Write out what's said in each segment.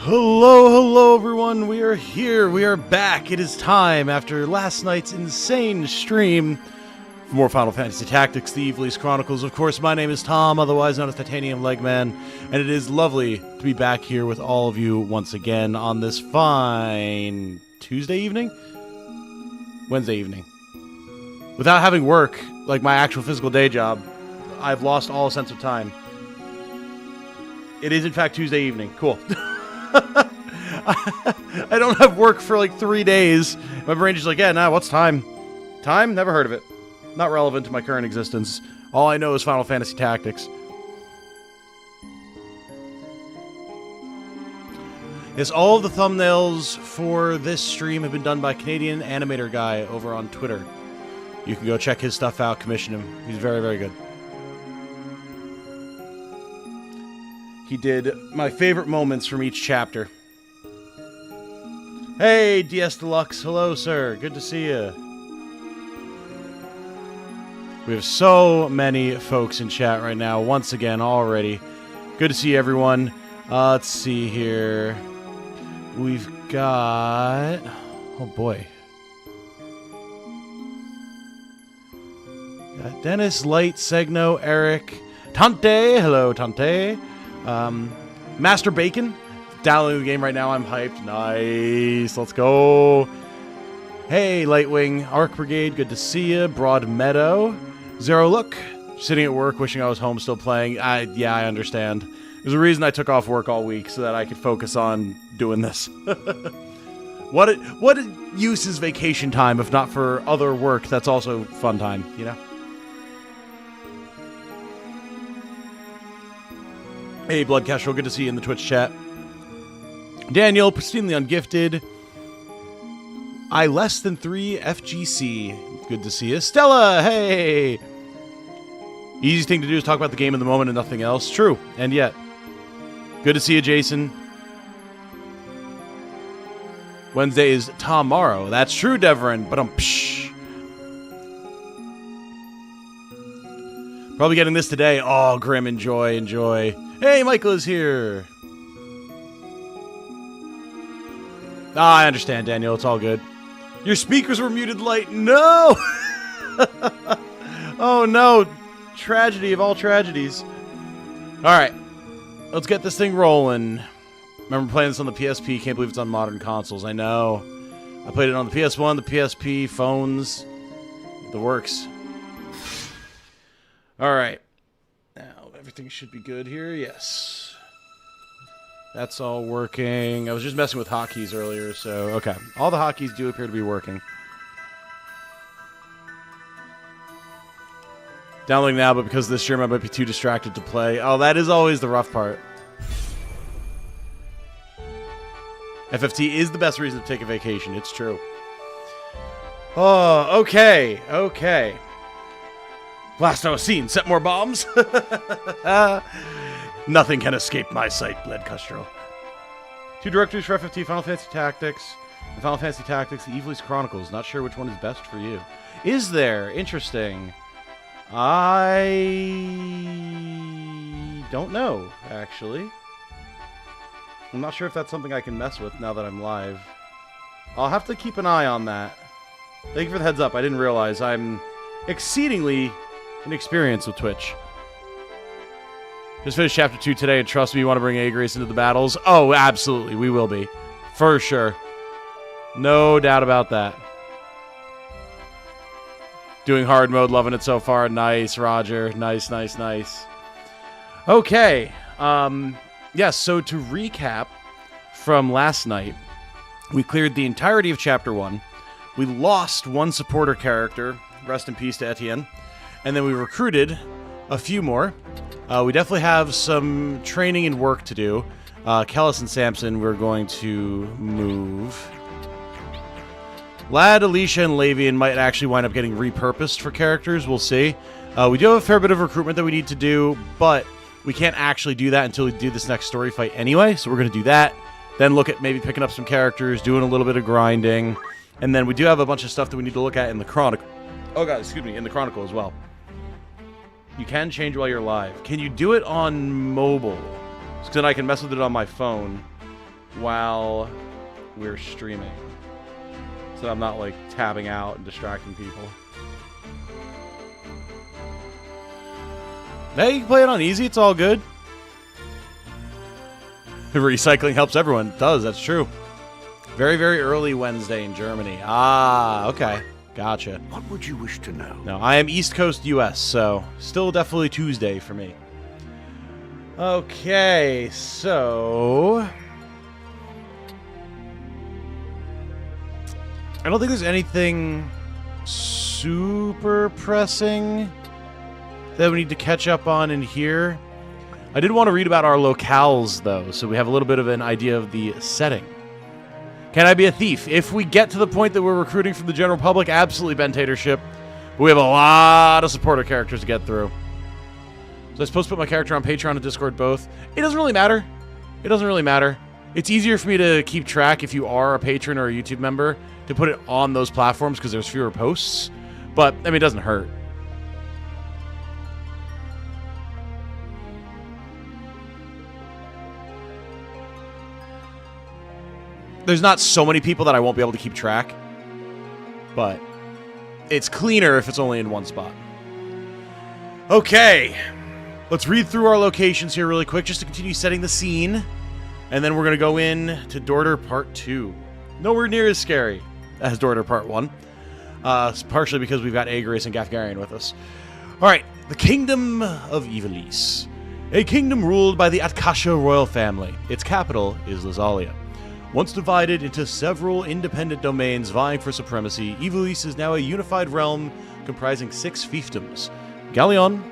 Hello everyone, we are here, we are back. It is time after last night's insane stream for more Final Fantasy Tactics, the Ivalice Chronicles. Of course, my name is Tom, otherwise known as Titanium Legman, and it is lovely to be back here with all of you once again on this fine Tuesday evening? Wednesday evening. Without having work, like my actual physical day job, I've lost all sense of time. It is in fact Tuesday evening. Cool. I don't have work for like 3 days. My brain is like, yeah, nah, what's time? Time? Never heard of it. Not relevant to my current existence. All I know is Final Fantasy Tactics. Yes, all of the thumbnails for this stream have been done by Canadian animator guy over on Twitter. You can go check his stuff out, commission him. He's very, very good. He did my favorite moments from each chapter. Hey, DS Deluxe. Hello, sir. Good to see you. We have so many folks in chat right now, once again, already. Good to see everyone. Let's see here. We've got... Oh, boy. Got Dennis, Light, Segno, Eric, Tante. Hello, Tante. Master Bacon, downloading the game right now. I'm hyped. Nice. Let's go. Hey, Lightwing, Arc Brigade. Good to see you. Broad Meadow. Zero Look. Sitting at work, wishing I was home, still playing. Yeah, I understand. There's a reason I took off work all week so that I could focus on doing this. What use is vacation time if not for other work that's also fun time, you know? Hey, Blood Kestrel, good to see you in the Twitch chat. Daniel, pristinely ungifted. I less than 3 FGC. Good to see you. Stella, hey! Easiest thing to do is talk about the game in the moment and nothing else. True, and yet. Good to see you, Jason. Wednesday is tomorrow. That's true, Devrin, but psh. Probably getting this today. Oh, Grim, enjoy, enjoy. Hey, Michael is here. I understand, Daniel. It's all good. Your speakers were muted, Light. No! Oh, no. Tragedy of all tragedies. All right. Let's get this thing rolling. Remember playing this on the PSP. Can't believe it's on modern consoles. I know. I played it on the PS1, the PSP, phones. The works. All right. Now, everything should be good here. Yes. That's all working. I was just messing with hotkeys earlier, so... Okay. All the hotkeys do appear to be working. Downloading now, but because of this stream, I might be too distracted to play. Oh, that is always the rough part. FFT is the best reason to take a vacation. It's true. Oh, okay. Okay. Blast out a scene. Set more bombs. Nothing can escape my sight, Bled Custrel. 2 directories for FFT, Final Fantasy Tactics, and Final Fantasy Tactics, the Ivalice Chronicles. Not sure which one is best for you. Is there? Interesting. I don't know, actually. I'm not sure if that's something I can mess with now that I'm live. I'll have to keep an eye on that. Thank you for the heads up. I didn't realize I'm exceedingly inexperienced with Twitch. Just finished Chapter 2 today, and trust me, you want to bring A-Grace into the battles? Oh, absolutely, we will be. For sure. No doubt about that. Doing hard mode, loving it so far. Nice, Roger. Nice, nice, nice. Okay. Yes, so to recap from last night, we cleared the entirety of Chapter 1. We lost one supporter character. Rest in peace to Etienne. And then we recruited a few more. We definitely have some training and work to do. Kellis and Samson, we're going to move. Lad, Alicia, and Lavian might actually wind up getting repurposed for characters. We'll see. We do have a fair bit of recruitment that we need to do, but we can't actually do that until we do this next story fight anyway. So we're going to do that. Then look at maybe picking up some characters, doing a little bit of grinding. And then we do have a bunch of stuff that we need to look at in the Chronicle. Oh, God, excuse me, in the Chronicle as well. You can change while you're live. Can you do it on mobile? So then I can mess with it on my phone. while we're streaming, so I'm not like tabbing out and distracting people. Hey, you can play it on easy. It's all good. Recycling helps everyone. It does. That's true. Very, very early Wednesday in Germany. Ah, okay. Gotcha. What would you wish to know? No, I am East Coast US, so still definitely Tuesday for me. Okay, so I don't think there's anything super pressing that we need to catch up on in here. I did want to read about our locales, though, so we have a little bit of an idea of the setting. Can I be a thief? If we get to the point that we're recruiting from the general public, absolutely Bentatorship. But we have a lot of supporter characters to get through. So I'm supposed to put my character on Patreon and Discord both. It doesn't really matter. It doesn't really matter. It's easier for me to keep track if you are a patron or a YouTube member to put it on those platforms because there's fewer posts. But, I mean, it doesn't hurt. There's not so many people that I won't be able to keep track, but it's cleaner if it's only in one spot. Okay, let's read through our locations here really quick just to continue setting the scene, and then we're going to go in to Dorter Part 2. Nowhere near as scary as Dorter Part 1, partially because we've got Aegris and Gafgarian with us. Alright, the Kingdom of Ivalice. A kingdom ruled by the Atkasha royal family. Its capital is Lazalia. Once divided into several independent domains vying for supremacy, Ivalice is now a unified realm comprising 6 fiefdoms: Galleon,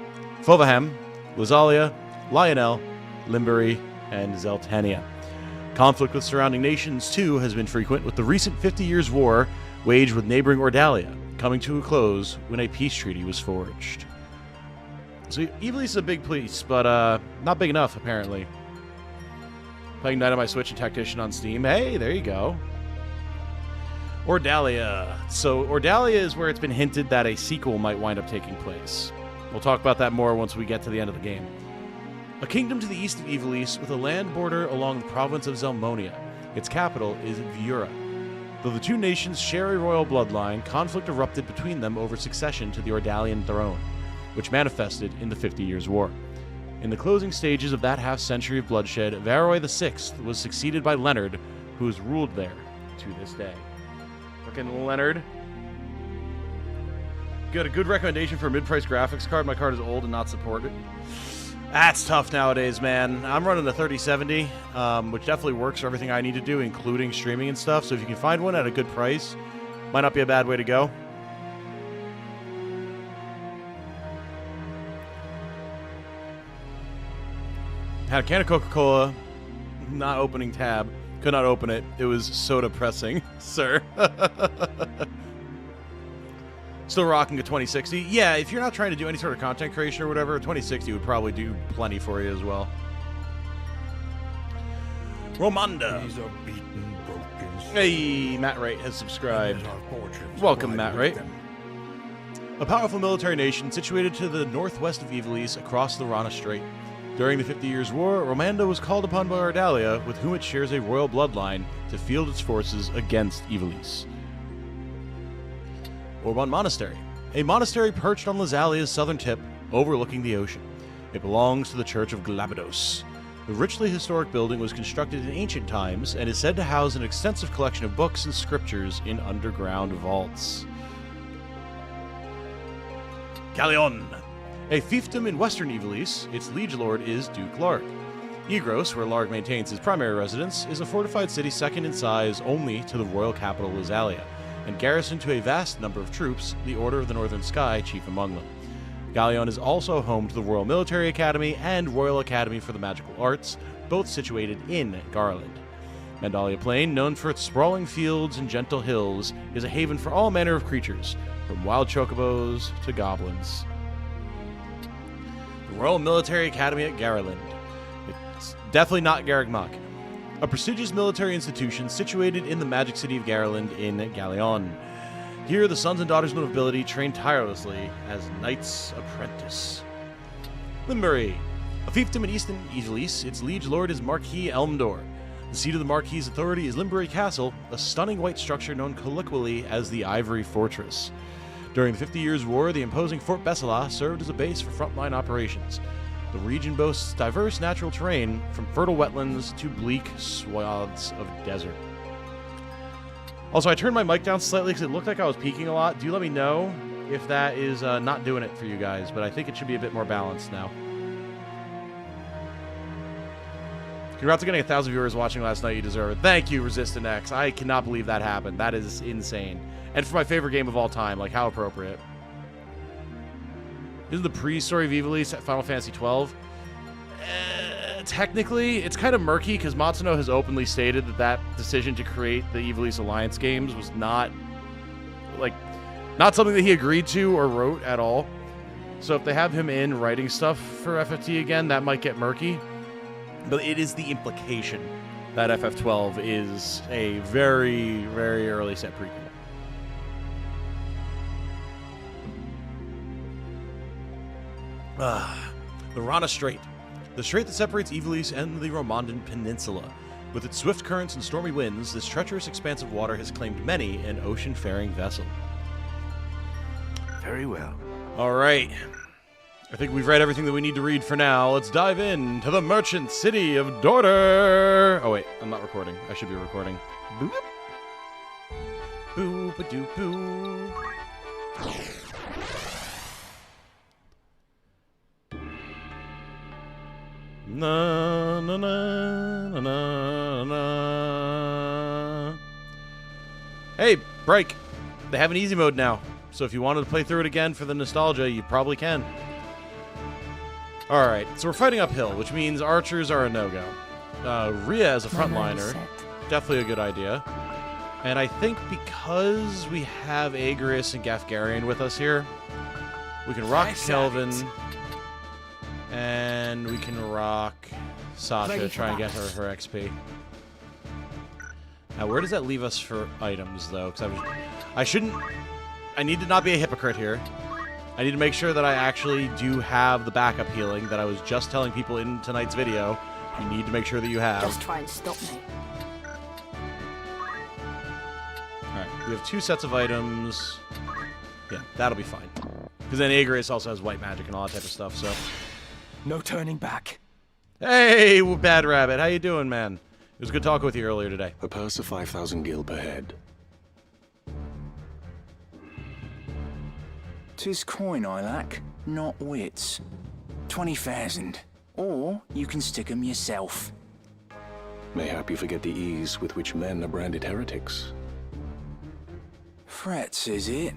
Fovaham, Lazalia, Lionel, Limbury, and Zeltania. Conflict with surrounding nations, too, has been frequent, with the recent 50 Years' War waged with neighboring Ordalia coming to a close when a peace treaty was forged. So Ivalice is a big place, but not big enough, apparently. Playing Night on my Switch and Tactician on Steam. Hey, there you go. Ordalia. So Ordalia is where it's been hinted that a sequel might wind up taking place. We'll talk about that more once we get to the end of the game. A kingdom to the east of Ivalice with a land border along the province of Zelmonia. Its capital is Viura. Though the two nations share a royal bloodline, conflict erupted between them over succession to the Ordalian throne, which manifested in the 50 Years' War. In the closing stages of that half-century of bloodshed, Varroy VI was succeeded by Leonard, who has ruled there to this day. Fucking Leonard. Got a good recommendation for a mid-price graphics card. My card is old and not supported. That's tough nowadays, man. I'm running the 3070, which definitely works for everything I need to do, including streaming and stuff. So if you can find one at a good price, might not be a bad way to go. Had a can of Coca-Cola, not opening tab. Could not open it. It was soda pressing, sir. Still rocking a 2060. Yeah, if you're not trying to do any sort of content creation or whatever, a 2060 would probably do plenty for you as well. Romanda. These are beaten, broken. Hey, Matt Wright has subscribed. Welcome, Matt Wright. A powerful military nation situated to the northwest of Ivalice across the Rana Strait. During the 50 Years' War, Romanda was called upon by Ordalia, with whom it shares a royal bloodline, to field its forces against Ivalice. Orban Monastery. A monastery perched on Lazalia's southern tip, overlooking the ocean. It belongs to the Church of Glabados. The richly historic building was constructed in ancient times and is said to house an extensive collection of books and scriptures in underground vaults. Galleon. A fiefdom in western Ivalice, its liege lord is Duke Larg. Egros, where Larg maintains his primary residence, is a fortified city second in size only to the royal capital Lazalia, and garrisoned to a vast number of troops, the Order of the Northern Sky chief among them. Galleon is also home to the Royal Military Academy and Royal Academy for the Magical Arts, both situated in Garland. Mandalia Plain, known for its sprawling fields and gentle hills, is a haven for all manner of creatures, from wild chocobos to goblins. The Royal Military Academy at Garland. It's definitely not Garreg-Mach. A prestigious military institution situated in the magic city of Garland in Galleon. Here, the sons and daughters of nobility train tirelessly as knights apprentice. Limbury. A fiefdom in eastern Ivalice, its liege lord is Marquis Elmdor. The seat of the Marquis's authority is Limbury Castle, a stunning white structure known colloquially as the Ivory Fortress. During the 50 Years' War, the imposing Fort Bessela served as a base for frontline operations. The region boasts diverse natural terrain, from fertile wetlands to bleak swaths of desert. Also, I turned my mic down slightly because it looked like I was peaking a lot. Do let me know if that is not doing it for you guys, but I think it should be a bit more balanced now. Congrats on getting 1,000 viewers watching last night. You deserve it. Thank you, Resistant X. I cannot believe that happened. That is insane. And for my favorite game of all time, like, how appropriate. Isn't the pre-story of Ivalice at Final Fantasy XII? Technically, it's kind of murky because Matsuno has openly stated that that decision to create the Ivalice Alliance games was not something that he agreed to or wrote at all. So if they have him in writing stuff for FFT again, that might get murky. But it is the implication that FF12 is a very, very early set prequel. The Rana Strait. The strait that separates Ivalice and the Romandan Peninsula. With its swift currents and stormy winds, this treacherous expanse of water has claimed many an ocean-faring vessel. Very well. All right. I think we've read everything that we need to read for now. Let's dive in to the merchant city of Dorter. Oh, wait. I'm not recording. I should be recording. Boop. Boop-a-doop-boo. Na na na na na na. Hey, break. They have an easy mode now. So if you wanted to play through it again for the nostalgia, you probably can. Alright, so we're fighting uphill, which means archers are a no-go. Rhea as a frontliner, definitely a good idea. And I think because we have Agris and Gafgarian with us here, we can rock Kelvin, and we can rock Sasha to try and get her XP. Now, where does that leave us for items, though? Because I need to not be a hypocrite here. I need to make sure that I actually do have the backup healing that I was just telling people in tonight's video. You need to make sure that you have. Just try and stop me. Alright, we have 2 sets of items. Yeah, that'll be fine. Because then Agris also has white magic and all that type of stuff, so... No turning back. Hey, Bad Rabbit, how you doing, man? It was good talking with you earlier today. A purse of 5,000 gil per head. 'Tis coin I lack, not wits. 20,000. Or you can stick 'em yourself. Mayhap you forget the ease with which men are branded heretics. Frets, is it?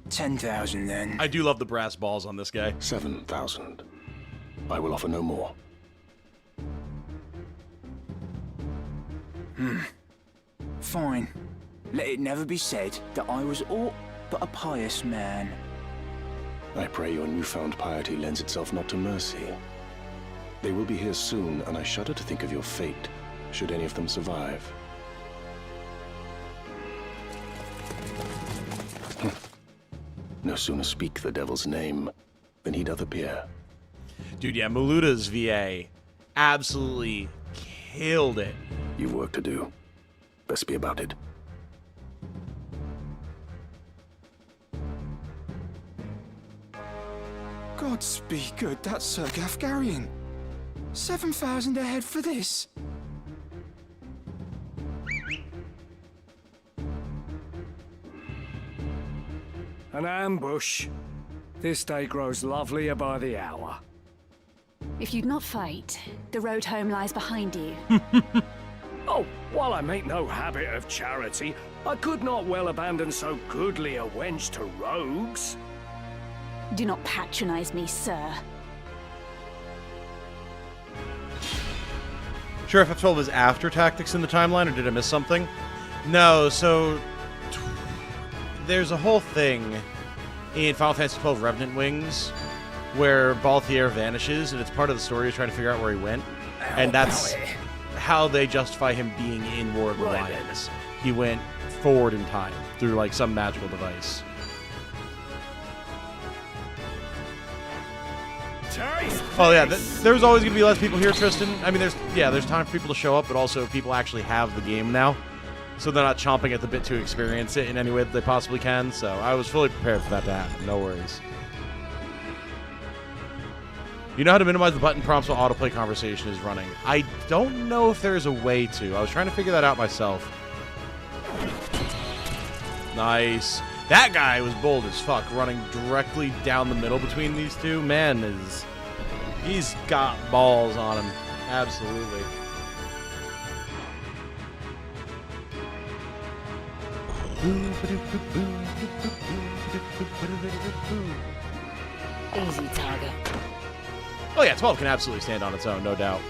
10,000 then. I do love the brass balls on this guy. 7,000. I will offer no more. Fine. Let it never be said that I was aught but a pious man. I pray your newfound piety lends itself not to mercy. They will be here soon, and I shudder to think of your fate, should any of them survive. No sooner speak the devil's name than he doth appear. Dude, yeah, Maluta's VA absolutely killed it. You've work to do. Best be about it. Gods be good, that's Sir Gafgarian. 7,000 ahead for this. An ambush. This day grows lovelier by the hour. If you'd not fight, the road home lies behind you. Oh, while I make no habit of charity, I could not well abandon so goodly a wench to rogues. Do not patronize me, sir. Sure, FF12 is after Tactics in the timeline, or did I miss something? No, so... There's a whole thing in Final Fantasy XII Revenant Wings where Balthier vanishes, and it's part of the story of trying to figure out where he went. And that's how they justify him being in War of the Lions. He went forward in time through, like, some magical device. taste. Oh yeah, there's always gonna be less people here, Tristan. I mean, there's time for people to show up, but also people actually have the game now, so they're not chomping at the bit to experience it in any way that they possibly can. So I was fully prepared for that to happen. No worries. You know how to minimize the button prompts while autoplay conversation is running. I don't know if there's a way to. I was trying to figure that out myself. Nice. That guy was bold as fuck, running directly down the middle between these two. Man, he's got balls on him. Absolutely. Easy target. Oh yeah, 12 can absolutely stand on its own, no doubt.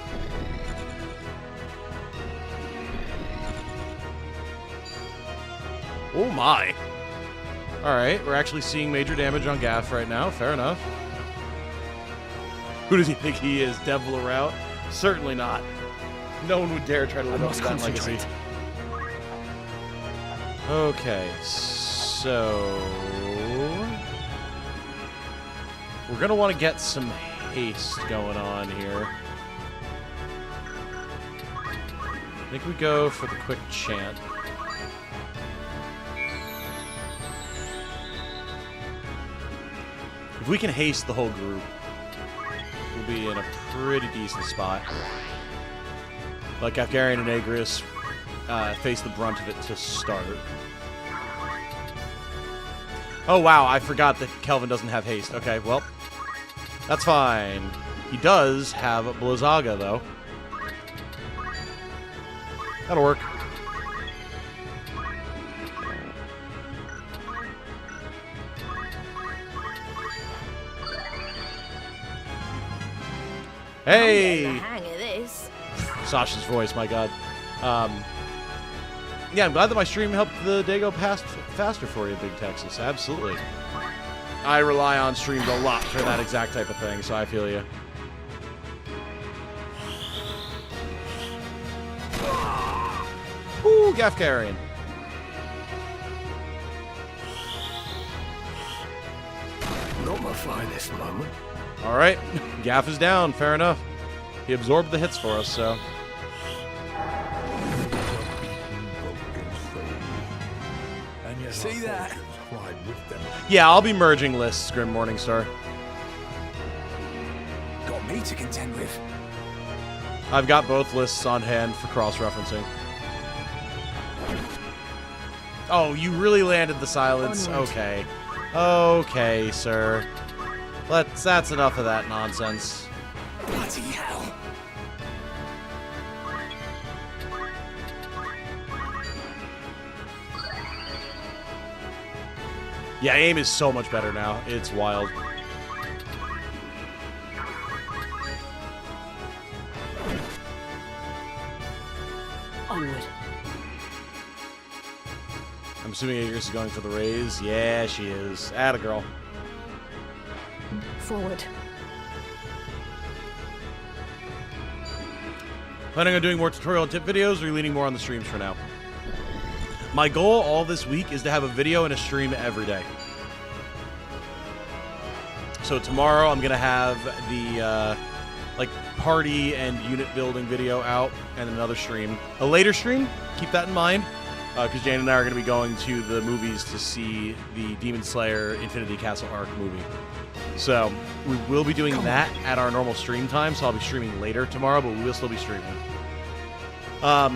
Oh my. Alright, we're actually seeing major damage on Gaff right now. Fair enough. Who does he think he is? Devil Route? Certainly not. No one would dare try to live up to that legacy. Okay, so... we're going to want to get some haste going on here. I think we go for the quick chant. If we can haste the whole group, we'll be in a pretty decent spot. Like Afgharian and Agrius face the brunt of it to start. Oh wow, I forgot that Kelvin doesn't have haste. Okay, well, that's fine. He does have Blizzaga, though. That'll work. Hey! I'm getting the hang of this. Sasha's voice, my god. Yeah, I'm glad that my stream helped the day go past faster for you, Big Texas. Absolutely. I rely on streams a lot for that exact type of thing, so I feel you. Ooh, Gafgarian. Not my finest moment. All right, Gaff is down. Fair enough. He absorbed the hits for us, so. See that? Yeah, I'll be merging lists, Grim Morningstar. Got me to contend with. I've got both lists on hand for cross-referencing. Oh, you really landed the silence? Onward. Okay. Okay, sir. That's enough of that nonsense. Bloody hell. Yeah, aim is so much better now. It's wild. Onward. I'm assuming Agris is going for the raise. Yeah, she is. Atta girl. Forward. Planning on doing more tutorial and tip videos, or are you leaning more on the streams for now? My goal all this week is to have a video and a stream every day. So tomorrow I'm gonna have the like party and unit building video out, and another stream. A later stream, keep that in mind, because Jane and I are gonna be going to the movies to see the Demon Slayer Infinity Castle Arc movie. So we will be doing that at our normal stream time. So I'll be streaming later tomorrow, but we will still be streaming. But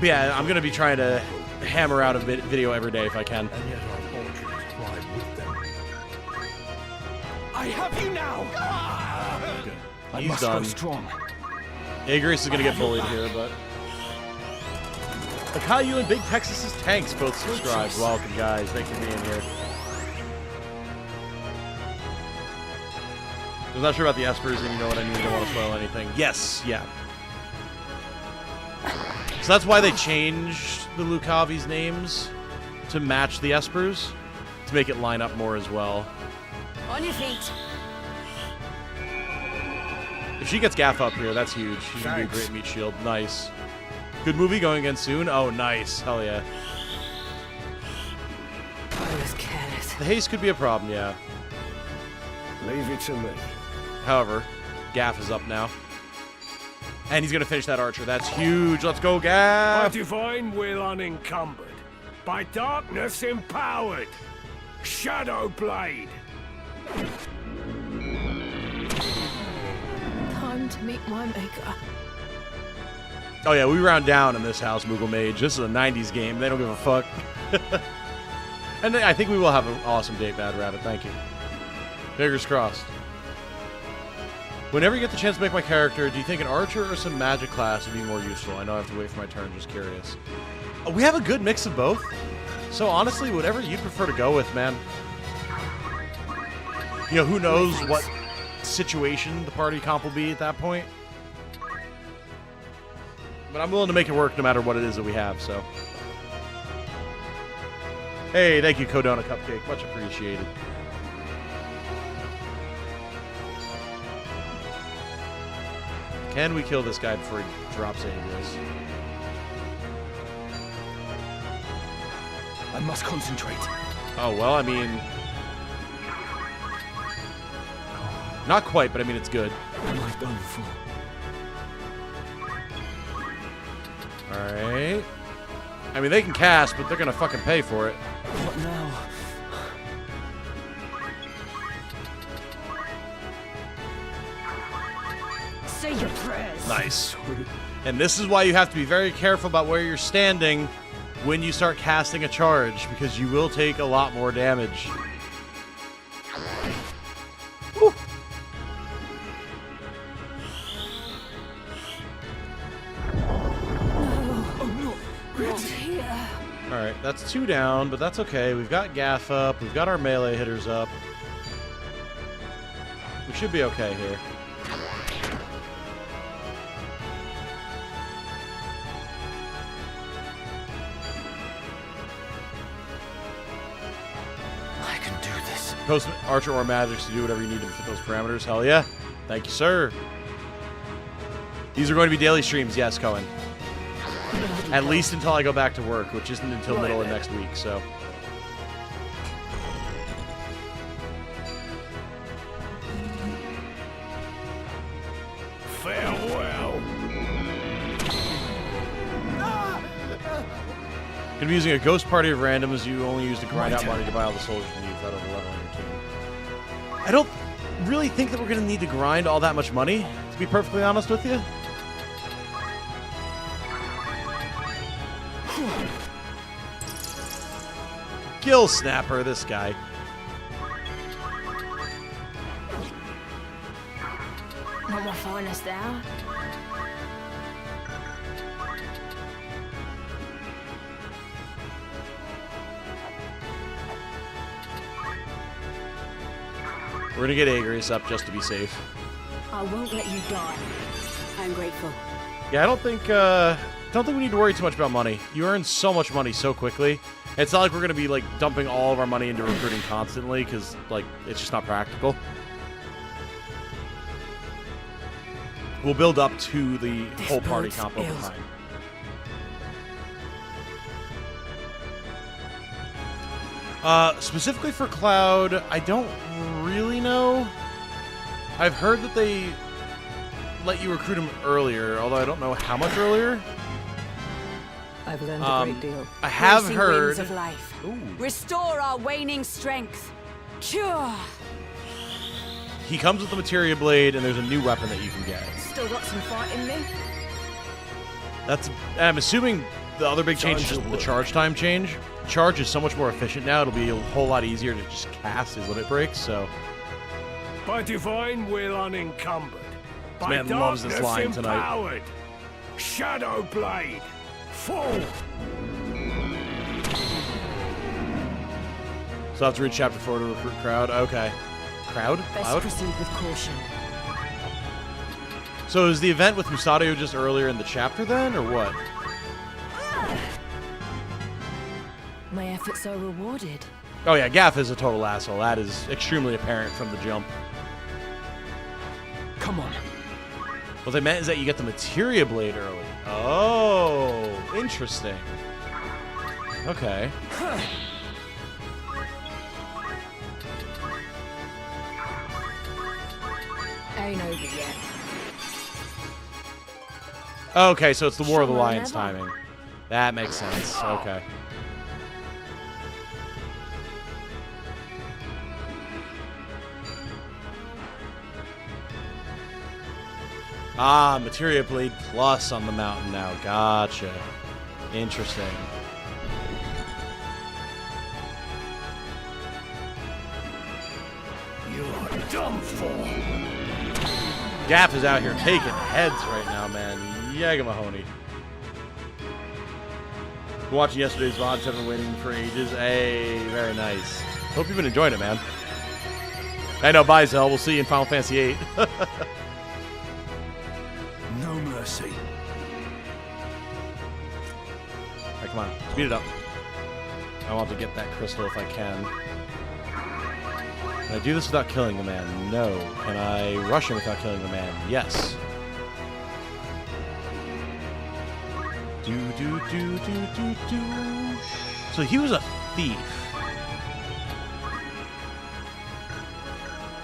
yeah, I'm gonna be trying to hammer out a video every day if I can. And yet our fortunes ride with them. I have you now! Good. I He's must done. go strong. Agris is gonna get bullied here, but Akayu and Big Texas's tanks both subscribed. Welcome, guys. Thanks for being here. I was not sure about the Espers, and you know what I mean. Don't want to spoil anything. Yes, yeah. So that's why they changed the Lucavi's names to match the Espers, to make it line up more as well. On your feet. If she gets Gaff up here, that's huge. She's gonna be a great meat shield. Nice. Good movie going again soon. Oh, nice. Hell yeah. I was careless. The haste could be a problem, yeah. Leave it to me. However, Gaff is up now. And he's going to finish that archer. That's huge. Let's go, By Gaff. divine will unencumbered, by darkness empowered. Shadow Blade. Time to meet my maker. Oh, yeah, we round down in this house, Moogle Mage. This is a 90s game. They don't give a fuck. And I think we will have an awesome date, Bad Rabbit. Thank you. Fingers crossed. Whenever you get the chance to make my character, do you think an archer or some magic class would be more useful? I know I have to wait for my turn, just curious. We have a good mix of both. So honestly, whatever you'd prefer to go with, man. You know, who knows what situation the party comp will be at that point. But I'm willing to make it work no matter what it is that we have, so. Hey, thank you, Codona Cupcake. Much appreciated. Can we kill this guy before he drops Ivalice? I must concentrate. Oh, well, I mean... Not quite, but I mean, it's good. Am I done for? Alright. I mean, they can cast, but they're gonna fucking pay for it. What now? Say your prayers. Nice. And this is why you have to be very careful about where you're standing when you start casting a charge, because you will take a lot more damage. Woo. Not here. Alright, that's 2 down, but that's okay. We've got Gaff up. We've got our melee hitters up. We should be okay here. I can do this. Post Archer or Magics to do whatever you need to fit those parameters. Hell yeah. Thank you, sir. These are going to be daily streams, yes, Cohen. At least until I go back to work, which isn't until middle of next week, so. Farewell. Gonna be using a ghost party of randoms you only use to grind out money to buy all the soldiers you need without overleveling your team. I don't really think that we're gonna need to grind all that much money, to be perfectly honest with you. Gill Snapper, this guy. Not my finest hour. We're gonna get Agrius up just to be safe. I won't let you die. I'm grateful. Yeah, I don't think we need to worry too much about money. You earn so much money so quickly. It's not like we're gonna be like dumping all of our money into recruiting constantly, because like it's just not practical. We'll build up to the whole party comp over time. Specifically for Cloud, I don't really know. I've heard that they let you recruit him earlier, although I don't know how much earlier. I've learned a great deal. I have Racing heard. winds of life. Ooh. Restore our waning strength. Cure. He comes with the Materia Blade, and there's a new weapon that you can get. Still got some fight in me. That's. I'm assuming the other big change is just the charge time change. Charge is so much more efficient now. It'll be a whole lot easier to just cast his limit breaks. So. By divine will unencumbered, by man loves this darkness line tonight. empowered. Shadow Blade. Fall. So I have to read chapter 4 to recruit crowd. Okay. Crowd? Best Cloud? proceed with caution. So is the event with Musadio just earlier in the chapter then, or what? My efforts are rewarded. Oh yeah, Gaff is a total asshole. That is extremely apparent from the jump. Come on. What they meant is that you get the Materia Blade early. Oh, interesting. Okay. Ain't over yet. Okay, so it's the War of the Sure, Lions never. timing. That makes sense. Okay. Ah, Materia Blade Plus on the mountain now. Gotcha. Interesting. You're done for. Gaff is out here taking heads right now, man. Yagamahoney. Watching yesterday's VOD, 7 winning for ages. Hey, very nice. Hope you've been enjoying it, man. I know, bye, Zell. We'll see you in Final Fantasy VIII. No mercy. Alright, come on. Speed it up. I want to get that crystal if I can. Can I do this without killing the man? No. Can I rush him without killing the man? Yes. So he was a thief.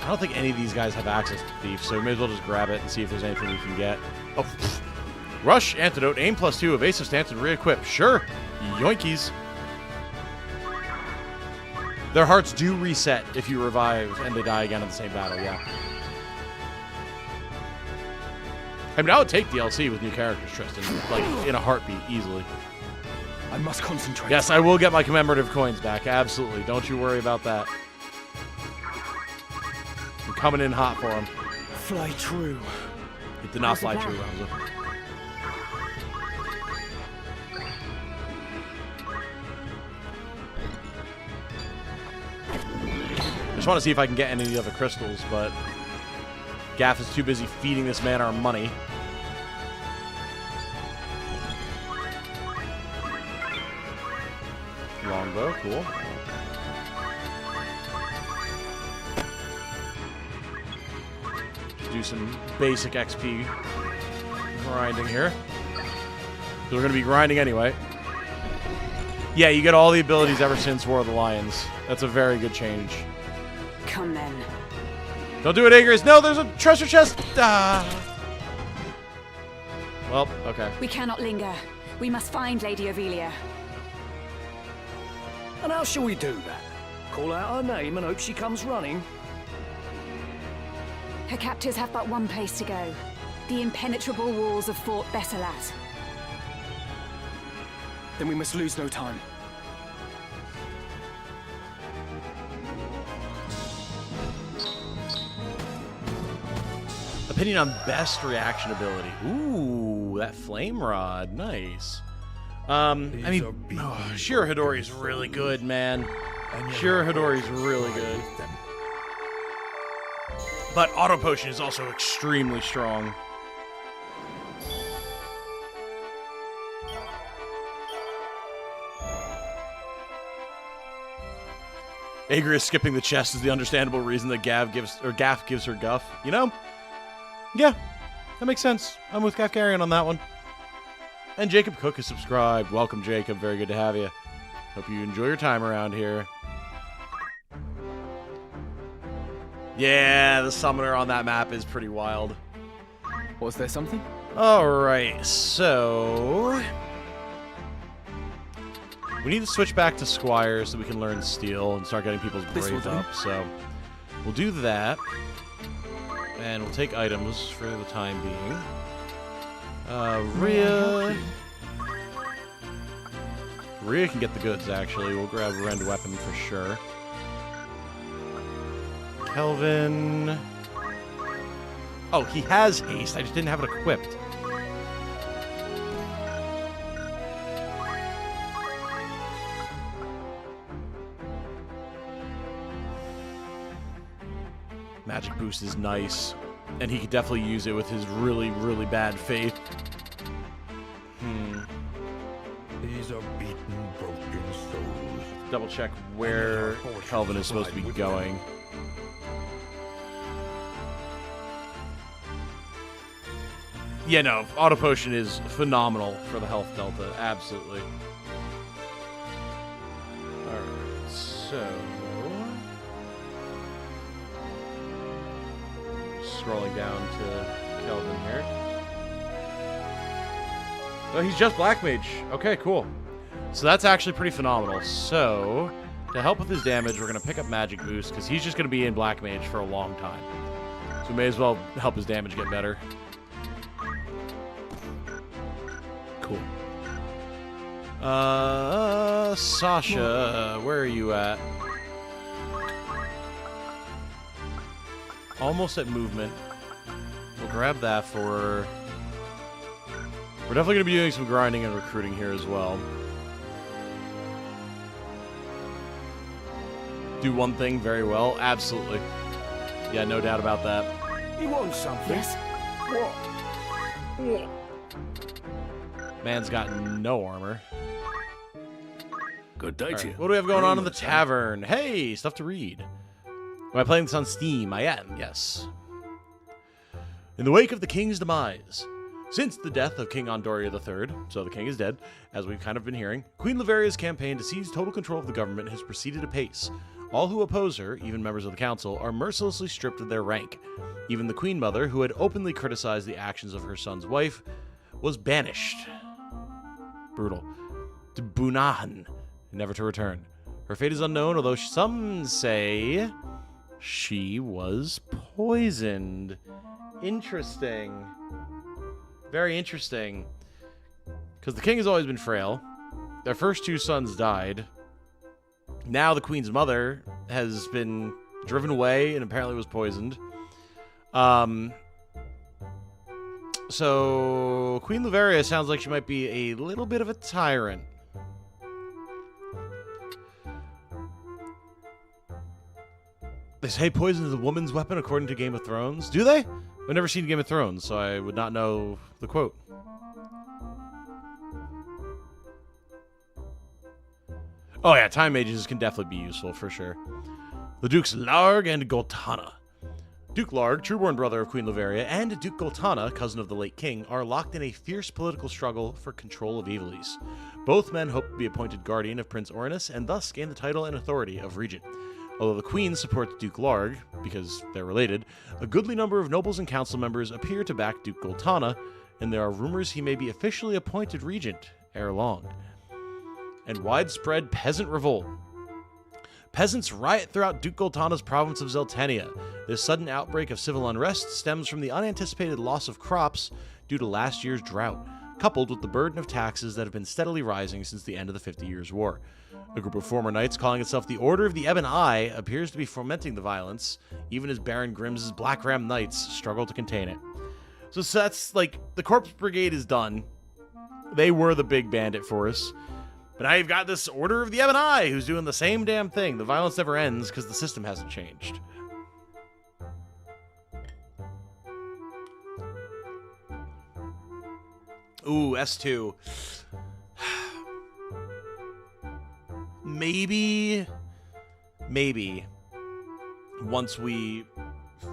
I don't think any of these guys have access to thief, so we may as well just grab it and see if there's anything we can get. Oh, rush, antidote, aim +2, evasive stance, and re-equip. Sure. Yoinkies. Their hearts do reset if you revive and they die again in the same battle, yeah. I mean, I would take DLC with new characters, Tristan, like, in a heartbeat, easily. I must concentrate. Yes, I will get my commemorative coins back, absolutely. Don't you worry about that. I'm coming in hot for him. Fly true. It did not fly How's it true, going? Ramza. I just want to see if I can get any of the other crystals, but Gaff is too busy feeding this man our money. Longbow, cool. Just do some basic XP grinding here. So we're going to be grinding anyway. Yeah, you get all the abilities ever since War of the Lions. That's a very good change. Come then. Don't do it, Igris. No, there's a treasure chest. Ah. Well, okay. We cannot linger. We must find Lady Ovelia. And how shall we do that? Call out her name and hope she comes running? Her captors have but one place to go. The impenetrable walls of Fort Besselat. Then we must lose no time. Opinion on best reaction ability. Ooh, that flame rod. Nice. I mean, Shira Hidori is really good, man. Shira Hidori is really good. But Auto Potion is also extremely strong. Agris skipping the chest is the understandable reason that Gaff gives her guff. You know? Yeah, that makes sense. I'm with Gafgarian on that one. And Jacob Cook is subscribed. Welcome, Jacob. Very good to have you. Hope you enjoy your time around here. Yeah, the summoner on that map is pretty wild. Was there something? Alright, so... we need to switch back to Squire so we can learn Steel and start getting people's brave up. So, we'll do that. And we'll take items for the time being. Rhea can get the goods, actually. We'll grab Rend Weapon for sure. Kelvin... oh, he has haste. I just didn't have it equipped. Magic Boost is nice, and he could definitely use it with his really, really bad faith. These are beaten, broken souls. Double check where Kelvin is supposed to be going. Yeah, no, Auto Potion is phenomenal for the health delta, absolutely. Alright, so... scrolling down to Kelvin here. Oh, he's just Black Mage. Okay, cool. So that's actually pretty phenomenal. So, to help with his damage, we're going to pick up Magic Boost, because he's just going to be in Black Mage for a long time. So we may as well help his damage get better. Cool. Sasha, where are you at? Almost at movement. We'll grab that for... We're definitely going to be doing some grinding and recruiting here as well. Do one thing very well? Absolutely. Yeah, no doubt about that. You want something? Yes. What? Man's got no armor. Good day to you. What do we have going on in the tavern? Hey, stuff to read. Am I playing this on Steam? I am, yes. In the wake of the king's demise, since the death of King Andoria III, so the king is dead, as we've kind of been hearing, Queen Laveria's campaign to seize total control of the government has proceeded apace. All who oppose her, even members of the council, are mercilessly stripped of their rank. Even the Queen Mother, who had openly criticized the actions of her son's wife, was banished. Brutal. To Bunahan, never to return. Her fate is unknown, although some say she was poisoned. Interesting. Very interesting. Because the king has always been frail. Their first two sons died. Now the queen's mother has been driven away and apparently was poisoned. So Queen Laveria sounds like she might be a little bit of a tyrant. They say poison is a woman's weapon according to Game of Thrones. Do they? I've never seen Game of Thrones, so I would not know the quote. Oh yeah, time mages can definitely be useful for sure. The Dukes Larg and Goltana. Duke Larg, trueborn brother of Queen Laveria, and Duke Goltana, cousin of the late king, are locked in a fierce political struggle for control of Ivalice. Both men hope to be appointed guardian of Prince Ornus and thus gain the title and authority of regent. Although the queen supports Duke Larg, because they're related, a goodly number of nobles and council members appear to back Duke Goltana, and there are rumors he may be officially appointed regent ere long. And widespread peasant revolt. Peasants riot throughout Duke Goltana's province of Zeltania. This sudden outbreak of civil unrest stems from the unanticipated loss of crops due to last year's drought, coupled with the burden of taxes that have been steadily rising since the end of the 50 Years' War. A group of former knights calling itself the Order of the Ebon Eye appears to be fomenting the violence, even as Baron Grimm's Black Ram Knights struggle to contain it. So that's like, the Corpse Brigade is done. They were the big bandit force. But now you've got this Order of the Ebon Eye who's doing the same damn thing. The violence never ends because the system hasn't changed. Ooh, S2. Maybe, once we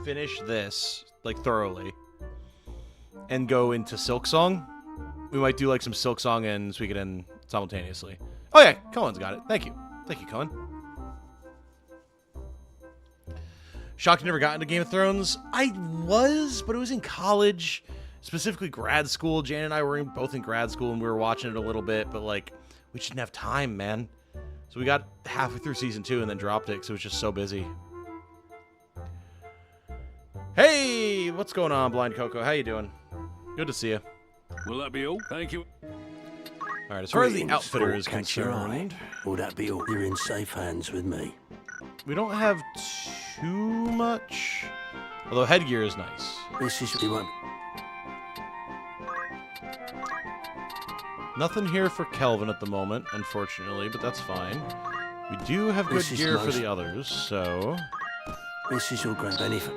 finish this, like, thoroughly, and go into Silksong, we might do, like, some Silksong and Suikoden simultaneously. Oh, yeah, Cohen's got it. Thank you. Thank you, Cohen. Shocked you never got into Game of Thrones? I was, but it was in college, specifically grad school. Jan and I were both in grad school, and we were watching it a little bit, but, like, we just didn't have time, man. So we got halfway through season 2 and then dropped it because it was just so busy. Hey, what's going on, Blind Coco? How you doing? Good to see you. Will that be all? Thank you. All right, as far as the outfitter is concerned, will that be all? You're in safe hands with me. we don't have too much. Although headgear is nice. This is you won't. Nothing here for Kelvin at the moment, unfortunately, but that's fine. We do have good gear for the others, so... This is your grand benefit.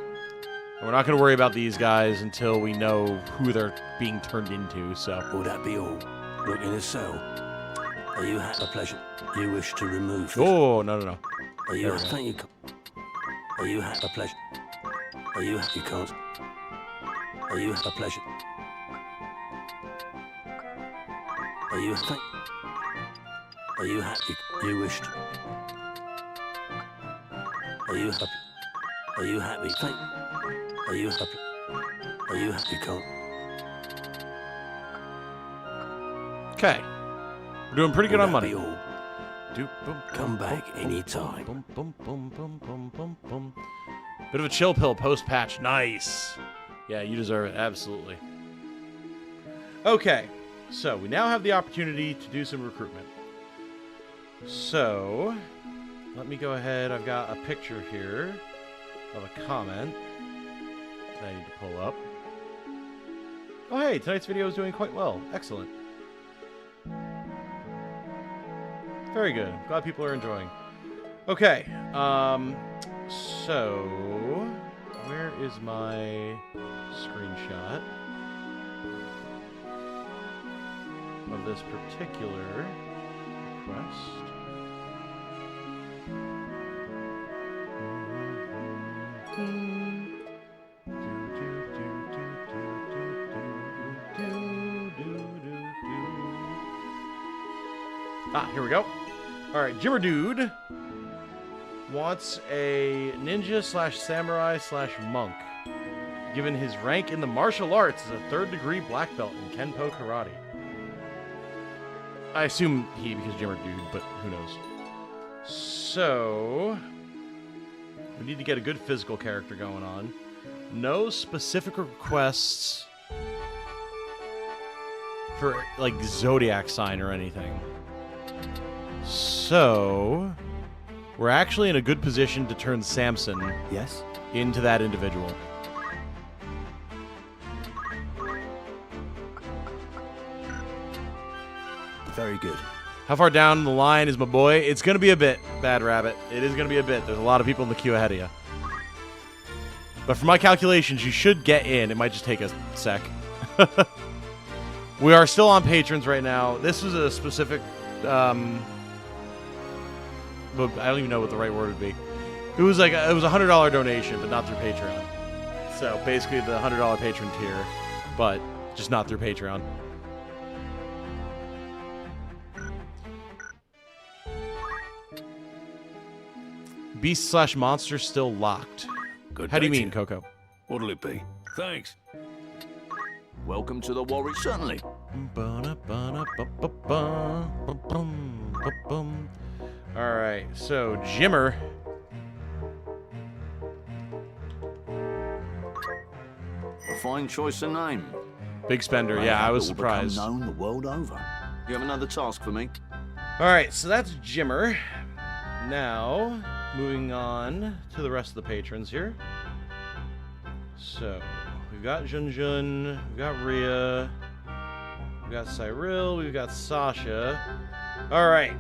We're not going to worry about these guys until we know who they're being turned into, so... Will that be all? Look in a cell. Are you a pleasure? You wish to remove this? Oh, no. Are you thank you. Are you a pleasure? Are you you can't? Are you a pleasure? Are you thank? Are you happy? You wished. Are you happy? Are you happy? Thank. Are you happy? Are you happy? You can't. Okay. We're doing pretty good Will on that money. be all? Come back anytime. Bit of a chill pill post-patch. Nice. Yeah, you deserve it. Absolutely. Okay. So, we now have the opportunity to do some recruitment. So, let me go ahead. I've got a picture here of a comment that I need to pull up. Oh, hey, tonight's video is doing quite well. Excellent. Very good. Glad people are enjoying. Okay. So, where is my screenshot of this particular request? Ah, here we go. Alright, Jimmer Dude wants a ninja slash samurai slash monk. Given his rank in the martial arts as a 3rd degree black belt in Kenpo Karate. I assume he because Jimmer Dude, but who knows. So, we need to get a good physical character going on. No specific requests for, like, zodiac sign or anything. So, we're actually in a good position to turn Samson into that individual. Very good. How far down the line is my boy? It's going to be a bit, Bad Rabbit. It is going to be a bit. There's a lot of people in the queue ahead of you. But for my calculations, you should get in. It might just take a sec. We are still on patrons right now. This was a specific... I don't even know what the right word would be. It was like it was a $100 donation, but not through Patreon. So basically the $100 patron tier, but just not through Patreon. Beast slash monster still locked. Good How do you day to mean, Coco? What'll it be? Thanks. Welcome to the Warwick, certainly. Alright, so Jimmer. A fine choice of name. Big spender, yeah, I was surprised. Known the world over. You have another task for me? Alright, so that's Jimmer. Now, moving on to the rest of the patrons here. So, we've got Junjun, we've got Rhea, we've got Cyril, we've got Sasha. Alright.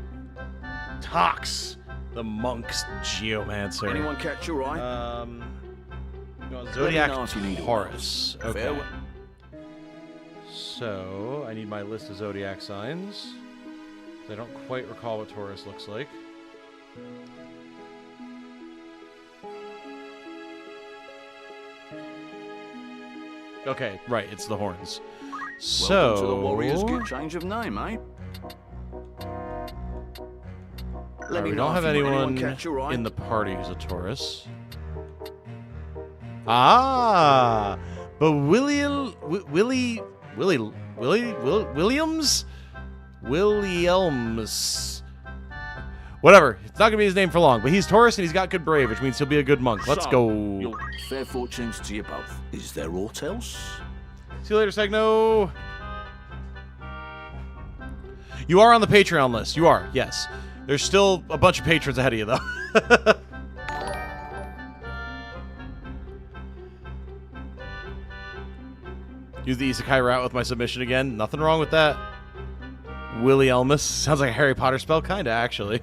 Tox, the monk's geomancer. Anyone catch your eye? Zodiac know if you need Taurus. one. Okay. Farewell. So, I need my list of zodiac signs. I don't quite recall what Taurus looks like. Okay, right, it's the horns. So, Welcome to the Warriors Guild. Change of name, eh? Let me we know don't have if anyone catch your eye. in the party who's a Taurus. Ah, but Williams, whatever. It's not gonna be his name for long, but he's Taurus and he's got good brave, which means he'll be a good monk. Let's go. Your fair fortunes to you both. Is there aught else? See you later, Segno. You are on the Patreon list. You are, yes. There's still a bunch of patrons ahead of you, though. Use the isekai route with my submission again. Nothing wrong with that. Willie Elmus. Sounds like a Harry Potter spell. Kinda, actually.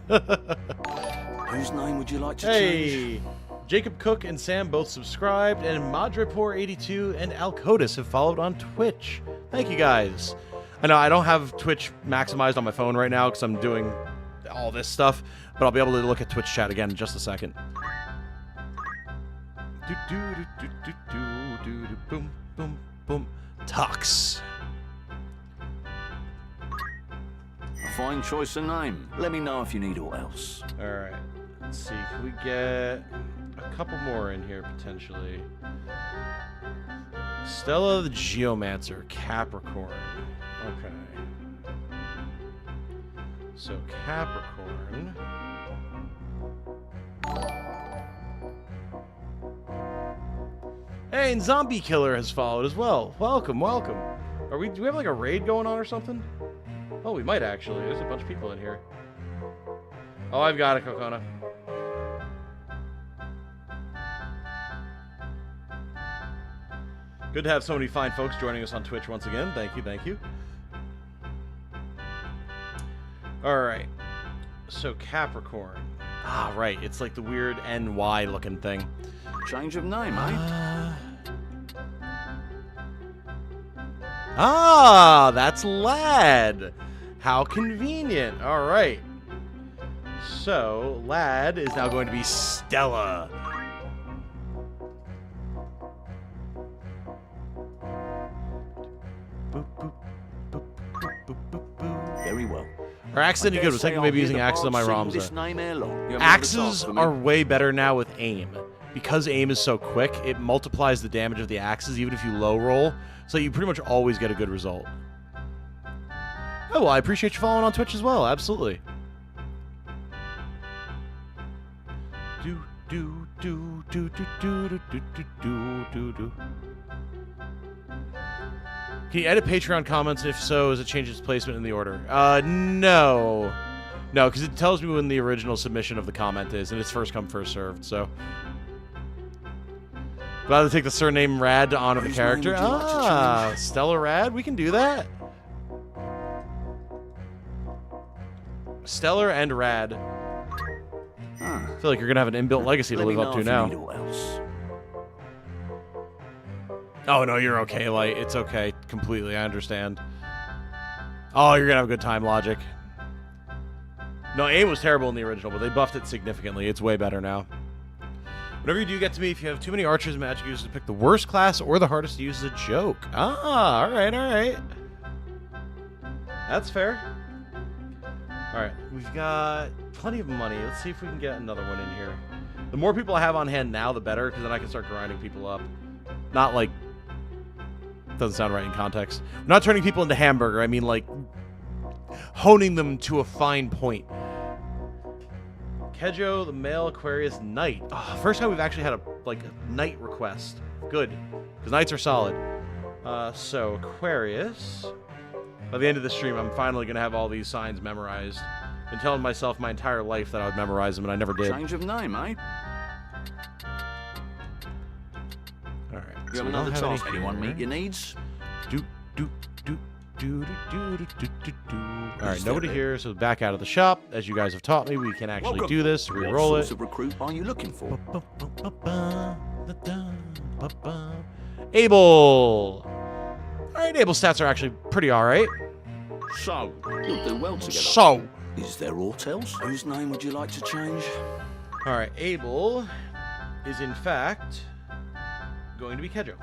Whose name would you like to Hey! change? Jacob Cook and Sam both subscribed, and Madrapor82 and Alcodus have followed on Twitch. Thank you, guys. I know I don't have Twitch maximized on my phone right now because I'm doing all this stuff, but I'll be able to look at Twitch chat again in just a second. Boom, boom, boom. Tux. A fine choice of name. Let me know if you need aught else. All right. Let's see. Can we get a a couple more in here, potentially. Stella the Geomancer, Capricorn. Okay. So, Capricorn. Hey, and Zombie Killer has followed as well. Welcome, welcome. Do we have like a raid going on or something? Oh, we might actually. There's a bunch of people in here. Oh, I've got it, Kokona. Good to have so many fine folks joining us on Twitch once again. Thank you, thank you. Alright. So, Capricorn. Ah, right. It's like the weird NY looking thing. Change of name, eh? Ah, that's Lad. How convenient. All right. So, Lad is now going to be Stella. Boop, boop, boop, boop, boop, boop, boop. Very well. Our axes any good? I was thinking maybe using axes on my ROMs. Axes are way better now with aim. Because aim is so quick, it multiplies the damage of the axes even if you low roll, so you pretty much always get a good result. Oh, well, I appreciate you following on Twitch as well, absolutely. Do do do do do do do do do do do. Can you edit Patreon comments? If so, does it change its placement in the order? No. No, because it tells me when the original submission of the comment is, and it's first come, first served, so... Glad to take the surname Rad to honor the character. Ah, Stella Rad? We can do that. Stellar and Rad. I feel like you're going to have an inbuilt legacy to live up to now. Oh, no, you're okay, Light. It's okay. Completely, I understand. Oh, you're going to have a good time, Logic. No, aim was terrible in the original, but they buffed it significantly. It's way better now. Whenever you do get to me, if you have too many archers and magic users, pick the worst class or the hardest to use as a joke. Ah, alright, alright. That's fair. Alright, we've got plenty of money. Let's see if we can get another one in here. The more people I have on hand now, the better, because then I can start grinding people up. Not like... Doesn't sound right in context. I'm not turning people into hamburger, I mean like... honing them to a fine point. Kejo, the male Aquarius Knight. Oh, first time we've actually had a knight request. Good, because knights are solid. So Aquarius. By the end of the stream, I'm finally gonna have all these signs memorized. Been telling myself my entire life that I would memorize them, and I never did. Change of name, eh? All right. You have another task. Anyone meet your needs? Alright, nobody here, so back out of the shop. As you guys have taught me, we can actually do this. Reroll What it. sorts of recruit are you looking for? Abel! Alright, Abel's stats are actually pretty alright. So, you'll do well together. So! Is there aught else? Whose name would you like to change? Alright, Abel is in fact going to be Kejo.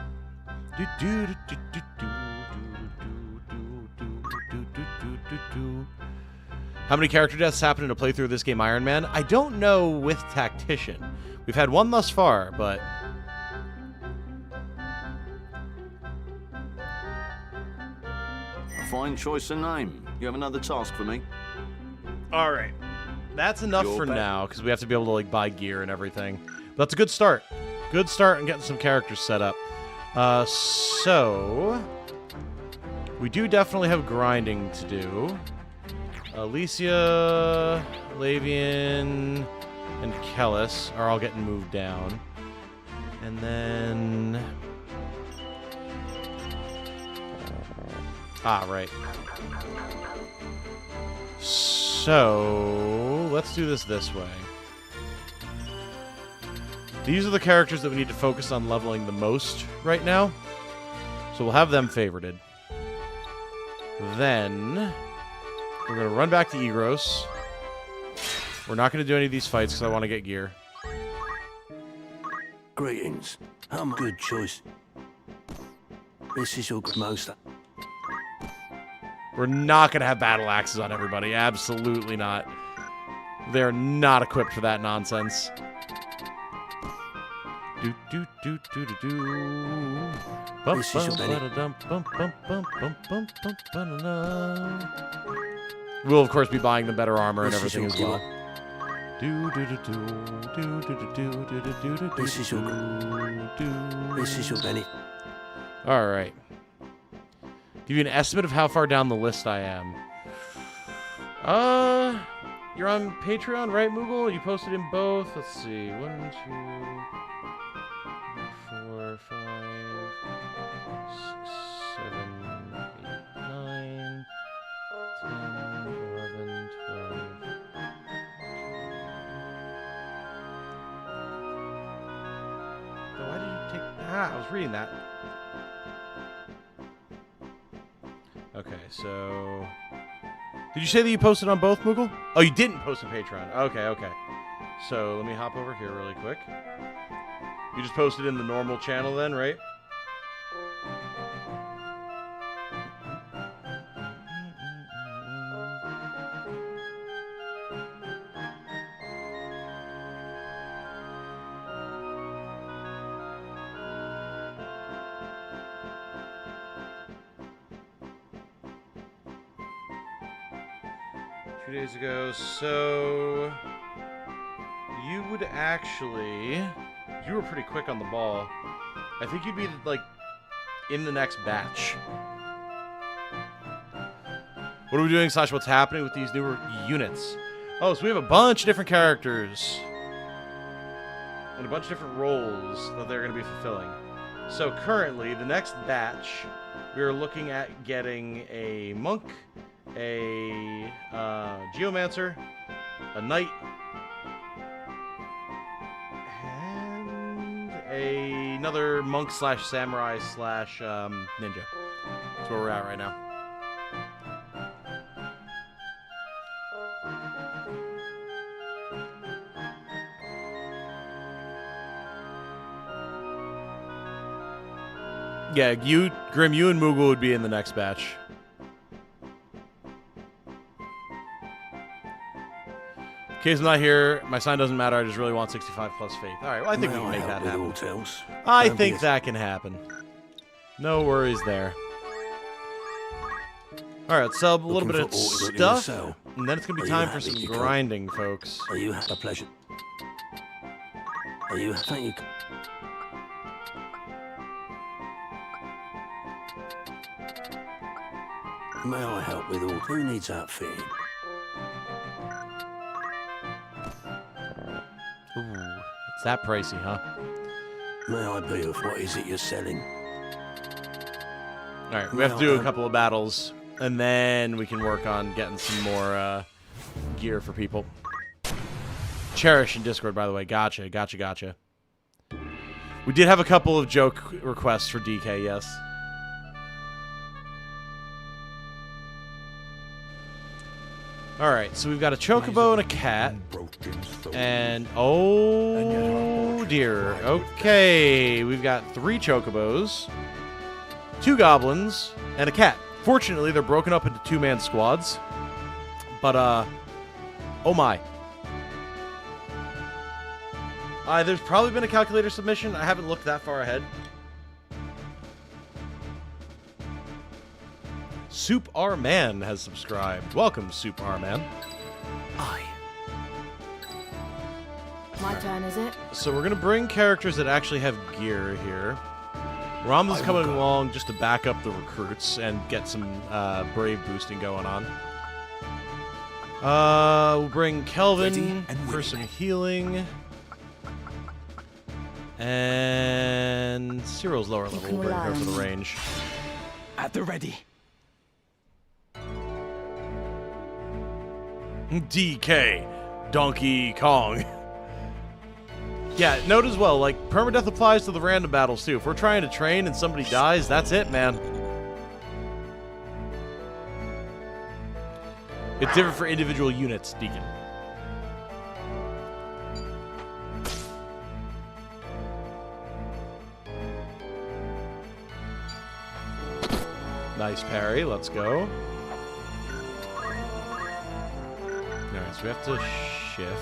How many character deaths happen in a playthrough of this game, Iron Man? I don't know with Tactician. We've had one thus far, but... A fine choice of name. You have another task for me? Alright. That's enough for now, because we have to be able to buy gear and everything. But that's a good start. Good start in getting some characters set up. So... we do definitely have grinding to do. Alicia, Lavian, and Kellis are all getting moved down. And then... ah, right. So, let's do this way. These are the characters that we need to focus on leveling the most right now. So we'll have them favorited. Then... we're going to run back to Egros. We're not going to do any of these fights because I want to get gear. Greetings. Good choice. This is your most. We're not going to have battle axes on everybody. Absolutely not. They're not equipped for that nonsense. Do do do do do do. This is your Benny. We'll of course be buying the better armor and This is everything as your well. Do do do do do do do do do do do. This is your This is your Benny. All right. Give you an estimate of how far down the list I am. You're on Patreon, right, Moogle? You posted in both. Let's see. 1, 2, 4, 5, 6, 7, 8, 9, 10, 11, 12. Why did you take... Ah, I was reading that. Okay, so... Did you say that you posted on both, Moogle? Oh, you didn't post on Patreon. Okay, okay. So, let me hop over here really quick. You just posted in the normal channel then, right? Days ago, so you would actually, you were pretty quick on the ball. I think you'd be like in the next batch. What are we doing / what's happening with these newer units? Oh, so we have a bunch of different characters and a bunch of different roles that they're going to be fulfilling. So currently, the next batch, we are looking at getting a monk, a geomancer, a knight, and another monk / samurai / ninja. That's where we're at right now. Yeah, you, Grim, you and Moogle would be in the next batch. In case I'm not here, my sign doesn't matter. I just really want 65 plus faith. All right, well, I think we can make that happen. I think that can happen. No worries there. All right, let's sell a little bit of stuff, and then it's gonna be time for some grinding, folks. Are you a pleasure? Are you? Thank you. May I help with all? Who needs outfitting? Ooh, it's that pricey, huh? May I be of what is it you're selling? All right, we have to do a couple of battles, and then we can work on getting some more gear for people. Cherish in Discord, by the way. Gotcha, gotcha, gotcha. We did have a couple of joke requests for DK, yes. Alright, so we've got a chocobo and a cat. And, oh dear. Okay, we've got 3 chocobos, 2 goblins, and a cat. Fortunately, they're broken up into 2-man squads. But, oh my. There's probably been a calculator submission. I haven't looked that far ahead. Soup R Man has subscribed. Welcome, Soup R Man. My turn, is it? So we're gonna bring characters that actually have gear here. Ram's coming along just to back up the recruits and get some brave boosting going on. We'll bring Kelvin for some healing. And Cyril's lower level. We'll bring her for the range. At the ready. DK, Donkey Kong. Yeah, note as well, like, permadeath applies to the random battles too. If we're trying to train and somebody dies, that's it, man. It's different for individual units, Deacon. Nice parry, let's go. Alright, so we have to shift.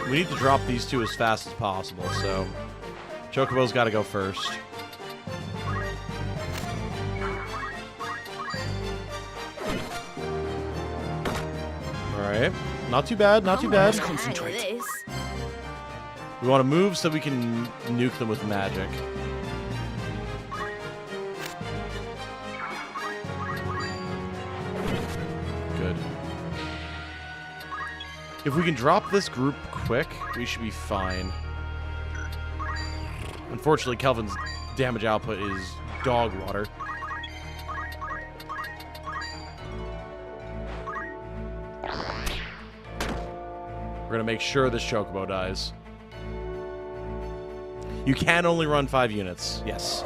we need to drop these two as fast as possible, so Chocobo's got to go first. Alright. Not too bad, not too bad. Concentrate. We want to move so we can nuke them with magic. Good. If we can drop this group quick, we should be fine. Unfortunately, Kelvin's damage output is dog water. We're going to make sure this Chocobo dies. You can only run 5 units. Yes.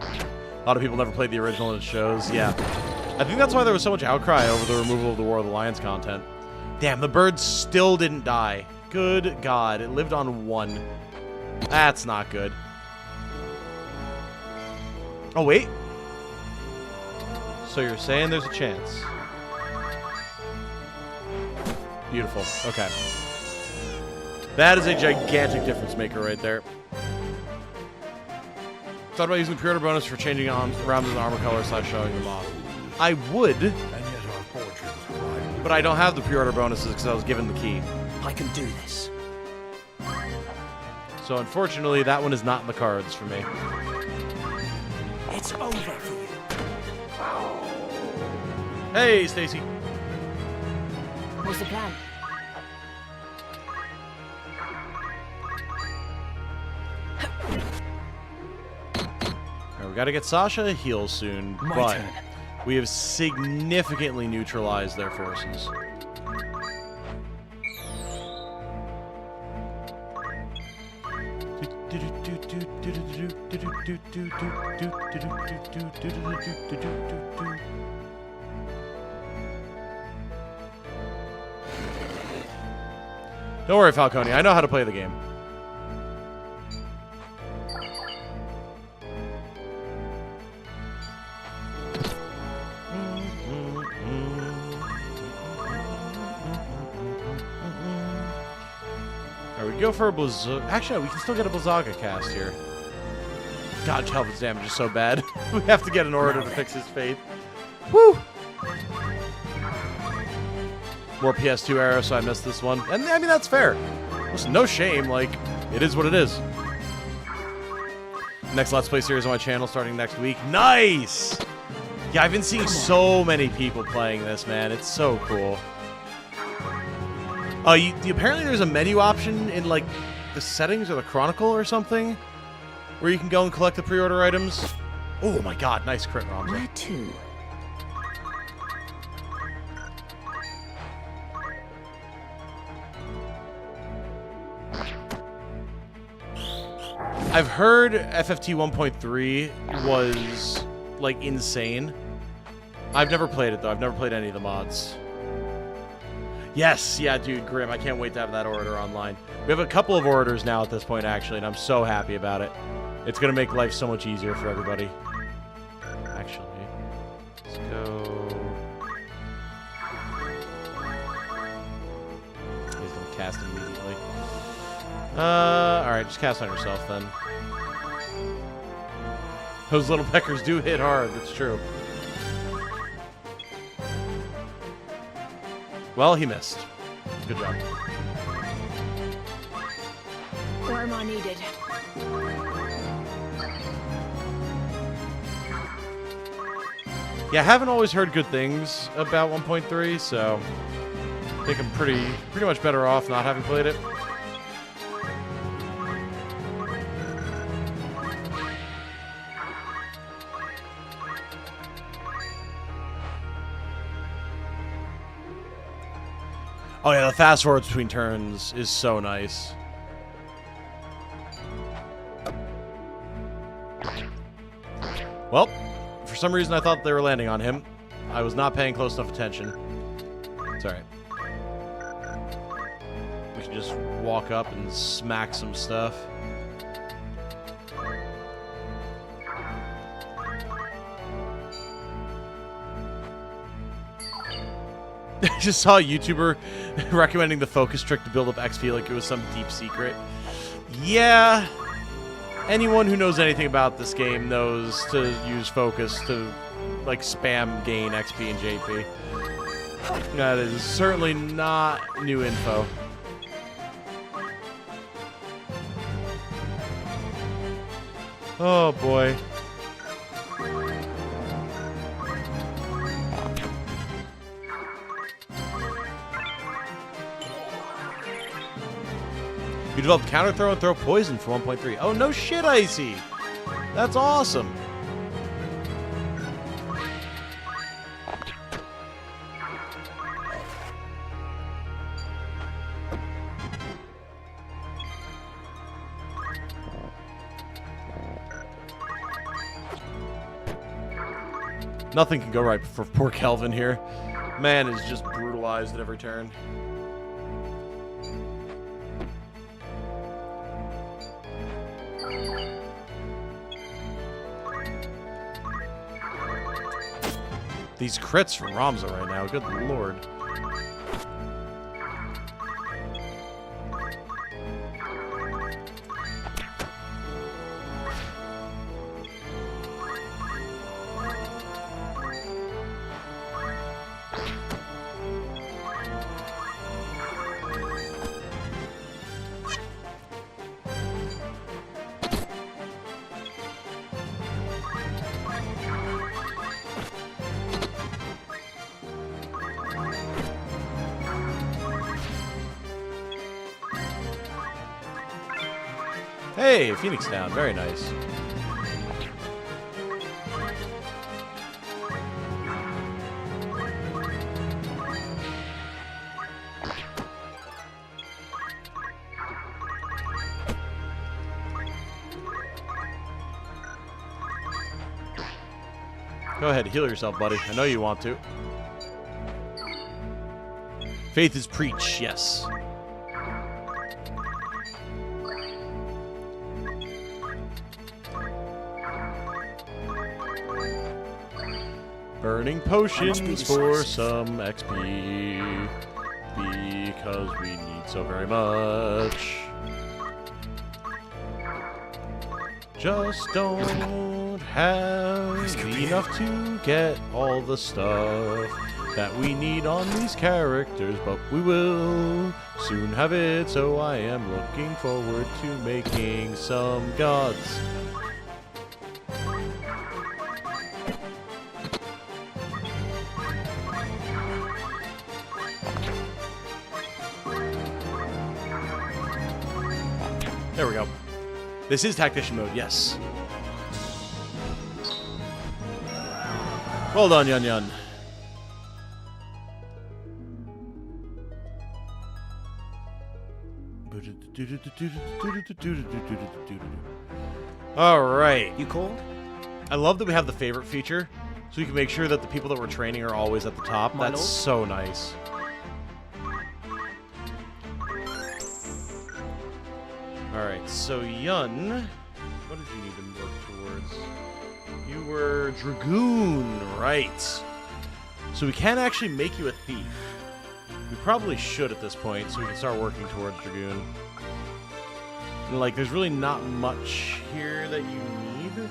A lot of people never played the original and it shows. Yeah. I think that's why there was so much outcry over the removal of the War of the Lions content. Damn, the bird still didn't die. Good God. It lived on 1. That's not good. Oh, wait. So you're saying there's a chance. Beautiful. Okay. That is a gigantic difference maker right there. Thought about using the pre-order bonus for changing around the armor color / showing them off. I would, but I don't have the pre-order bonuses because I was given the key. I can do this. So unfortunately, that one is not in the cards for me. It's over for you. Hey, Stacy. What's the plan? Alright, we gotta get Sasha a heal soon, but we have significantly neutralized their forces. Don't worry, Falcone. I know how to play the game. Alright, we go for a Blizzaga. Actually, we can still get a Blizzaga cast here. God, Kelvin's damage is so bad. We have to get an order to fix his fate. Woo! More PS2 era, so I missed this one. And, I mean, that's fair. Listen, no shame. Like, it is what it is. Next Let's Play series on my channel starting next week. Nice! Yeah, I've been seeing so many people playing this, man. It's so cool. Apparently there's a menu option in, like, the settings or the Chronicle or something where you can go and collect the pre-order items. Oh, my God. Nice crit, Ramza. Where to? I've heard FFT 1.3 was, like, insane. I've never played it, though. I've never played any of the mods. Yes, yeah, dude, Grim. I can't wait to have that orator online. We have a couple of orators now at this point, actually, and I'm so happy about it. It's going to make life so much easier for everybody. Actually, let's go... He's going to cast immediately. Alright, just cast on yourself, then. Those little peckers do hit hard, that's true. Well, he missed. Good job. Where am I needed? Yeah, I haven't always heard good things about 1.3, so I think I'm pretty much better off not having played it. Oh yeah, the fast forwards between turns is so nice. Well, for some reason I thought they were landing on him. I was not paying close enough attention. It's alright. We can just walk up and smack some stuff. just saw a YouTuber recommending the focus trick to build up XP like it was some deep secret. Yeah. Anyone who knows anything about this game knows to use focus to, like, spam gain XP and JP. That is certainly not new info. Oh, boy. You developed counter throw and throw poison for 1.3. Oh, no shit, Icy. That's awesome. Nothing can go right for poor Kelvin here. Man is just brutalized at every turn. These crits from Ramza right now, good lord. Hey, Phoenix down. Very nice. Go ahead, heal yourself, buddy. I know you want to. Faith is preach, yes. Burning potions for some XP because we need so very much. Just don't have enough to get all the stuff that we need on these characters, but we will soon have it, so I am looking forward to making some gods. There we go. This is Tactician mode, yes. Well done, Yun Yun. Alright. You called? I love that we have the favorite feature, so we can make sure that the people that we're training are always at the top. That's so nice. Alright, so Yun, what did you need to work towards? You were Dragoon, right. So we can actually make you a thief. We probably should at this point, so we can start working towards Dragoon. And, like, there's really not much here that you need.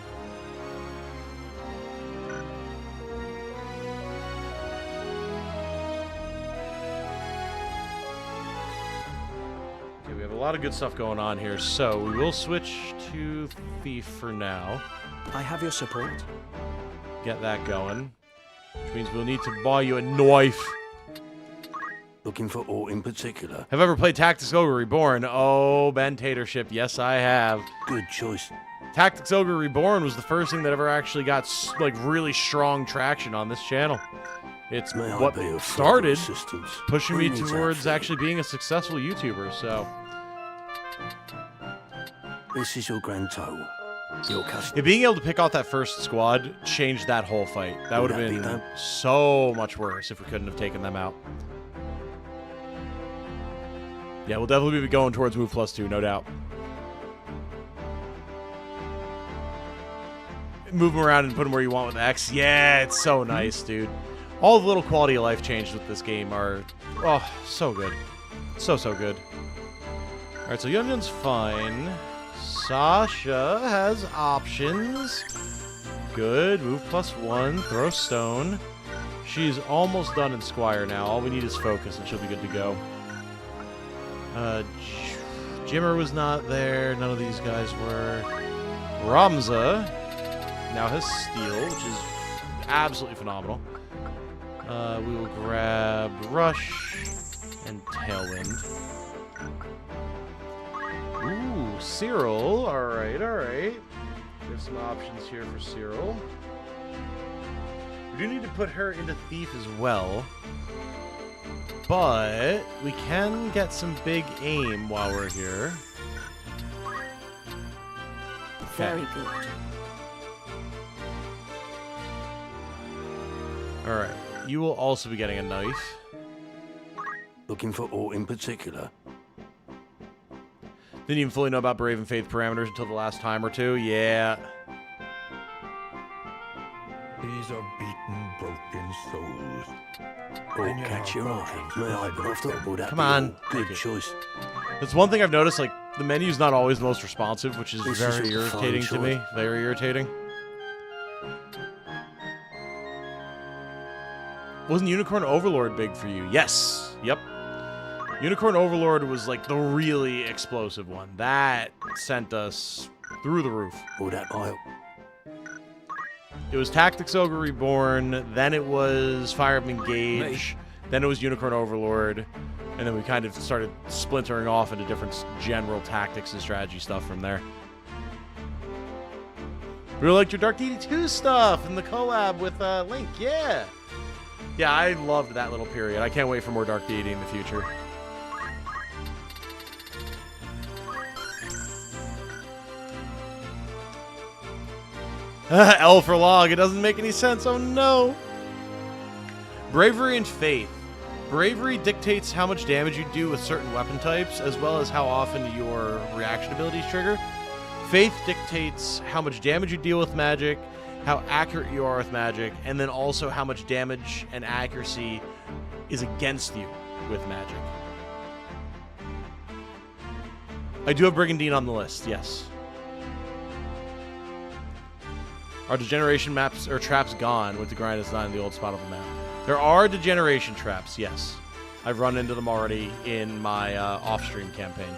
Okay, we have a lot of good stuff going on here, so we will switch to Thief for now. I have your support. Get that going. Which means we'll need to buy you a knife. Looking for ore in particular? Have I ever played Tactics Ogre Reborn? Oh, Ben Tatership, yes I have. Good choice. Tactics Ogre Reborn was the first thing that ever actually got, like, really strong traction on this channel. It's what started pushing me towards actually being a successful YouTuber, so... This is your grand total. Your customer. Yeah, being able to pick out that first squad changed that whole fight. That would have been so much worse if we couldn't have taken them out. Yeah, we'll definitely be going towards move +2, no doubt. Move them around and put them where you want with X. Yeah, it's so nice, dude. All the little quality of life changes with this game are, oh, so good. So good. Alright, so Yunjin's fine. Sasha has options. Good. Move +1. Throw stone. She's almost done in Squire now. All we need is focus and she'll be good to go. Jimmer was not there. None of these guys were. Ramza now has Steel, which is absolutely phenomenal. We will grab Rush and Tailwind. Ooh, Cyril. Alright. There's some options here for Cyril. We do need to put her into Thief as well. But we can get some big aim while we're here. Very good. Alright. You will also be getting a knife. Looking for aught in particular? Didn't even fully know about Brave and Faith parameters until the last time or two. Yeah. These are beaten, broken souls. Oh, catch your eye. May I graft up? Would that Come be on. all? Good choice. That's one thing I've noticed, like, the menu's not always the most responsive, which is This very is a fine irritating to me. choice. Very irritating. Wasn't Unicorn Overlord big for you? Yes. Yep. Unicorn Overlord was, like, the really explosive one. That sent us through the roof. Would that aisle? It was Tactics Ogre Reborn, then it was Fire of Engage, then it was Unicorn Overlord, and then we kind of started splintering off into different general tactics and strategy stuff from there. Really liked your Dark Deity 2 stuff and the collab with Link, yeah! Yeah, I loved that little period. I can't wait for more Dark Deity in the future. L for log. It doesn't make any sense. Oh no. Bravery and Faith. Bravery dictates how much damage you do with certain weapon types, as well as how often your reaction abilities trigger. Faith dictates how much damage you deal with magic, how accurate you are with magic, and then also how much damage and accuracy is against you with magic. I do have Brigandine on the list, yes. Are degeneration maps or traps gone with the grind is not in the old spot of the map? There are degeneration traps, yes. I've run into them already in my off-stream campaign.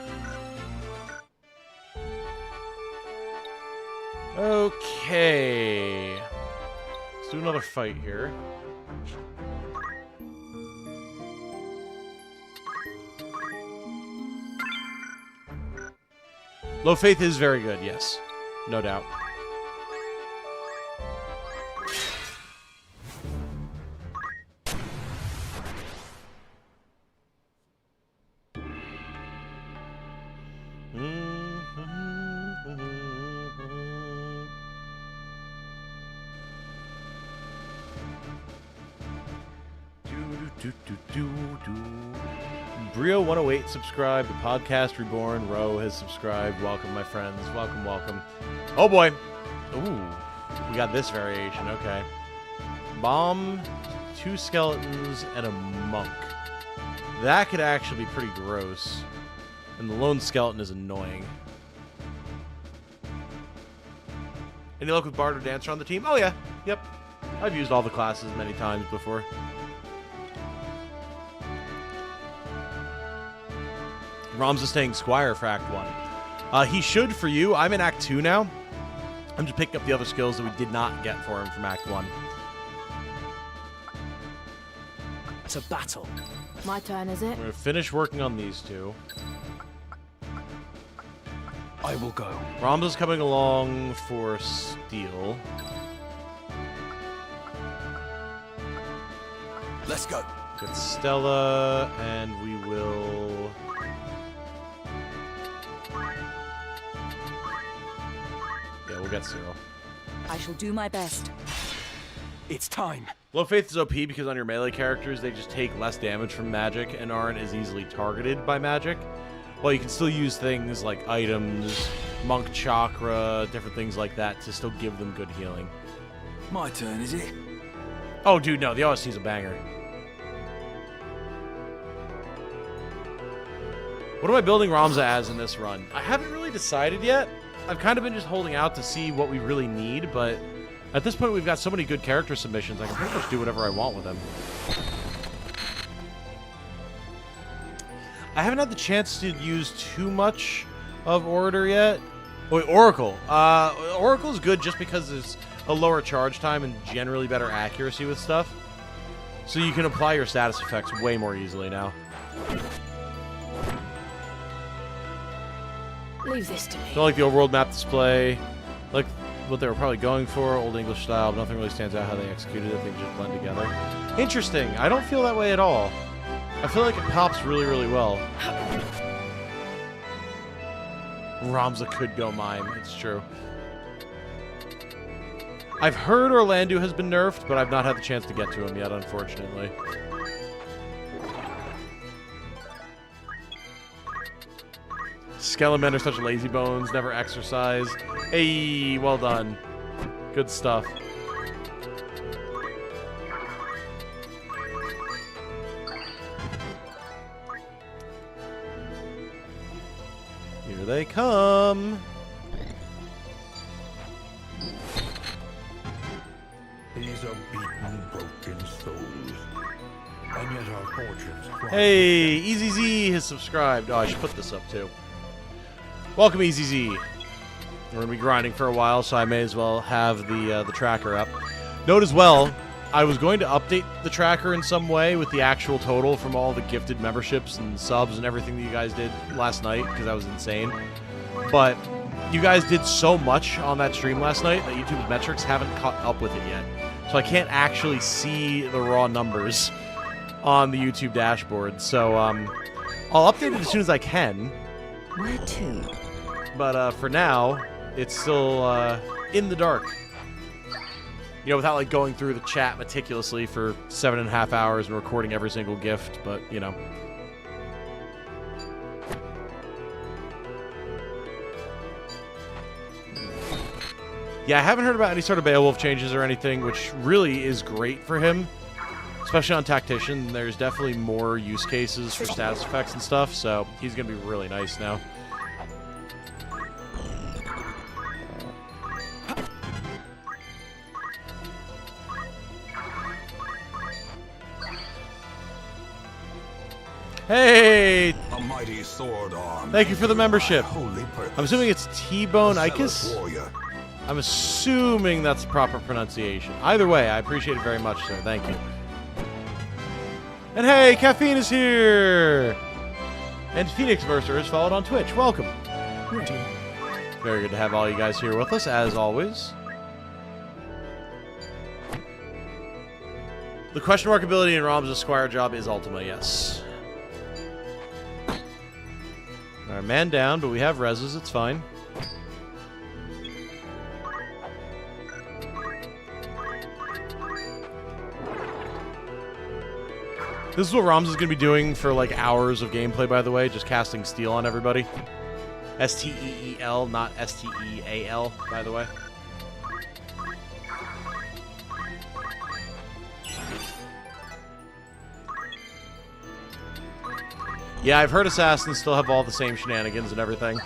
Okay. Let's do another fight here. Low Faith is very good, yes. No doubt. Brio108 subscribed. The podcast Reborn Row has subscribed. Welcome, my friends. Welcome, welcome. Oh boy. Ooh, we got this variation. Okay. Bomb, 2 skeletons, and a monk. That could actually be pretty gross. And the lone skeleton is annoying. Any luck with Bard or Dancer on the team? Oh yeah. Yep. I've used all the classes many times before. Rom's is staying Squire for Act 1. He should for you. I'm in Act 2 now. I'm just picking up the other skills that we did not get for him from Act 1. It's a battle. My turn, is it? We're going to finish working on these two. I will go. Ramza's coming along for Steel. Let's go. Get Stella, and we will... Yeah, we'll get Cyril. I shall do my best. It's time. Low Faith is OP because on your melee characters, they just take less damage from magic and aren't as easily targeted by magic. Well, you can still use things like items, monk chakra, different things like that to still give them good healing. My turn, is it? Oh, dude, no. The OST's a banger. What am I building Ramza as in this run? I haven't really decided yet. I've kind of been just holding out to see what we really need, but at this point we've got so many good character submissions, I can pretty much do whatever I want with them. I haven't had the chance to use too much of Orator yet. Oh, wait, Oracle. Oracle's good just because there's a lower charge time and generally better accuracy with stuff. So you can apply your status effects way more easily now. Leave this to me. Don't like the overworld map display. Like what they were probably going for, old English style, but nothing really stands out how they executed it. They just blend together. Interesting. I don't feel that way at all. I feel like it pops really, really well. Ramza could go mime. It's true. I've heard Orlando has been nerfed, but I've not had the chance to get to him yet, unfortunately. Skelemen are such lazy bones, never exercise. Hey, well done. Good stuff. Here they come. These are beaten, broken souls. And yet our fortunes cry. Hey, EZZ has subscribed. Oh, I should put this up too. Welcome, EZZ. We're going to be grinding for a while, so I may as well have the tracker up. Note as well, I was going to update the tracker in some way with the actual total from all the gifted memberships and subs and everything that you guys did last night, because that was insane. But you guys did so much on that stream last night that YouTube's metrics haven't caught up with it yet. So I can't actually see the raw numbers on the YouTube dashboard. So I'll update it as soon as I can. Where to? But for now, it's still in the dark. You know, without like going through the chat meticulously for 7.5 hours and recording every single gift, but you know. Yeah, I haven't heard about any sort of Beowulf changes or anything, which really is great for him. Especially on Tactician, there's definitely more use cases for status effects and stuff, so he's going to be really nice now. Hey! A mighty sword arm. Thank you for the membership. Holy purpose. I'm assuming it's T-Bone A Icus? zealous warrior. I'm assuming that's the proper pronunciation. Either way, I appreciate it very much, sir. Thank you. And hey, Caffeine is here! And Phoenix Verser is followed on Twitch. Welcome. Ready. Very good to have all you guys here with us, as always. The question mark ability in Ram's Squire job is Ultima, yes. Alright, man down, but we have reses, it's fine. This is what Rams is going to be doing for like hours of gameplay, by the way, just casting steel on everybody. S-T-E-E-L, not S-T-E-A-L, by the way. Yeah, I've heard assassins still have all the same shenanigans and everything.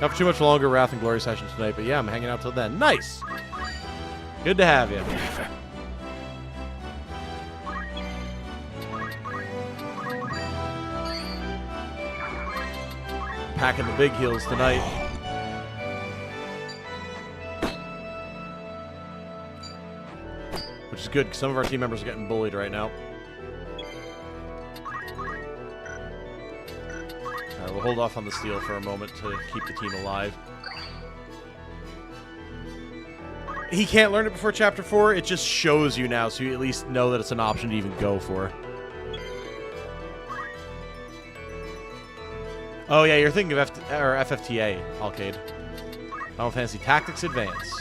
Not for too much longer Wrath and Glory session tonight, but yeah, I'm hanging out till then. Nice! Good to have you. Packing the big heels tonight. Which is good, because some of our team members are getting bullied right now. Alright, we'll hold off on the steal for a moment to keep the team alive. He can't learn it before Chapter 4. It just shows you now, so you at least know that it's an option to even go for. Oh yeah, you're thinking of FFTA, Alcade. Final Fantasy Tactics Advance.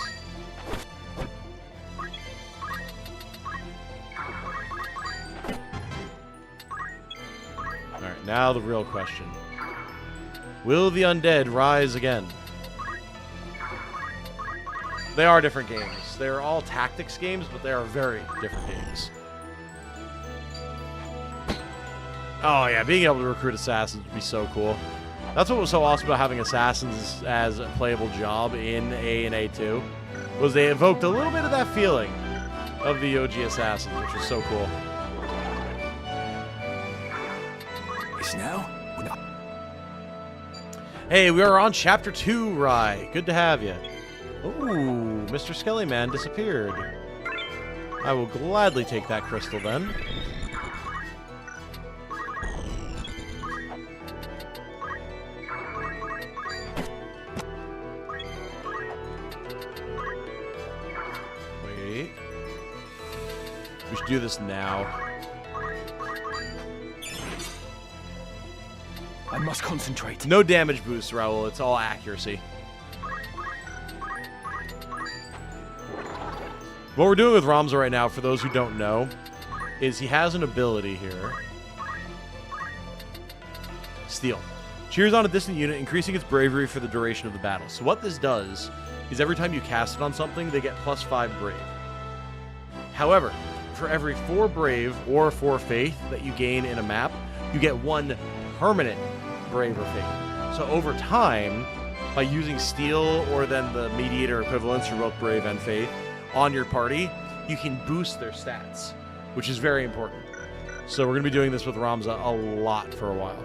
Alright, now the real question. Will the undead rise again? They are different games. They're all tactics games, but they are very different games. Oh yeah, being able to recruit assassins would be so cool. That's what was so awesome about having assassins as a playable job in A and A2, was they evoked a little bit of that feeling of the OG assassins, which was so cool. It's now? No. Hey, we are on Chapter 2, Rye. Good to have you. Ooh, Mr. Skellyman disappeared. I will gladly take that crystal then. Wait. We should do this now. I must concentrate. No damage boost, Raoul. It's all accuracy. What we're doing with Ramza right now, for those who don't know, is he has an ability here. Steal. Cheers on a distant unit, increasing its bravery for the duration of the battle. So what this does is every time you cast it on something, they get +5 brave. However, for every 4 brave or 4 faith that you gain in a map, you get 1 permanent brave or faith. So over time, by using steal or then the mediator equivalents for both brave and faith on your party, you can boost their stats, which is very important. So we're going to be doing this with Ramza a lot for a while.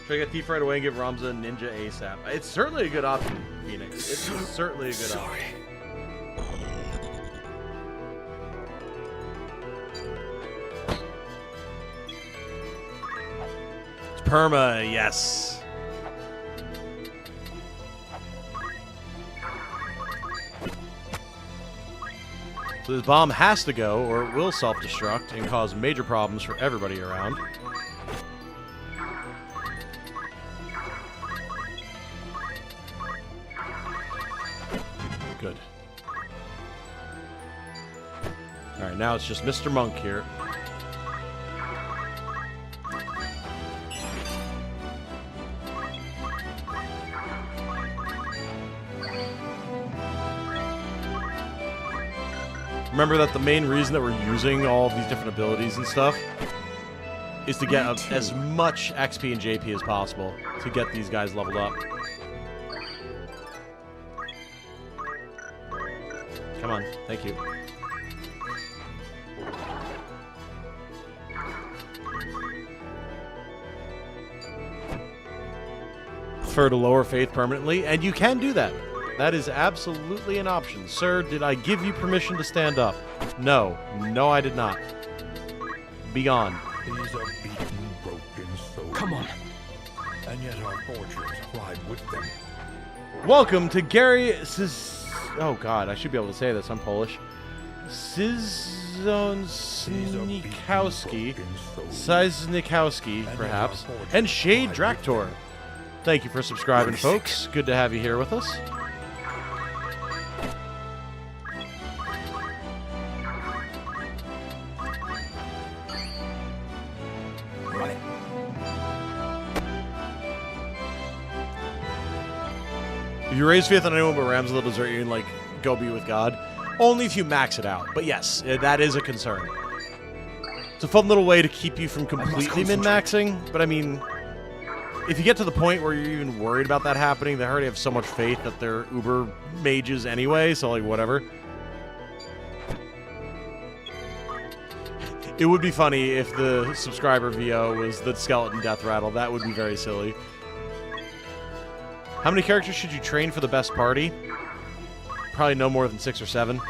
Should I get Thief right away and give Ramza Ninja ASAP? It's certainly a good option, Phoenix. It's certainly a good option. It's perma, yes. So this bomb has to go, or it will self-destruct and cause major problems for everybody around. Good. Alright, now it's just Mr. Monk here. Remember that the main reason that we're using all of these different abilities and stuff is to get as much XP and JP as possible to get these guys leveled up. Come on, thank you. Prefer to lower faith permanently, and you can do that. That is absolutely an option. Sir, did I give you permission to stand up? No. No, I did not. Be gone. These are beaten, broken souls. Come on. And yet our fortunes fly with them. Welcome to Gary oh god, I should be able to say this. I'm Polish. Siznikowski, perhaps, and Shade Draktor. Thank you for subscribing, folks. Good to have you here with us. If you raise faith on anyone but Rams, they'll desert you and, like, go be with God. Only if you max it out. But yes, that is a concern. It's a fun little way to keep you from completely min-maxing. But I mean, if you get to the point where you're even worried about that happening, they already have so much faith that they're uber mages anyway, so, like, whatever. It would be funny if the subscriber VO was the skeleton death rattle. That would be very silly. How many characters should you train for the best party? Probably no more than 6 or 7.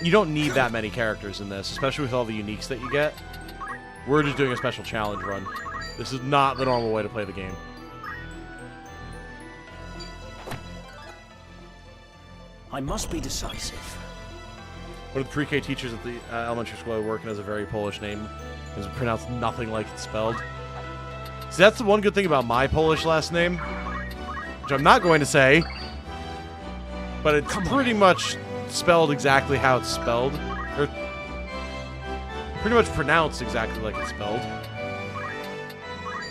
You don't need that many characters in this, especially with all the uniques that you get. We're just doing a special challenge run. This is not the normal way to play the game. I must be decisive. One of the pre-K teachers at the elementary school I work in has a very Polish name. It's pronounced nothing like it's spelled. See, that's the one good thing about my Polish last name, which I'm not going to say, but it's pretty much spelled exactly how it's spelled. pretty much pronounced exactly like it's spelled.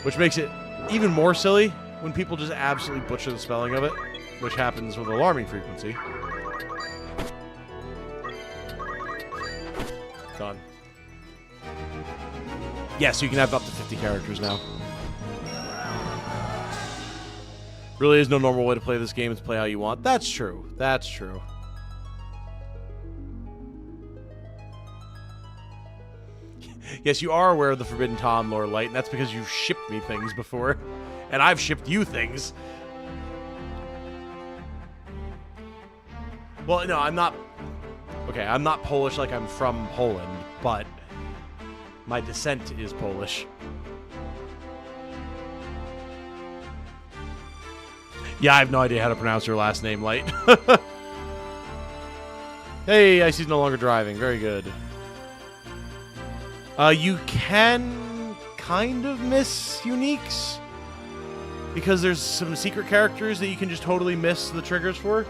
Which makes it even more silly when people just absolutely butcher the spelling of it, which happens with alarming frequency. Done. Yeah, so you can have up to 50 characters now. Really is no normal way to play this game. It's play how you want. That's true. That's true. Yes, you are aware of the Forbidden Tom lore, Light, and that's because you've shipped me things before. And I've shipped you things. Well, no, I'm not... Okay, I'm not Polish like I'm from Poland, but my descent is Polish. Yeah, I have no idea how to pronounce your last name, Light. Hey, I see he's no longer driving. Very good. You can kind of miss uniques because there's some secret characters that you can just totally miss the triggers for.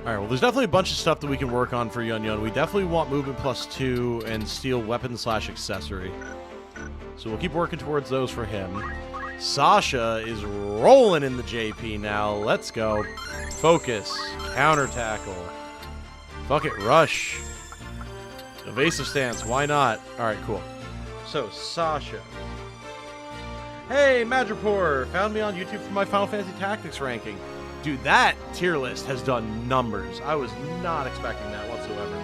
Alright, well, there's definitely a bunch of stuff that we can work on for Yun Yun. We definitely want movement +2 and steel weapon/accessory. So we'll keep working towards those for him. Sasha is rolling in the JP now. Let's go. Focus. Counter tackle. Fuck it. Rush. Evasive stance. Why not? Alright, cool. So, Sasha. Hey, Madripoor. Found me on YouTube for my Final Fantasy Tactics ranking. Dude, that tier list has done numbers. I was not expecting that whatsoever.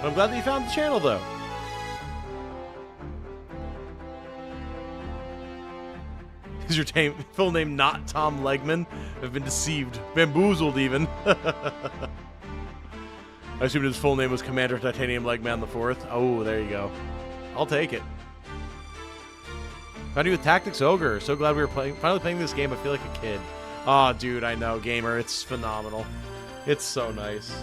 But I'm glad that you found the channel, though. Is your full name not Tom Legman? I've been deceived. Bamboozled, even. I assumed his full name was Commander Titanium Legman IV. Oh, there you go. I'll take it. Found you with Tactics Ogre. So glad we were finally playing this game. I feel like a kid. Aw, oh, dude, I know, gamer. It's phenomenal. It's so nice.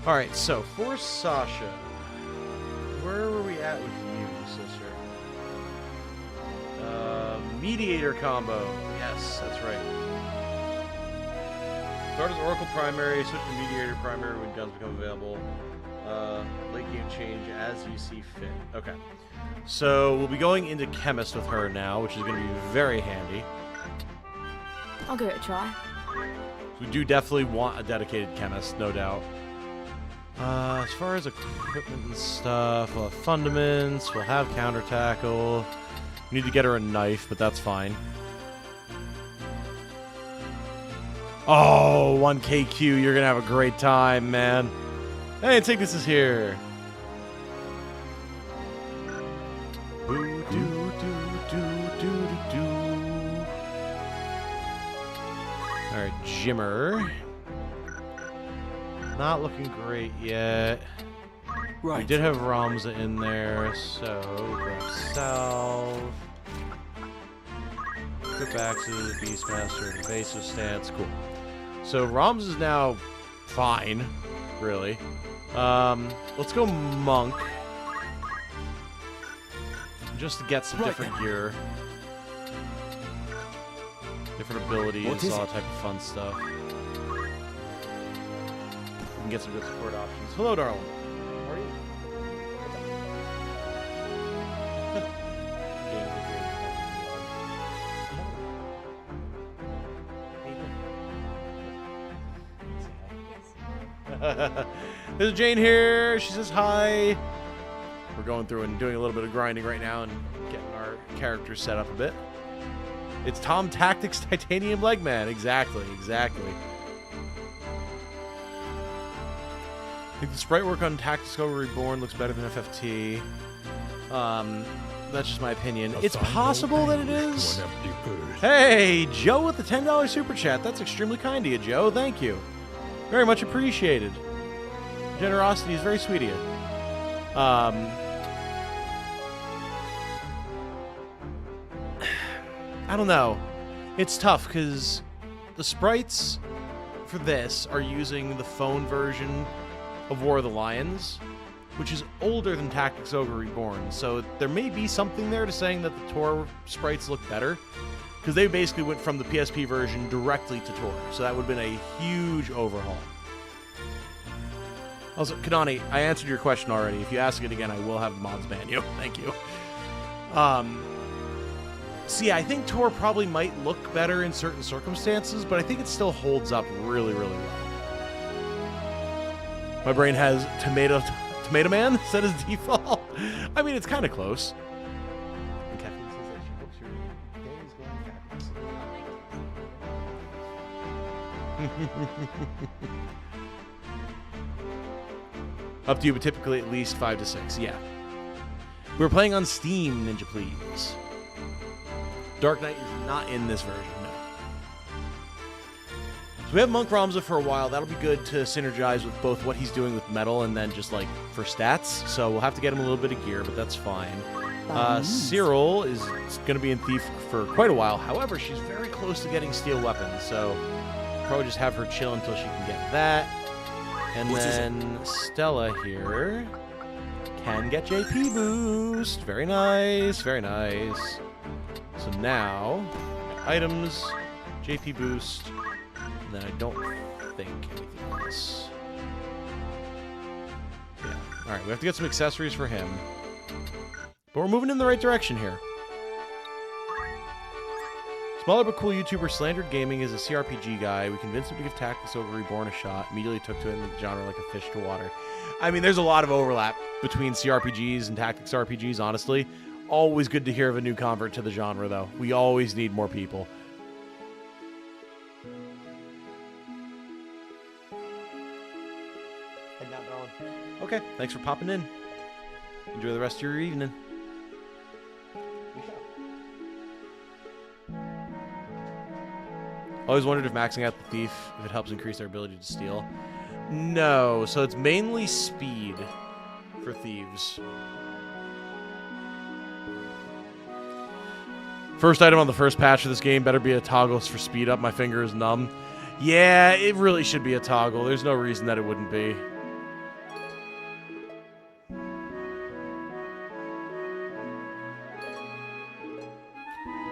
Alright, so for Sasha, where were we at with you, sister? Mediator combo. Yes, that's right. Start as Oracle primary, switch to Mediator primary when guns become available. Late game change as you see fit. Okay. So we'll be going into Chemist with her now, which is going to be very handy. I'll give it a try. We do definitely want a dedicated Chemist, no doubt. As far as equipment and stuff, we'll have Fundaments, we'll have Counter Tackle. We need to get her a knife, but that's fine. Oh, 1KQ, you're going to have a great time, man. Hey, Cygnus is here. Alright, Jimmer. Not looking great yet. Right. We did have Ramza in there, so grab Salve. Grip Axes, Beastmaster, Evasive Stance. Cool. So Ramza is now fine, really. Let's go Monk. Just to get some different gear. Different abilities, all that type of fun stuff. We can get some good support options. Hello, darling. How are you? There's Jane here. She says hi. We're going through and doing a little bit of grinding right now and getting our characters set up a bit. It's Tom Tactics Titanium Legman. Exactly, exactly. I think the sprite work on Tactics Ogre Reborn looks better than FFT. That's just my opinion. It's possible that it is. Hey, Joe with the $10 super chat. That's extremely kind of you, Joe. Thank you. Very much appreciated. Generosity is very sweet of you. I don't know. It's tough because the sprites for this are using the phone version of War of the Lions, which is older than Tactics Ogre Reborn. So there may be something there to saying that the Tor sprites look better, because they basically went from the PSP version directly to Tor. So that would have been a huge overhaul. Also, Kanani, I answered your question already. If you ask it again, I will have the mods ban you. Thank you. So yeah, I think Tor probably might look better in certain circumstances, but I think it still holds up really, really well. My brain has Tomato Man set as default. I mean, it's kind of close. And Kathleen says that she hopes your day is going fabulous. Up to you, but typically at least 5 to 6. Yeah. We're playing on Steam, Ninja Please. Dark Knight is not in this version, no. So we have Monk Ramza for a while. That'll be good to synergize with both what he's doing with metal and then just like for stats. So we'll have to get him a little bit of gear, but that's fine. Cyril is going to be in Thief for quite a while. However, she's very close to getting steel weapons, so probably just have her chill until she can get that. And then Stella here can get JP boost. Very nice, very nice. So now, items, JP boost, and then I don't think anything else. Yeah. Alright, we have to get some accessories for him. But we're moving in the right direction here. Smaller but cool YouTuber Slandered Gaming is a CRPG guy. We convinced him to give Tactics Ogre Reborn a shot. Immediately took to it in the genre like a fish to water. I mean, there's a lot of overlap between CRPGs and Tactics RPGs, honestly. Always good to hear of a new convert to the genre, though. We always need more people. Heading out, darling. Okay, thanks for popping in. Enjoy the rest of your evening. Always wondered if maxing out the Thief, if it helps increase their ability to steal. No, so it's mainly speed for thieves. First item on the first patch of this game better be a toggle for speed up. My finger is numb. Yeah, it really should be a toggle. There's no reason that it wouldn't be.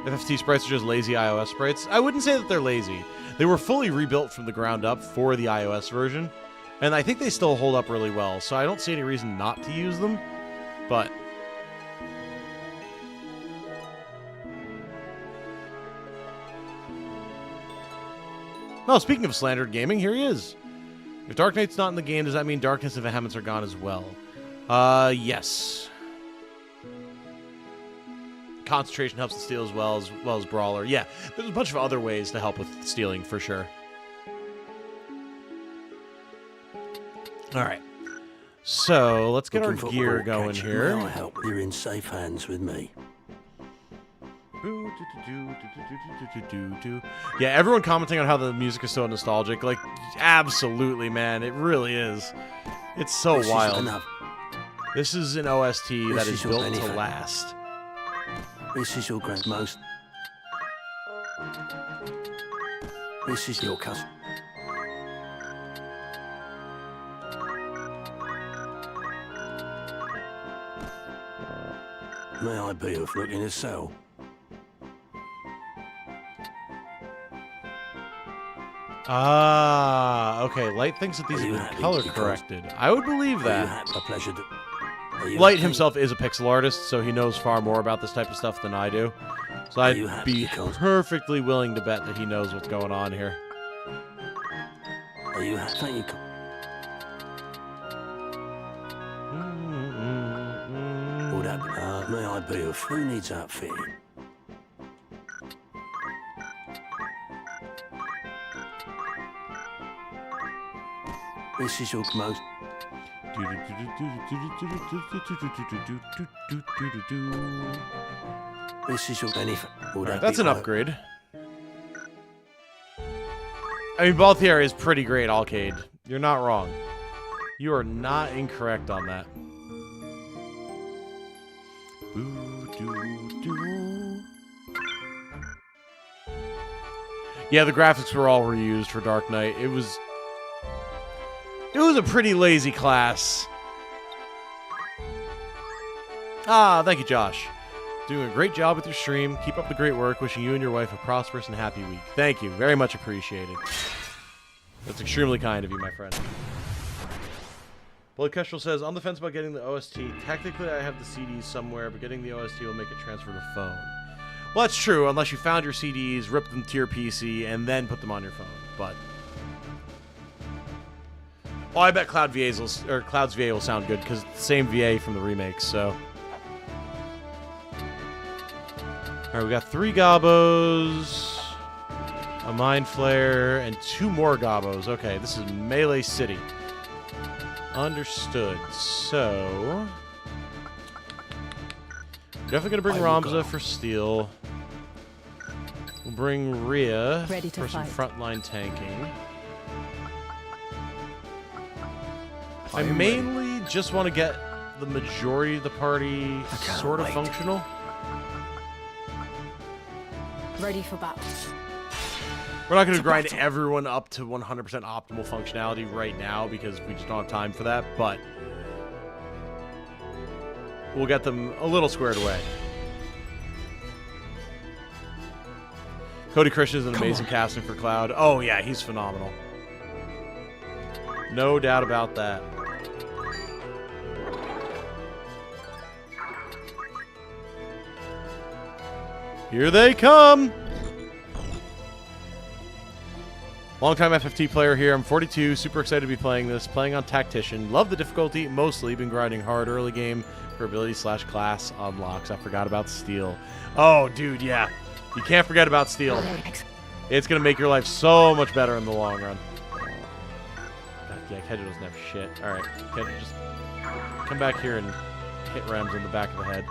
FFT sprites are just lazy iOS sprites. I wouldn't say that they're lazy. They were fully rebuilt from the ground up for the iOS version, and I think they still hold up really well, so I don't see any reason not to use them, but... Oh, speaking of Slandered Gaming, here he is. If Dark Knight's not in the game, does that mean Darkness and Vehemence are gone as well? Yes. Concentration helps to steal as well as Brawler. Yeah, there's a bunch of other ways to help with stealing, for sure. Alright. So, let's get our gear going here. Now I help. You're in safe hands with me. Yeah, everyone commenting on how the music is so nostalgic. Like, absolutely, man. It really is. It's so wild. This is an OST that is built to last. This is your grandmost. This is your cousin. May I be of look in a cell? Ah, okay. Light thinks that these have been color corrected. I would believe that. Light himself is a pixel artist, so he knows far more about this type of stuff than I do. So I'd be perfectly willing to bet that he knows what's going on here. Are you happy? Thank you. Would that may I be of who needs outfitting? This is your most. This is your benefit. Right, that's an upgrade. I mean, Balthier is pretty great, Alcade. You're not wrong. You are not incorrect on that. Yeah, the graphics were all reused for Dark Knight. It was a pretty lazy class. Ah, thank you, Josh. Doing a great job with your stream. Keep up the great work. Wishing you and your wife a prosperous and happy week. Thank you. Very much appreciated. That's extremely kind of you, my friend. Blood Kestrel says, on the fence about getting the OST. Technically, I have the CDs somewhere, but getting the OST will make it transfer to phone. Well, that's true, unless you found your CDs, ripped them to your PC, and then put them on your phone. But... well, I bet Cloud's VA will sound good, because it's the same VA from the remakes, so... Alright, we got 3 Gobos, a Mind Flare, and 2 more Gobos. Okay, this is Melee City. Understood. So... definitely gonna bring Ramza for steel. We'll bring Rhea for some frontline tanking. I mainly just want to get the majority of the party sort of functional. Ready for battle. We're not going to grind everyone up to 100% optimal functionality right now because we just don't have time for that, but we'll get them a little squared away. Cody Christian is an amazing casting for Cloud. Oh yeah, he's phenomenal. No doubt about that. Here they come! Long-time FFT player here. I'm 42, super excited to be playing this. Playing on Tactician. Love the difficulty, mostly. Been grinding hard early game for ability/class unlocks. I forgot about Steel. Oh, dude, yeah. You can't forget about Steel. It's going to make your life so much better in the long run. God, yeah, Kedja doesn't have shit. Alright, Kedja, just come back here and hit Rems in the back of the head.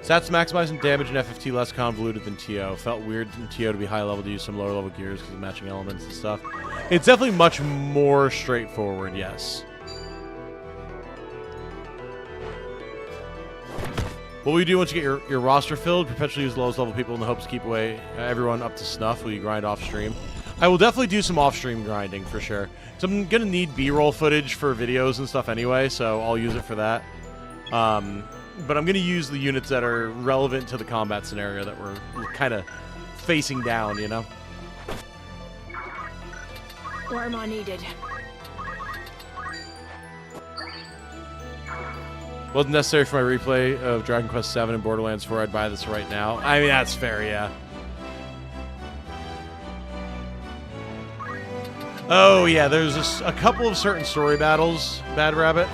Stats maximizing damage in FFT less convoluted than TO. Felt weird in TO to be high level to use some lower level gears because of matching elements and stuff. It's definitely much more straightforward, yes. What will you do once you get your roster filled? Perpetually use the lowest level people in the hopes to keep away everyone up to snuff. Will you grind off stream? I will definitely do some off stream grinding for sure. So I'm going to need B-roll footage for videos and stuff anyway, so I'll use it for that. But I'm going to use the units that are relevant to the combat scenario that we're kind of facing down, you know? Where am I needed? Wasn't necessary for my replay of Dragon Quest VII and Borderlands 4. I'd buy this right now. I mean, that's fair, yeah. Oh, yeah, there's a couple of certain story battles, Bad Rabbit,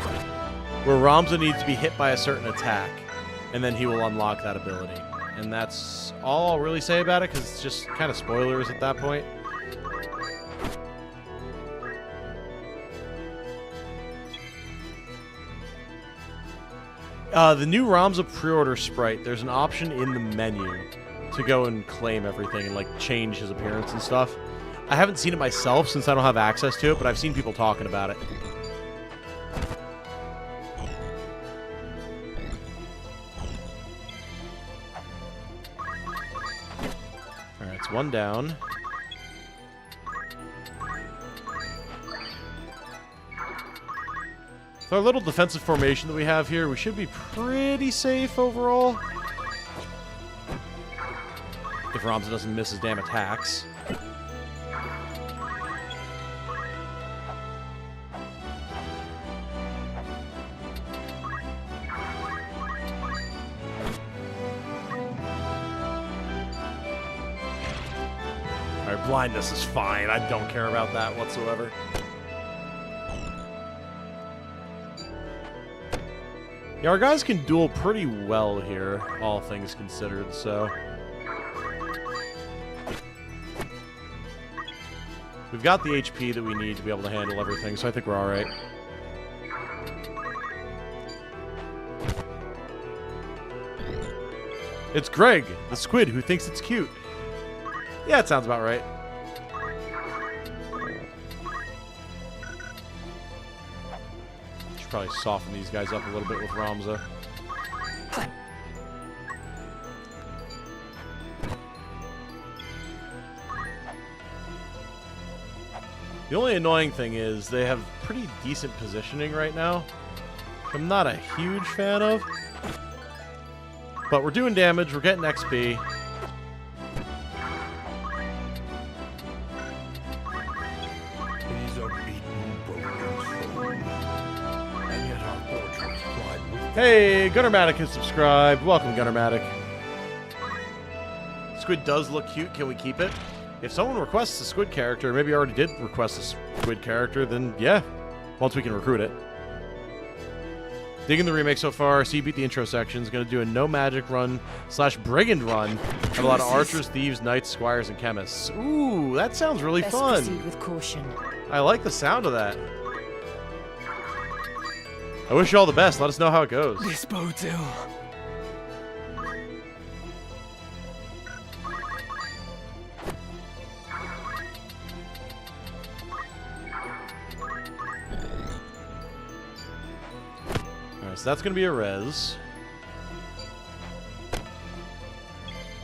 where Ramza needs to be hit by a certain attack, and then he will unlock that ability. And that's all I'll really say about it, because it's just kind of spoilers at that point. The new Ramza pre-order sprite, there's an option in the menu to go and claim everything and, like, change his appearance and stuff. I haven't seen it myself since I don't have access to it, but I've seen people talking about it. One down. With our little defensive formation that we have here, we should be pretty safe overall. If Ramza doesn't miss his damn attacks. Blindness is fine. I don't care about that whatsoever. Yeah, our guys can duel pretty well here, all things considered, so... we've got the HP that we need to be able to handle everything, so I think we're alright. It's Greg, the squid, who thinks it's cute. Yeah, it sounds about right. Probably soften these guys up a little bit with Ramza. The only annoying thing is they have pretty decent positioning right now, which I'm not a huge fan of. But we're doing damage, we're getting XP. These are beaten, broken souls. And yet our fortunes climb with Hey, Gunnermatic has subscribed. Welcome, Gunnermatic. Squid does look cute. Can we keep it? If someone requests a squid character, maybe already did request a squid character, then yeah, once we can recruit it. Digging the remake so far. See, beat the intro sections. Going to do a no magic run / brigand run. Have a lot of archers, thieves, knights, squires, and chemists. Ooh, that sounds really Best fun. proceed with caution. I like the sound of that. I wish you all the best. Let us know how it goes. This bodes ill. Alright, so that's going to be a res.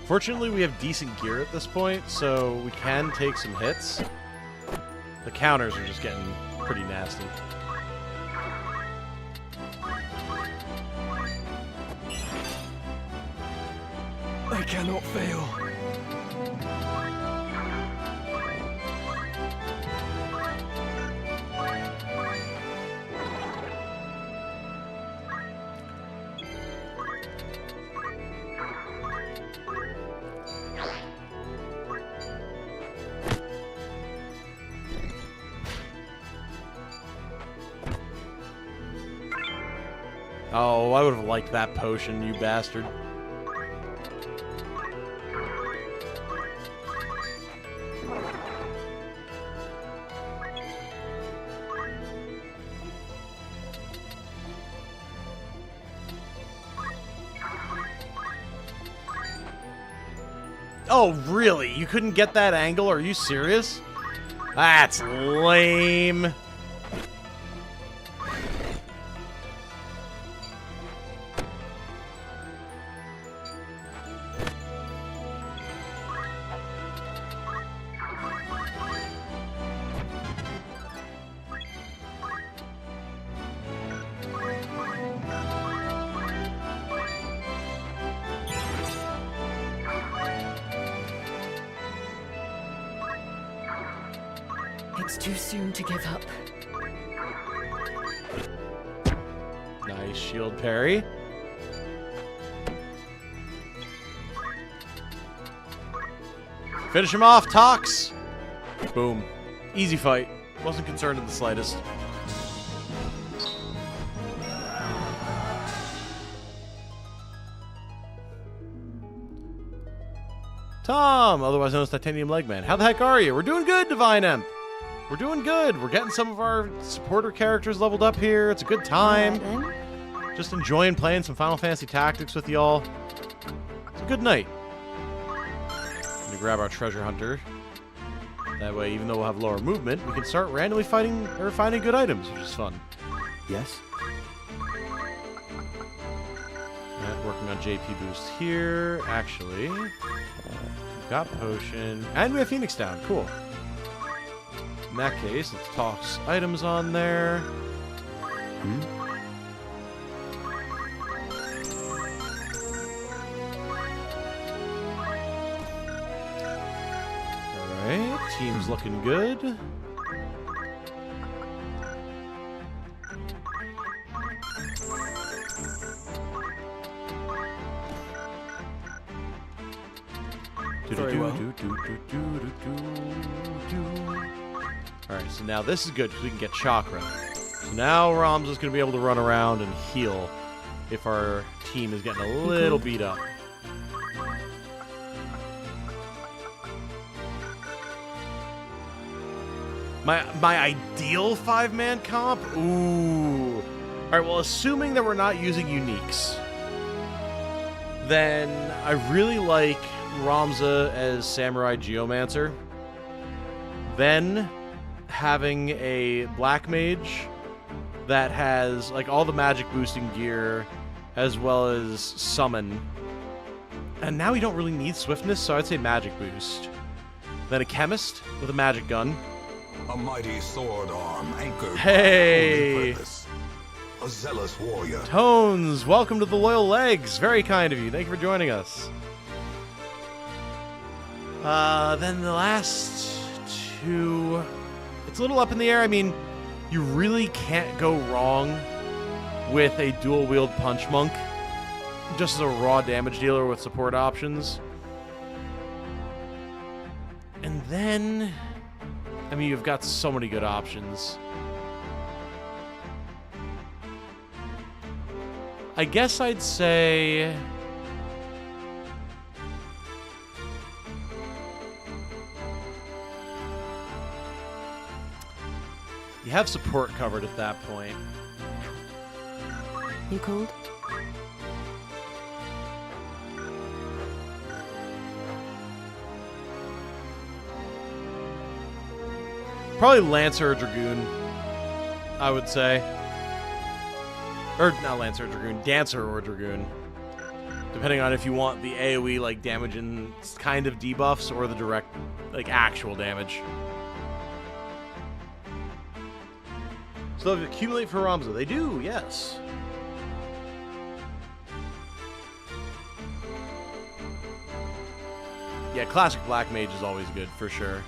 Fortunately, we have decent gear at this point, so we can take some hits. The counters are just getting pretty nasty. I cannot fail. Oh, I would have liked that potion, you bastard. Oh, really? You couldn't get that angle? Are you serious? That's lame. It's too soon to give up. Nice shield parry. Finish him off, Tox! Boom. Easy fight. Wasn't concerned in the slightest. Tom, otherwise known as Titanium Legman. How the heck are you? We're doing good, Divine Imp. We're doing good. We're getting some of our supporter characters leveled up here. It's a good time. Alright then. Just enjoying playing some Final Fantasy Tactics with y'all. It's a good night. Let me grab our treasure hunter. That way, even though we'll have lower movement, we can start randomly fighting or finding good items, which is fun. Yes? Alright, working on JP boost here. Actually, we've got potion, and we have Phoenix down. Cool. In that case, let's toss items on there. Alright, team's looking good. Very well. Alright, so now this is good because we can get chakra. So now Ramza's going to be able to run around and heal if our team is getting a little beat up. My ideal 5-man comp? Ooh. Alright, well, assuming that we're not using ENIX, then I really like Ramza as Samurai Geomancer. Then having a Black Mage that has like all the magic boosting gear as well as summon. And now we don't really need swiftness, so I'd say magic boost. Then a chemist with a magic gun. A mighty sword arm anchored Hey! by holy purpose. A zealous warrior. Tones, welcome to the Loyal Legs. Very kind of you. Thank you for joining us. Then the last two, it's a little up in the air. I mean, you really can't go wrong with a dual-wield punch monk, just as a raw damage dealer with support options. And then, I mean, you've got so many good options. I guess I'd say... you have support covered at that point. You called? Probably Lancer or Dragoon, I would say. Or, not Lancer or Dragoon, Dancer or Dragoon. Depending on if you want the AoE, like, damage and kind of debuffs, or the direct, like, actual damage. So they accumulate for Ramza. They do, yes. Yeah, classic Black Mage is always good, for sure.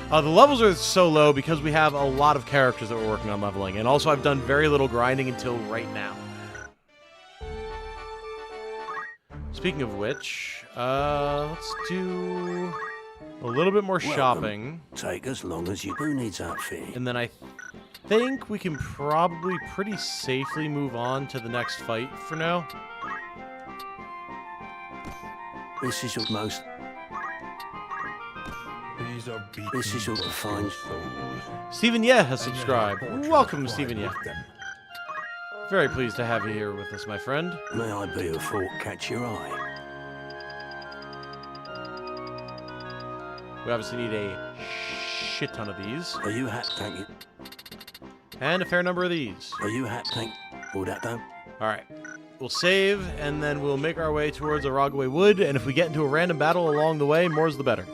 The levels are so low because we have a lot of characters that we're working on leveling. And also I've done very little grinding until right now. Speaking of which, let's do a little bit more shopping. Take as long as you do needs outfitting. And then I think we can probably pretty safely move on to the next fight for now. This is your most... These are This is your fine souls. Stephen Yeh has subscribed. And yet Welcome, our Stephen Yeh. with them. Very pleased to have you here with us, my friend. May I be a thought catch your eye? We obviously need a shit ton of these. Are you hat tank? And a fair number of these. Are you hat tank? All that done? Alright. We'll save, and then we'll make our way towards Aragway Wood, and if we get into a random battle along the way, more's the better.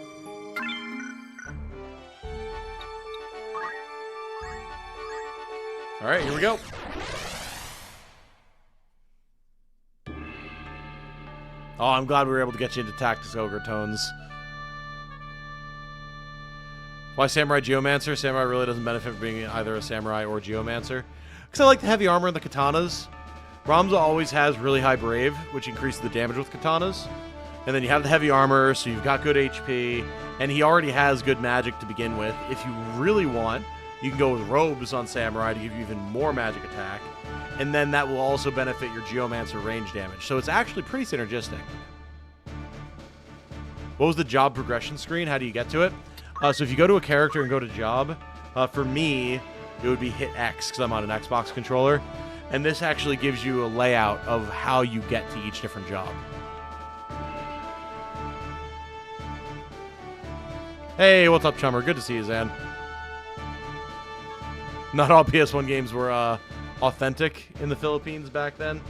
Alright, here we go. Oh, I'm glad we were able to get you into Tactics Ogre Tones. Why Samurai Geomancer? Samurai really doesn't benefit from being either a Samurai or Geomancer. Because I like the heavy armor and the katanas. Ramza always has really high Brave, which increases the damage with katanas. And then you have the heavy armor, so you've got good HP. And he already has good magic to begin with. If you really want, you can go with Robes on Samurai to give you even more magic attack. And then that will also benefit your Geomancer range damage. So it's actually pretty synergistic. What was the job progression screen? How do you get to it? So if you go to a character and go to job, for me, it would be hit X because I'm on an Xbox controller. And this actually gives you a layout of how you get to each different job. Hey, what's up, Chummer? Good to see you, Zan. Not all PS1 games were authentic in the Philippines back then.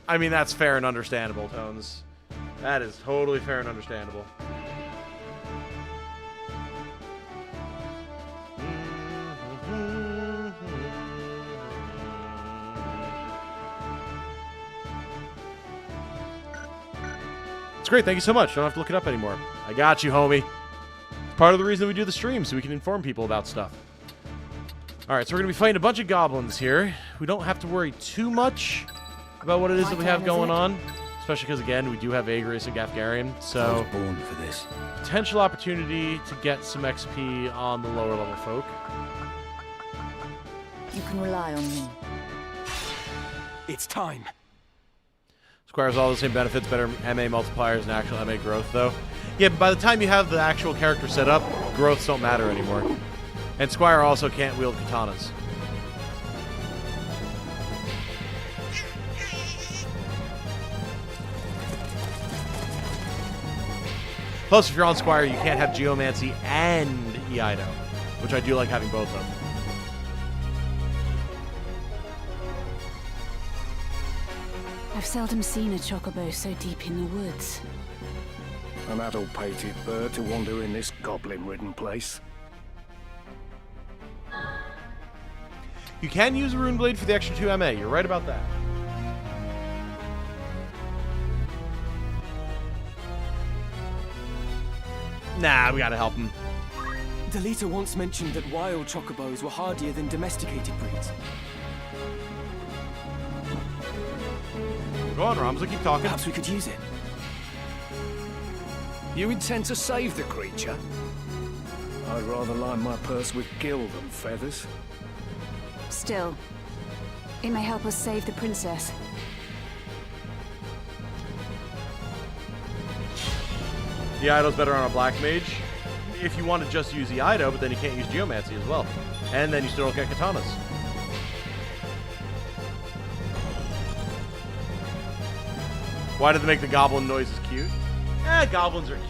I mean, that's fair and understandable, Tones. That is totally fair and understandable. It's great. Thank you so much. Don't have to look it up anymore. I got you, homie. It's part of the reason we do the stream, so we can inform people about stuff. Alright, so we're going to be fighting a bunch of goblins here. We don't have to worry too much about what it is that we have going on. Especially because, again, we do have Agrius and Gafgarian. So, I was born for this. Potential opportunity to get some XP on the lower level folk. You can rely on me. It's time. Squires all the same benefits, better MA multipliers and actual MA growth, though. Yeah, but by the time you have the actual character set up, growths don't matter anymore. And Squire also can't wield katanas. Plus, if you're on Squire, you can't have Geomancy and Eido. which I do like having both of. I've seldom seen a chocobo so deep in the woods. An adult-pated bird to wander in this goblin-ridden place. You can use a rune blade for the extra 2 MA. You're right about that. Nah, we gotta help him. Delita once mentioned that wild chocobos were hardier than domesticated breeds. Go on, Ramza, keep talking. Perhaps we could use it. You intend to save the creature? I'd rather line my purse with gil than feathers. Still, it may help us save the princess. The Ido's better on a black mage. If you want to just use the Ido, but then you can't use Geomancy as well. And then you still don't get katanas. Why did they make the goblin noises cute? Goblins are cute.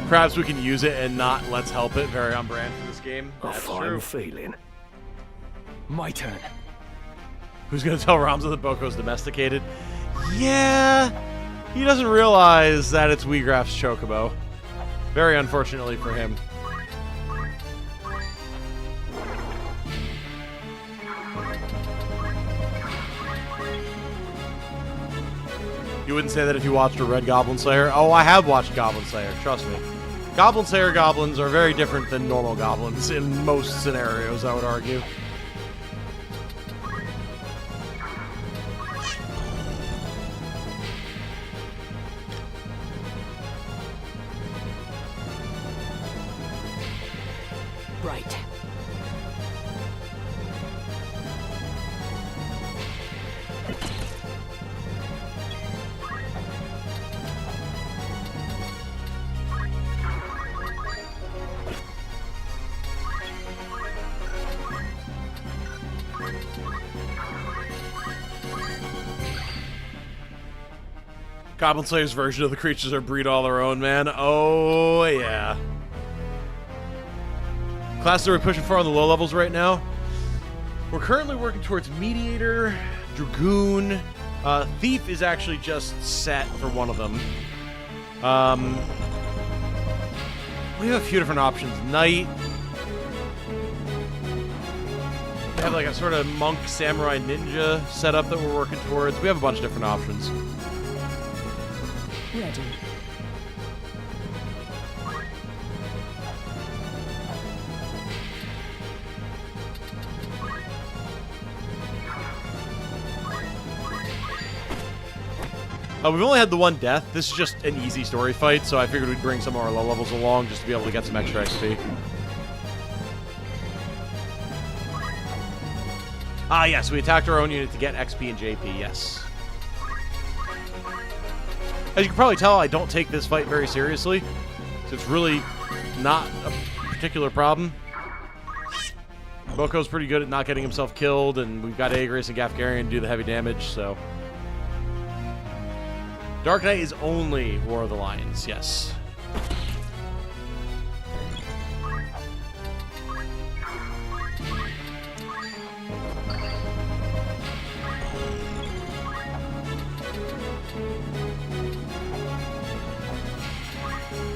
Perhaps we can use it and not let's help it. Very on brand for this game. A fine feeling. My turn. Who's going to tell Ramza that Boko's domesticated? Yeah, he doesn't realize that it's Wheatgraft's Chocobo. Very unfortunately for him. You wouldn't say that if you watched a Red Goblin Slayer? Oh, I have watched Goblin Slayer, trust me. Goblin Slayer goblins are very different than normal goblins in most scenarios, I would argue. Right. Goblin Slayer's version of the creatures are breed all their own, man. Oh, yeah. Classes are we pushing for on the low levels right now? We're currently working towards Mediator, Dragoon. Thief is actually just set for one of them. We have a few different options. Knight. We have like a sort of monk, samurai, ninja setup that we're working towards. We have a bunch of different options. Ready. We've only had the one death. This is just an easy story fight, so I figured we'd bring some of our low levels along just to be able to get some extra XP. Ah, yes, we attacked our own unit to get XP and JP, yes. As you can probably tell, I don't take this fight very seriously, so it's really not a particular problem. Boko's pretty good at not getting himself killed, and we've got Agris and Gafgarian to do the heavy damage, so... Dark Knight is only War of the Lions, yes.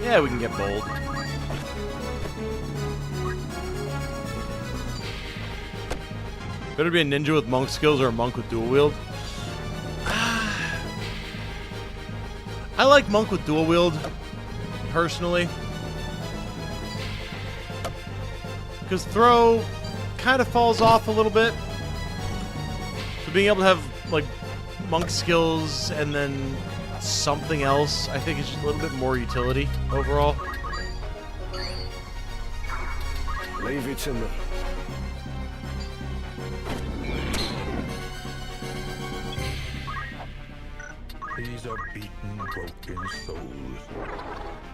Yeah, we can get bold. Better be a ninja with monk skills or a monk with dual wield. I like monk with dual wield, personally. Because throw kind of falls off a little bit. So being able to have, like, monk skills and then something else, I think is just a little bit more utility overall. Leave it to me. These are beaten, broken souls.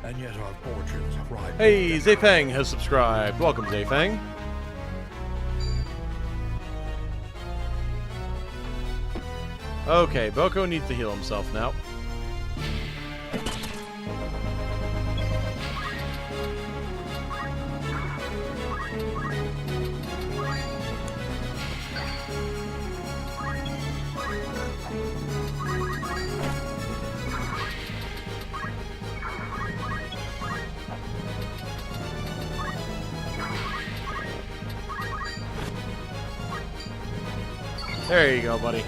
And yet our fortunes cry. Hey, Zefang has subscribed. Welcome, Zefang. Okay, Boko needs to heal himself now. There you go, buddy.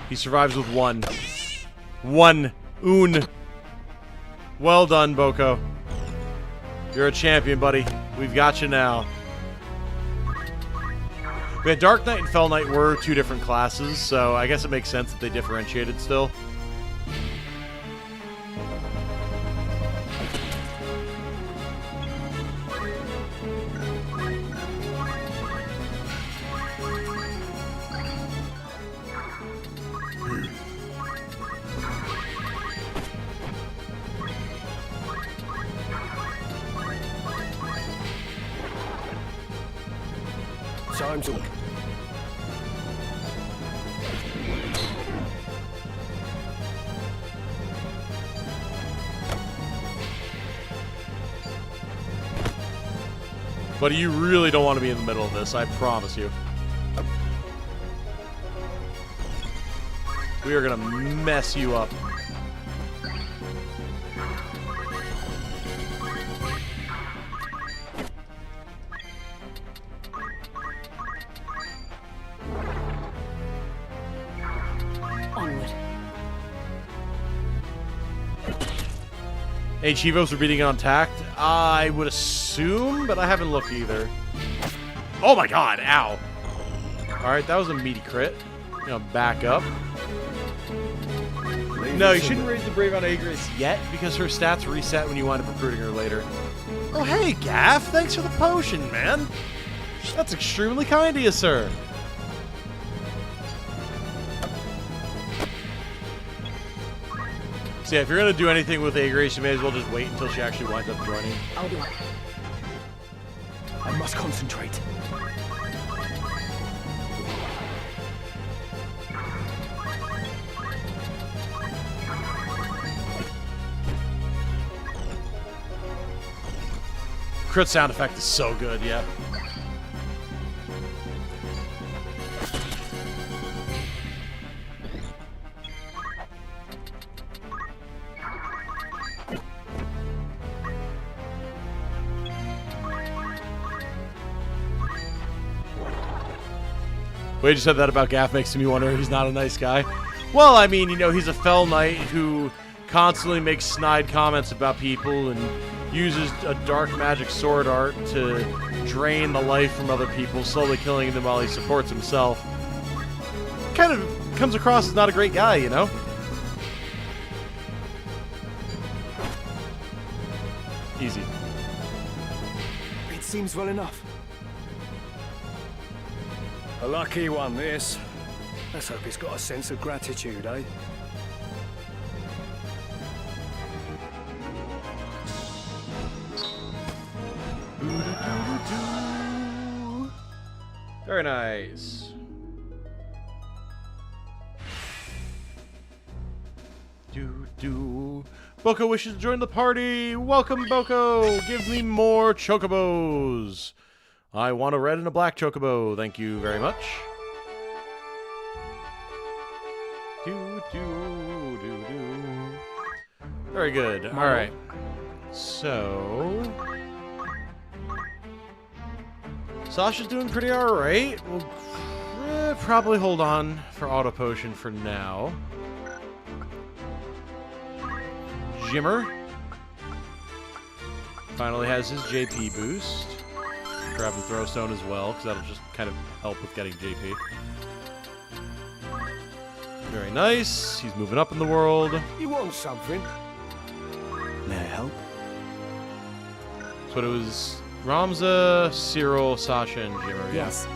He survives with one. One. Well done, Boko. You're a champion, buddy. We've got you now. Yeah, Dark Knight and Fell Knight were two different classes, so I guess it makes sense that they differentiated still. Time to... Buddy, you really don't want to be in the middle of this, I promise you. We are going to mess you up. Onward. Hey, Chivos are beating on Tact? I would assume, but I haven't looked either. Oh my god, ow. Alright, that was a meaty crit. You know, back up. No, you shouldn't raise the Brave on Agris yet, because her stats reset when you wind up recruiting her later. Oh, hey, Gaff, thanks for the potion, man. That's extremely kind of you, sir. So yeah, if you're going to do anything with Agris, you may as well just wait until she actually winds up joining. I'll do it. I must concentrate. Crit sound effect is so good, yeah. Way you said that about Gaff makes me wonder if he's not a nice guy. Well, I mean, you know, he's a Fell Knight who constantly makes snide comments about people and uses a dark magic sword art to drain the life from other people, slowly killing them while he supports himself. Kind of comes across as not a great guy, you know? Easy. It seems well enough. A lucky one, this. Let's hope he's got a sense of gratitude, eh? Very nice. Boko wishes to join the party. Welcome, Boko. Give me more chocobos. I want a red and a black chocobo. Thank you very much. Very good. All right. So Sasha's doing pretty all right. We'll probably hold on for auto potion for now. Jimmer finally has his JP boost. Grab and throw stone as well, because that'll just kind of help with getting JP. Very nice. He's moving up in the world. You want something? May I help? So it was Ramza, Cyril, Sasha, and Jimmer. Yes.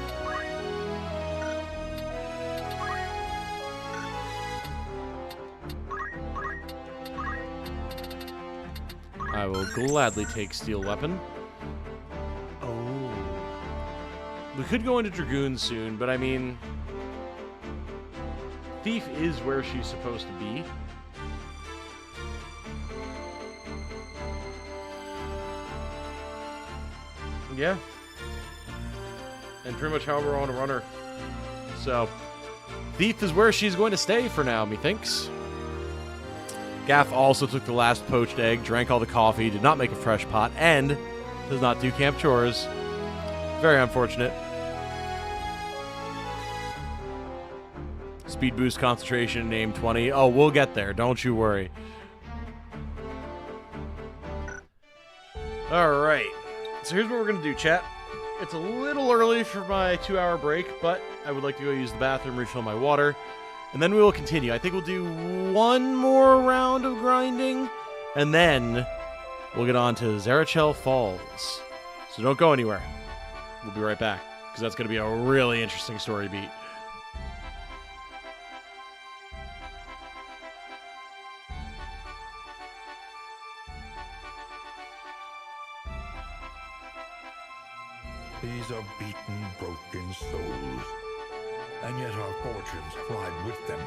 I will gladly take Steel Weapon. We could go into Dragoon soon, but I mean, Thief is where she's supposed to be. Yeah. And pretty much however I want to run her. So, Thief is where she's going to stay for now, methinks. Gaff also took the last poached egg, drank all the coffee, did not make a fresh pot, and does not do camp chores. Very unfortunate. Speed boost concentration, name 20. Oh, we'll get there. Don't you worry. Alright. So here's what we're going to do, chat. It's a little early for my 2-hour break, but I would like to go use the bathroom, refill my water, and then we will continue. I think we'll do one more round of grinding, and then we'll get on to Zerichel Falls. So don't go anywhere. We'll be right back, because that's going to be a really interesting story beat. These are beaten, broken souls, and yet our fortunes ride with them.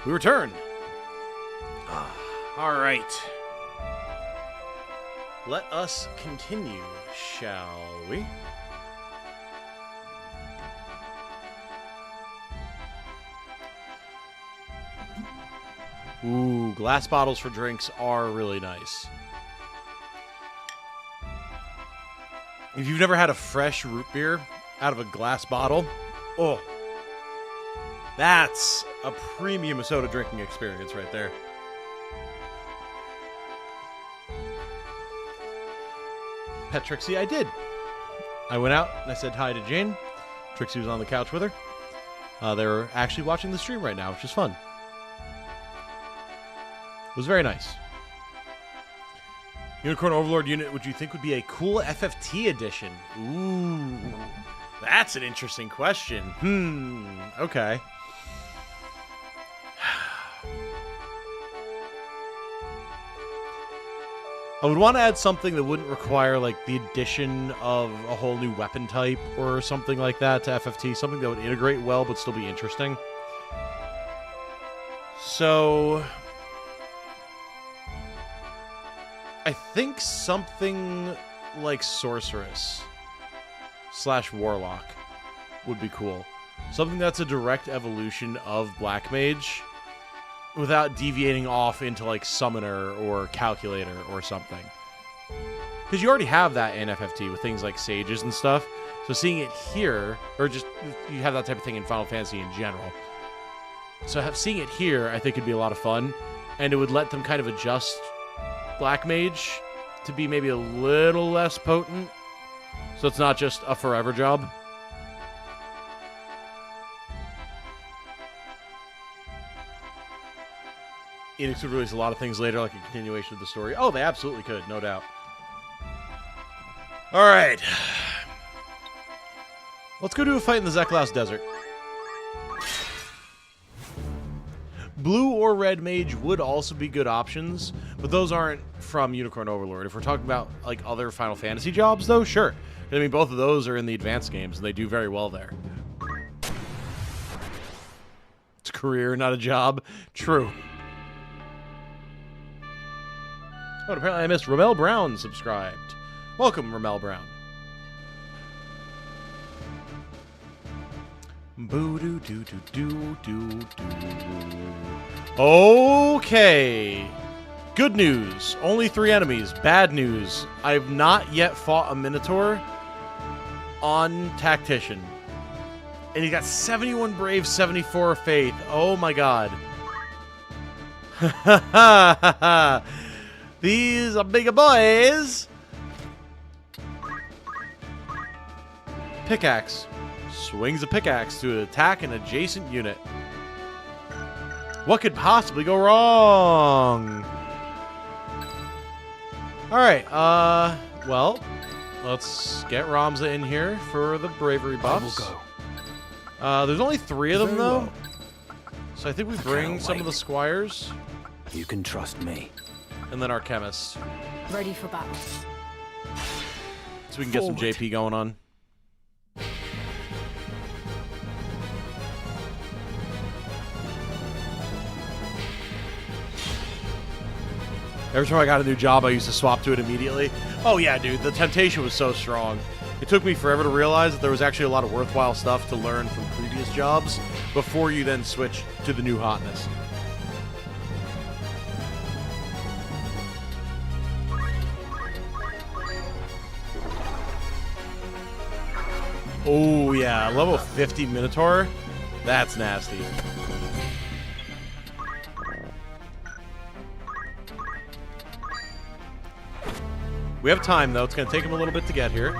We return. All right. Let us continue, shall we? Ooh, glass bottles for drinks are really nice. If you've never had a fresh root beer out of a glass bottle, oh, that's a premium soda drinking experience right there. Pet Trixie, I did. I went out and I said hi to Jane. Trixie was on the couch with her. They were actually watching the stream right now, which is fun. It was very nice. Unicorn Overlord unit would you think would be a cool FFT edition? Ooh, that's an interesting question. Okay. I would want to add something that wouldn't require, like, the addition of a whole new weapon type or something like that to FFT. Something that would integrate well but still be interesting. So I think something like Sorceress / Warlock would be cool. Something that's a direct evolution of Black Mage without deviating off into, like, Summoner or Calculator or something. Because you already have that in FFT with things like Sages and stuff. So seeing it here, or just, you have that type of thing in Final Fantasy in general. So seeing it here, I think, would be a lot of fun. And it would let them kind of adjust Black Mage to be maybe a little less potent. So it's not just a forever job. ENIX would release a lot of things later, like a continuation of the story. Oh, they absolutely could, no doubt. All right. Let's go do a fight in the Zerichel Desert. Blue or red mage would also be good options, but those aren't from Unicorn Overlord. If we're talking about, like, other Final Fantasy jobs, though, sure. I mean, both of those are in the advanced games, and they do very well there. It's a career, not a job. True. Oh, and apparently I missed Ramel Brown subscribed. Welcome, Ramel Brown. Okay. Good news. Only 3 enemies. Bad news. I've not yet fought a Minotaur on Tactician. And he got 71 Brave, 74 Faith. Oh my god. These are bigger boys. Pickaxe. Swings a pickaxe to attack an adjacent unit. What could possibly go wrong? Alright, well, let's get Ramza in here for the bravery buffs. There's only 3 of them, though. So I think we bring some of the squires. You can trust me. And then our chemist. Ready for battle. So we can get some JP going on. Every time I got a new job, I used to swap to it immediately. Oh yeah, dude, the temptation was so strong. It took me forever to realize that there was actually a lot of worthwhile stuff to learn from previous jobs before you then switch to the new hotness. Oh yeah, level 50 Minotaur? That's nasty. We have time, though. It's going to take him a little bit to get here.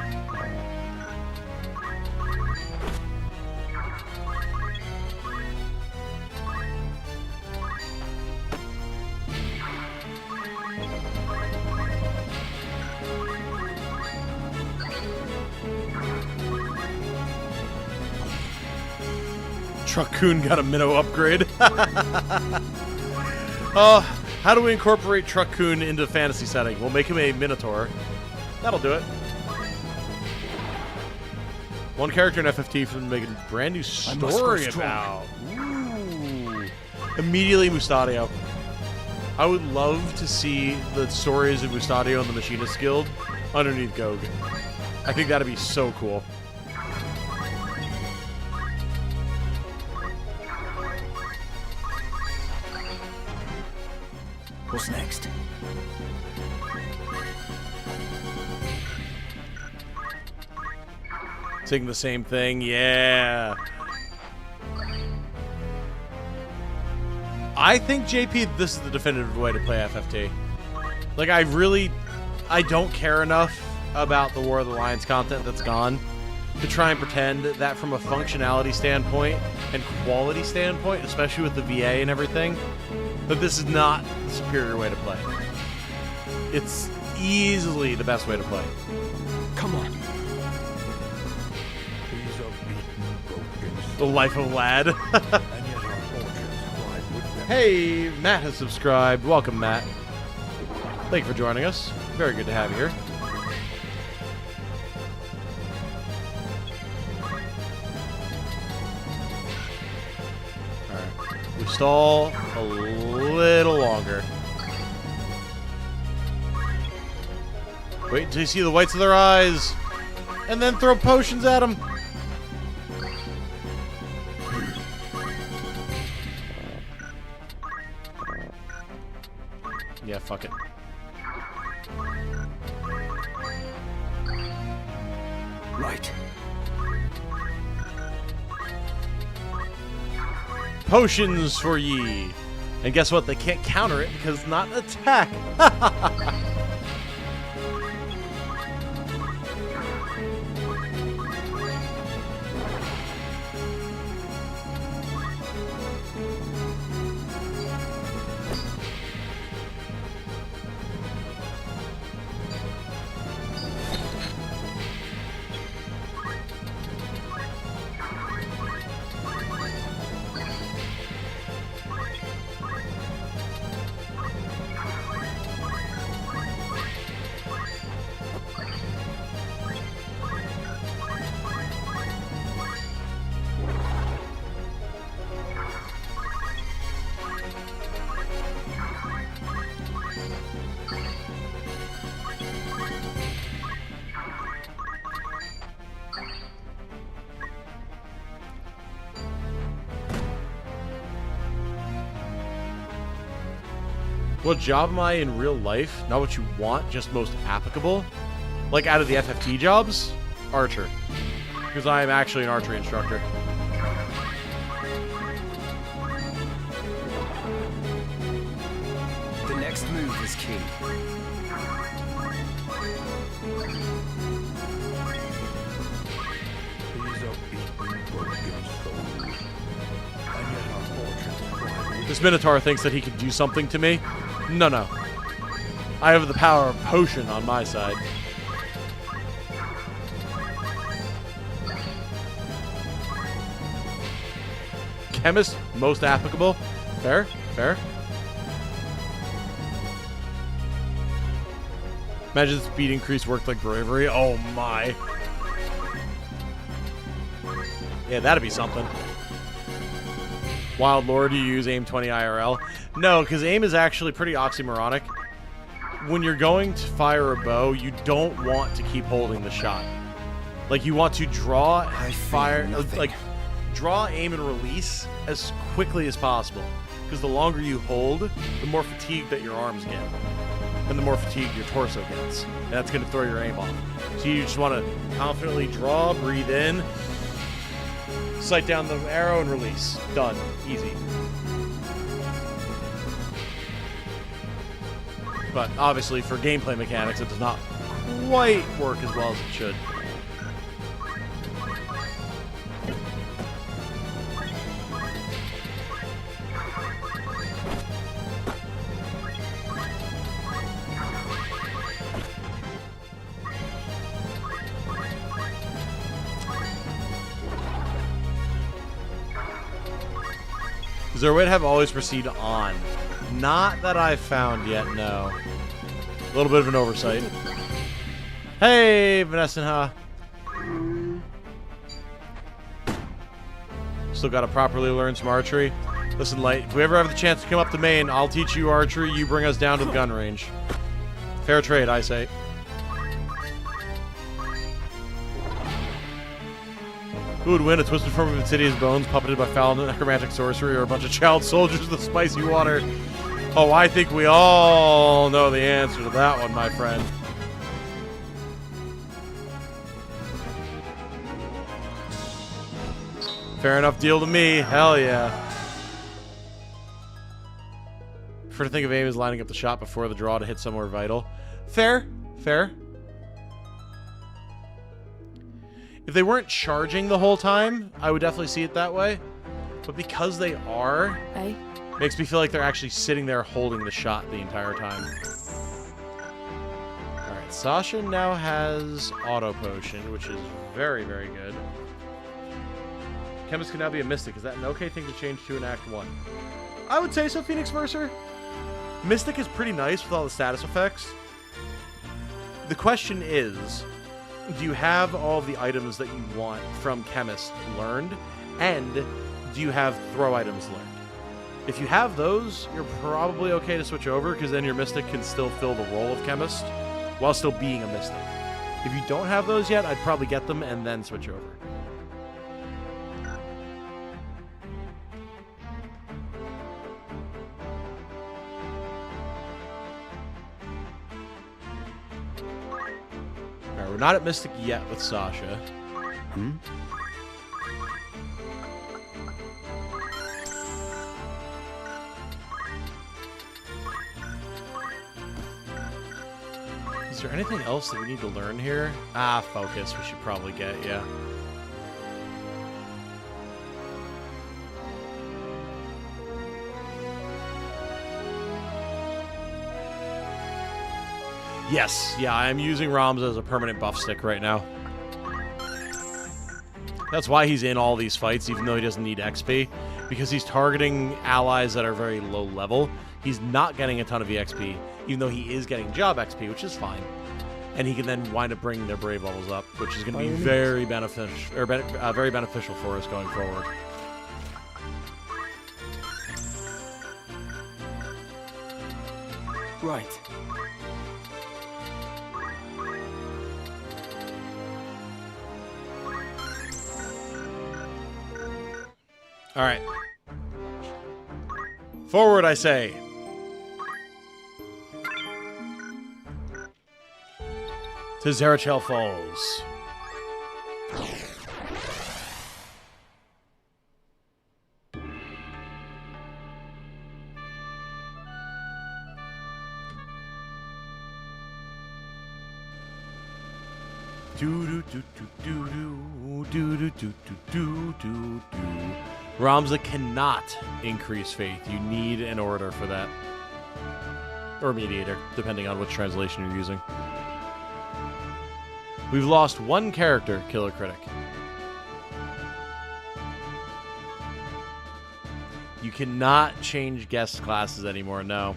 Truck-kun got a minnow upgrade. How do we incorporate Truck-kun into fantasy setting? We'll make him a Minotaur. That'll do it. One character in FFT for them to make a brand new story about. Ooh. Immediately Mustadio. I would love to see the stories of Mustadio and the Machinist Guild underneath Gog. I think that'd be so cool. What's next? Saying the same thing, yeah. I think, JP, this is the definitive way to play FFT. Like, I don't care enough about the War of the Lions content that's gone to try and pretend that from a functionality standpoint and quality standpoint, especially with the VA and everything, that this is not the superior way to play. It's easily the best way to play. Come on. He's a beaten, broken The life of a lad. and yet our fortunes collide with them. Hey, Matt has subscribed. Welcome, Matt. Thank you for joining us. Very good to have you here. Alright. We stall a little longer. Wait until you see the whites of their eyes. And then throw potions at them. Yeah, fuck it. Right. Potions for ye. And guess what? They can't counter it because it's not an attack. What job am I in real life? Not what you want, just most applicable. Like out of the FFT jobs? Archer. Because I am actually an archery instructor. The next move is key. He's a beaten, broken soul. And yet our fortunes collide with This Minotaur thinks that he can do something to me. No, no. I have the power of potion on my side. Chemist, most applicable. Fair, fair. Imagine the speed increase worked like bravery. Oh my. Yeah, that'd be something. Wild Lore, do you use aim 20 IRL? No, because aim is actually pretty oxymoronic. When you're going to fire a bow, you don't want to keep holding the shot. Like, you want to draw, fire, like, draw, aim, and release as quickly as possible. Because the longer you hold, the more fatigued that your arms get. And the more fatigued your torso gets. And that's going to throw your aim off. So you just want to confidently draw, breathe in, sight down the arrow, and release. Done. Easy. But obviously, for gameplay mechanics, it does not quite work as well as it should. Is there a way to have always proceed on? Not that I've found yet, no. A little bit of an oversight. Hey, Vanessa. Still got to properly learn some archery. Listen, Light, if we ever have the chance to come up to Maine, I'll teach you archery. You bring us down to the gun range. Fair trade, I say. Who would win, a twisted form of insidious bones puppeted by foul necromantic sorcery, or a bunch of child soldiers with spicy water? Oh, I think we all know the answer to that one, my friend. Fair enough deal to me. Hell yeah. Prefer to think of aim as lining up the shot before the draw to hit somewhere vital. Fair. Fair. If they weren't charging the whole time, I would definitely see it that way. But because they are, makes me feel like they're actually sitting there holding the shot the entire time. Sasha now has auto potion, which is very, very good. Chemist can now be a mystic. Is that an okay thing to change to in Act 1? I would say so, Phoenix Mercer. Mystic is pretty nice with all the status effects. The question is, do you have all of the items that you want from Chemist learned? And do you have throw items learned? If you have those, you're probably okay to switch over, because then your Mystic can still fill the role of Chemist while still being a Mystic. If you don't have those yet, I'd probably get them and then switch over. Alright, we're not at Mystic yet with Sasha. Is there anything else that we need to learn here? Focus we should probably get, yeah. Yes, yeah, I'm using Rams as a permanent buff stick right now. That's why he's in all these fights, even though he doesn't need XP. Because he's targeting allies that are very low level. He's not getting a ton of EXP, even though he is getting job XP, which is fine. And he can then wind up bringing their brave levels up, which is going to be very beneficial, or very beneficial for us going forward. Right. All right. Forward, I say. To Zerichel Falls. Ramza cannot increase faith. You need an orator for that. Or mediator, depending on which translation you're using. We've lost one character, Killer Critic. You cannot change guest classes anymore, no.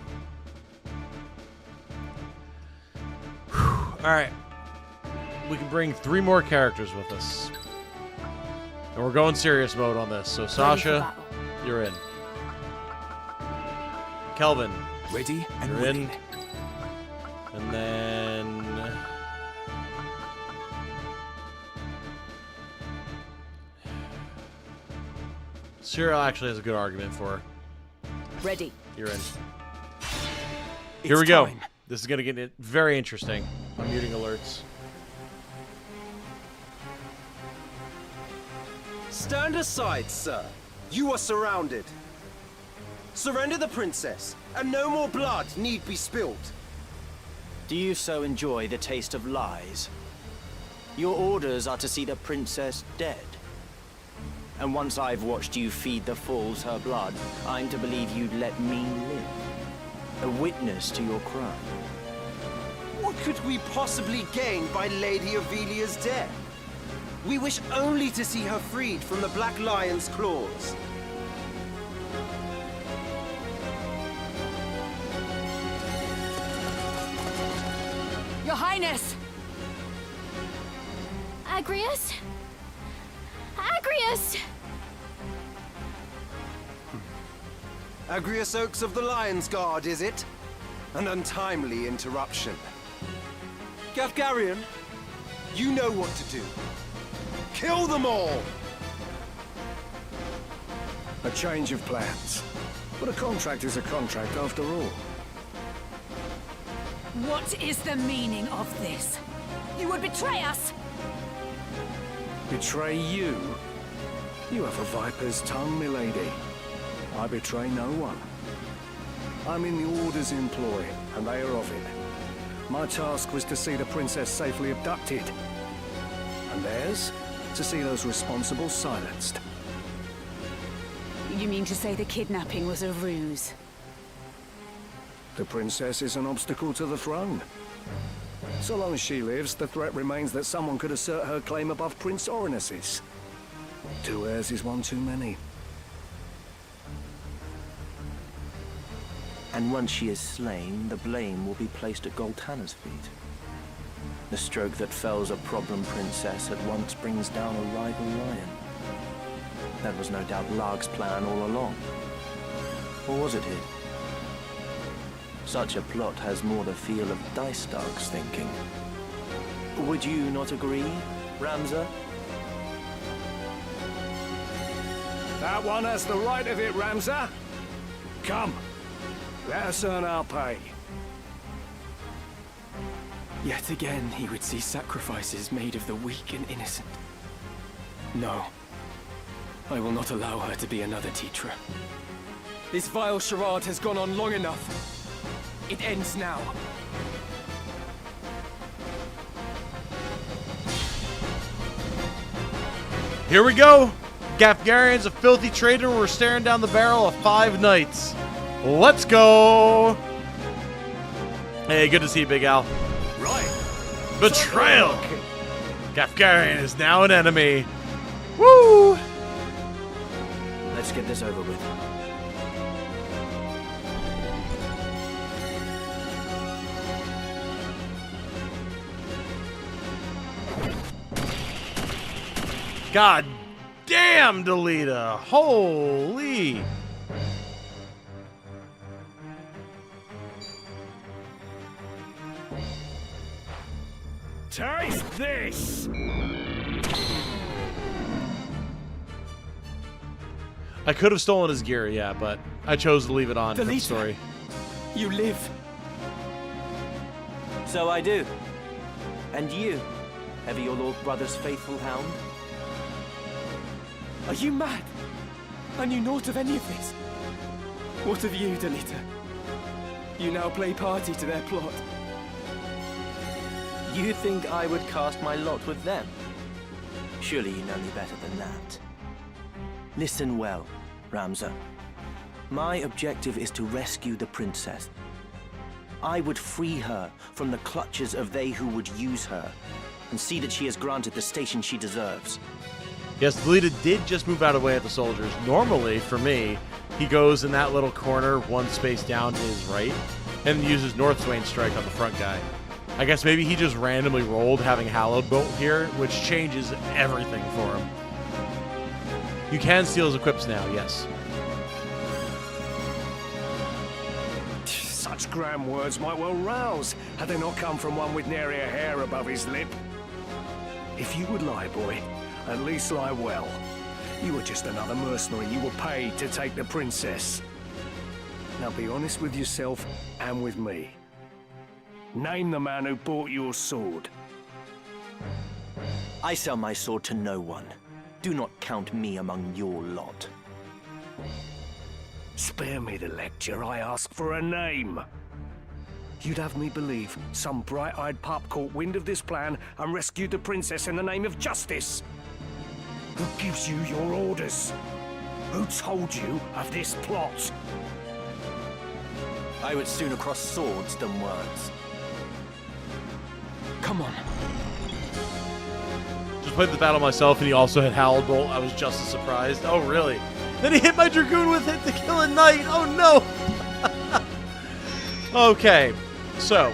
Alright. We can bring 3 more characters with us. And we're going serious mode on this. So Sasha, you're in. Kelvin. Ready and you're ready. in. And then... Cyril actually has a good argument for her. Ready. You're in. Here we go. This is going to get very interesting. I'm muting alerts. Stand aside, sir. You are surrounded. Surrender the princess, and no more blood need be spilled. Do you so enjoy the taste of lies? Your orders are to see the princess dead. And once I've watched you feed the fools her blood, I'm to believe you'd let me live. A witness to your crime. What could we possibly gain by Lady Avelia's death? We wish only to see her freed from the Black Lion's claws. Your Highness! Agrius? Agrius! Agrius Oaks of the Lion's Guard, is it? An untimely interruption. Gafgarion, you know what to do. Kill them all! A change of plans. But a contract is a contract after all. What is the meaning of this? You would betray us! Betray you? You have a viper's tongue, milady. I betray no one. I'm in the Order's employ, and they are of it. My task was to see the princess safely abducted. And theirs? To see those responsible silenced. You mean to say the kidnapping was a ruse? The princess is an obstacle to the throne. So long as she lives, the threat remains that someone could assert her claim above Prince Ornus's. 2 heirs is one too many. And once she is slain, the blame will be placed at Goltana's feet. The stroke that fells a problem princess at once brings down a rival lion. That was no doubt Larg's plan all along. Or was it his? Such a plot has more the feel of Dice Dark's thinking. Would you not agree, Ramza? That one has the right of it, Ramza. Come, let us earn our pay. Yet again, he would see sacrifices made of the weak and innocent. No. I will not allow her to be another Tetra. This vile charade has gone on long enough. It ends now. Here we go. Gafgarian's a filthy traitor. We're staring down the barrel of 5 knights. Let's go. Hey, good to see you, Big Al. Right. Betrayal. Gafgarian is now an enemy. Woo! Let's get this over with. God damn, Delita. Holy. Taste this! I could have stolen his gear, yeah, but I chose to leave it on for the story. You live. So I do. And you? Ever your lord brother's faithful hound? Are you mad? I knew naught of any of this. What of you, Delita? You now play party to their plot. You think I would cast my lot with them? Surely you know me better than that. Listen well, Ramza. My objective is to rescue the princess. I would free her from the clutches of they who would use her, and see that she is granted the station she deserves. Yes, Delita did just move out of the way of the soldiers. Normally, for me, he goes in that little corner, one space down to his right, and uses Northswain Strike on the front guy. I guess maybe he just randomly rolled having Hallowed Bolt here, which changes everything for him. You can steal his equips now, yes. Such grand words might well rouse, had they not come from one with nary a hair above his lip. If you would lie, boy, at least lie well. You were just another mercenary. You were paid to take the princess. Now be honest with yourself and with me. Name the man who bought your sword. I sell my sword to no one. Do not count me among your lot. Spare me the lecture. I ask for a name. You'd have me believe some bright-eyed pup caught wind of this plan and rescued the princess in the name of justice. Who gives you your orders? Who told you of this plot? I would sooner cross swords than words. Come on. Just played the battle myself, and he also had Hallowed Bolt. I was just as surprised. Oh, really? Then he hit my Dragoon with it to kill a knight. Oh, no. Okay, so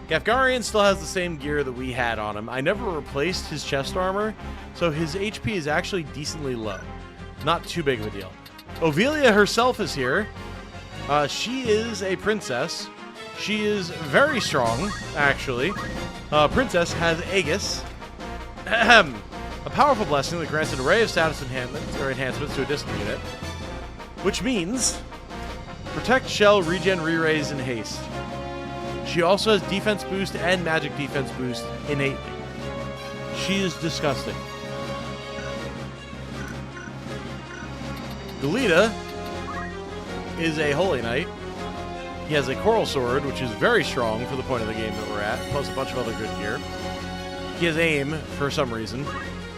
Gafgarian still has the same gear that we had on him. I never replaced his chest armor, so his HP is actually decently low. Not too big of a deal. Ovelia herself is here. She is a princess. She is very strong, actually. Princess has Aegis. A powerful blessing that grants an array of status enhancements to a distant unit, which means protect, shell, regen, re-raise, and haste. She also has defense boost and magic defense boost innately. She is disgusting. Delita is a Holy Knight. He has a Coral Sword, which is very strong for the point of the game that we're at, plus a bunch of other good gear. He has Aim for some reason.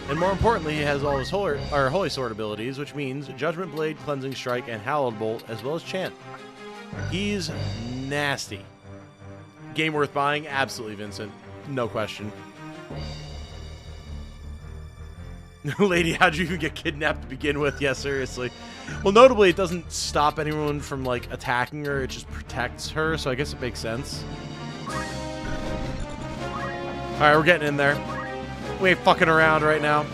And more importantly, he has all his Holy Sword abilities, which means Judgment Blade, Cleansing Strike, and Hallowed Bolt, as well as Chant. He's nasty. Game worth buying? Absolutely, Vincent. No question. Lady, how'd you even get kidnapped to begin with? Yeah, seriously. Well, notably, it doesn't stop anyone from, like, attacking her. It just protects her, so I guess it makes sense. Alright, we're getting in there. We ain't fucking around right now.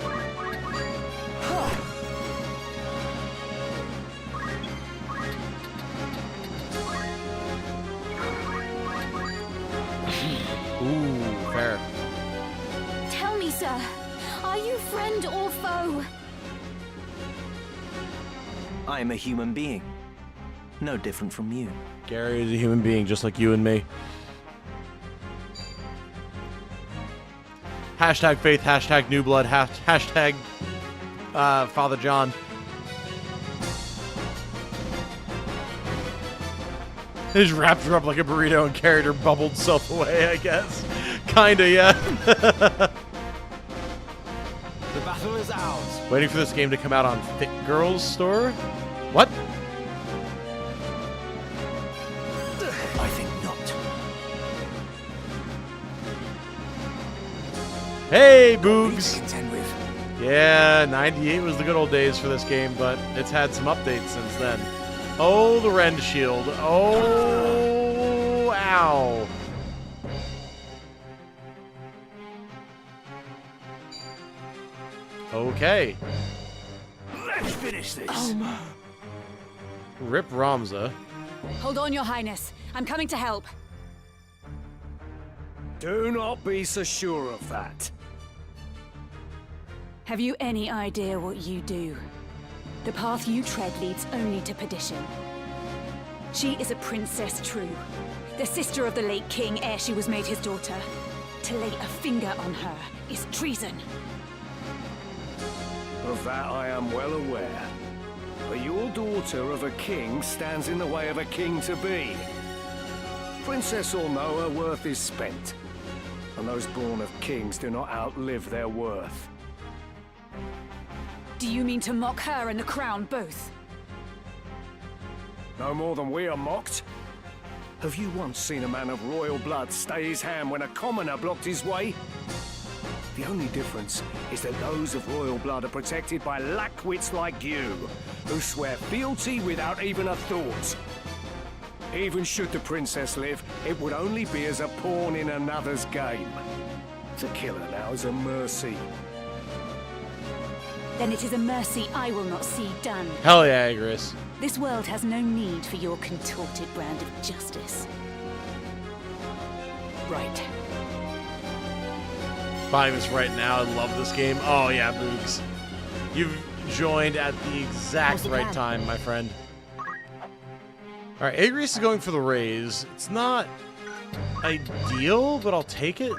Ooh, fair. Tell me, sir, are you friend or foe? I am a human being. No different from you. Gary is a human being just like you and me. Hashtag faith, hashtag new blood, hashtag Father John. They just wrapped her up like a burrito and carried her bubbled self away, I guess. Kinda, yeah. The battle is ours. Waiting for this game to come out on Fit Girls Store? What? I think not. Hey, Boogs! Contend with. Yeah, 98 was the good old days for this game, but it's had some updates since then. Oh, the Rend Shield. Oh, ow. Okay. Let's finish this. Rip Ramza. Hold on, Your Highness. I'm coming to help. Do not be so sure of that. Have you any idea what you do? The path you tread leads only to perdition. She is a princess true, the sister of the late king ere she was made his daughter. To lay a finger on her is treason. Of that I am well aware. But your daughter of a king stands in the way of a king-to-be. Princess or no, her worth is spent. And those born of kings do not outlive their worth. Do you mean to mock her and the crown both? No more than we are mocked. Have you once seen a man of royal blood stay his hand when a commoner blocked his way? The only difference is that those of royal blood are protected by lackwits like you, who swear fealty without even a thought. Even should the princess live, it would only be as a pawn in another's game. To kill her now is a mercy. Then it is a mercy I will not see done. Hell yeah, Igris. This world has no need for your contorted brand of justice. Right. Buying this right now. I love this game. Oh yeah, Boogs. You've joined at the exact right time, my friend. Alright, Igris is going for the raise. It's not ideal, but I'll take it.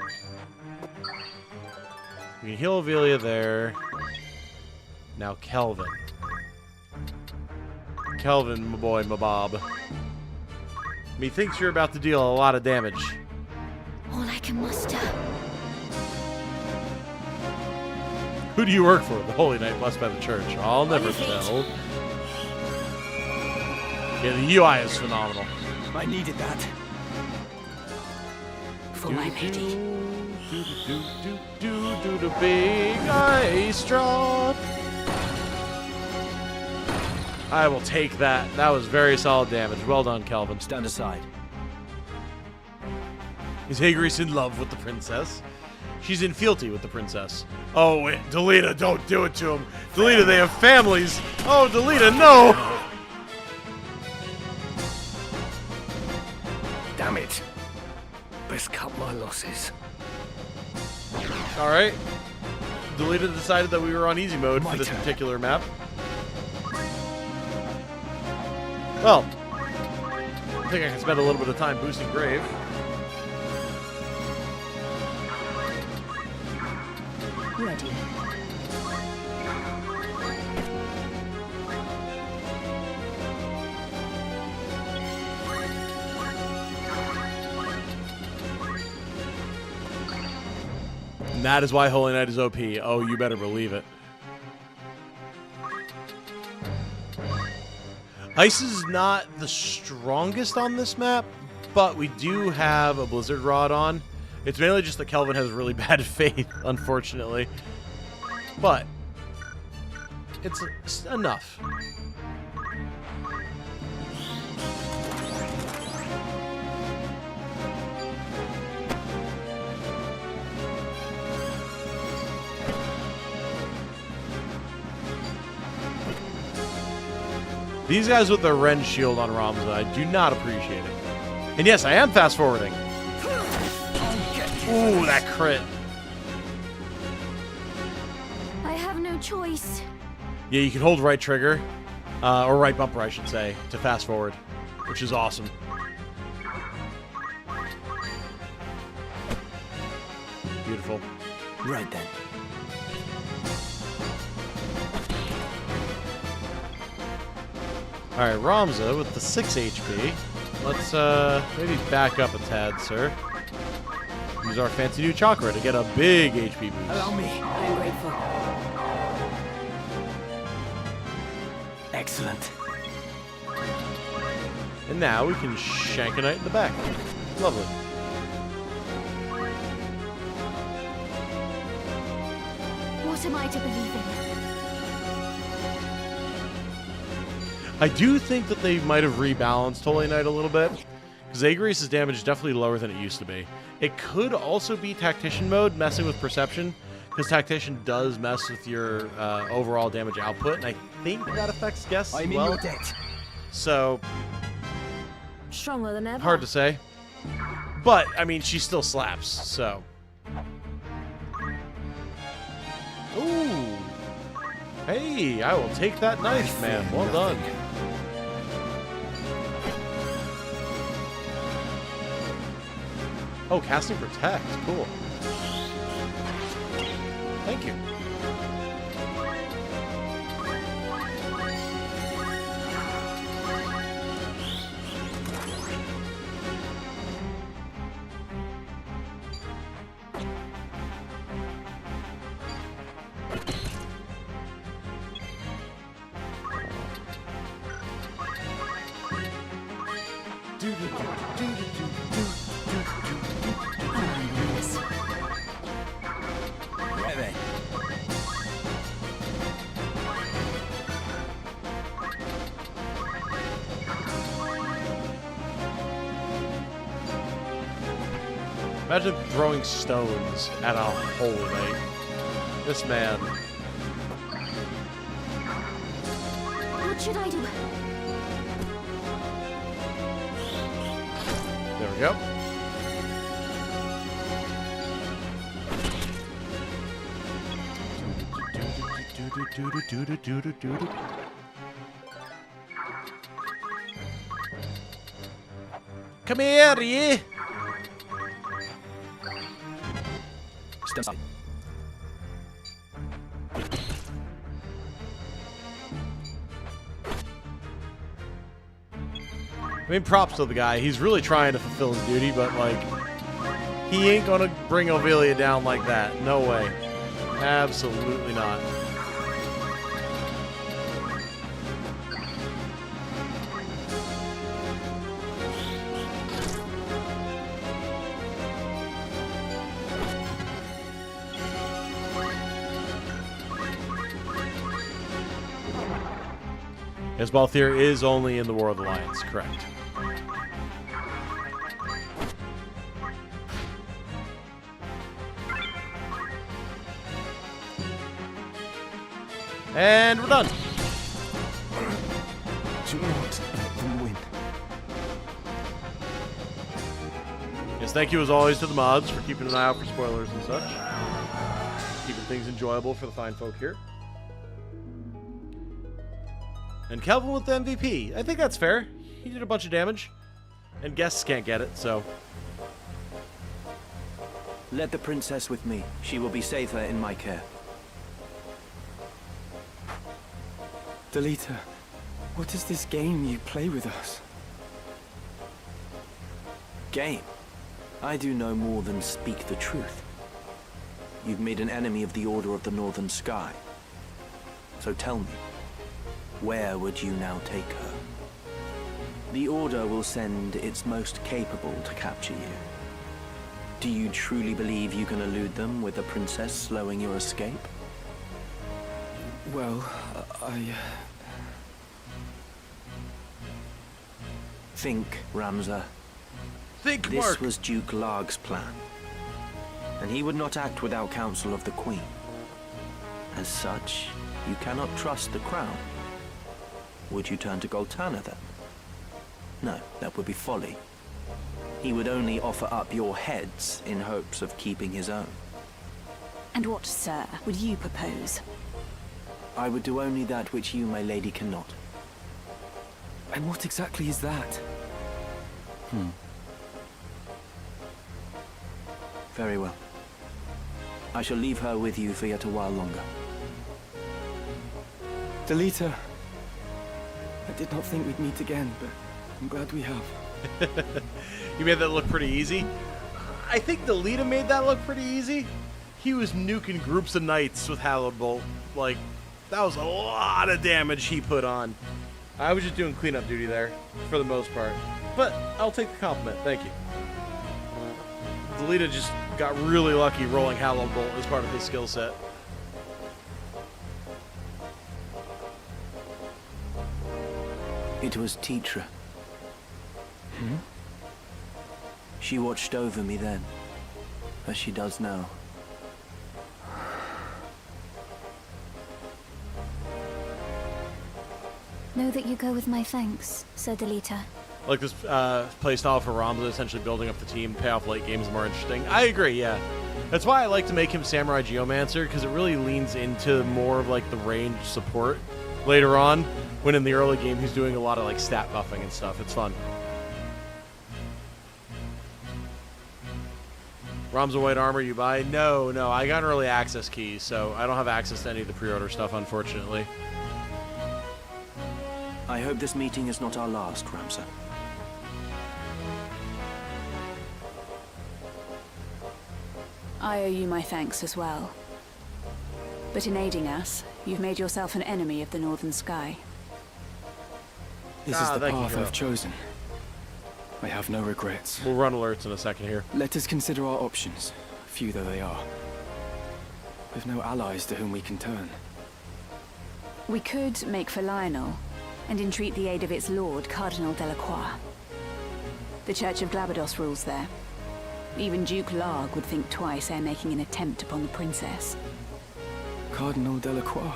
We can heal Avelia there. Now Kelvin. Kelvin, my boy, my Bob. Methinks you're about to deal a lot of damage. All I can muster. Who do you work for? The Holy Knight blessed by the Church. I'll never tell. Yeah, the UI is phenomenal. I needed that. For my lady. Do the big ice drop. I will take that. That was very solid damage. Well done, Kelvin. Stand aside. Is Igris in love with the princess? She's in fealty with the princess. Oh, wait. Delita, don't do it to him. Delita, they have families. Oh, Delita, no. Damn it. Best cut my losses. All right. Delita decided that we were on easy mode for this particular map. Well, I think I can spend a little bit of time boosting Grave. Ready. And that is why Holy Knight is OP. Oh, you better believe it. Ice is not the strongest on this map, but we do have a Blizzard Rod on. It's mainly just that Kelvin has really bad faith, unfortunately. But it's enough. These guys with the Ren shield on Ramza, I do not appreciate it. And yes, I am fast forwarding. Ooh, that crit. I have no choice. Yeah, you can hold right trigger, or right bumper, I should say, to fast forward, which is awesome. Beautiful. Right then. Alright, Ramza with the 6 HP. Let's maybe back up a tad, sir. Use our fancy new chakra to get a big HP boost. Allow me. I'm grateful. Excellent. And now we can shank a knight in the back. Lovely. What am I to believe in? I do think that they might have rebalanced Holy Knight a little bit, because Agri's damage is definitely lower than it used to be. It could also be Tactician mode, messing with perception, because Tactician does mess with your overall damage output, and I think that affects guests as well. I'm in your debt. So, Stronger than ever. hard to say. But, I mean, she still slaps, so. Ooh. Hey, I will take that knife, man. Well done. Oh, casting Protect. Cool. Thank you. Imagine throwing stones at a Holy Knight. This man. What should I do? There we go. Come here, ye! Step aside. I mean, props to the guy. He's really trying to fulfill his duty, but, like, he ain't gonna bring Ovelia down like that. No way. Absolutely not. Yes, Balthier is only in the War of the Lions, correct. And we're done. Do not let them win. Yes, thank you as always to the mods for keeping an eye out for spoilers and such. Keeping things enjoyable for the fine folk here. And Kelvin with the MVP. I think that's fair. He did a bunch of damage. And guests can't get it, so. Let the princess with me. She will be safer in my care. Delita, what is this game you play with us? Game? I do no more than speak the truth. You've made an enemy of the Order of the Northern Sky. So tell me, where would you now take her? The Order will send its most capable to capture you. Do you truly believe you can elude them with the princess slowing your escape? Well, Think, Ramza. Think, This Mark. was Duke Larg's plan, and he would not act without counsel of the Queen. As such, you cannot trust the crown. Would you turn to Goltana then? No, that would be folly. He would only offer up your heads in hopes of keeping his own. And what, sir, would you propose? I would do only that which you, my lady, cannot. and what exactly is that? Very well. I shall leave her with you for yet a while longer. Delita, I did not think we'd meet again, but I'm glad we have. You made that look pretty easy. I think Delita made that look pretty easy. He was nuking groups of knights with Hallowed Bolt. Like, that was a lot of damage he put on. I was just doing cleanup duty there, for the most part. But I'll take the compliment, thank you. Delita just got really lucky rolling Hallowed Bolt as part of his skill set. It was Titra. She watched over me then, as she does now. Know that you go with my thanks, Sir Delita. Like this playstyle for Ramza, essentially building up the team, pay off late games is more interesting. I agree, yeah. That's why I like to make him Samurai Geomancer, because it really leans into more of like the range support later on, when in the early game he's doing a lot of like stat buffing and stuff. It's fun. Ramza white armor you buy? No, I got an early access key, so I don't have access to any of the pre-order stuff, unfortunately. I hope this meeting is not our last, Ramza. I owe you my thanks as well. But in aiding us, you've made yourself an enemy of the Northern Sky. This is the thank you, path hero. I've chosen. I have no regrets. We'll run alerts in a second here. Let us consider our options, few though they are. We've no allies to whom we can turn. We could make for Lionel and entreat the aid of its lord, Cardinal Delacroix. The Church of Glabados rules there. Even Duke Larg would think twice ere making an attempt upon the princess. Cardinal Delacroix.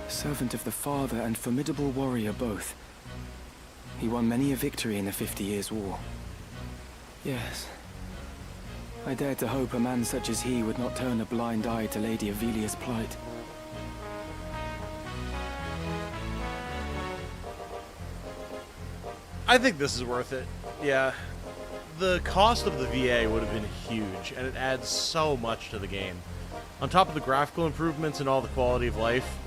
Servant of the Father and formidable warrior both. He won many a victory in the 50 Years' War. Yes. I dared to hope a man such as he would not turn a blind eye to Lady Ivalice's plight. I think this is worth it. Yeah. The cost of the VA would have been huge, and it adds so much to the game. On top of the graphical improvements and all the quality of life,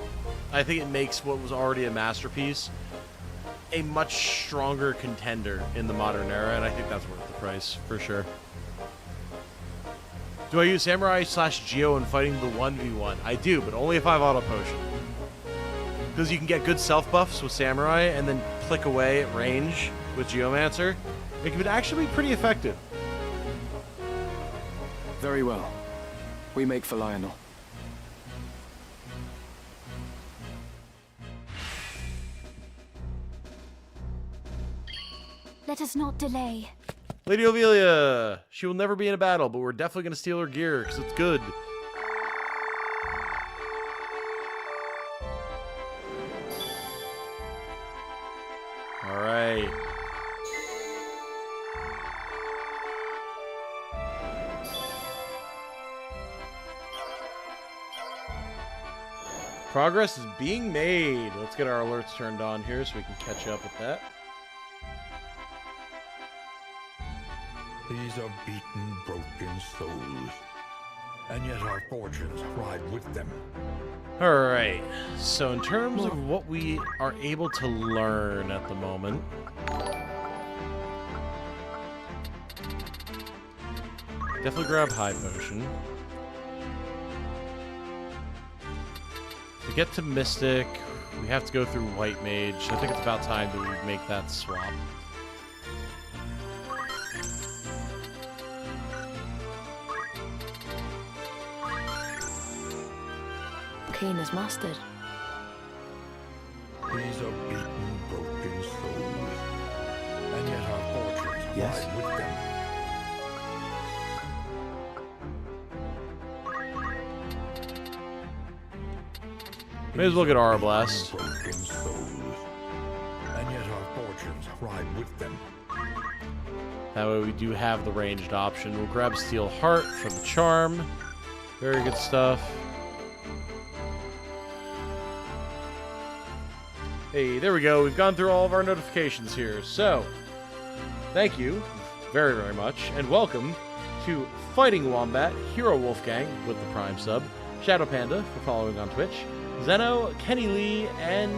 I think it makes what was already a masterpiece a much stronger contender in the modern era, and I think that's worth the price, for sure. Do I use Samurai / Geo in fighting the 1v1? I do, but only if I have Auto Potion. Because you can get good self-buffs with Samurai, and then click away at range with Geomancer. It can actually be pretty effective. Very well. We make for Lionel. Let us not delay. Lady Ovelia! She will never be in a battle, but we're definitely going to steal her gear, because it's good. Alright. Progress is being made. Let's get our alerts turned on here so we can catch up with that. These are beaten, broken souls, and yet our fortunes ride with them. Alright, so in terms of what we are able to learn at the moment, definitely grab High Potion. To get to Mystic, we have to go through White Mage. I think it's about time that we make that swap. Arcane has mastered. These are beaten, broken souls. And yet our fortunes ride with them. May as well get Aura Blast. Broken souls. And yet our fortunes ride with them. That way we do have the ranged option. We'll grab Steel Heart for the charm. Very good stuff. Hey, there we go. We've gone through all of our notifications here. So, thank you very, very much. And welcome to Fighting Wombat, Hero Wolfgang with the Prime sub, Shadow Panda for following on Twitch, Zeno, Kenny Lee, and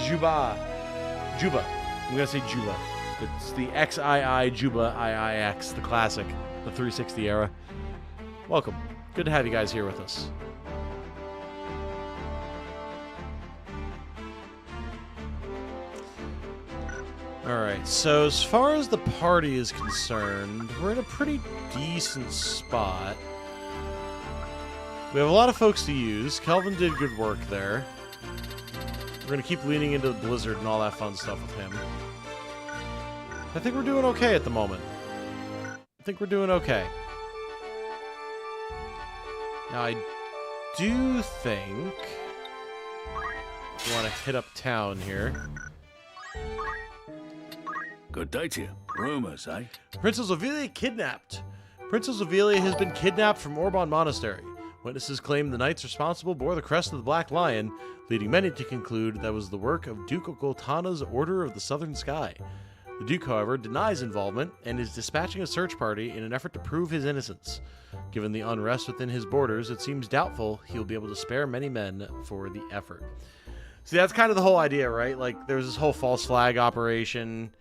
Juba. I'm going to say Juba. It's the XII Juba IIX, the classic, the 360 era. Welcome. Good to have you guys here with us. Alright, so as far as the party is concerned, we're in a pretty decent spot. We have a lot of folks to use. Kelvin did good work there. We're going to keep leaning into the Blizzard and all that fun stuff with him. I think we're doing okay at the moment. I think we're doing okay. Now, I do think we want to hit up town here. Good day to you. Rumors, eh? Princess Ivalice kidnapped. Princess Ivalice has been kidnapped from Orban Monastery. Witnesses claim the knights responsible bore the crest of the Black Lion, leading many to conclude that was the work of Duke Goltana's Order of the Southern Sky. The Duke, however, denies involvement and is dispatching a search party in an effort to prove his innocence. Given the unrest within his borders, it seems doubtful he'll be able to spare many men for the effort. See, that's kind of the whole idea, right? Like, there's this whole false flag operation,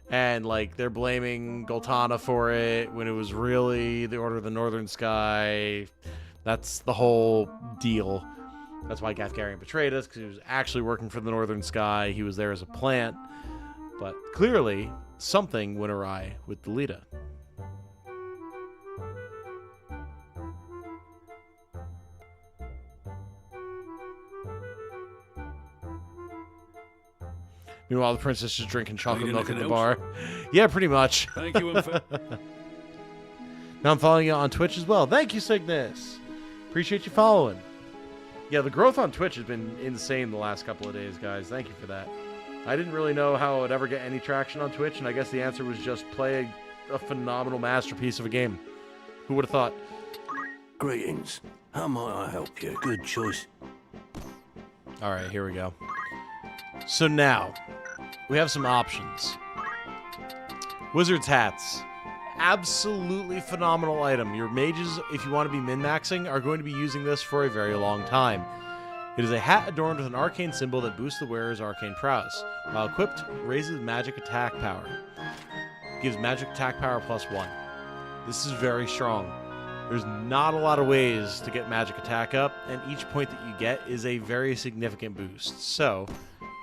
and, like, they're blaming Goltana for it when it was really the Order of the Northern Sky. That's the whole deal. That's why Gafgarian betrayed us, because he was actually working for the Northern Sky. He was there as a plant. But clearly, something went awry with the Lita. Meanwhile, the princess is drinking chocolate milk at the bar. Yeah, pretty much. Thank you. Now I'm following you on Twitch as well. Thank you, Cygnus. Appreciate you following. Yeah, the growth on Twitch has been insane the last couple of days, guys. Thank you for that. I didn't really know how it would ever get any traction on Twitch, and I guess the answer was just play a phenomenal masterpiece of a game. Who would have thought? Greetings. How might I help you? Good choice. All right, here we go. So now, we have some options. Wizard's hats. Absolutely phenomenal item. Your mages, if you want to be min-maxing, are going to be using this for a very long time. It is a hat adorned with an arcane symbol that boosts the wearer's arcane prowess. While equipped, raises magic attack power. Gives magic attack power +1. This is very strong. There's not a lot of ways to get magic attack up, and each point that you get is a very significant boost. So,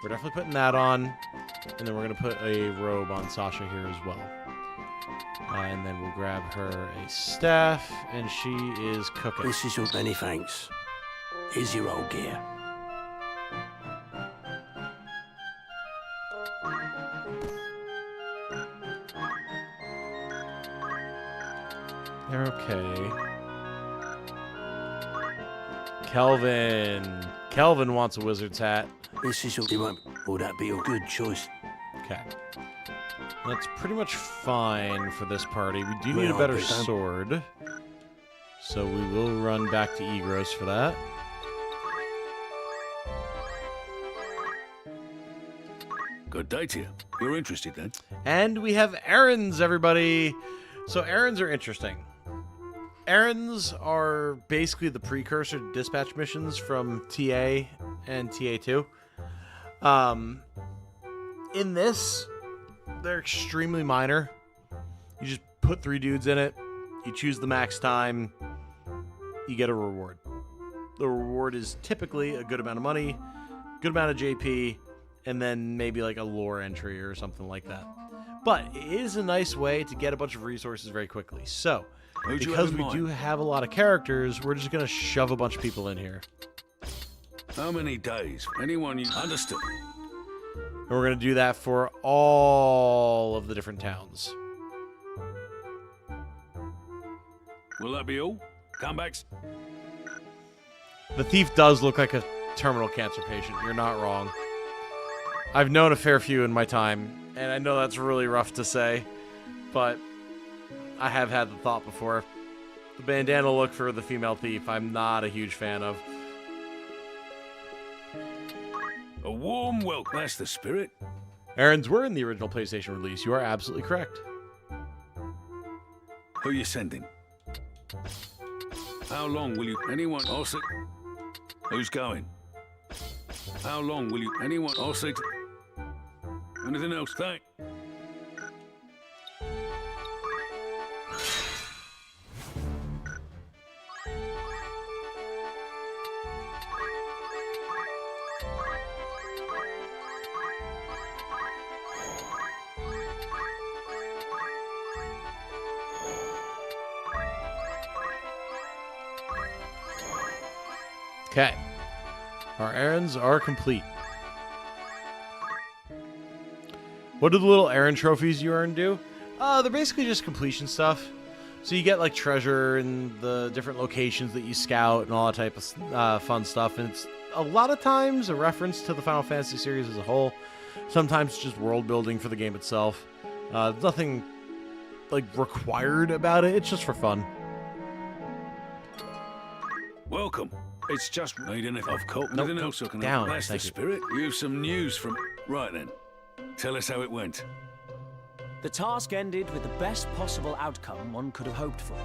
we're definitely putting that on, and then we're going to put a robe on Sasha here as well. And then we'll grab her a staff, and she is cooking. This is your many thanks. Here's your old gear. They're okay. Kelvin. Kelvin wants a wizard's hat. This is your... Will that be your good choice? Okay. That's pretty much fine for this party. We do need a better sword. So we will run back to Egros for that. Good day to you. You're interested then? And we have errands, everybody. So errands are interesting. Errands are basically the precursor to dispatch missions from TA and TA2. In this, they're extremely minor. You just put 3 dudes in it, you choose the max time, you get a reward. The reward is typically a good amount of money, good amount of JP, and then maybe like a lore entry or something like that. But it is a nice way to get a bunch of resources very quickly. So, Who'd you because have in we do mind? have a lot of characters, we're just going to shove a bunch of people in here. How many days? Anyone you understood? And we're going to do that for all of the different towns. Will that be all? Comebacks? The thief does look like a terminal cancer patient. You're not wrong. I've known a fair few in my time, and I know that's really rough to say, but I have had the thought before. The bandana look for the female thief, I'm not a huge fan of. A warm welcome. That's the spirit. Errands were in the original PlayStation release. You are absolutely correct. Who you sending? How long will you... Anyone... I'll see... Who's going? How long will you... Anyone... I'll see... Anything else? Thank... Okay. Our errands are complete. What do the little errand trophies you earn do? They're basically just completion stuff. So you get like treasure and the different locations that you scout and all that type of fun stuff. And it's a lot of times a reference to the Final Fantasy series as a whole. Sometimes just world building for the game itself. Nothing like required about it. It's just for fun. Welcome. It's just... Need anything? I've caught Nope, nothing else I can... down, That's the thank you. spirit. You've some news from... Right then. Tell us how it went. The task ended with the best possible outcome one could have hoped for.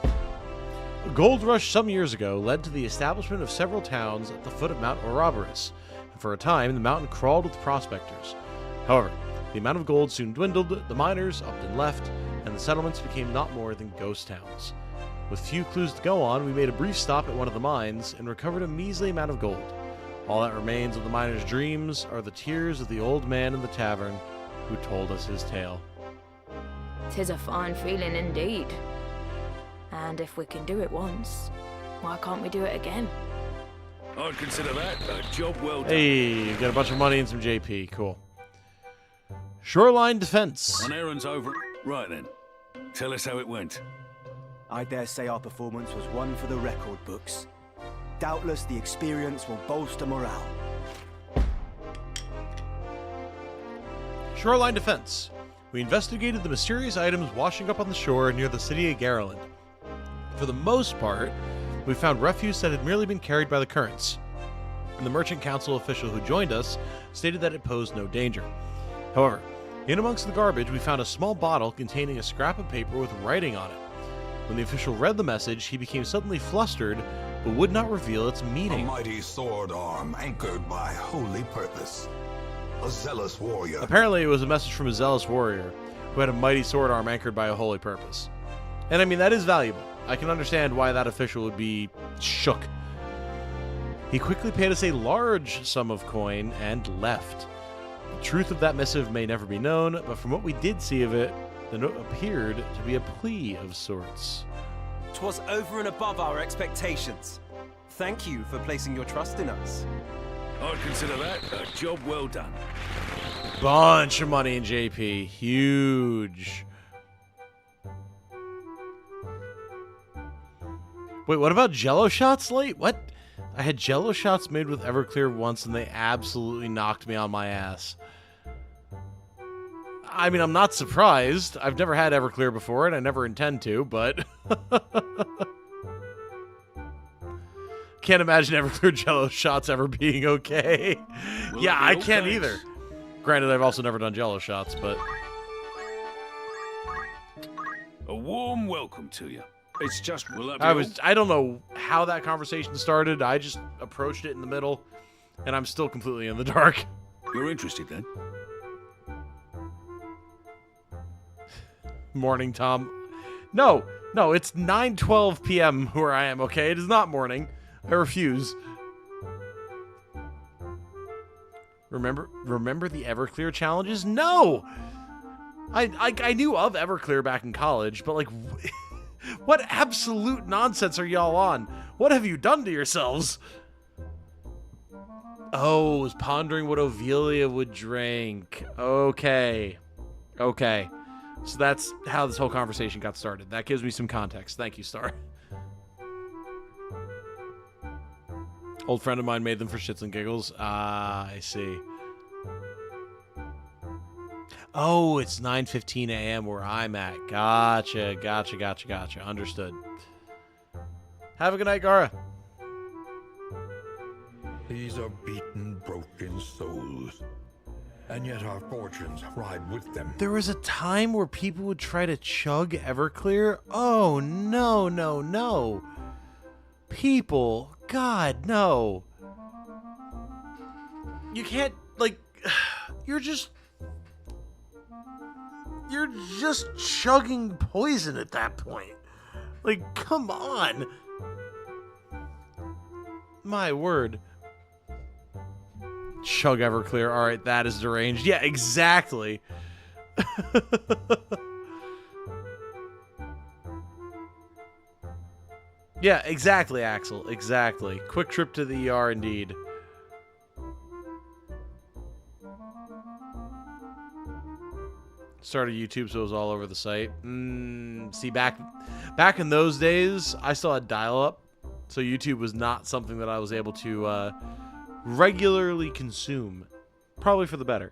A gold rush some years ago led to the establishment of several towns at the foot of Mount Ouroboros, and for a time the mountain crawled with prospectors. However, the amount of gold soon dwindled, the miners upped and left, and the settlements became not more than ghost towns. With few clues to go on, we made a brief stop at one of the mines and recovered a measly amount of gold. All that remains of the miner's dreams are the tears of the old man in the tavern who told us his tale. 'Tis a fine feeling indeed. And if we can do it once, why can't we do it again? I'd consider that a job well done. Hey, you got a bunch of money and some JP. Cool. Shoreline defense. On errands over... Right then. Tell us how it went. I dare say our performance was one for the record books. Doubtless the experience will bolster morale. Shoreline defense. We investigated the mysterious items washing up on the shore near the city of Garland. For the most part, we found refuse that had merely been carried by the currents, and the merchant council official who joined us stated that it posed no danger. However, in amongst the garbage, we found a small bottle containing a scrap of paper with writing on it. When the official read the message, he became suddenly flustered, but would not reveal its meaning. A mighty sword arm anchored by holy purpose. A zealous warrior. Apparently, it was a message from a zealous warrior who had a mighty sword arm anchored by a holy purpose. And I mean, that is valuable. I can understand why that official would be shook. He quickly paid us a large sum of coin and left. The truth of that missive may never be known, but from what we did see of it, the note appeared to be a plea of sorts. 'Twas over and above our expectations. Thank you for placing your trust in us. I'd consider that a job well done. Bunch of money in JP. Huge. Wait, what about Jello shots late? What? I had Jello shots made with Everclear once and they absolutely knocked me on my ass. I mean, I'm not surprised. I've never had Everclear before and I never intend to, but... Can't imagine Everclear Jello shots ever being okay. Yeah, I can't either. Granted, I've also never done Jello shots, but... A warm welcome to you. It's just... Will that be I don't know how that conversation started. I just approached it in the middle, and I'm still completely in the dark. You're interested then? Morning, Tom. No, it's 9:12 p.m. where I am, okay? It is not morning. I refuse. Remember the Everclear challenges? No! I knew of Everclear back in college, but like... What absolute nonsense are y'all on? What have you done to yourselves? Oh, was pondering what Ovelia would drink. Okay. Okay. So that's how this whole conversation got started. That gives me some context. Thank you, Star. Old friend of mine made them for shits and giggles. Ah, I see. Oh, it's 9:15 a.m. where I'm at. Gotcha, gotcha, gotcha, gotcha. Understood. Have a good night, Gara. These are beaten, broken souls. And yet our fortunes ride with them. There was a time where people would try to chug Everclear. Oh, no, no, no. People, God, no. You can't, like, you're just chugging poison at that point. Like, come on. My word. Chug Everclear. All right, that is deranged. Yeah, exactly. Yeah, exactly, Axel. Exactly. Quick trip to the ER, indeed. Started YouTube, so it was all over the site. See, back in those days, I still had dial-up, so YouTube was not something that I was able to regularly consume. Probably for the better.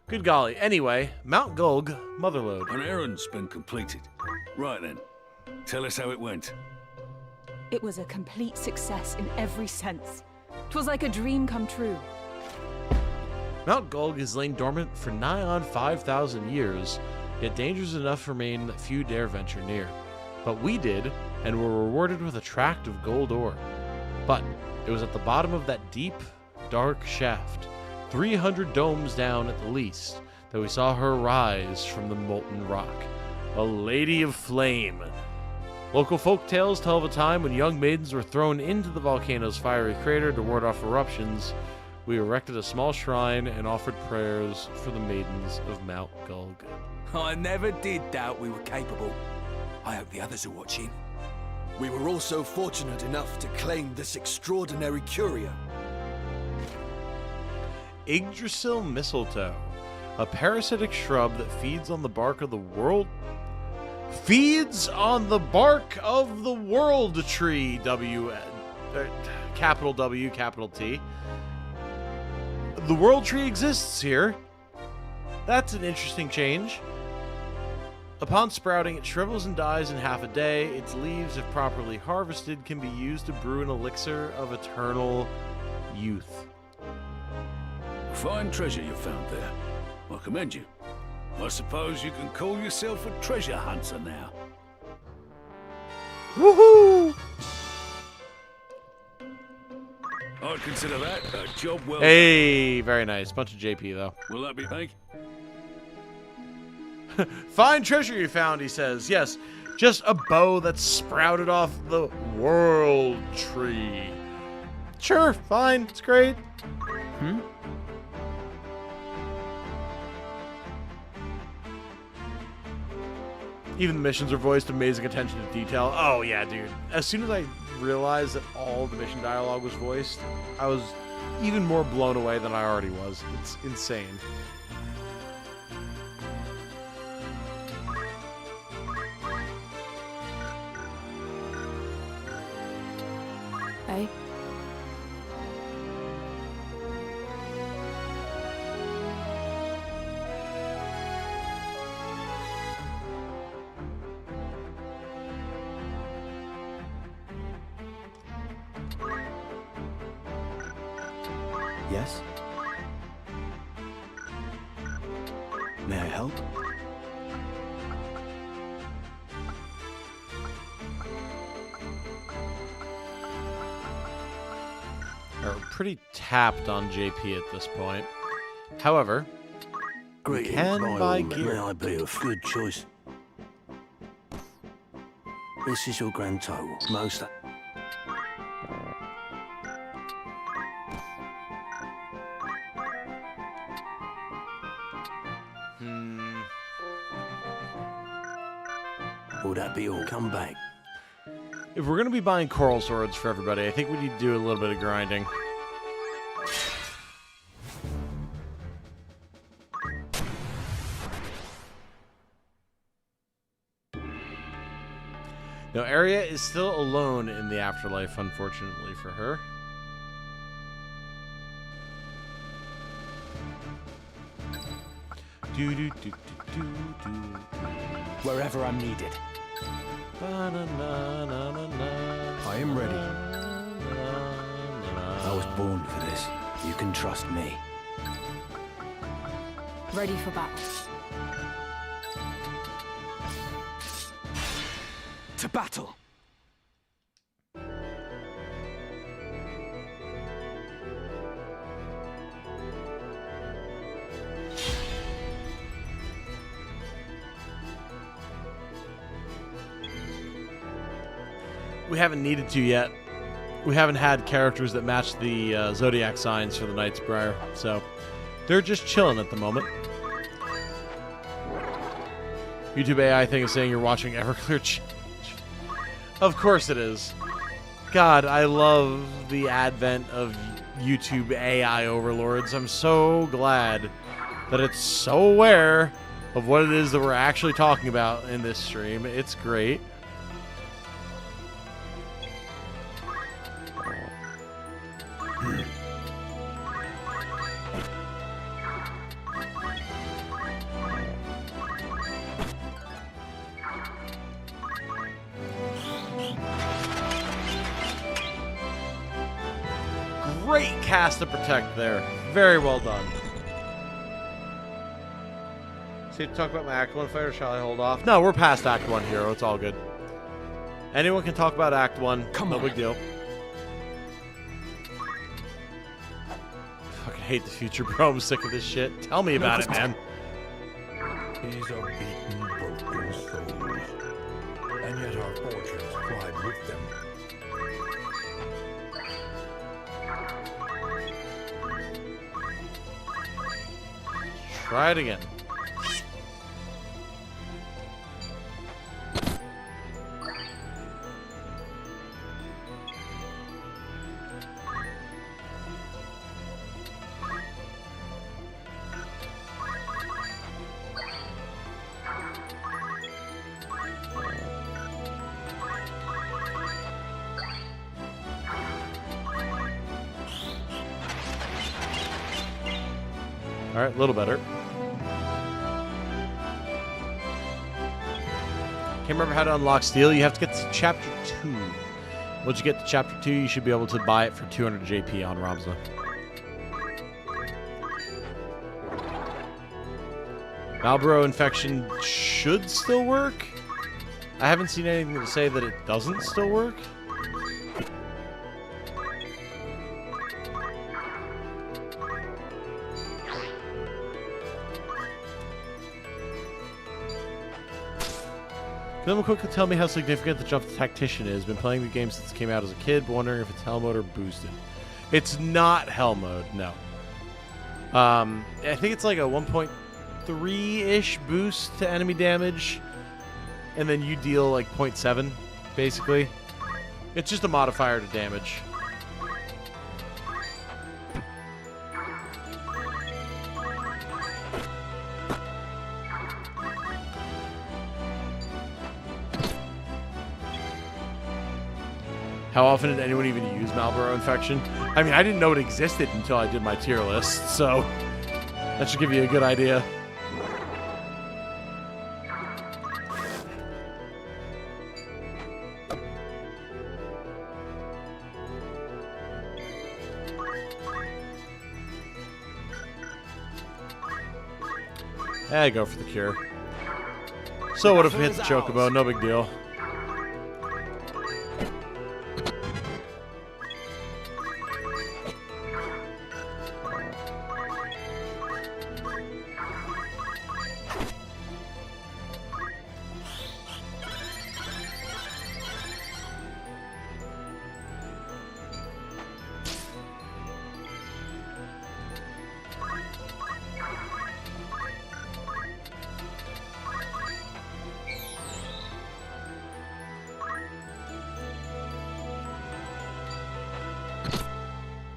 Good golly. Anyway, Mount Gulg, Motherlode. An errand's been completed. Right then. Tell us how it went. It was a complete success in every sense. 'Twas like a dream come true. Mount Gulg has lain dormant for nigh on 5,000 years, yet dangers enough remain that few dare venture near. But we did, and were rewarded with a tract of gold ore. But it was at the bottom of that deep, dark shaft, 300 domes down at the least, that we saw her rise from the molten rock. A lady of flame. Local folk tales tell of a time when young maidens were thrown into the volcano's fiery crater to ward off eruptions. We erected a small shrine and offered prayers for the maidens of Mount Gulg. I never did doubt we were capable. I hope the others are watching. We were also fortunate enough to claim this extraordinary curio. Yggdrasil mistletoe, a parasitic shrub that feeds on the bark of the world... Feeds on the bark of the world tree, capital W, capital T. The world tree exists here. That's an interesting change. Upon sprouting, it shrivels and dies in half a day. Its leaves, if properly harvested, can be used to brew an elixir of eternal youth. Fine treasure you found there. I commend you. I suppose you can call yourself a treasure hunter now. Woohoo! I'd consider that a job well done. Hey, very nice. Bunch of JP, though. Will that be thank? Fine treasure you found, he says. Yes, just a bow that's sprouted off the world tree. Sure, fine. It's great. Even the missions are voiced, amazing attention to detail. Oh, yeah, dude. As soon as I realized that all the mission dialogue was voiced, I was even more blown away than I already was. It's insane. Hey? Yes? May I help? Are pretty tapped on JP at this point. However, we can buy gear. May I be of good choice? This is your grand total. Most. will that be all? Come back. If we're going to be buying coral swords for everybody, I think we need to do a little bit of grinding. Now, Arya is still alone in the afterlife, unfortunately for her. Wherever I'm needed. I am ready. I was born for this. You can trust me. Ready for battle. To battle! We haven't needed to yet. We haven't had characters that match the zodiac signs for the Knight's Briar, so they're just chilling at the moment. YouTube AI thing is saying you're watching Everclear. Of course it is. God, I love the advent of YouTube AI overlords. I'm so glad that it's so aware of what it is that we're actually talking about in this stream. It's great. Great cast to protect there. Very well done. See, to talk about my Act 1 fight, or shall I hold off? No, we're past Act 1, Hero. It's all good. Anyone can talk about Act 1. No big deal. I fucking hate the future, bro. I'm sick of this shit. Tell me about it, man. These are beaten, broken souls, and yet our fortunes ride with them. Try it again. All right, a little better. Can't remember how to unlock steel. You have to get to chapter 2. Once you get to chapter 2, you should be able to buy it for 200 JP on Ramza. Malboro infection should still work. I haven't seen anything to say that it doesn't still work. Can anyone quickly tell me how significant the jump to Tactician is? Been playing the game since it came out as a kid, but wondering if it's hell mode or boosted. It's not hell mode, no. I think it's like a 1.3-ish boost to enemy damage, and then you deal like 0.7, basically. It's just a modifier to damage. How often did anyone even use Malboro infection? I mean, I didn't know it existed until I did my tier list, so that should give you a good idea. I go for the cure. So what if we hit the Chocobo? No big deal.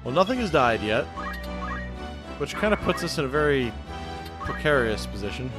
Well, nothing has died yet, which kind of puts us in a very precarious position.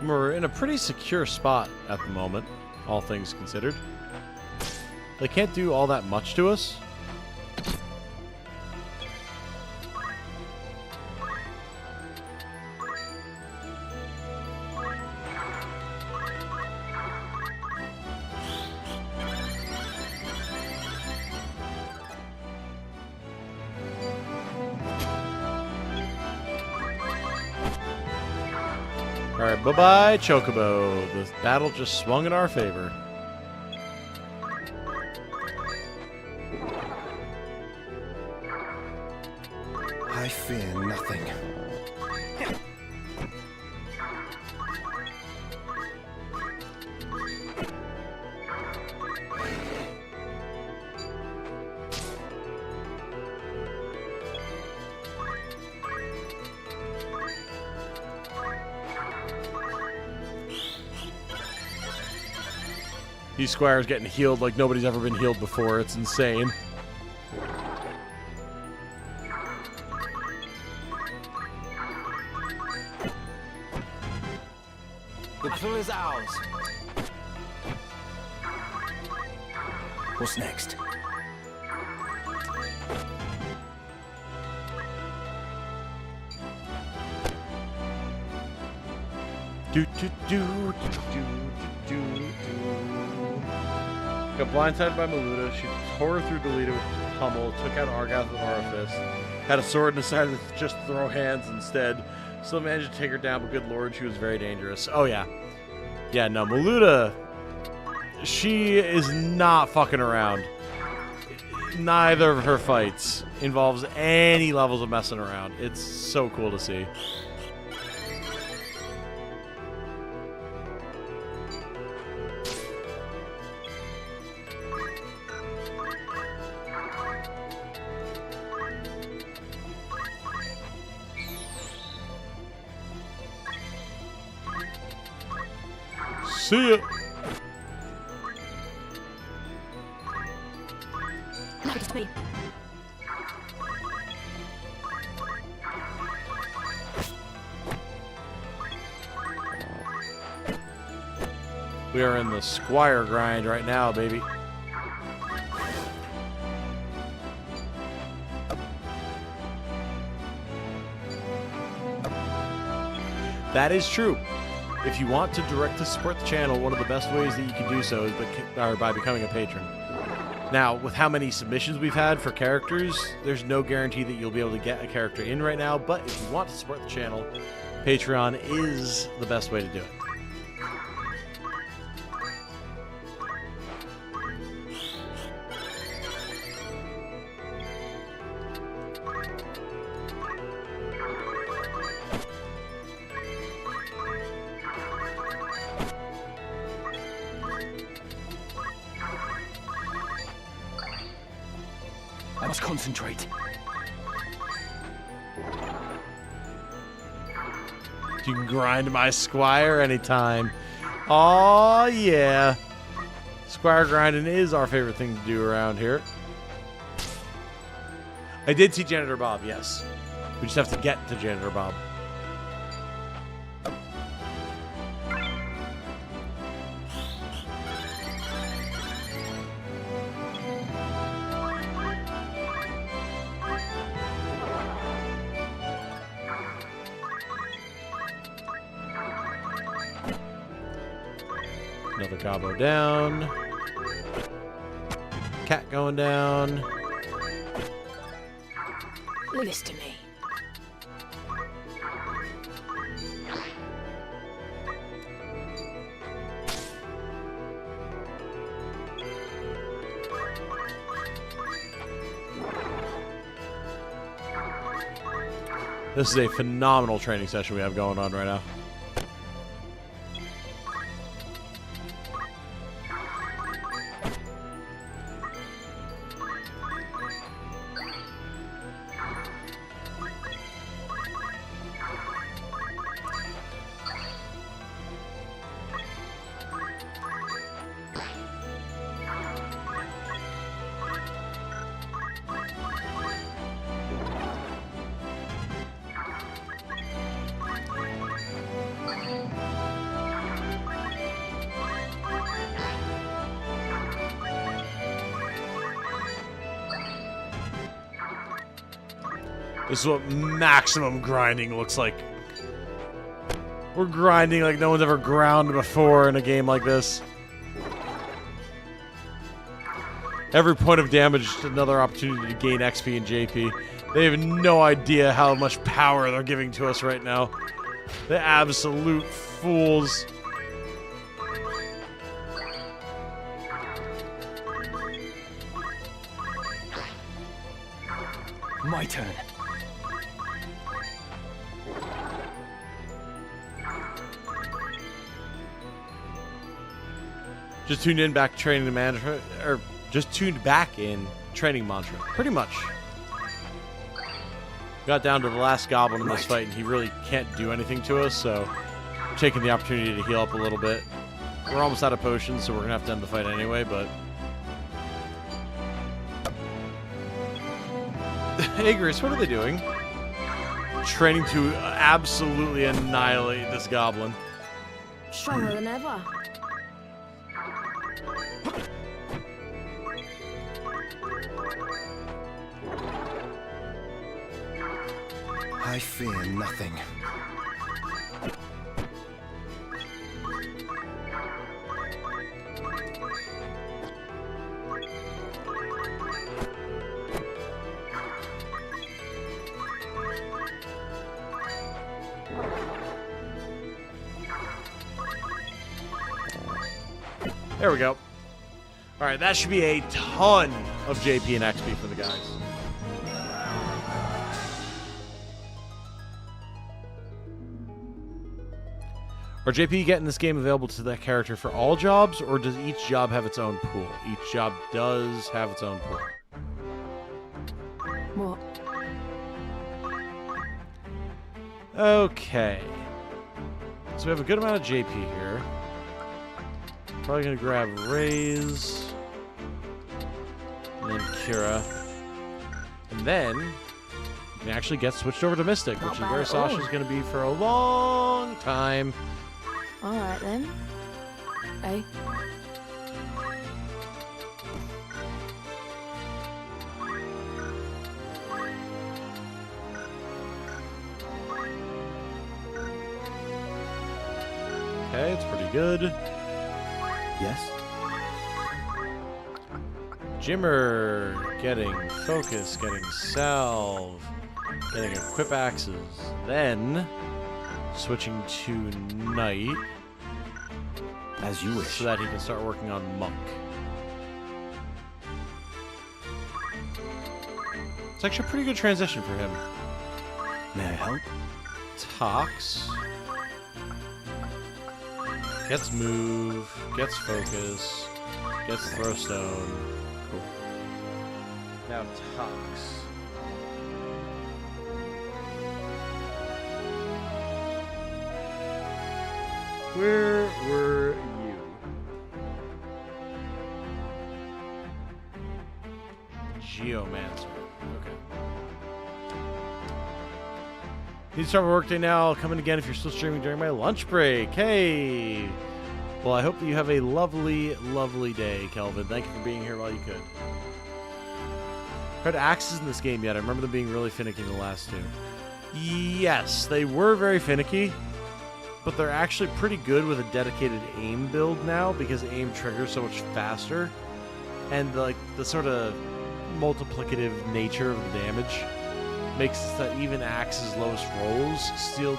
We're in a pretty secure spot at the moment, all things considered. They can't do all that much to us. Alright, bye-bye, Chocobo. The battle just swung in our favor. I fear nothing. These squires getting healed like nobody's ever been healed before. It's insane. The battle is ours. What's next? Got blindsided by Maluda. She tore through Delita with Hummel, took out Argath with Orifice, had a sword and decided to just throw hands instead. Still managed to take her down, but good lord, she was very dangerous. Oh yeah. Yeah, no, Maluda, she is not fucking around. Neither of her fights involves any levels of messing around. It's so cool to see. See ya. Look at me. We are in the squire grind right now, baby. That is true. If you want to directly support the channel, one of the best ways that you can do so is by becoming a patron. Now, with how many submissions we've had for characters, there's no guarantee that you'll be able to get a character in right now, but if you want to support the channel, Patreon is the best way to do it. I must concentrate. You can grind my squire anytime. Aw, yeah. Squire grinding is our favorite thing to do around here. I did see Janitor Bob, yes. We just have to get to Janitor Bob. Another Gobbo down. Cat going down. Leave this to me. This is a phenomenal training session we have going on right now. This is what maximum grinding looks like. We're grinding like no one's ever ground before in a game like this. Every point of damage is another opportunity to gain XP and JP. They have no idea how much power they're giving to us right now. The absolute fools. My turn. Just tuned in back training the mantra, or just tuned back in training mantra. Pretty much. Got down to the last goblin in this fight, and he really can't do anything to us, so I'm taking the opportunity to heal up a little bit. We're almost out of potions, so we're gonna have to end the fight anyway, but hey, Grace, what are they doing? Training to absolutely annihilate this goblin. Stronger than ever. I fear nothing. There we go. Alright, that should be a ton of JP and XP for the guys. Are JP get in this game available to that character for all jobs, or does each job have its own pool? Each job does have its own pool. What? Okay. So we have a good amount of JP here. Probably gonna grab Raze. And then Kira. And then you can actually get switched over to Mystic, which is where Sasha's gonna be for a long time. Alright then. Hey. Okay, it's pretty good. Yes? Jimmer getting focus, getting salve, getting equip axes. Then switching to Knight. As you wish. So that he can start working on Monk. It's actually a pretty good transition for him. May I help? Tox. Gets move, gets focus, gets throw stone. Cool. Now Tox. Where were you? Geomancer. Okay. Need to start my workday now. I'll come in again if you're still streaming during my lunch break. Hey! Well, I hope that you have a lovely, lovely day, Kelvin. Thank you for being here while you could. Heard axes in this game yet? I remember them being really finicky in the last two. Yes, they were very finicky, but they're actually pretty good with a dedicated aim build now because aim triggers so much faster, and the sort of multiplicative nature of the damage makes that even Axe's lowest rolls still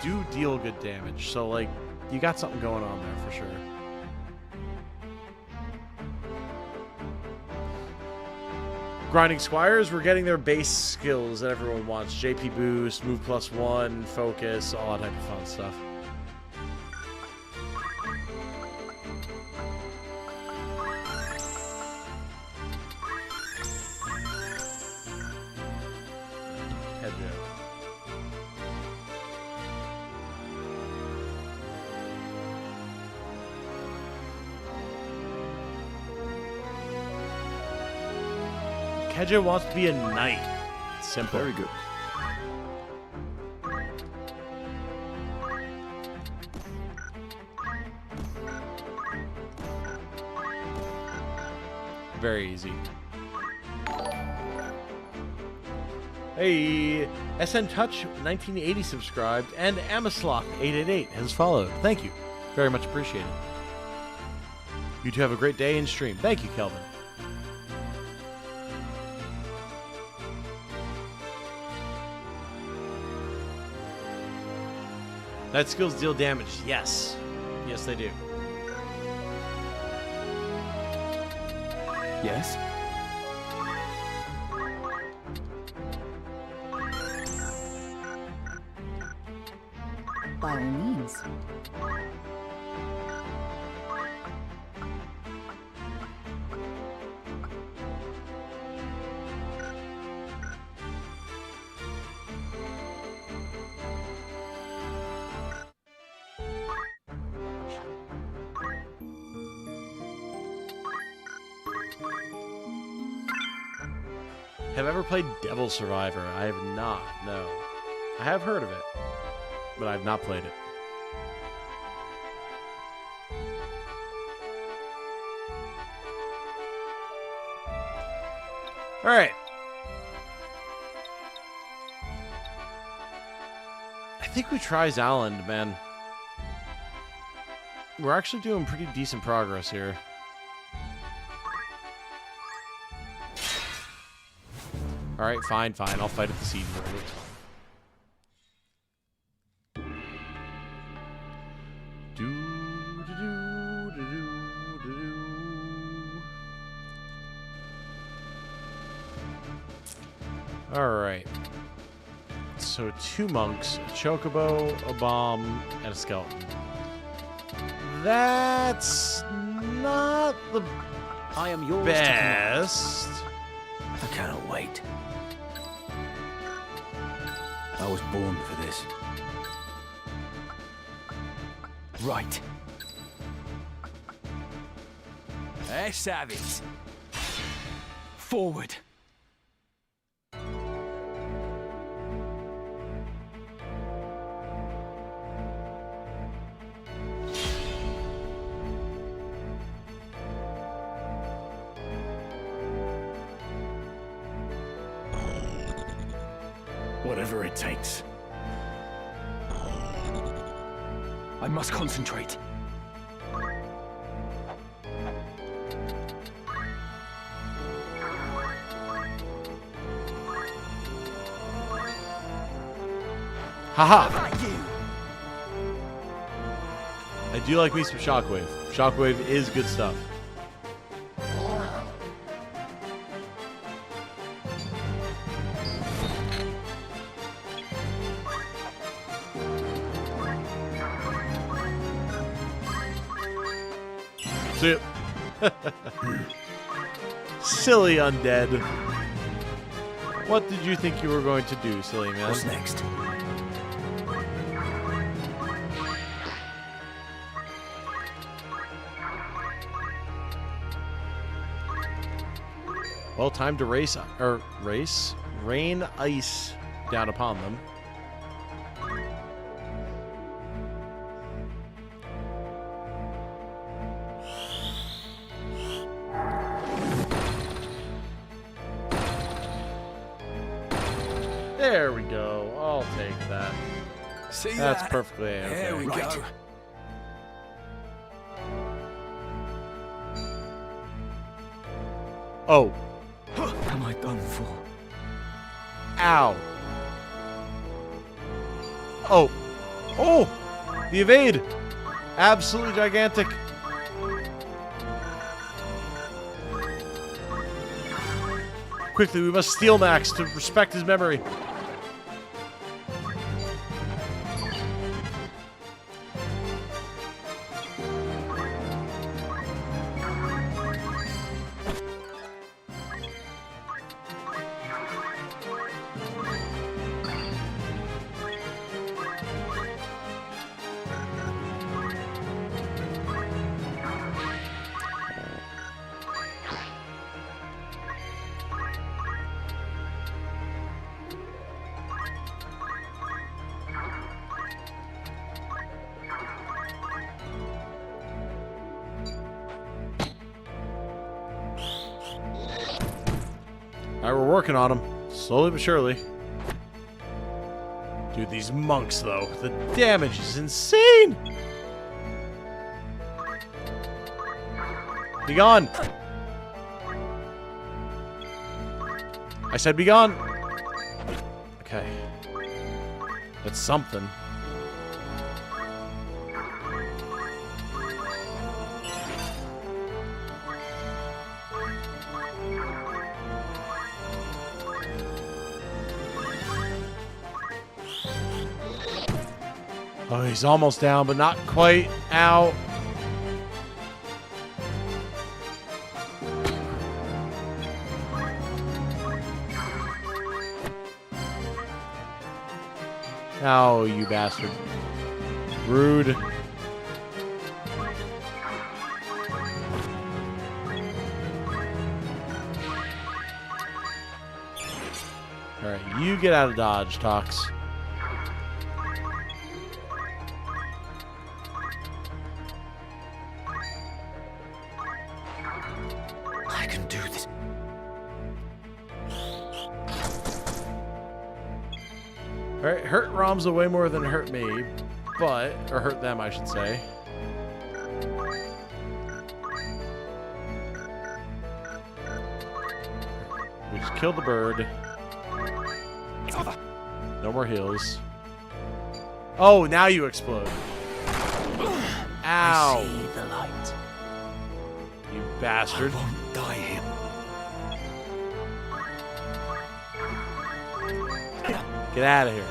do deal good damage. So, like, you got something going on there for sure. Grinding Squires, we're getting their base skills that everyone wants. JP boost, move +1, focus, all that type of fun stuff. Head down. Kedja wants to be a knight. Simple. Very good. Very easy. Hey, SN Touch 1980 subscribed, and Amislok 888 has followed. Thank you. Very much appreciated. You two have a great day and stream. Thank you, Kelvin. Night skills deal damage. Yes. Yes, they do. Yes? By all means. Have I ever played Devil Survivor? I have not, no. I have heard of it, but I have not played it. Alright. I think we try Zaland, man. We're actually doing pretty decent progress here. Alright, fine, fine. I'll fight at the seed verdict. Alright. So 2 monks, a chocobo, a bomb, and a skeleton. That's not the I am yours best. I cannot wait. I was born for this. Right. Let's have it. Forward. Whatever it takes. I must concentrate. Haha! I do like me some Shockwave. Shockwave is good stuff. See it. Silly undead. What did you think you were going to do, silly man? What's next? Well, time to rain ice down upon them. There we go. I'll take that. See That's that? perfectly okay. There we go. Oh. Am I done for? Ow. Oh. Oh! The evade! Absolutely gigantic. Quickly, we must steal Max to respect his memory. Alright, we're working on them. Slowly but surely. Dude, these monks, though. The damage is insane! Be gone! I said be gone! Okay. That's something. Oh, he's almost down, but not quite. Ow. Oh, you bastard. Rude. Alright, you get out of dodge, Tox. I can do this. Alright, hurt Ramza way more than hurt me, but, or hurt them, I should say. We just killed the bird. No more heals. Oh, now you explode. Ow. I see the light. You bastard. I won't die here. Get out of here.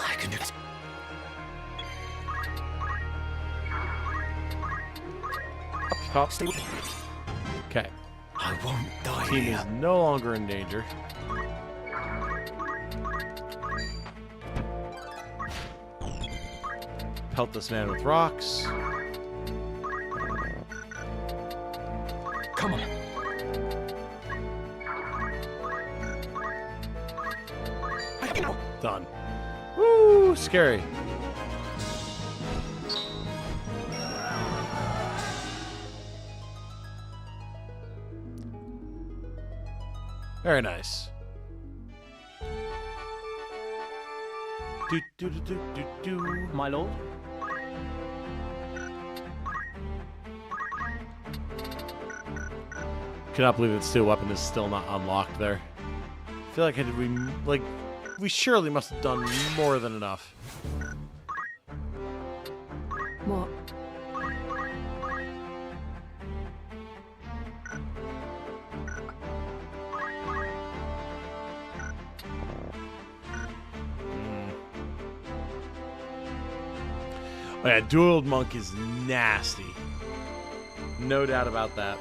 I can do this. Top. Okay. I won't die Team here. is no longer in danger. Pelt this man with rocks. Come on. Done. Woo! Scary. Very nice. Do do do do do do. My lord? Cannot believe that steel weapon is still not unlocked there. I feel like we surely must have done more than enough. What? Oh yeah, dueled monk is nasty. No doubt about that.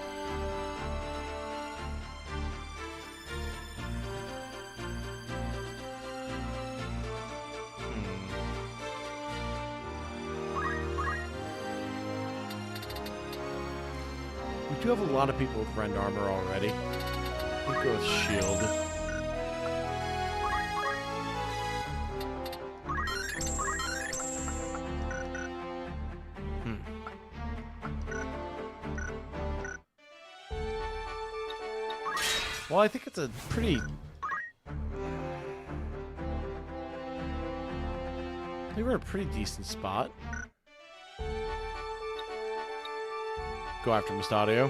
We do have a lot of people with rend armor already. We'll go with shield. Well, I think it's a pretty... I think we're in a pretty decent spot. Go after Mustadio.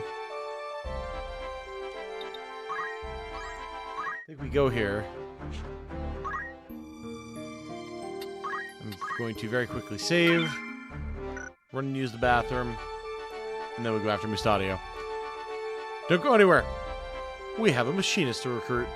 I think we go here. I'm going to very quickly save. Run and use the bathroom. And then we go after Mustadio. Don't go anywhere. We have a machinist to recruit.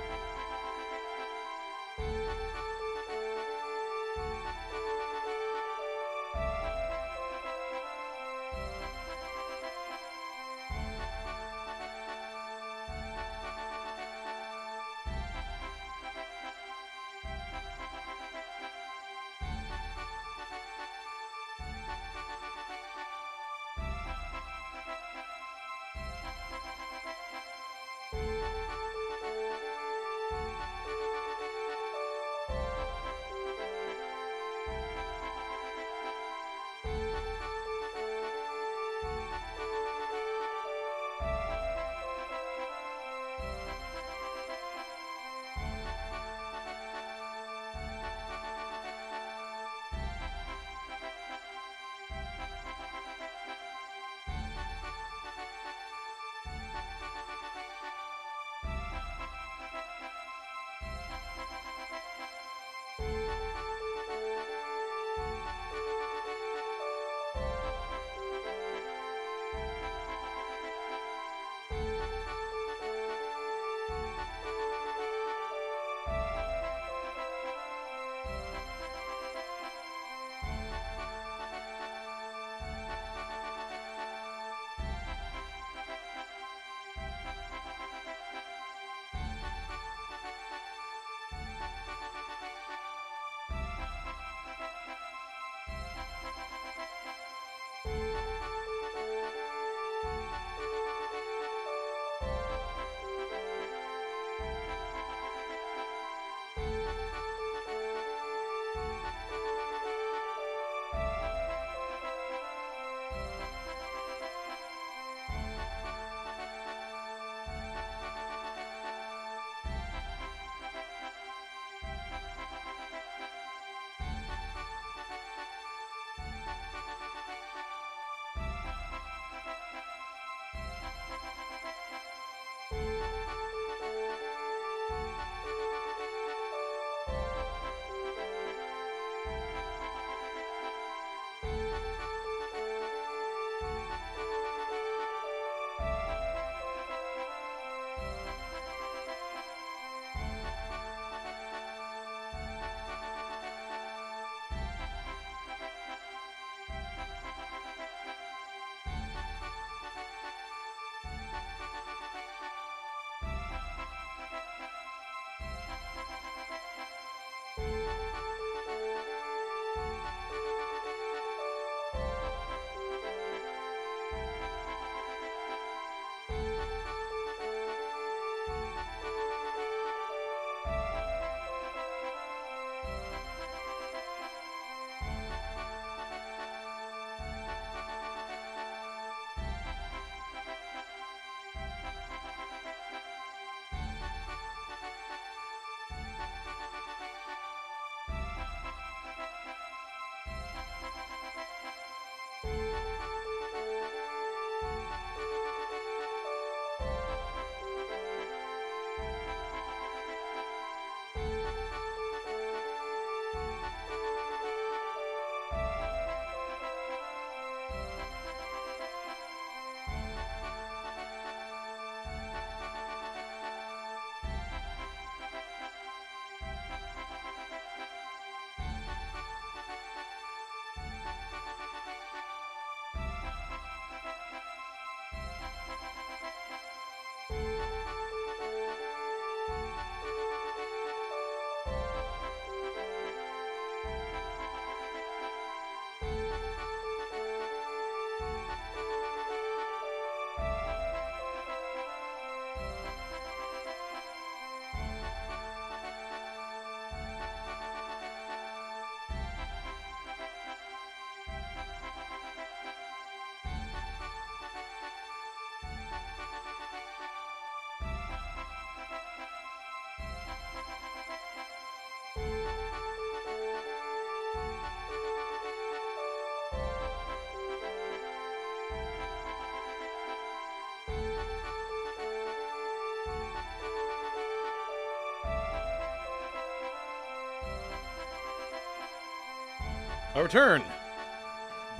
I return,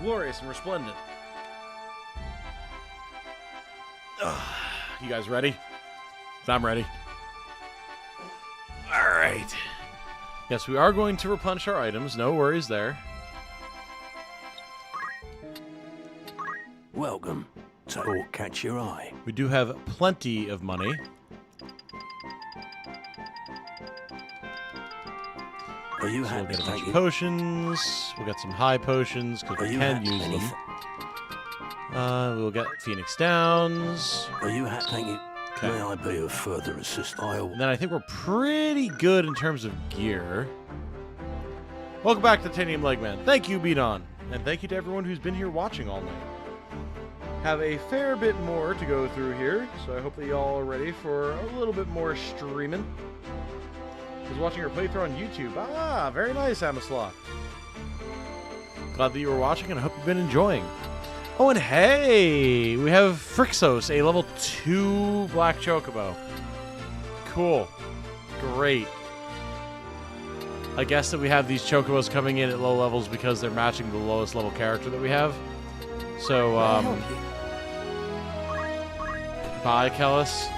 glorious and resplendent. You guys ready? I'm ready. All right. Yes, we are going to replenish our items. No worries there. Welcome. So catch your eye. We do have plenty of money. Are you so we'll happy? get a bunch of potions. We'll get some high potions because we can use them. We'll get Phoenix Downs. Are you happy? Thank you. Okay. May I be of further assistance? And then I think we're pretty good in terms of gear. Welcome back to Titanium Legman. Thank you, Beat On. And thank you to everyone who's been here watching all night. Have a fair bit more to go through here, so I hope that y'all are ready for a little bit more streaming. I was watching your playthrough on YouTube. Ah, very nice, Amislaw. Glad that you were watching, and I hope you've been enjoying. Oh, and hey, we have Phrixos, a level 2 Black Chocobo. Cool. Great. I guess that we have these Chocobos coming in at low levels because they're matching the lowest level character that we have. So, bye, Kellis.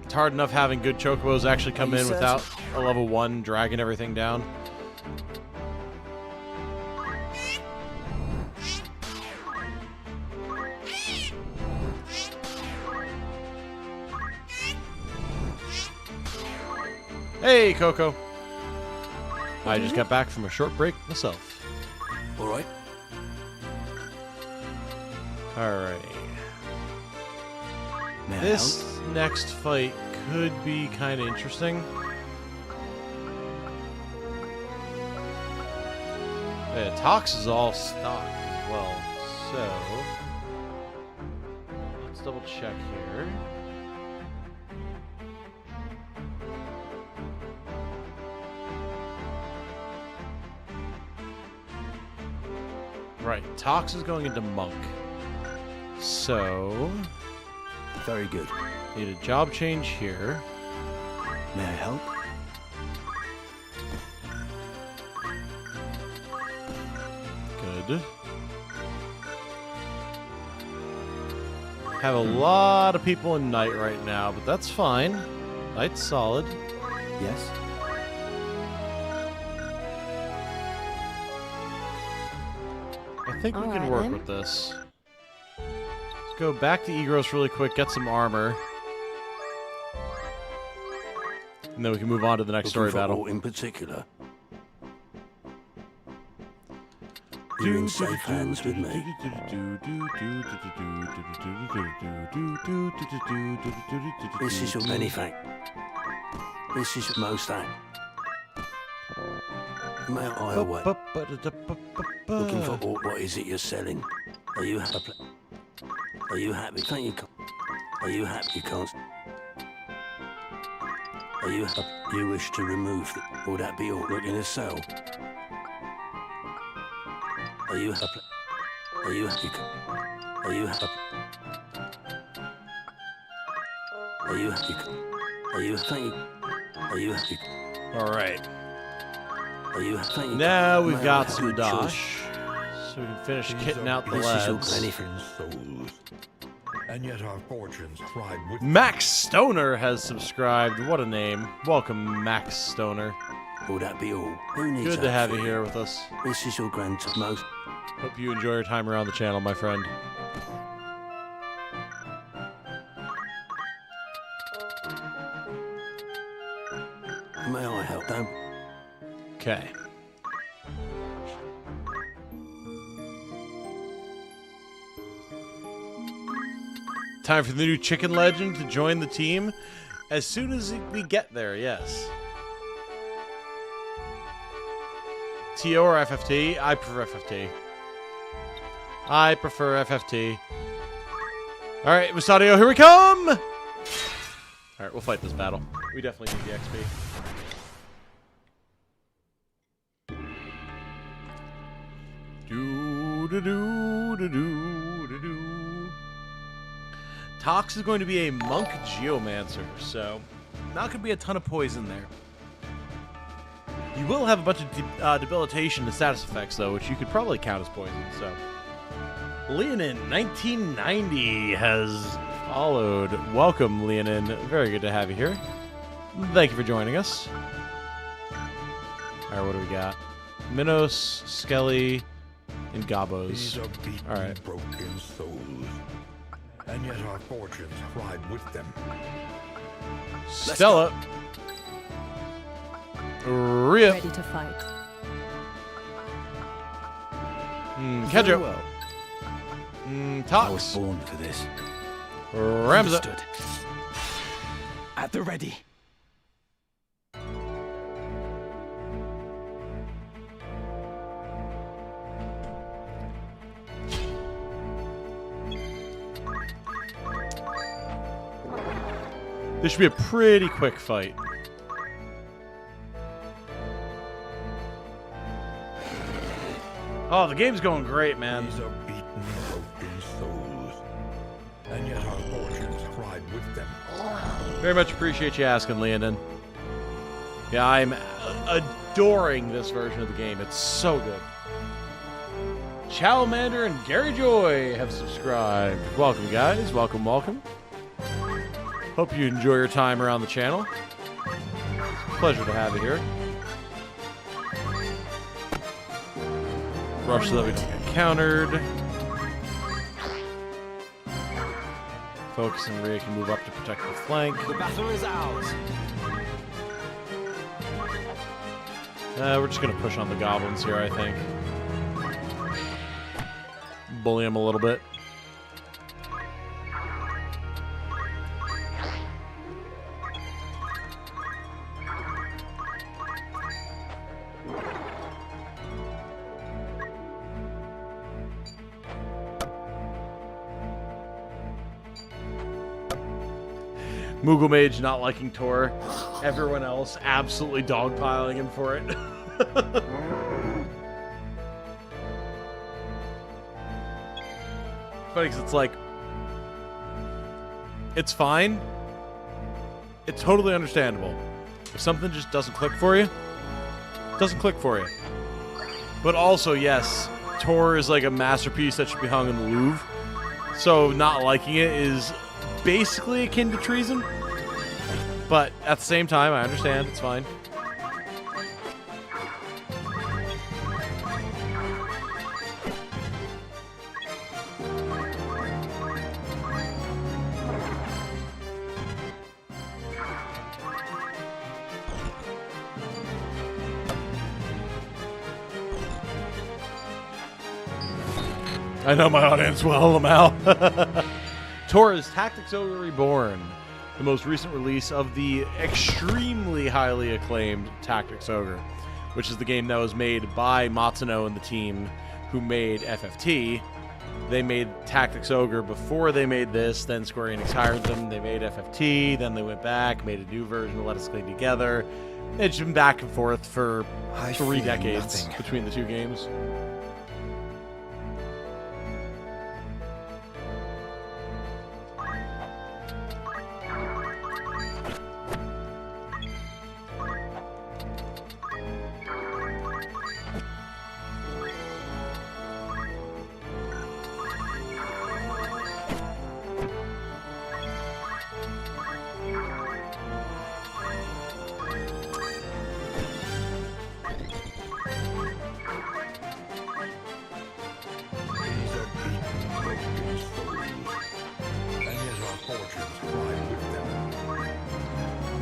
It's hard enough having good Chocobos actually come in without a level 1 dragging everything down. Hey, Coco. I just got back from a short break myself. All right. Alright. This next fight could be kind of interesting. Yeah, Tox is all stocked as well, so let's double check here. Right, Tox is going into Monk. So... Very good. Need a job change here. May I help? Good. Have a lot of people in Night right now, but that's fine. Night's solid. Yes. I think we can work with this. Let's go back to Egros really quick, get some armor. And then we can move on to the next story battle. In particular. You're in safe hands with me. This is your anything. This is most act. May I away? Looking for what is it you're selling? Are you happy? Are you happy? Thank you. Are you happy? You can't. Are you happy? You wish to remove it? Will that be all? Looking to sell? Are you happy? Are you happy? Are you happy? Are you happy? Are you thank you? Are you happy? All right. Are you thank you? Now we've got some dosh, so we can finish kitting out the lads. Souls, and yet our fortunes ride with Max Stoner has subscribed. What a name! Welcome, Max Stoner. Will that be all? Who needs Good to have you here with us. This is your most. Hope you enjoy your time around the channel, my friend. May I help them? Okay. Time for the new chicken legend to join the team as soon as we get there, yes. TO or FFT? I prefer FFT. I prefer FFT. Alright, Musadio, here we come! Alright, we'll fight this battle. We definitely need the XP. Tox is going to be a monk geomancer, so not going to be a ton of poison there. You will have a bunch of debilitation and status effects, though, which you could probably count as poison. So, Leonin 1990 has followed. Welcome, Leonin. Very good to have you here. Thank you for joining us. All right, what do we got? Minos, Skelly, and Gabos. These are beaten, all right. broken souls, and yet our fortunes ride with them. Stella. Rhea. Ready to fight. Kedro. Well. Tox. I was born for this. Ramza. Understood. At the ready. This should be a pretty quick fight. Oh, the game's going great, man. These are beaten, broken souls, and yet our fortunes ride with them. Very much appreciate you asking, Leonin. Yeah, I'm adoring this version of the game. It's so good. Chowmander and Gary Joy have subscribed. Welcome, guys. Welcome, welcome. Hope you enjoy your time around the channel. It's a pleasure to have you here. Rush so that we don't get countered. Focus and Rhea can move up to protect the flank. The battle is ours. We're just going to push on the goblins here, I think. Bully them a little bit. Moogle Mage not liking Tor. Everyone else absolutely dogpiling him for it. Funny because it's like, it's fine. It's totally understandable. If something just doesn't click for you, it doesn't click for you. But also, yes, Tor is like a masterpiece that should be hung in the Louvre. So not liking it is basically akin to treason, but at the same time, I understand. It's fine. I know my audience well, Lamal. Tor's Tactics Ogre Reborn, the most recent release of the extremely highly acclaimed Tactics Ogre, which is the game that was made by Matsuno and the team who made FFT. They made Tactics Ogre before they made this, then Square Enix hired them, they made FFT, then they went back, made a new version to let us play together. It's been back and forth for 3 decades between the two games.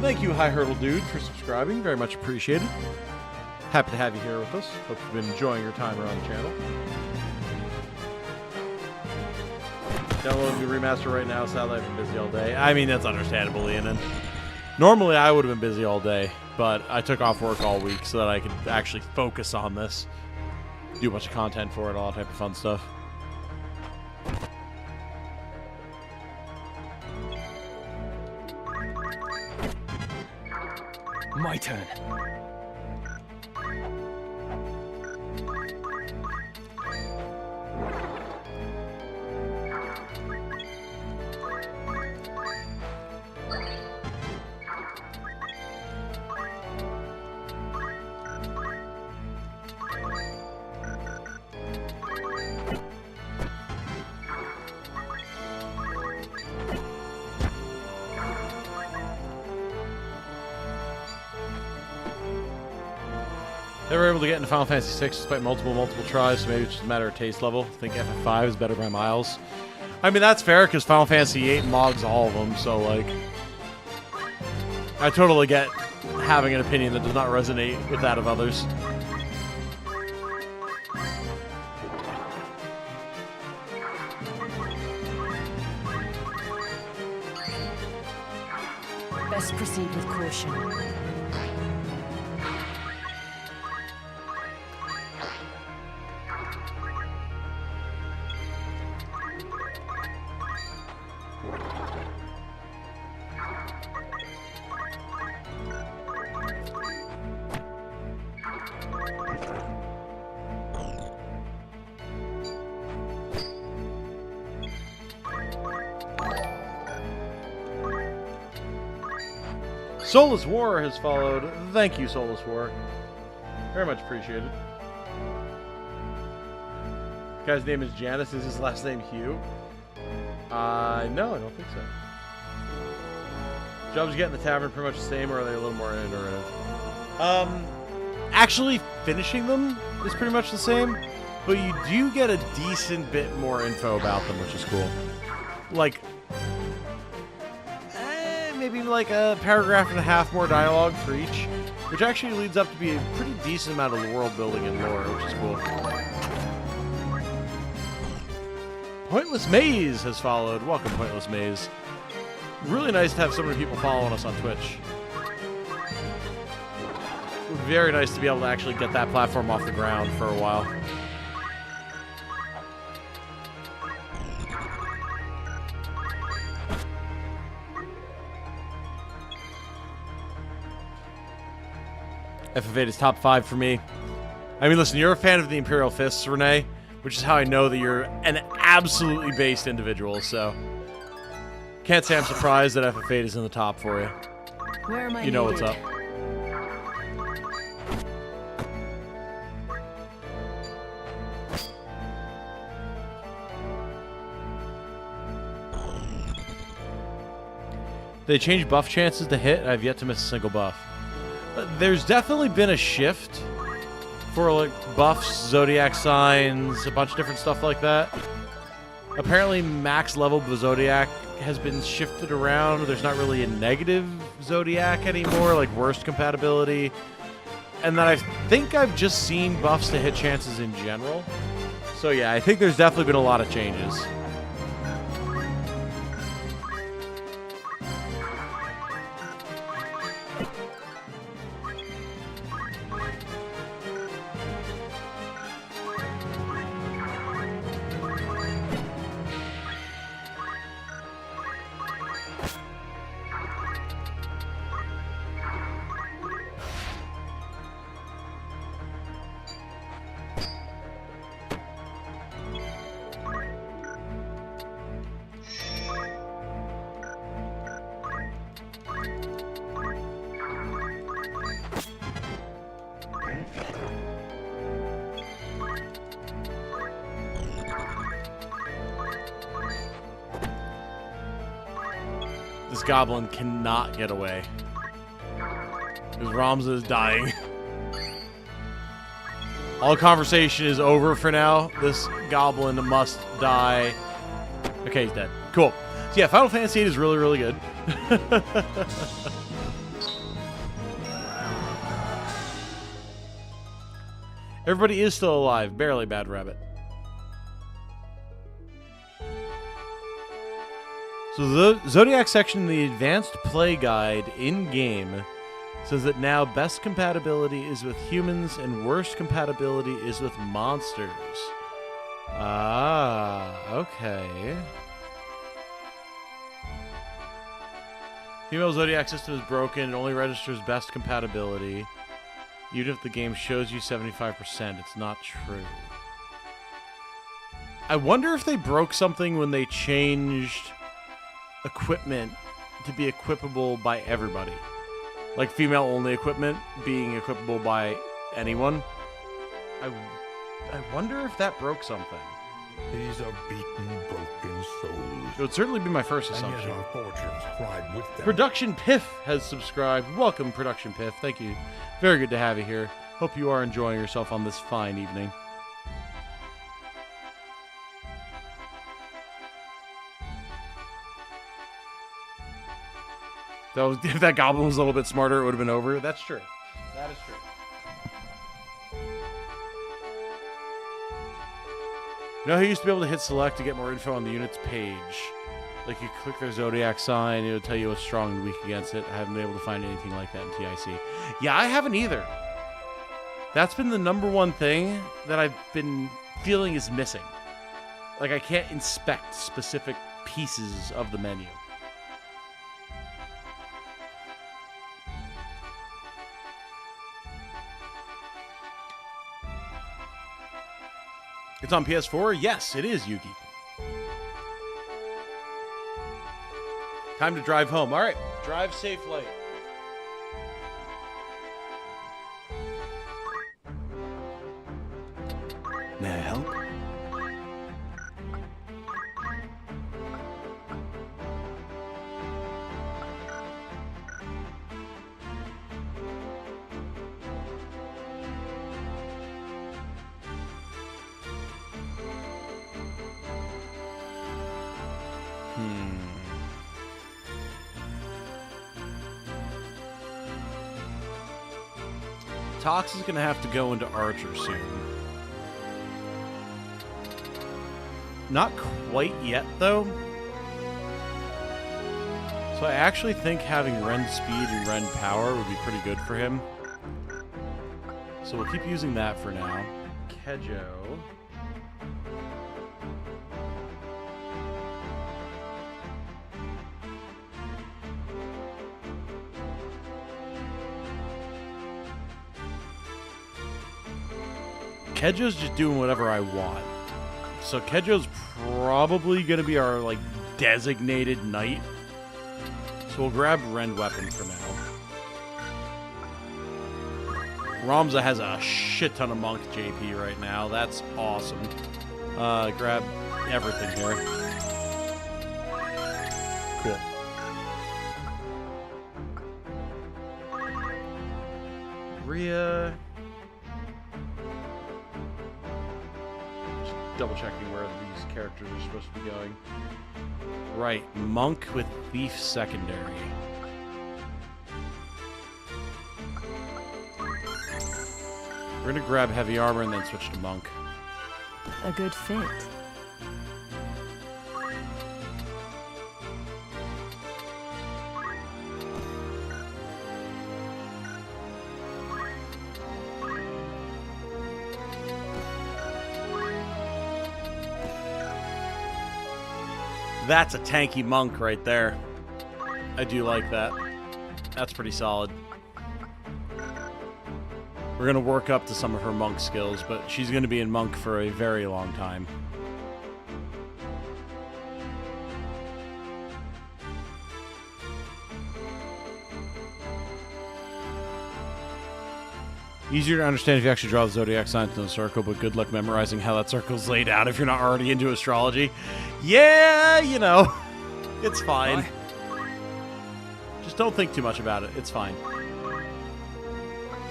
Thank you, High Hurdle Dude, for subscribing. Very much appreciated. Happy to have you here with us. Hope you've been enjoying your time around the channel. Downloading the remaster right now. Sadly, I've been busy all day. I mean, that's understandable, Ian. Normally, I would have been busy all day, but I took off work all week so that I could actually focus on this. Do a bunch of content for it, all that type of fun stuff. My turn. They were able to get into Final Fantasy VI despite multiple tries, so maybe it's just a matter of taste level. I think FF5 is better by miles. I mean, that's fair, because Final Fantasy VIII mogs all of them, so, like... I totally get having an opinion that does not resonate with that of others. Best proceed with caution. Soulless War has followed. Thank you, Soulless War. Very much appreciated. The guy's name is Janice. Is his last name Hugh? No, I don't think so. Jobs you get in the tavern pretty much the same, or are they a little more iterative? Actually finishing them is pretty much the same, but you do get a decent bit more info about them, which is cool. Like, maybe like a paragraph and a half more dialogue for each, which actually leads up to be a pretty decent amount of world building and lore, which is cool. Pointless Maze has followed. Welcome, Pointless Maze. Really nice to have so many people following us on Twitch. Very nice to be able to actually get that platform off the ground for a while. FF8 is top 5 for me. I mean, listen, you're a fan of the Imperial Fists, Renee, which is how I know that you're an absolutely based individual, so... Can't say I'm surprised that FF8 is in the top for you. Where am I You know what's up. They changed buff chances to hit. I've yet to miss a single buff. There's definitely been a shift for like buffs, zodiac signs, a bunch of different stuff like that. Apparently max level of zodiac has been shifted around. There's not really a negative zodiac anymore, like worst compatibility. And then I think I've just seen buffs to hit chances in general. So yeah, I think there's definitely been a lot of changes. This goblin cannot get away. Because Ramza is dying. All conversation is over for now. This goblin must die. Okay, he's dead. Cool. So yeah, Final Fantasy VIII is really, really good. Everybody is still alive. Barely, Bad Rabbit. So the Zodiac section in the Advanced Play Guide in-game says that now best compatibility is with humans and worst compatibility is with monsters. Ah, okay. Female Zodiac system is broken. It only registers best compatibility. Even if the game shows you 75%, it's not true. I wonder if they broke something when they changed equipment to be equipable by everybody. Like female only equipment being equipable by anyone. I wonder if that broke something. These are beaten, broken souls. It would certainly be my first assumption. And yet our fortunes ride with them. Production Piff has subscribed. Welcome, Production Piff. Thank you. Very good to have you here. Hope you are enjoying yourself on this fine evening. Though, if that goblin was a little bit smarter, it would have been over. That's true. That is true. You know, he used to be able to hit select to get more info on the unit's page. Like, you click their zodiac sign, it would tell you what's strong and weak against it. I haven't been able to find anything like that in TIC. Yeah, I haven't either. That's been the #1 thing that I've been feeling is missing. Like, I can't inspect specific pieces of the menu. It's on PS4? Yes, it is, Yuki. Time to drive home. All right, drive safely. May I help? Tox is going to have to go into Archer soon. Not quite yet, though. So I actually think having Ren Speed and Ren Power would be pretty good for him. So we'll keep using that for now. Kejo. Kejo's just doing whatever I want. So Kejo's probably going to be our, like, designated knight. So we'll grab Rend Weapon for now. Ramza has a shit ton of Monk JP right now. That's awesome. Grab everything here. Cool. Rhea... double checking where these characters are supposed to be going. Right, Monk with Thief Secondary. We're gonna grab Heavy Armor and then switch to Monk. A good fit. That's a tanky Monk right there. I do like that. That's pretty solid. We're going to work up to some of her Monk skills, but she's going to be in Monk for a very long time. Easier to understand if you actually draw the zodiac signs in a circle, but good luck memorizing how that circle's laid out if you're not already into astrology. Yeah, you know, it's fine. Just don't think too much about it. It's fine.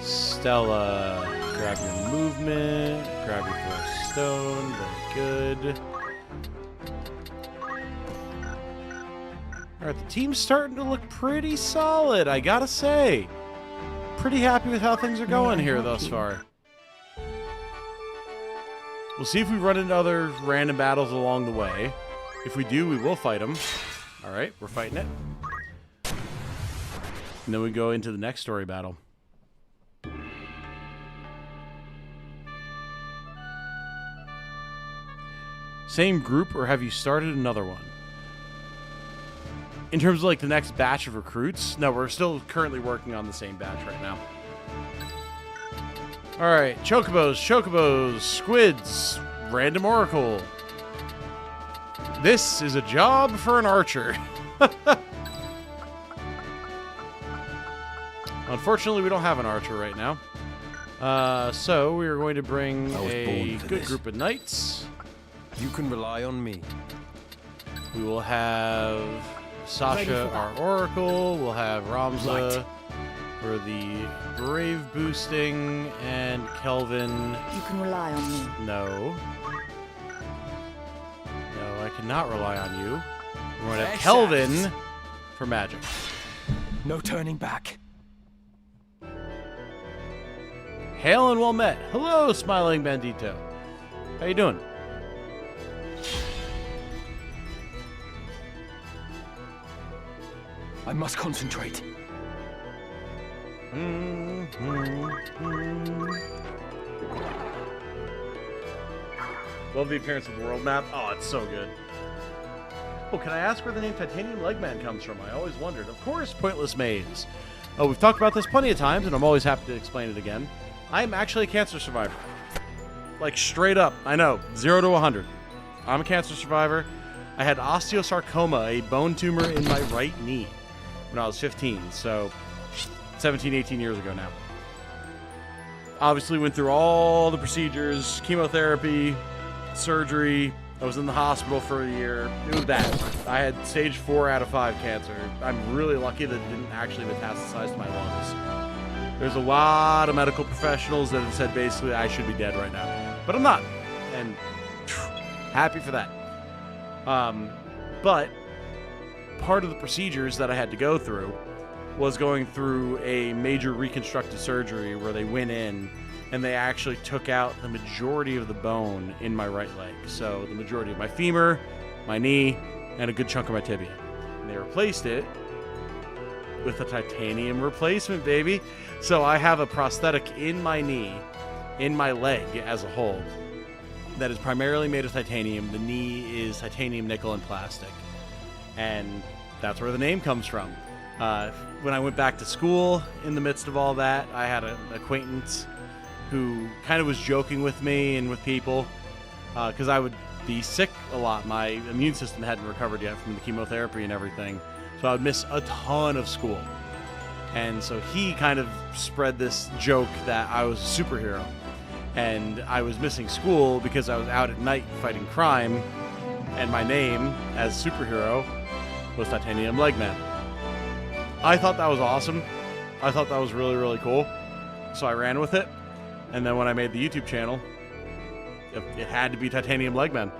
Stella, grab your movement, grab your first stone. Very good. All right, the team's starting to look pretty solid, I gotta say. Pretty happy with how things are going here thus far. We'll see if we run into other random battles along the way. If we do, we will fight them. All right, we're fighting it. And then we go into the next story battle. Same group, or have you started another one? In terms of, like, the next batch of recruits, no, we're still currently working on the same batch right now. All right, chocobos, squids, random oracle. This is a job for an archer. Unfortunately, we don't have an archer right now. So we are going to bring a good group of knights. You can rely on me. We will have Sasha, our oracle. We'll have Ramza, for the Brave boosting, and Kelvin. You can rely on me. No. No, I cannot rely on you. We're going to have Kelvin for magic. No turning back. Hail and well met. Hello, smiling bandito. How you doing? I must concentrate. Love the appearance of the world map. Oh, it's so good. Oh, can I ask where the name Titanium Legman comes from? I always wondered. Of course, Pointless Maze. Oh, we've talked about this plenty of times, and I'm always happy to explain it again. I am actually a cancer survivor. Like, straight up. I know. 0 to 100. I'm a cancer survivor. I had osteosarcoma, a bone tumor in my right knee, when I was 15. So, 17, 18 years ago now. Obviously went through all the procedures, chemotherapy, surgery. I was in the hospital for a year. It was bad. I had stage 4 out of 5 cancer. I'm really lucky that it didn't actually metastasize to my lungs. There's a lot of medical professionals that have said basically I should be dead right now. But I'm not. And happy for that. But part of the procedures that I had to go through was going through a major reconstructive surgery where they went in and they actually took out the majority of the bone in my right leg. So the majority of my femur, my knee, and a good chunk of my tibia. And they replaced it with a titanium replacement, baby. So I have a prosthetic in my knee, in my leg as a whole, that is primarily made of titanium. The knee is titanium, nickel, and plastic. And that's where the name comes from. When I went back to school, in the midst of all that, I had an acquaintance who kind of was joking with me and with people because I would be sick a lot. My immune system hadn't recovered yet from the chemotherapy and everything, so I would miss a ton of school. And so he kind of spread this joke that I was a superhero, and I was missing school because I was out at night fighting crime, and my name as superhero was Titanium Legman. I thought that was awesome. I thought that was really, really cool. So I ran with it. And then when I made the YouTube channel, it had to be Titanium Legman.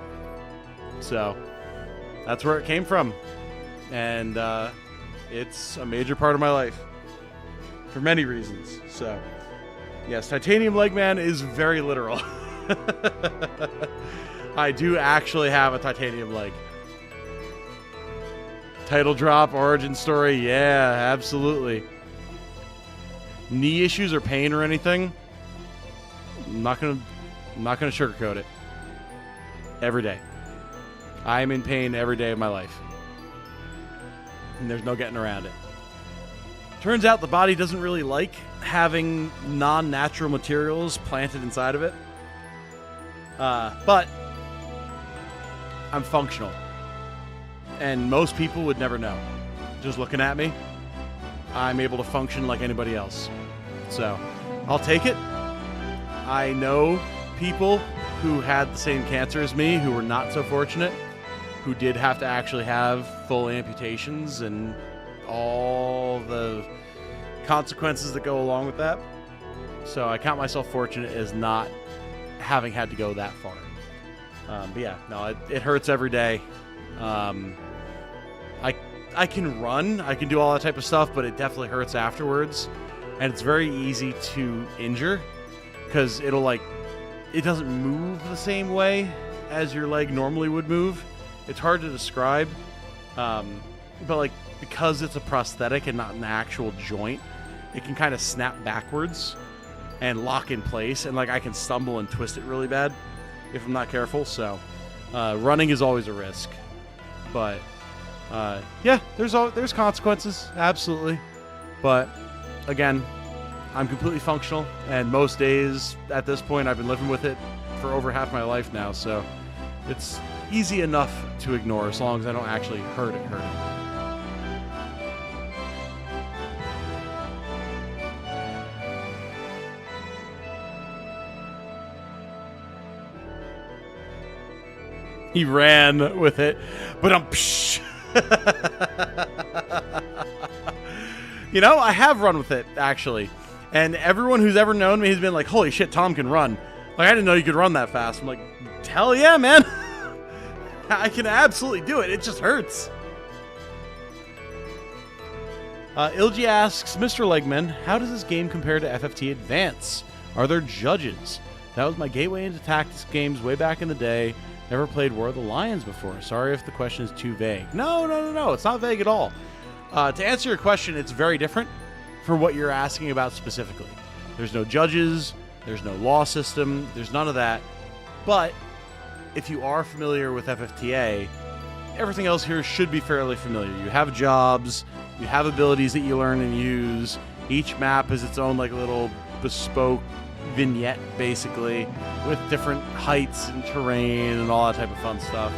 So that's where it came from. And it's a major part of my life for many reasons. So yes, Titanium Legman is very literal. I do actually have a titanium leg. Title drop, origin story, yeah, absolutely. Knee issues or pain or anything, I'm not gonna sugarcoat it. Every day. I am in pain every day of my life. And there's no getting around it. Turns out the body doesn't really like having non-natural materials planted inside of it. But I'm functional. And most people would never know. Just looking at me, I'm able to function like anybody else. So, I'll take it. I know people who had the same cancer as me who were not so fortunate, who did have to actually have full amputations and all the consequences that go along with that. So I count myself fortunate as not having had to go that far. But yeah, no, it hurts every day. I can run, I can do all that type of stuff, but it definitely hurts afterwards. And it's very easy to injure because it doesn't move the same way as your leg normally would move. It's hard to describe, but because it's a prosthetic and not an actual joint, it can kind of snap backwards and lock in place, and I can stumble and twist it really bad if I'm not careful. So running is always a risk, but yeah, there's consequences, absolutely. But again, I'm completely functional, and most days at this point I've been living with it for over half my life now, so it's easy enough to ignore as long as I don't actually hurt it. He ran with it, but You know, I have run with it, actually. And everyone who's ever known me has been like, holy shit, Tom can run. Like, I didn't know you could run that fast. I'm like, hell yeah, man. I can absolutely do it. It just hurts. Ilgi asks, Mr. Legman, how does this game compare to FFT Advance? Are there judges? That was my gateway into tactics games way back in the day. Never played War of the Lions before. Sorry if the question is too vague. No. It's not vague at all. To answer your question, it's very different for what you're asking about specifically. There's no judges. There's no law system. There's none of that. But if you are familiar with FFTA, everything else here should be fairly familiar. You have jobs. You have abilities that you learn and use. Each map is its own like little bespoke vignette, basically, with different heights and terrain and all that type of fun stuff.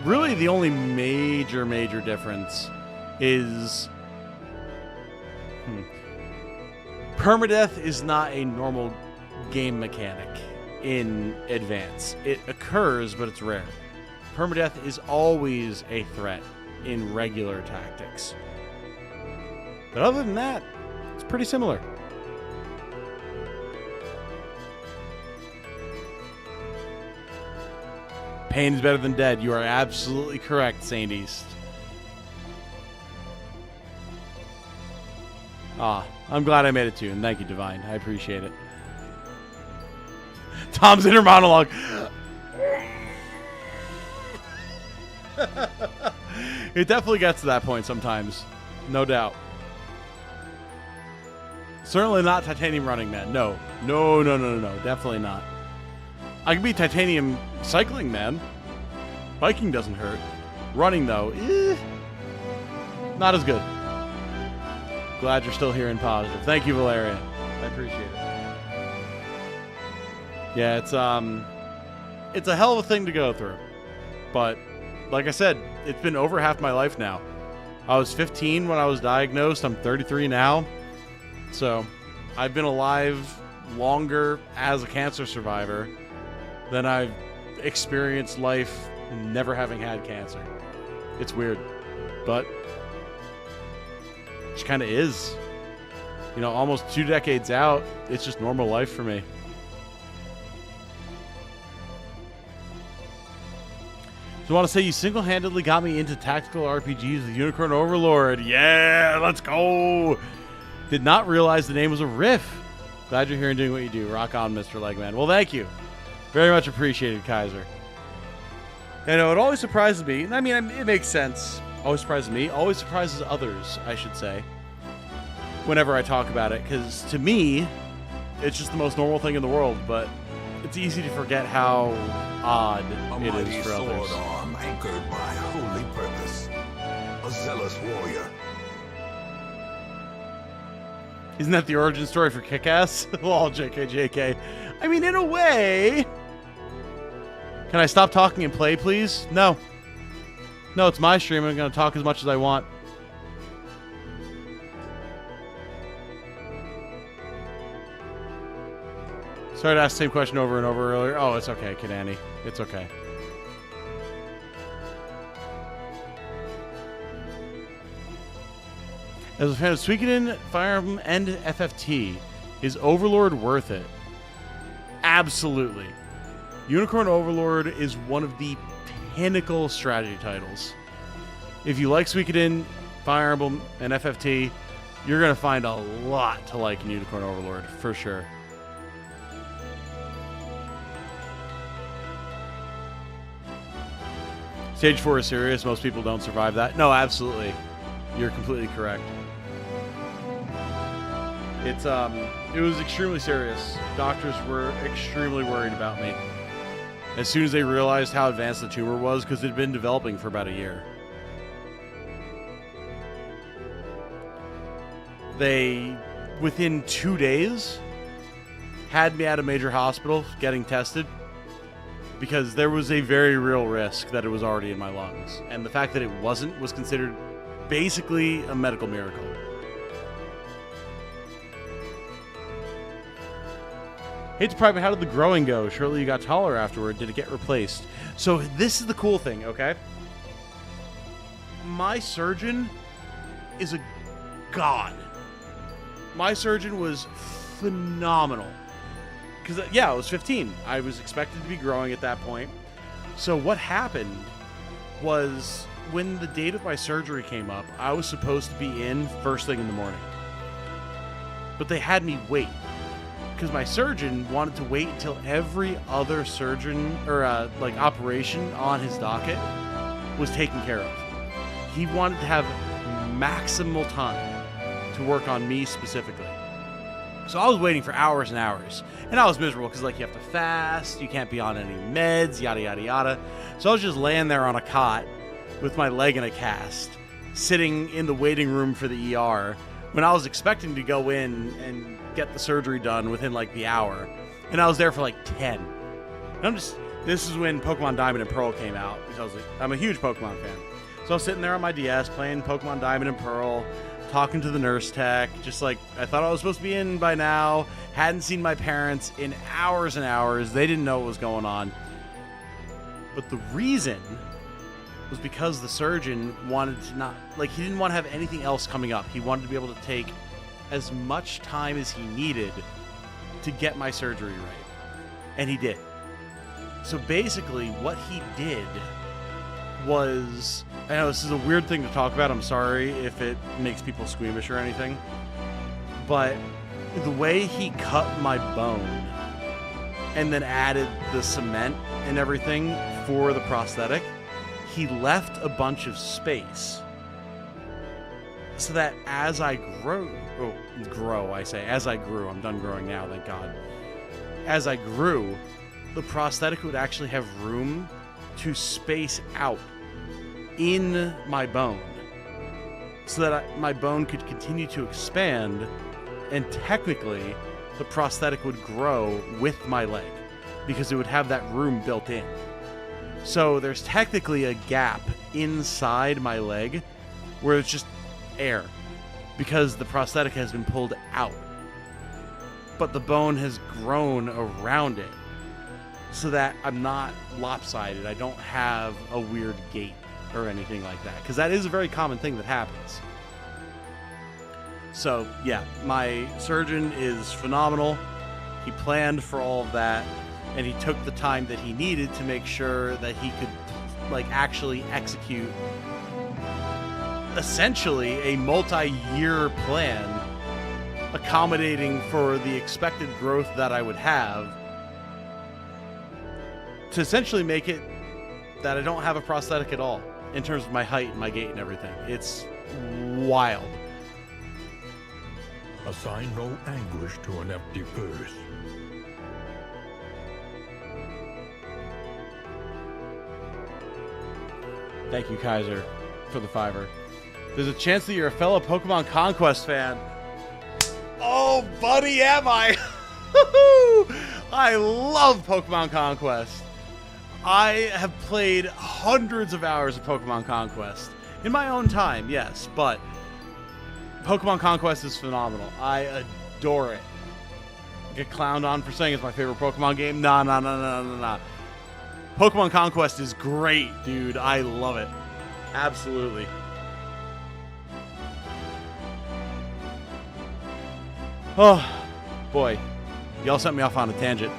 Really, the only major difference is permadeath is not a normal game mechanic in Advance. It occurs, but it's rare. Permadeath is always a threat in regular tactics. But other than that, it's pretty similar. Pain is better than dead. You are absolutely correct, Saint East. I'm glad I made it to you, and thank you, Divine. I appreciate it. Tom's inner monologue. It definitely gets to that point sometimes. No doubt. Certainly not Titanium Running Man. No. Definitely not. I can be Titanium Cycling Man. Biking doesn't hurt. Running, though, not as good. Glad you're still here and positive. Thank you, Valeria. I appreciate it. Yeah, it's a hell of a thing to go through. But, like I said, it's been over half my life now. I was 15 when I was diagnosed. I'm 33 now. So, I've been alive longer as a cancer survivor than I've experienced life never having had cancer. It's weird, but it just kind of is. You know, almost 2 decades out, it's just normal life for me. So I want to say you single-handedly got me into tactical RPGs with Unicorn Overlord. Yeah, let's go! Did not realize the name was a riff. Glad you're here and doing what you do. Rock on, Mr. Legman. Well, thank you. Very much appreciated, Kaiser. You know, it always surprises me. I mean, it makes sense. Always surprises me. Always surprises others, I should say, whenever I talk about it. Because to me, it's just the most normal thing in the world. But it's easy to forget how odd it is for others. A mighty sword arm anchored by holy purpose. A zealous warrior. Isn't that the origin story for Kick-Ass? Lol, JK. I mean, in a way. Can I stop talking and play, please? No. No, it's my stream. I'm going to talk as much as I want. Sorry to ask the same question over and over earlier. Oh, it's okay, Kid Annie. It's okay. As a fan of Suikoden, Fire Emblem, and FFT, is Overlord worth it? Absolutely. Unicorn Overlord is one of the pinnacle strategy titles. If you like Suikoden, Fire Emblem, and FFT, you're going to find a lot to like in Unicorn Overlord, for sure. Stage 4 is serious. Most people don't survive that. No, absolutely. You're completely correct. It was extremely serious. Doctors were extremely worried about me as soon as they realized how advanced the tumor was, because it had been developing for about a year. They, within 2 days, had me at a major hospital getting tested because there was a very real risk that it was already in my lungs. And the fact that it wasn't was considered basically a medical miracle. Hey, to Private, how did the growing go? Surely you got taller afterward. Did it get replaced? So this is the cool thing, okay? My surgeon is a God. My surgeon was phenomenal. Because, yeah, I was 15. I was expected to be growing at that point. So what happened was when the date of my surgery came up, I was supposed to be in first thing in the morning. But they had me wait. Because my surgeon wanted to wait until every other surgeon or operation on his docket was taken care of. He wanted to have maximal time to work on me specifically. So I was waiting for hours and hours, and I was miserable because, like, you have to fast, you can't be on any meds, yada, yada, yada. So I was just laying there on a cot with my leg in a cast, sitting in the waiting room for the ER when I was expecting to go in and get the surgery done within, like, the hour. And I was there for, like, 10. And this is when Pokemon Diamond and Pearl came out, because I'm a huge Pokemon fan. So I was sitting there on my DS playing Pokemon Diamond and Pearl, talking to the nurse tech, just like I thought I was supposed to be in by now. Hadn't seen my parents in hours and hours. They didn't know what was going on. But the reason was because the surgeon wanted to he didn't want to have anything else coming up. He wanted to be able to take as much time as he needed to get my surgery right. And he did. So basically what he did was, I know this is a weird thing to talk about, I'm sorry if it makes people squeamish or anything, but the way he cut my bone and then added the cement and everything for the prosthetic, he left a bunch of space so that as I grew, I'm done growing now, thank God. As I grew, the prosthetic would actually have room to space out in my bone so that my bone could continue to expand, and technically the prosthetic would grow with my leg because it would have that room built in. So there's technically a gap inside my leg where it's just air because the prosthetic has been pulled out, but the bone has grown around it so that I'm not lopsided. I don't have a weird gait or anything like that, because that is a very common thing that happens. So yeah, my surgeon is phenomenal. He planned for all of that, and he took the time that he needed to make sure that he could actually execute essentially a multi-year plan accommodating for the expected growth that I would have, to essentially make it that I don't have a prosthetic at all in terms of my height and my gait and everything. It's wild. Assign no anguish to an empty purse. Thank you, Kaiser, for the $5. There's a chance that you're a fellow Pokemon Conquest fan. Oh, buddy, am I! I love Pokemon Conquest. I have played hundreds of hours of Pokemon Conquest. In my own time, yes, but Pokemon Conquest is phenomenal. I adore it. Get clowned on for saying it's my favorite Pokemon game? Nah. Pokemon Conquest is great, dude. I love it. Absolutely. Oh, boy. Y'all sent me off on a tangent.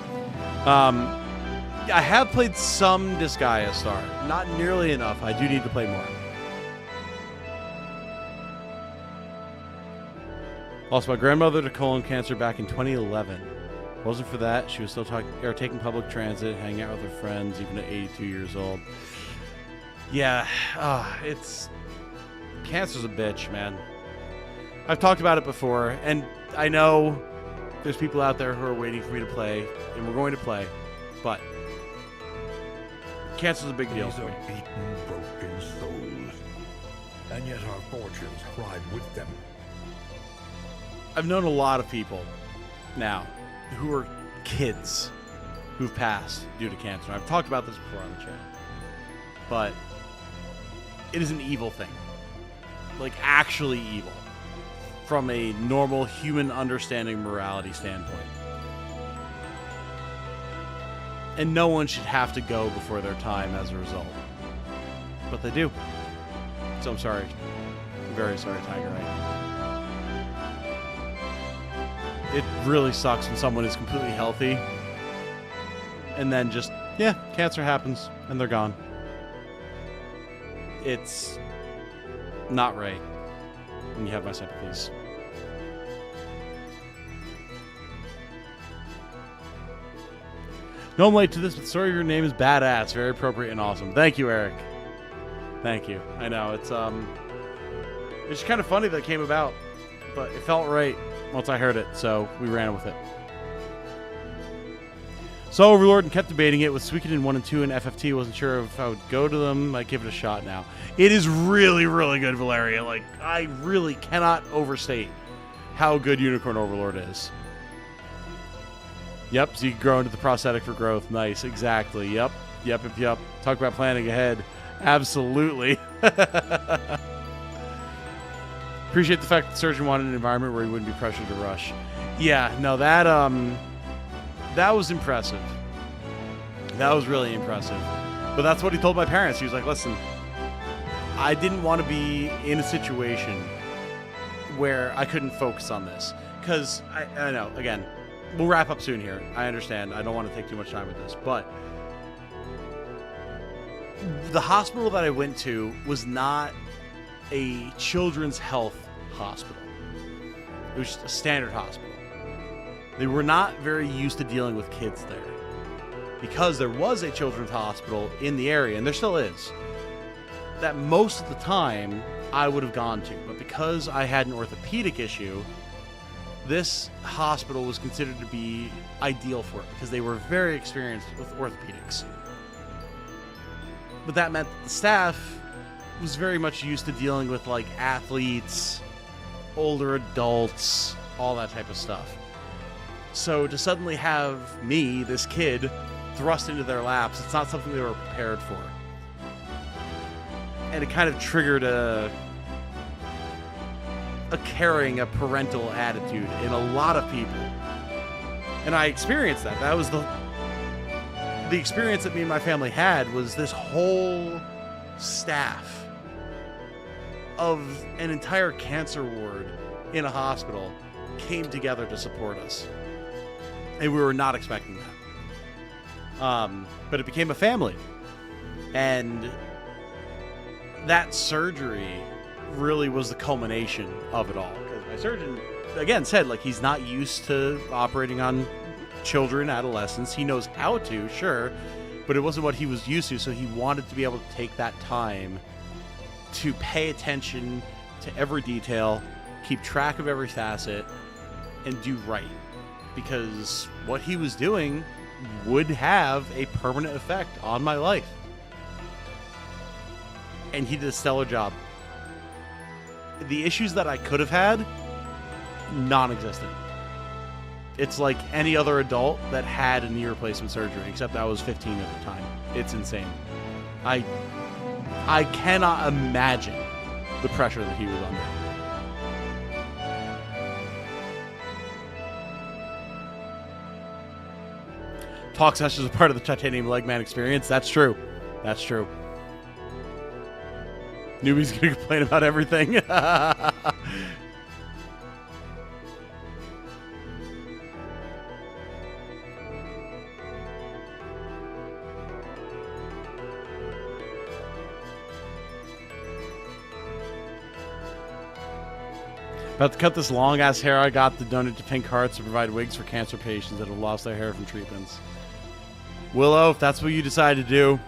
I have played some Disgaea Star. Not nearly enough. I do need to play more. Lost my grandmother to colon cancer back in 2011. Wasn't for that, she was still taking public transit, hanging out with her friends, even at 82 years old. Yeah, cancer's a bitch, man. I've talked about it before, and I know there's people out there who are waiting for me to play, and we're going to play, but cancer's a big deal for me. These are beaten, broken souls, and yet our fortunes ride with them. I've known a lot of people now who are kids who've passed due to cancer. I've talked about this before on the channel, but it is an evil thing. Like, actually evil. From a normal human understanding morality standpoint. And no one should have to go before their time as a result. But they do. So I'm sorry. I'm very sorry, Tiger Eye. it really sucks when someone is completely healthy and then just, yeah, cancer happens and they're gone. It's not right. And you have my sympathies. No, I'm late to this, but sorry, your name is badass. Very appropriate and awesome. Thank you, Eric. Thank you. I know, it's just kind of funny that it came about, but it felt right once I heard it, so we ran with it. So Overlord and kept debating it with Suikoden 1 and 2 and FFT. Wasn't sure if I would go to them. I'd give it a shot now. It is really, really good, Valeria. Like, I really cannot overstate how good Unicorn Overlord is. Yep, so you can grow into the prosthetic for growth. Nice, exactly. Yep. Talk about planning ahead. Absolutely. Appreciate the fact that Surgeon wanted an environment where he wouldn't be pressured to rush. Yeah, no, that was impressive. That was really impressive. But that's what he told my parents. He was like, listen, I didn't want to be in a situation where I couldn't focus on this. Because, I know, again, we'll wrap up soon here. I understand. I don't want to take too much time with this. But the hospital that I went to was not a children's health hospital. It was just a standard hospital. They were not very used to dealing with kids there. Because there was a children's hospital in the area, and there still is, that most of the time I would have gone to. But because I had an orthopedic issue, this hospital was considered to be ideal for it because they were very experienced with orthopedics. But that meant that the staff was very much used to dealing with like athletes, older adults, all that type of stuff. So to suddenly have me, this kid, thrust into their laps, it's not something they were prepared for. And it kind of triggered a caring, a parental attitude in a lot of people. And I experienced that. That was the experience that me and my family had, was this whole staff of an entire cancer ward in a hospital came together to support us. And we were not expecting that. But it became a family. And that surgery really was the culmination of it all. Because my surgeon, again, said, like, he's not used to operating on children, adolescents. He knows how to, sure, but it wasn't what he was used to, so he wanted to be able to take that time to pay attention to every detail, keep track of every facet, and do right. Because what he was doing would have a permanent effect on my life. And he did a stellar job. The issues that I could have had, non-existent. It's like any other adult that had a knee replacement surgery, except I was 15 at the time. It's insane. I cannot imagine the pressure that he was under. Talk sessions are part of the Titanium Legman experience. That's true. That's true. Newbie's gonna complain about everything. About to cut this long ass hair I got to donate to Pink Hearts to provide wigs for cancer patients that have lost their hair from treatments. Willow, if that's what you decide to do,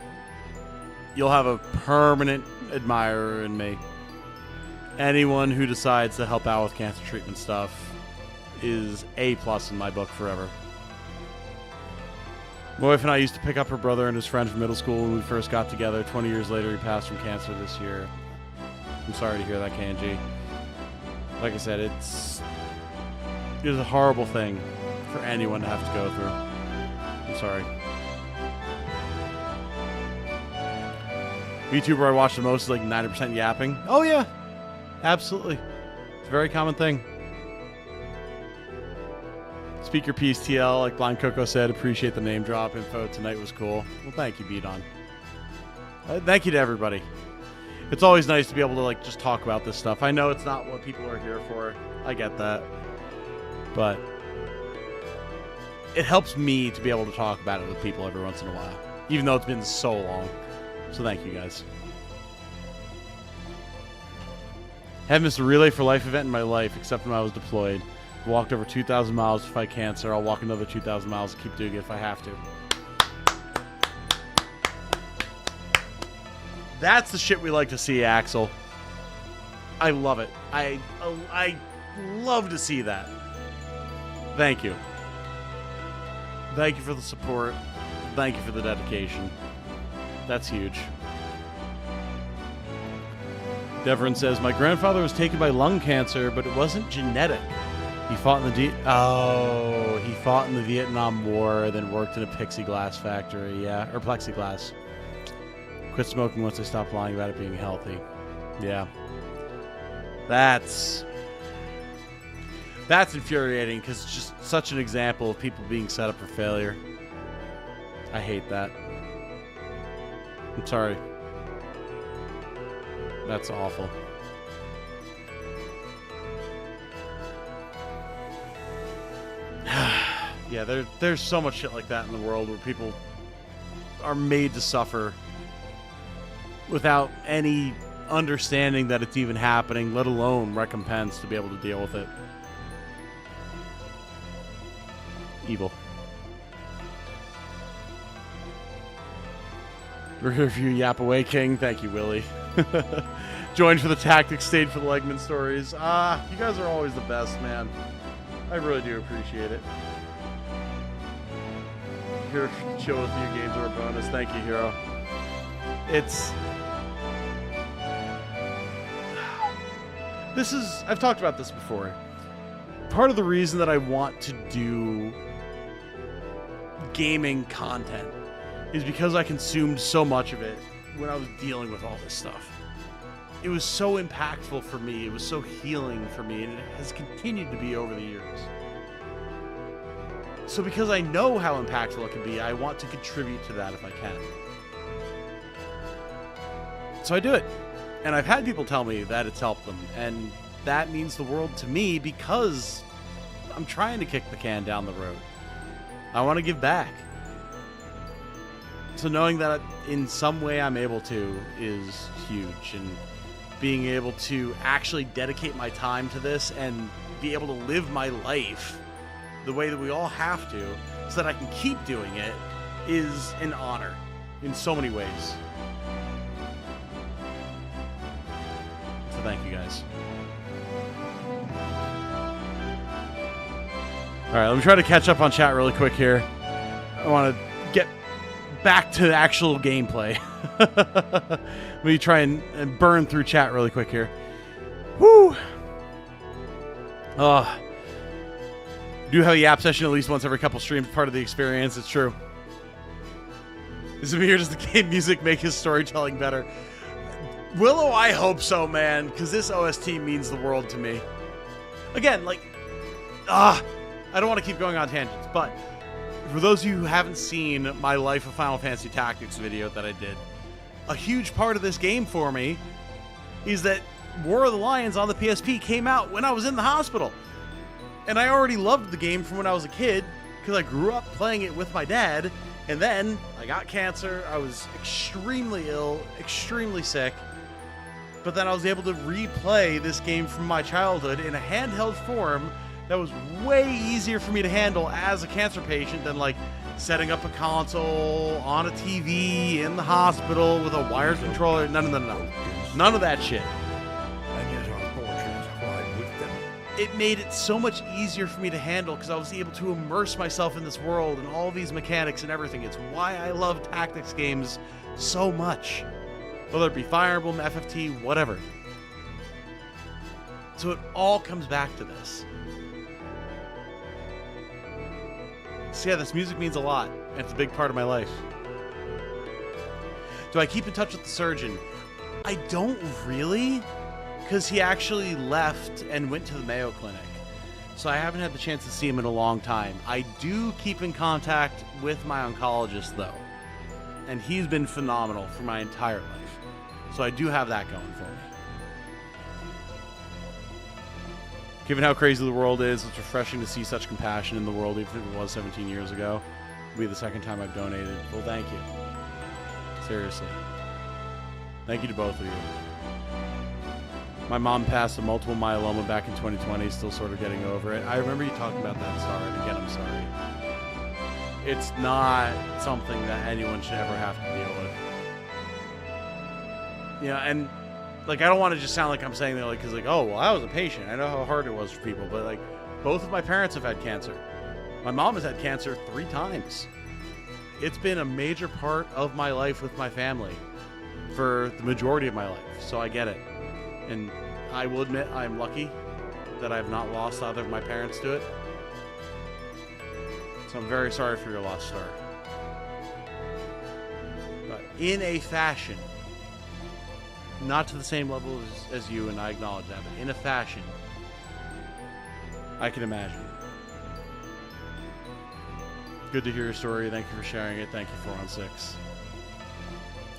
you'll have a permanent admirer in me. Anyone who decides to help out with cancer treatment stuff is A+ in my book forever. My wife and I used to pick up her brother and his friend from middle school when we first got together. 20 years later, he passed from cancer this year. I'm sorry to hear that, KNG. Like I said, it's a horrible thing for anyone to have to go through. I'm sorry. YouTuber I watch the most is like 90% yapping. Oh yeah, absolutely. It's a very common thing. Speak your piece, TL. Like Blind Coco said, appreciate the name drop info. Tonight was cool. Well, thank you, Beat-On. Thank you to everybody. It's always nice to be able to like just talk about this stuff. I know it's not what people are here for. I get that. But it helps me to be able to talk about it with people every once in a while, even though it's been so long. So thank you guys. Haven't missed a Relay for Life event in my life, except when I was deployed. Walked over 2,000 miles to fight cancer. I'll walk another 2,000 miles and keep doing it if I have to. That's the shit we like to see, Axel. I love it. I love to see that. Thank you. Thank you for the support. Thank you for the dedication. That's huge. Devon says, my grandfather was taken by lung cancer, but it wasn't genetic. He fought in the he fought in the Vietnam War, then worked in a plexiglass factory. Yeah, or plexiglass. Quit smoking once I stopped lying about it being healthy. Yeah. That's infuriating, because it's just such an example of people being set up for failure. I hate that. I'm sorry. That's awful. Yeah, there's so much shit like that in the world where people are made to suffer without any understanding that it's even happening, let alone recompense to be able to deal with it. Evil. Review Yap Away King. Thank you, Willie. Joined for the tactics, stayed for the Legman stories. You guys are always the best, man. I really do appreciate it. Hero chill with you, games are a bonus. Thank you, Hero. I've talked about this before. Part of the reason that I want to do gaming content is because I consumed so much of it when I was dealing with all this stuff. It was so impactful for me, it was so healing for me, and it has continued to be over the years. So because I know how impactful it can be, I want to contribute to that if I can. So I do it. And I've had people tell me that it's helped them, and that means the world to me because I'm trying to kick the can down the road. I want to give back. So knowing that in some way I'm able to is huge, and being able to actually dedicate my time to this and be able to live my life the way that we all have to so that I can keep doing it is an honor in so many ways. So thank you guys. Alright, let me try to catch up on chat really quick here. I want to get back to the actual gameplay. Let me try and burn through chat really quick here. Woo! Do have a yap session at least once every couple streams, part of the experience. It's true. Is it weird? Does the game music make his storytelling better? Willow, I hope so, man, because this OST means the world to me. Again, like, I don't want to keep going on tangents, but for those of you who haven't seen my Life of Final Fantasy Tactics video that I did, a huge part of this game for me is that War of the Lions on the PSP came out when I was in the hospital. And I already loved the game from when I was a kid because I grew up playing it with my dad. And then I got cancer. I was extremely ill, extremely sick. But then I was able to replay this game from my childhood in a handheld form that was way easier for me to handle as a cancer patient than like setting up a console on a TV in the hospital with a wired controller. No. None of that shit. And yet our fortunes ride with them. It made it so much easier for me to handle because I was able to immerse myself in this world and all these mechanics and everything. It's why I love tactics games so much. Whether it be Fire Emblem, FFT, whatever. So it all comes back to this. So yeah, this music means a lot, and it's a big part of my life. Do I keep in touch with the surgeon? I don't really, because he actually left and went to the Mayo Clinic. So I haven't had the chance to see him in a long time. I do keep in contact with my oncologist, though. And he's been phenomenal for my entire life. So I do have that going for me. Given how crazy the world is, it's refreshing to see such compassion in the world, even if it was 17 years ago. It'll be the second time I've donated. Well, thank you. Seriously. Thank you to both of you. My mom passed of multiple myeloma back in 2020, still sort of getting over it. I remember you talking about that, Star, and again, I'm sorry. It's not something that anyone should ever have to deal with. You know, and like, I don't want to just sound like I'm saying that, like, because, like, oh, well, I was a patient. I know how hard it was for people, but, like, both of my parents have had cancer. My mom has had cancer 3 times. It's been a major part of my life with my family for the majority of my life, so I get it. And I will admit I'm lucky that I've not lost either of my parents to it. So I'm very sorry for your loss, Star. But in a fashion, not to the same level as you, and I acknowledge that, but in a fashion, I can imagine. Good to hear your story. Thank you for sharing it. Thank you, 416.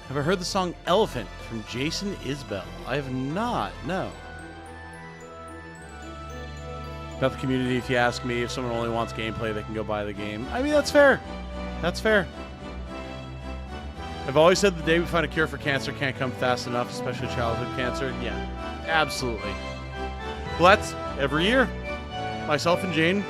Have I heard the song Elephant from Jason Isbell? I have not, no. About the community, if you ask me, if someone only wants gameplay, they can go buy the game. I mean, that's fair. That's fair. I've always said the day we find a cure for cancer can't come fast enough, especially childhood cancer. Yeah, absolutely. Well, that's every year. Myself and Jane,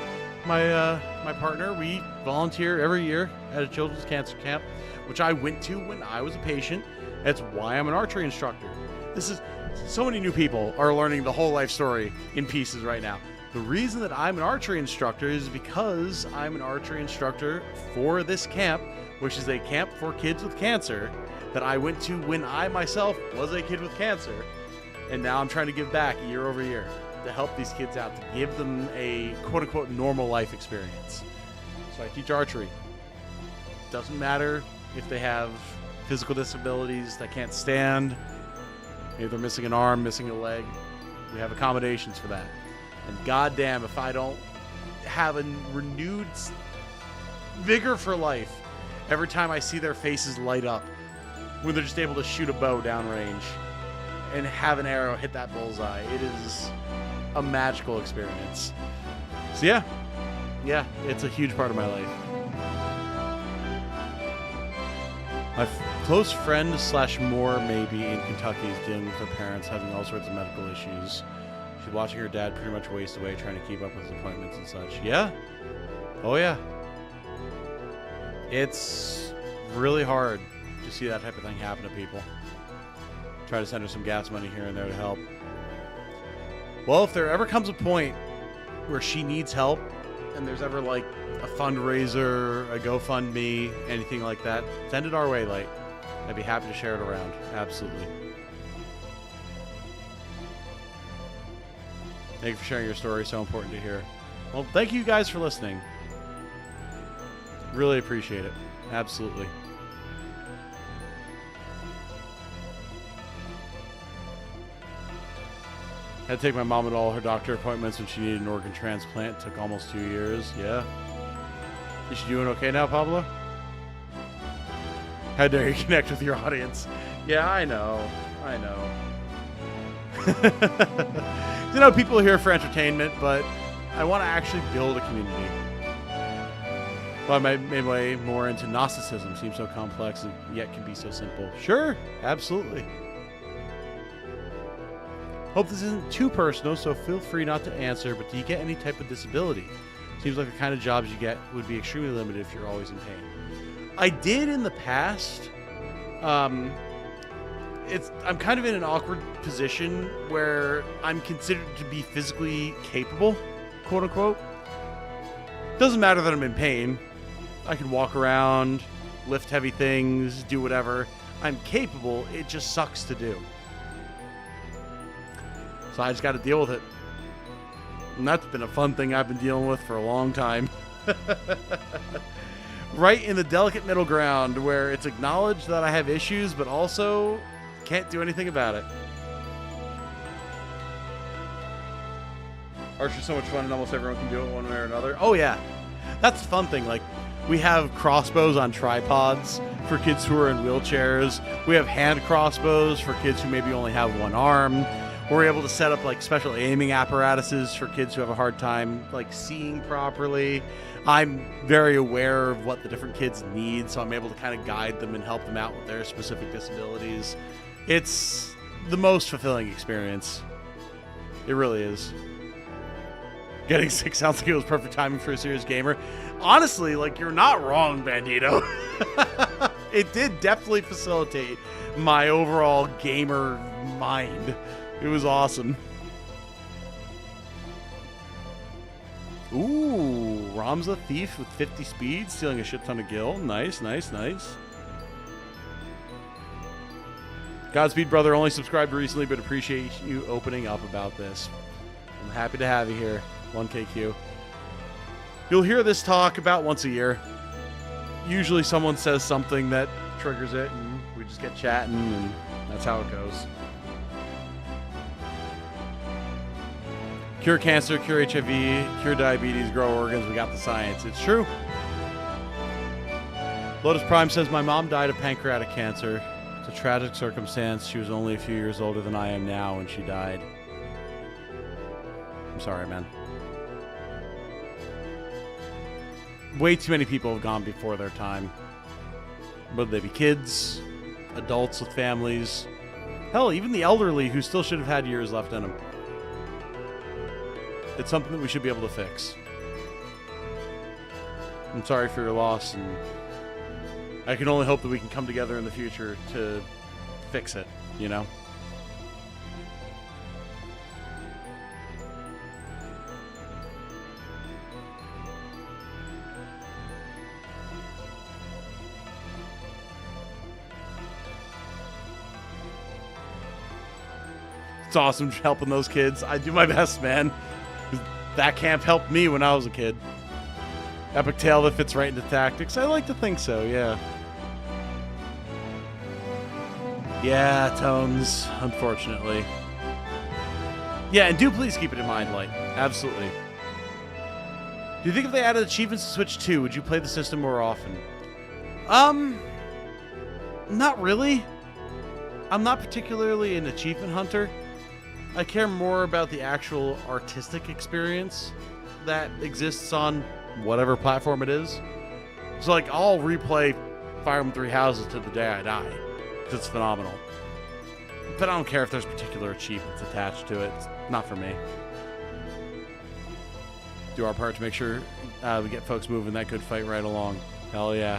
my partner, we volunteer every year at a children's cancer camp, which I went to when I was a patient. That's why I'm an archery instructor. This is, so many new people are learning the whole life story in pieces right now. The reason that I'm an archery instructor is because I'm an archery instructor for this camp, which is a camp for kids with cancer that I went to when I myself was a kid with cancer. And now I'm trying to give back year over year to help these kids out, to give them a quote-unquote normal life experience. So I teach archery. Doesn't matter if they have physical disabilities, they can't stand, maybe they're missing an arm, missing a leg. We have accommodations for that. And goddamn, if I don't have a renewed vigor for life every time I see their faces light up when they're just able to shoot a bow downrange and have an arrow hit that bullseye. It is a magical experience. So yeah, it's a huge part of my life. My close friend / more maybe in Kentucky is dealing with her parents having all sorts of medical issues. She's watching her dad pretty much waste away trying to keep up with his appointments and such. Yeah? Oh yeah. It's really hard to see that type of thing happen to people. Try to send her some gas money here and there to help. Well, if there ever comes a point where she needs help and there's ever like a fundraiser, a GoFundMe, anything like that, send it our way, Light. I'd be happy to share it around. Absolutely. Thank you for sharing your story. So important to hear. Well, thank you guys for listening. Really appreciate it. Absolutely. Had to take my mom at all her doctor appointments when she needed an organ transplant. It took almost 2 years. Yeah. Is she doing okay now, Pablo? How dare you connect with your audience? Yeah, I know. I know. You know, people are here for entertainment, but I want to actually build a community. Well, I made my way more into Gnosticism. Seems so complex and yet can be so simple. Sure, absolutely. Hope this isn't too personal, so feel free not to answer, but do you get any type of disability? Seems like the kind of jobs you get would be extremely limited if you're always in pain. I did in the past. I'm kind of in an awkward position where I'm considered to be physically capable, quote unquote. Doesn't matter that I'm in pain. I can walk around, lift heavy things, do whatever. I'm capable, it just sucks to do. So I just got to deal with it. And that's been a fun thing I've been dealing with for a long time. Right in the delicate middle ground where it's acknowledged that I have issues, but also can't do anything about it. Archer's so much fun and almost everyone can do it one way or another. Oh yeah, that's the fun thing. Like, we have crossbows on tripods for kids who are in wheelchairs. We have hand crossbows for kids who maybe only have one arm. We're able to set up like special aiming apparatuses for kids who have a hard time like seeing properly. I'm very aware of what the different kids need, so I'm able to kind of guide them and help them out with their specific disabilities. It's the most fulfilling experience. It really is. Getting 6 sounds like it was perfect timing for a serious gamer. Honestly, like, you're not wrong, Bandito. It did definitely facilitate my overall gamer mind. It was awesome. Ooh, Ramza Thief with 50 speed, stealing a shit ton of gil. Nice, nice, nice. Godspeed, brother. Only subscribed recently, but appreciate you opening up about this. I'm happy to have you here. 1KQ. You'll hear this talk about once a year. Usually someone says something that triggers it, and we just get chatting, and that's how it goes. Cure cancer, cure HIV, cure diabetes, grow organs. We got the science. It's true. Lotus Prime says, my mom died of pancreatic cancer. It's a tragic circumstance. She was only a few years older than I am now when she died. I'm sorry, man. Way too many people have gone before their time. Whether they be kids, adults with families, hell, even the elderly who still should have had years left in them. It's something that we should be able to fix. I'm sorry for your loss, and I can only hope that we can come together in the future to fix it, you know? It's awesome helping those kids. I do my best, man. That camp helped me when I was a kid. Epic tale that fits right into tactics. I like to think so, yeah. Yeah, Tones, unfortunately. Yeah, and do please keep it in mind, Light. Absolutely. Do you think if they added achievements to Switch 2, would you play the system more often? Not really. I'm not particularly an achievement hunter. I care more about the actual artistic experience that exists on whatever platform it is. So, like, I'll replay Fire Emblem Three Houses to the day I die, because it's phenomenal. But I don't care if there's particular achievements attached to it. It's not for me. Do our part to make sure we get folks moving that good fight right along. Hell yeah.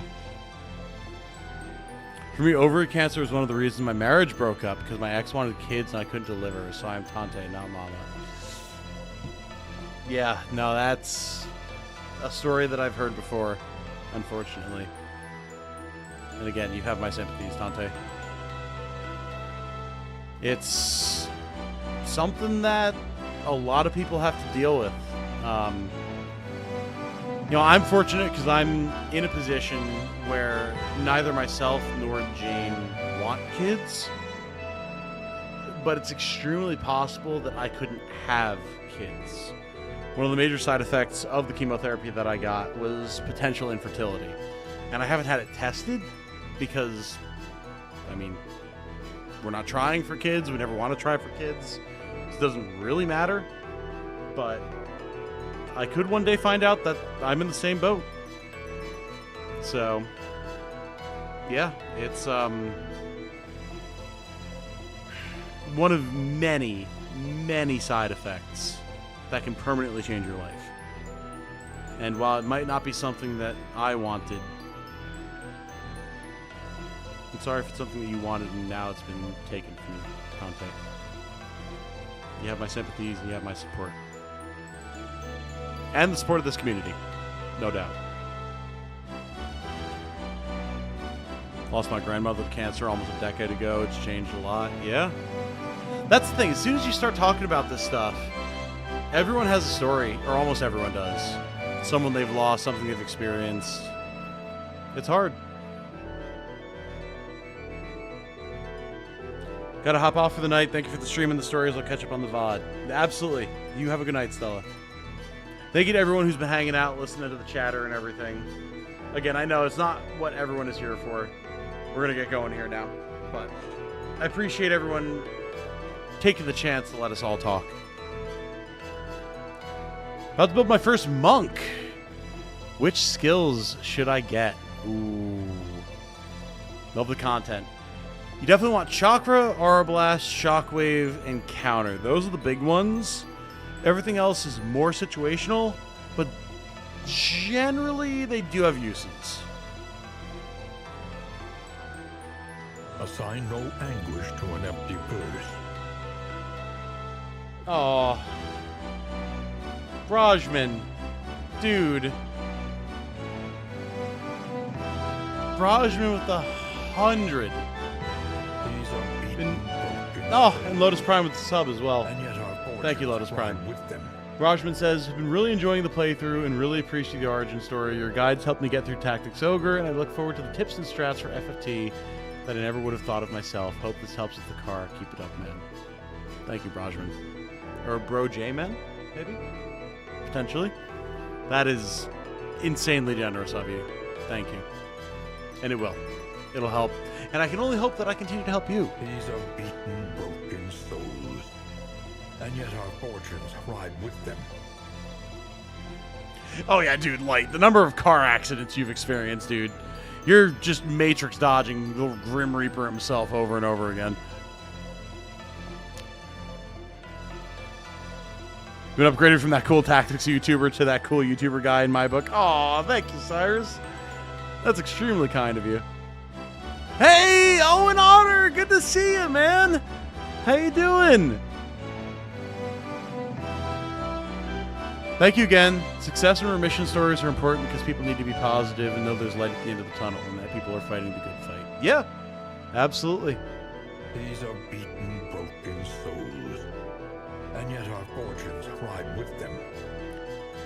For me, ovary cancer was one of the reasons my marriage broke up, because my ex wanted kids and I couldn't deliver, so I'm Tante, not Mama. Yeah, no, that's a story that I've heard before, unfortunately. And again, you have my sympathies, Tante. It's something that a lot of people have to deal with. You know, I'm fortunate because I'm in a position where neither myself nor Jane want kids, but it's extremely possible that I couldn't have kids. One of the major side effects of the chemotherapy that I got was potential infertility. And I haven't had it tested because, I mean, we're not trying for kids. We never want to try for kids. It doesn't really matter, but I could one day find out that I'm in the same boat. So, yeah, it's one of many, many side effects that can permanently change your life. And while it might not be something that I wanted, I'm sorry if it's something that you wanted and now it's been taken from you, Conte. You have my sympathies and you have my support. And the support of this community, no doubt. Lost my grandmother to cancer almost a decade ago. It's changed a lot. Yeah. That's the thing. As soon as you start talking about this stuff, everyone has a story, or almost everyone does. Someone they've lost, something they've experienced. It's hard. Gotta hop off for the night. Thank you for the stream and the stories. I'll catch up on the VOD. Absolutely. You have a good night, Stella. Thank you to everyone who's been hanging out, listening to the chatter and everything. Again, I know it's not what everyone is here for. We're going to get going here now. But I appreciate everyone taking the chance to let us all talk. About to build my first monk. Which skills should I get? Ooh. Love the content. You definitely want Chakra, Aura Blast, Shockwave, and Counter. Those are the big ones. Everything else is more situational, but generally they do have uses. Assign no anguish to an empty purse. Oh, Brajman, dude. Brajman with 100. And Lotus Prime with the sub as well. Thank you, Lotus Prime. Brajman says, I've been really enjoying the playthrough and really appreciate the origin story. Your guides helped me get through Tactics Ogre, and I look forward to the tips and strats for FFT that I never would have thought of myself. Hope this helps with the car. Keep it up, man. Thank you, Brajman. Or Bro J-Man, maybe? Potentially. That is insanely generous of you. Thank you. And it will. It'll help. And I can only hope that I continue to help you. These are beaten, broken souls. And yet our fortunes ride with them. Oh yeah, dude, Light. The number of car accidents you've experienced, dude. You're just matrix dodging the Grim Reaper himself over and over again. Been upgraded from that cool tactics YouTuber to that cool YouTuber guy in my book. Aw, thank you, Cyrus. That's extremely kind of you. Hey, Owen Otter, good to see you, man. How you doing? Thank you again. Success and remission stories are important because people need to be positive and know there's light at the end of the tunnel and that people are fighting the good fight. Yeah, absolutely. These are beaten, broken souls. And yet our fortunes ride with them.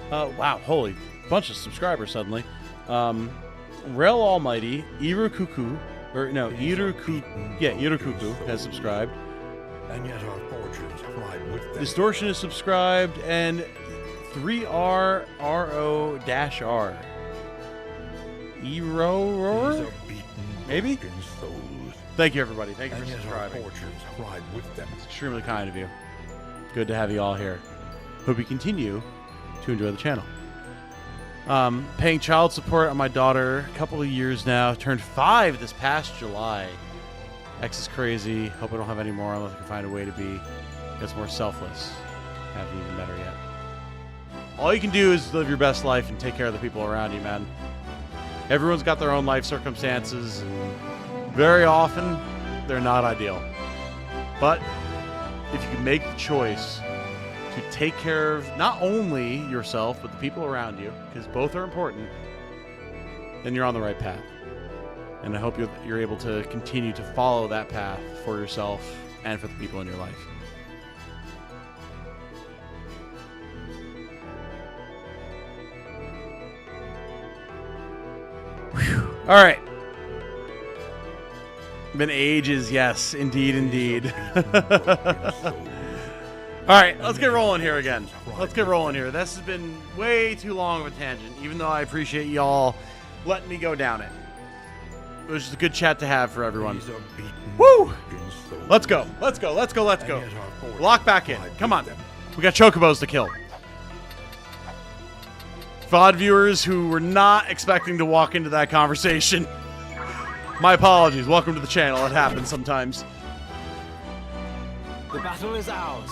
Wow, holy bunch of subscribers suddenly. Rel Almighty, Irukuku, or no, Irukuku has subscribed. And yet our fortunes ride with them. Distortion is subscribed, and 3RRO-R. Ero? Maybe? Thank you, everybody. Thank you for subscribing. Ride with them. It's extremely kind of you. Good to have you all here. Hope you continue to enjoy the channel. Paying child support on my daughter a couple of years now. Turned 5 this past July. X is crazy. Hope I don't have any more unless I can find a way to be gets more selfless. Haven't even met her yet. All you can do is live your best life and take care of the people around you, man. Everyone's got their own life circumstances, and very often they're not ideal. But if you can make the choice to take care of not only yourself, but the people around you, because both are important, then you're on the right path. And I hope you're able to continue to follow that path for yourself and for the people in your life. Whew. All right. Been ages, yes, indeed, indeed. All right, let's get rolling here again. Let's get rolling here. This has been way too long of a tangent, even though I appreciate y'all letting me go down it. It was just a good chat to have for everyone. Woo! Let's go. Let's go. Let's go. Let's go. Lock back in. Come on. We got chocobos to kill. VOD viewers who were not expecting to walk into that conversation, my apologies. Welcome to the channel. It happens sometimes. The battle is ours.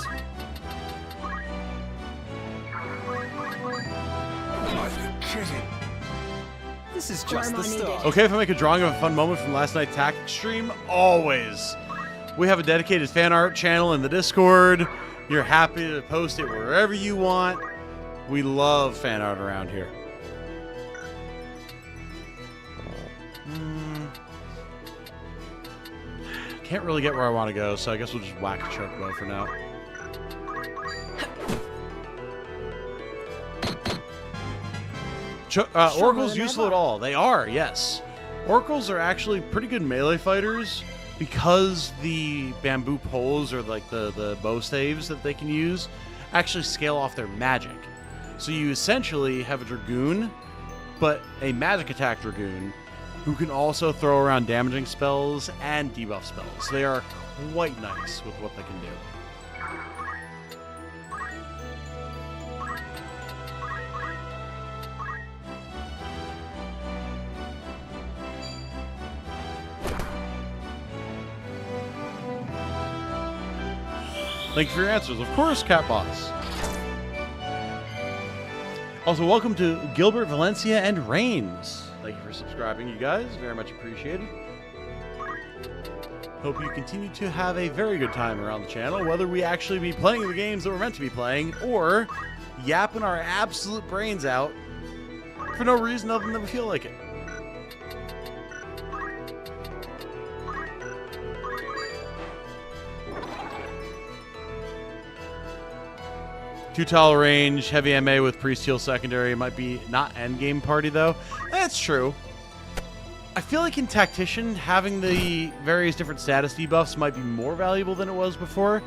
This is just the start. Okay, if I make a drawing of a fun moment from last night's tactics stream, always. We have a dedicated fan art channel in the Discord. You're happy to post it wherever you want. We love fan art around here. Can't really get where I want to go, so I guess we'll just whack a chocobo for now. Oracles useful at all? They are, yes. Oracles are actually pretty good melee fighters because the bamboo poles or like the bow staves that they can use actually scale off their magic. So you essentially have a Dragoon, but a magic attack Dragoon who can also throw around damaging spells and debuff spells. They are quite nice with what they can do. Thank you for your answers. Of course, Cat Boss. Also, welcome to Gilbert, Valencia, and Reigns. Thank you for subscribing, you guys. Very much appreciated. Hope you continue to have a very good time around the channel, whether we actually be playing the games that we're meant to be playing, or yapping our absolute brains out for no reason other than we feel like it. Two-tile range, heavy MA with priest heal secondary. Might be not endgame party, though. That's true. I feel like in Tactician, having the various different status debuffs might be more valuable than it was before.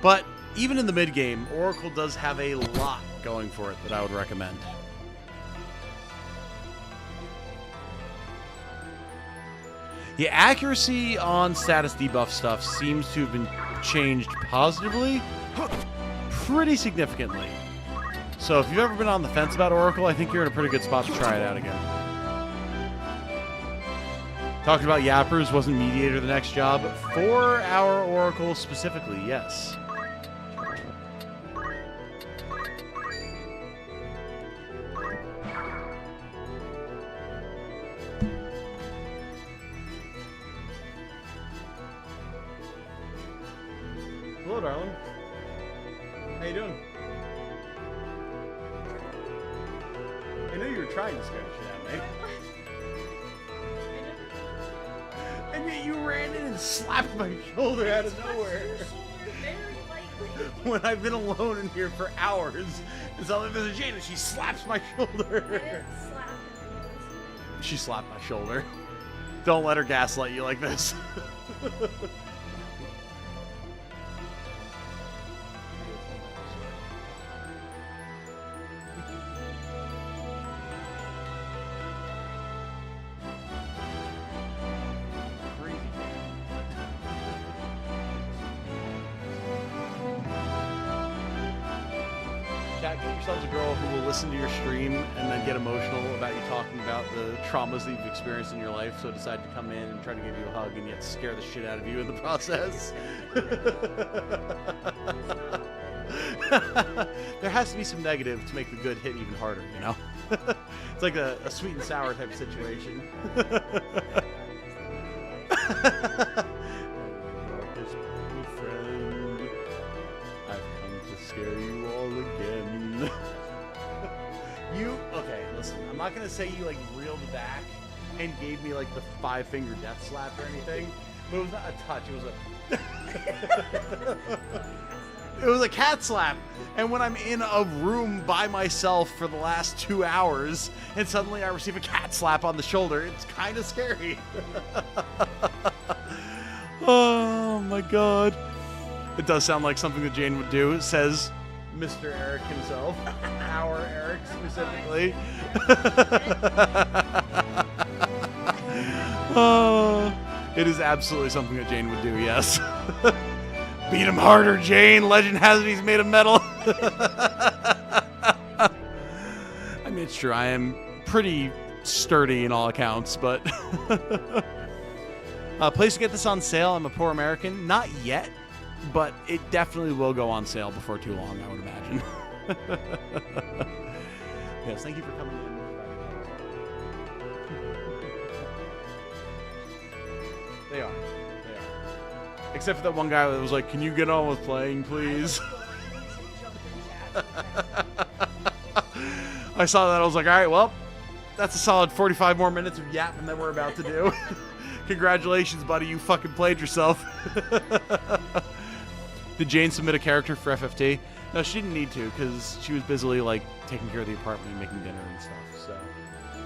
But even in the mid-game, Oracle does have a lot going for it that I would recommend. Yeah, accuracy on status debuff stuff seems to have been changed positively pretty significantly. So if you've ever been on the fence about Oracle, I think you're in a pretty good spot to try it out again. Talking about yappers, wasn't Mediator the next job? For our Oracle specifically, yes. Hello, darling. How you doing? I know you were trying to scare the shit out of me. And yet you ran in and slapped my shoulder out of nowhere. When I've been alone in here for hours, and so there's a Jane and she slaps my shoulder. She slapped my shoulder. Don't let her gaslight you like this. Get yourselves a girl who will listen to your stream and then get emotional about you talking about the traumas that you've experienced in your life, so decide to come in and try to give you a hug and yet scare the shit out of you in the process. There has to be some negative to make the good hit even harder, you know? It's like a sweet and sour type of situation. Scare you all again. Okay, listen, I'm not gonna say you like reeled back and gave me like the 5-finger death slap or anything, but it was not a touch, it was a cat slap. And when I'm in a room by myself for the last 2 hours and suddenly I receive a cat slap on the shoulder, it's kind of scary. Oh my god. It does sound like something that Jane would do, says Mr. Eric himself. Our Eric, specifically. Oh, it is absolutely something that Jane would do, yes. Beat him harder, Jane. Legend has it he's made of metal. I mean, it's true. I am pretty sturdy in all accounts, but... place to get this on sale. I'm a poor American. Not yet. But it definitely will go on sale before too long, I would imagine. Yes, thank you for coming in. They are. Except for that one guy that was like, can you get on with playing, please? I saw that, I was like, alright, well, that's a solid 45 more minutes of yapping that we're about to do. Congratulations, buddy, you fucking played yourself. Did Jane submit a character for FFT? No, she didn't need to, because she was busily, like, taking care of the apartment and making dinner and stuff, so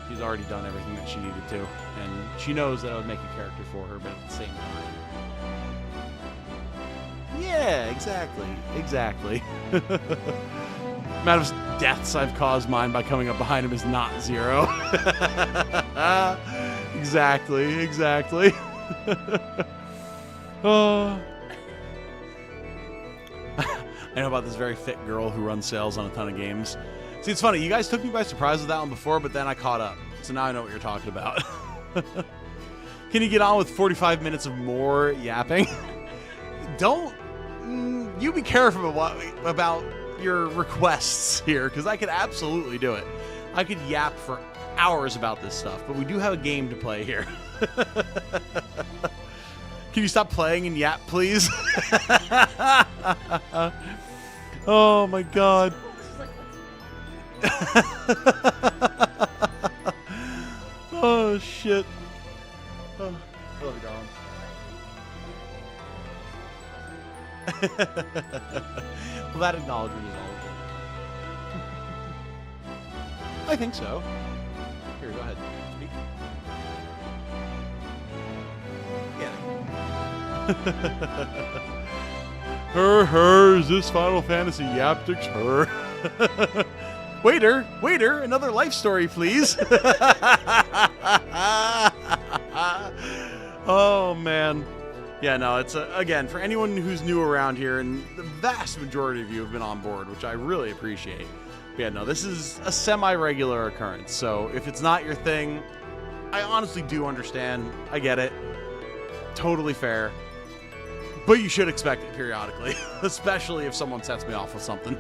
she's already done everything that she needed to, and she knows that I would make a character for her, but at the same time... Yeah, exactly. Amount of deaths I've caused mine by coming up behind him is not 0. Exactly. Oh... I know about this very fit girl who runs sales on a ton of games. See, it's funny. You guys took me by surprise with that one before, but then I caught up. So now I know what you're talking about. Can you get on with 45 minutes of more yapping? Don't you be careful about your requests here, because I could absolutely do it. I could yap for hours about this stuff, but we do have a game to play here. Can you stop playing and yap, please? Oh my god. Oh shit. Oh, I love you, darling. Well, that acknowledgement is all of it. I think so. Here, go ahead. Speak. Yeah. Her, is this Final Fantasy Yaptics? Her. Waiter, another life story, please. Oh, man. Yeah, no, it's, again, for anyone who's new around here, and the vast majority of you have been on board, which I really appreciate. But yeah, no, this is a semi-regular occurrence, so if it's not your thing, I honestly do understand. I get it. Totally fair. But you should expect it periodically, especially if someone sets me off with something.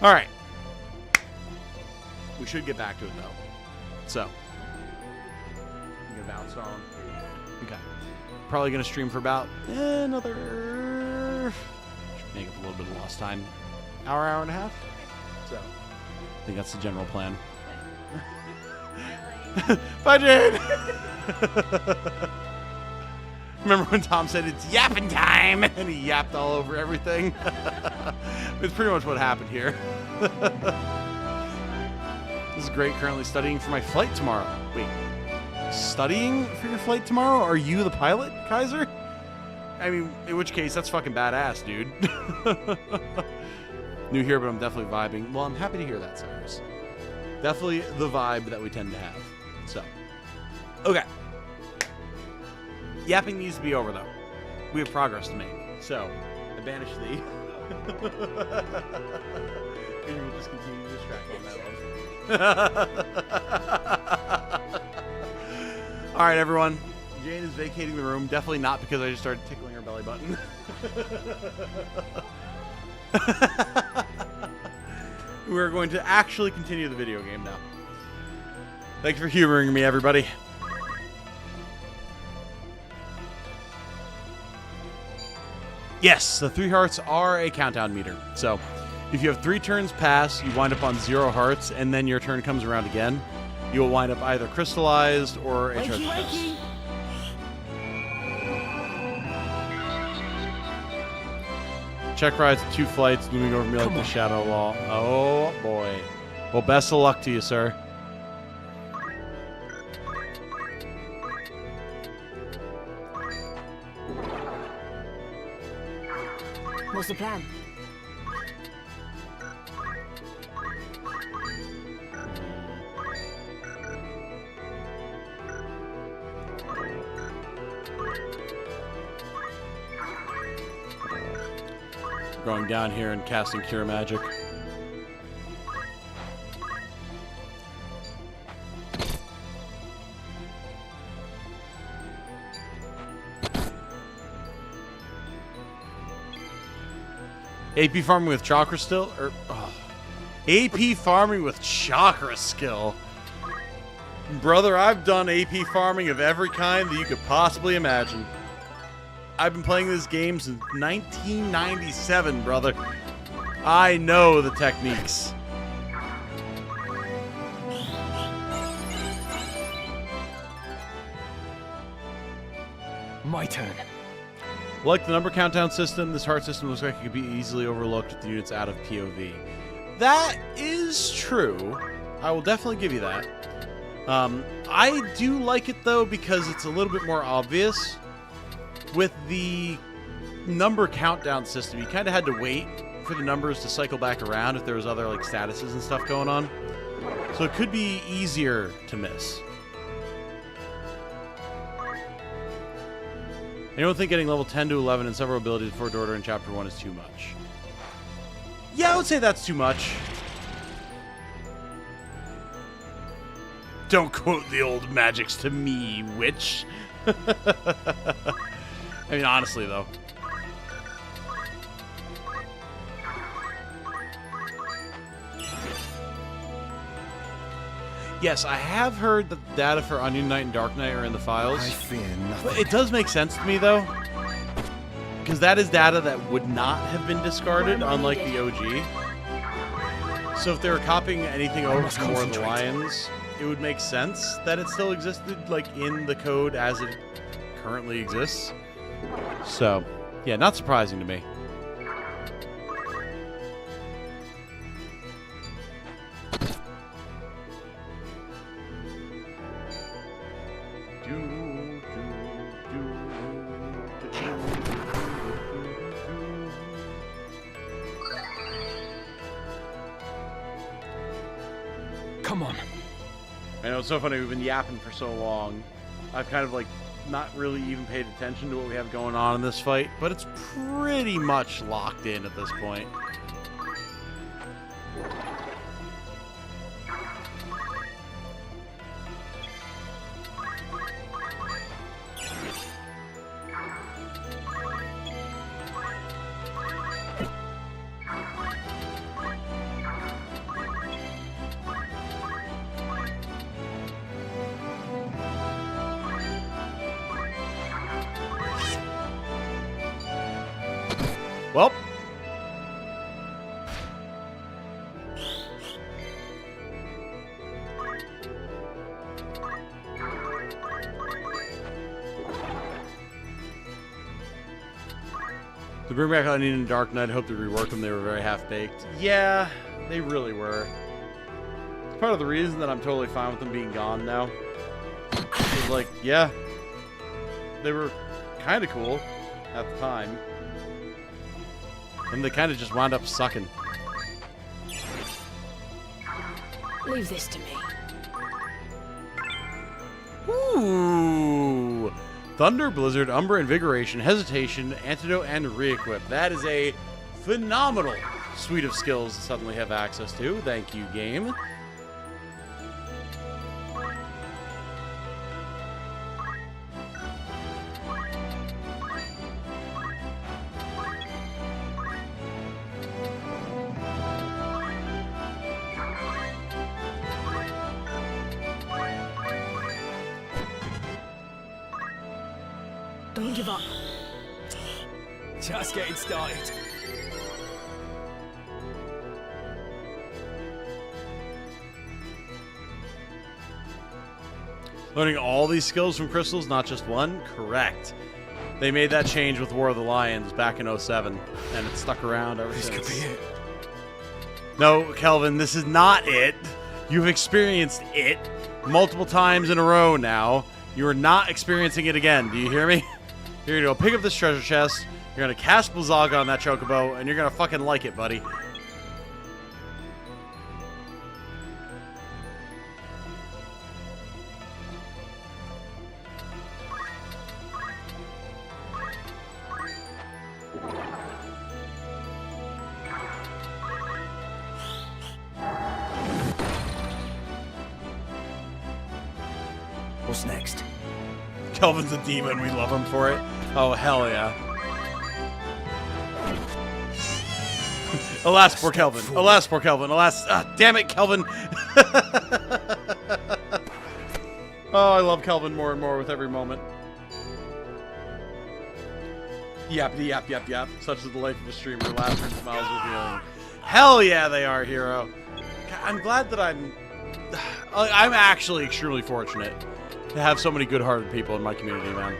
All right. We should get back to it, though. So. I'm going to bounce on. Okay. Probably going to stream for about another... Make up a little bit of lost time. Hour and a half. So. I think that's the general plan. Bye, Jade! Remember when Tom said it's yapping time, and he yapped all over everything? It's pretty much what happened here. This is great. Currently studying for my flight tomorrow. Wait, studying for your flight tomorrow? Are you the pilot, Kaiser? I mean, in which case, that's fucking badass, dude. New here, but I'm definitely vibing. Well, I'm happy to hear that, Cyrus. Definitely the vibe that we tend to have. So, okay. Yapping needs to be over, though. We have progress to make. So, I banish thee. And you will just continue to distract me on that one. Alright, everyone. Jane is vacating the room. Definitely not because I just started tickling her belly button. We're going to actually continue the video game now. Thank you for humoring me, everybody. Yes, the 3 hearts are a countdown meter. So, if you have 3 turns pass, you wind up on 0 hearts, and then your turn comes around again. You will wind up either crystallized or a treasure chest. Check rides 2 flights, looming over me like the shadow wall. Oh boy. Well, best of luck to you, sir. What's the plan? Going down here and casting Cure Magic. AP farming with chakra still? Or AP farming with chakra skill. Brother, I've done AP farming of every kind that you could possibly imagine. I've been playing this game since 1997, brother. I know the techniques. My turn. Like the number countdown system, this heart system looks like it could be easily overlooked with the units out of POV. That is true. I will definitely give you that. I do like it, though, because it's a little bit more obvious. With the number countdown system, you kind of had to wait for the numbers to cycle back around if there was other like statuses and stuff going on. So it could be easier to miss. I don't think getting level 10 to 11 and several abilities before Dorter in Chapter 1 is too much. Yeah, I would say that's too much. Don't quote the old magics to me, witch. I mean, honestly, though. Yes, I have heard that the data for Onion Knight and Dark Knight are in the files. I fear nothing. But it does make sense to me, though. Because that is data that would not have been discarded, unlike the OG. So if they were copying anything over from War of the Lions, it would make sense that it still existed, like, in the code as it currently exists. So, yeah, not surprising to me. Come on. I know, it's so funny, we've been yapping for so long. I've kind of, like, not really even paid attention to what we have going on in this fight, but it's pretty much locked in at this point. Well. To bring back Onion and Dark Knight, I hope to rework them. They were very half-baked. Yeah, they really were. It's part of the reason that I'm totally fine with them being gone now. It's like, yeah, they were kind of cool at the time. And they kind of just wound up sucking. Leave this to me. Ooh! Thunder, Blizzard, Umbra, Invigoration, Hesitation, Antidote, and Re-Equip. That is a phenomenal suite of skills to suddenly have access to. Thank you, game. Don't give up. Just getting started. Learning all these skills from crystals, not just one? Correct. They made that change with War of the Lions back in 07, and it stuck around ever since. This could be it. No, Kelvin, this is not it. You've experienced it multiple times in a row now. You are not experiencing it again. Do you hear me? You're going to go pick up this treasure chest, you're going to cast Blizzaga on that Chocobo, and you're going to fucking like it, buddy. What's next? Kelvin's a demon. We love him for it. Oh, hell yeah. Alas, poor Kelvin. Alas, poor Kelvin. Alas. Damn it, Kelvin. Oh, I love Kelvin more and more with every moment. Yap, yap, yap, yap. Such is the life of a streamer. Laughter and smiles revealing. Hell yeah, they are, hero. I'm glad that I'm actually extremely fortunate to have so many good-hearted people in my community, man.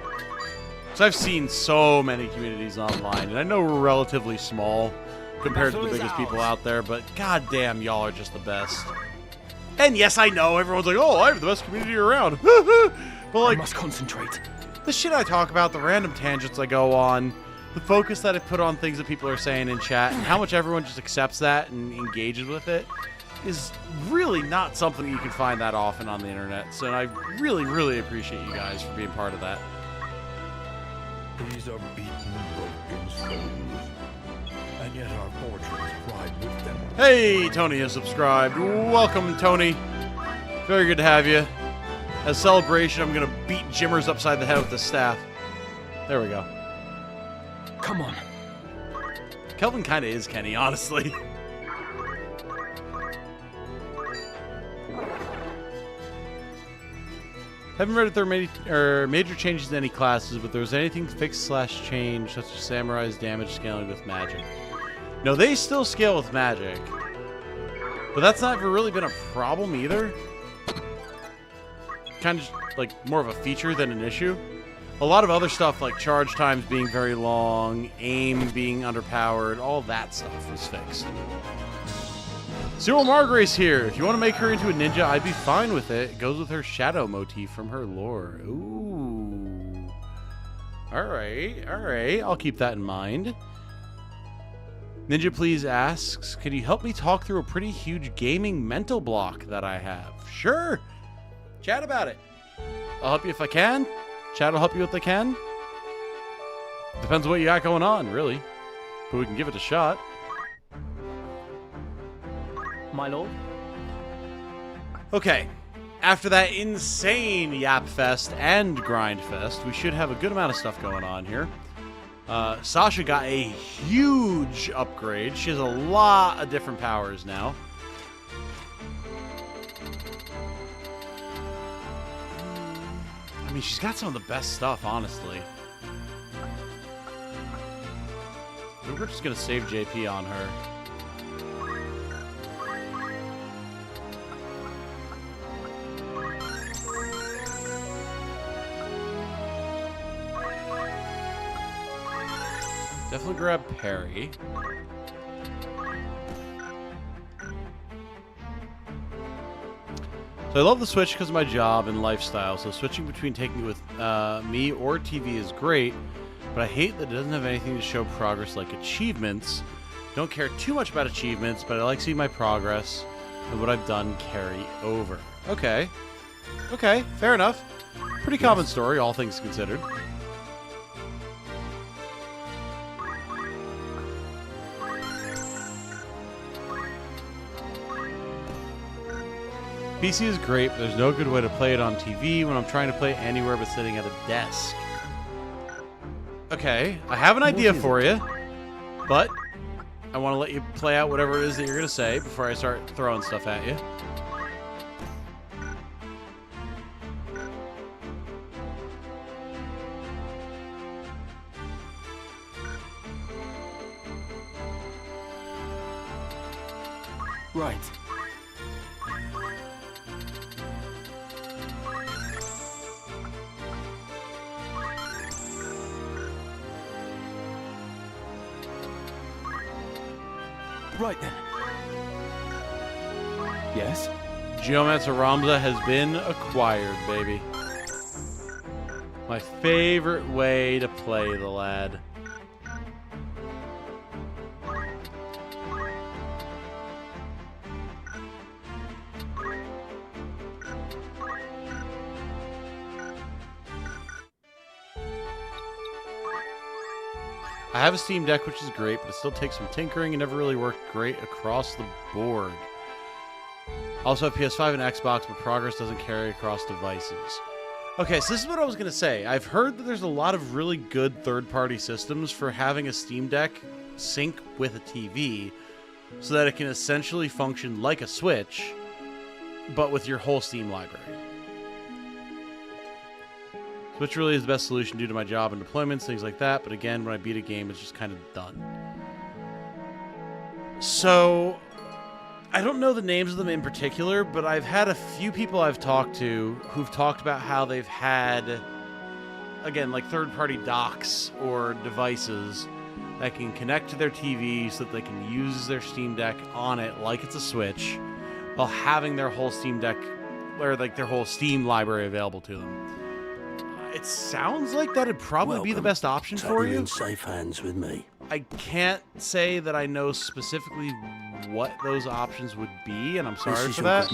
So I've seen so many communities online, and I know we're relatively small compared to the biggest people out there, but goddamn, y'all are just the best. And yes, I know everyone's like, "Oh, I have the best community around." But like, I must concentrate. The shit I talk about, the random tangents I go on, the focus that I put on things that people are saying in chat, and how much everyone just accepts that and engages with it, is really not something you can find that often on the internet. So I really, really appreciate you guys for being part of that. These are beaten, broken souls, and yet our fortunes ride with them. Hey, Tony has subscribed. Welcome, Tony. Very good to have you. As celebration, I'm gonna beat Jimmers upside the head with the staff. There we go. Come on. Kelvin kind of is Kenny, honestly. Haven't read if there are major changes in any classes, but there was anything fixed/change, such as Samurai's damage scaling with magic. No, they still scale with magic. But that's not ever really been a problem either. Kind of like more of a feature than an issue. A lot of other stuff like charge times being very long, aim being underpowered, all that stuff was fixed. Cyril Margrace here. If you want to make her into a ninja, I'd be fine with it. It goes with her shadow motif from her lore. Ooh. Alright, alright. I'll keep that in mind. Ninja Please asks, can you help me talk through a pretty huge gaming mental block that I have? Sure. Chat about it. I'll help you if I can. Chat will help you if they can. Depends on what you got going on, really. But we can give it a shot. My lord? Okay. After that insane Yap Fest and Grind Fest, we should have a good amount of stuff going on here. Sasha got a huge upgrade. She has a lot of different powers now. I mean, she's got some of the best stuff, honestly. We're just going to save JP on her. Definitely grab Perry. So I love the Switch because of my job and lifestyle, so switching between taking it with me or TV is great, but I hate that it doesn't have anything to show progress like achievements. Don't care too much about achievements, but I like seeing my progress and what I've done carry over. Okay. Okay, fair enough. Pretty common story, all things considered. PC is great, but there's no good way to play it on TV when I'm trying to play it anywhere but sitting at a desk. Okay, I have an idea for you, but I want to let you play out whatever it is that you're going to say before I start throwing stuff at you. Right. Right then. Yes? Geomancer Ramza has been acquired, baby. My favorite way to play the lad. I have a Steam Deck, which is great, but it still takes some tinkering and never really worked great across the board. Also have PS5 and Xbox, but progress doesn't carry across devices. Okay, so this is what I was going to say. I've heard that there's a lot of really good third-party systems for having a Steam Deck sync with a TV so that it can essentially function like a Switch, but with your whole Steam library. Which really is the best solution due to my job and deployments, things like that. But again, when I beat a game, it's just kind of done. So, I don't know the names of them in particular, but I've had a few people I've talked to who've talked about how they've had, again, like third-party docks or devices that can connect to their TV so that they can use their Steam Deck on it like it's a Switch, while having their whole Steam Deck, or like their whole Steam library available to them. It sounds like that'd probably be the best option for you. In safe hands with me. I can't say that I know specifically what those options would be, and I'm sorry for that.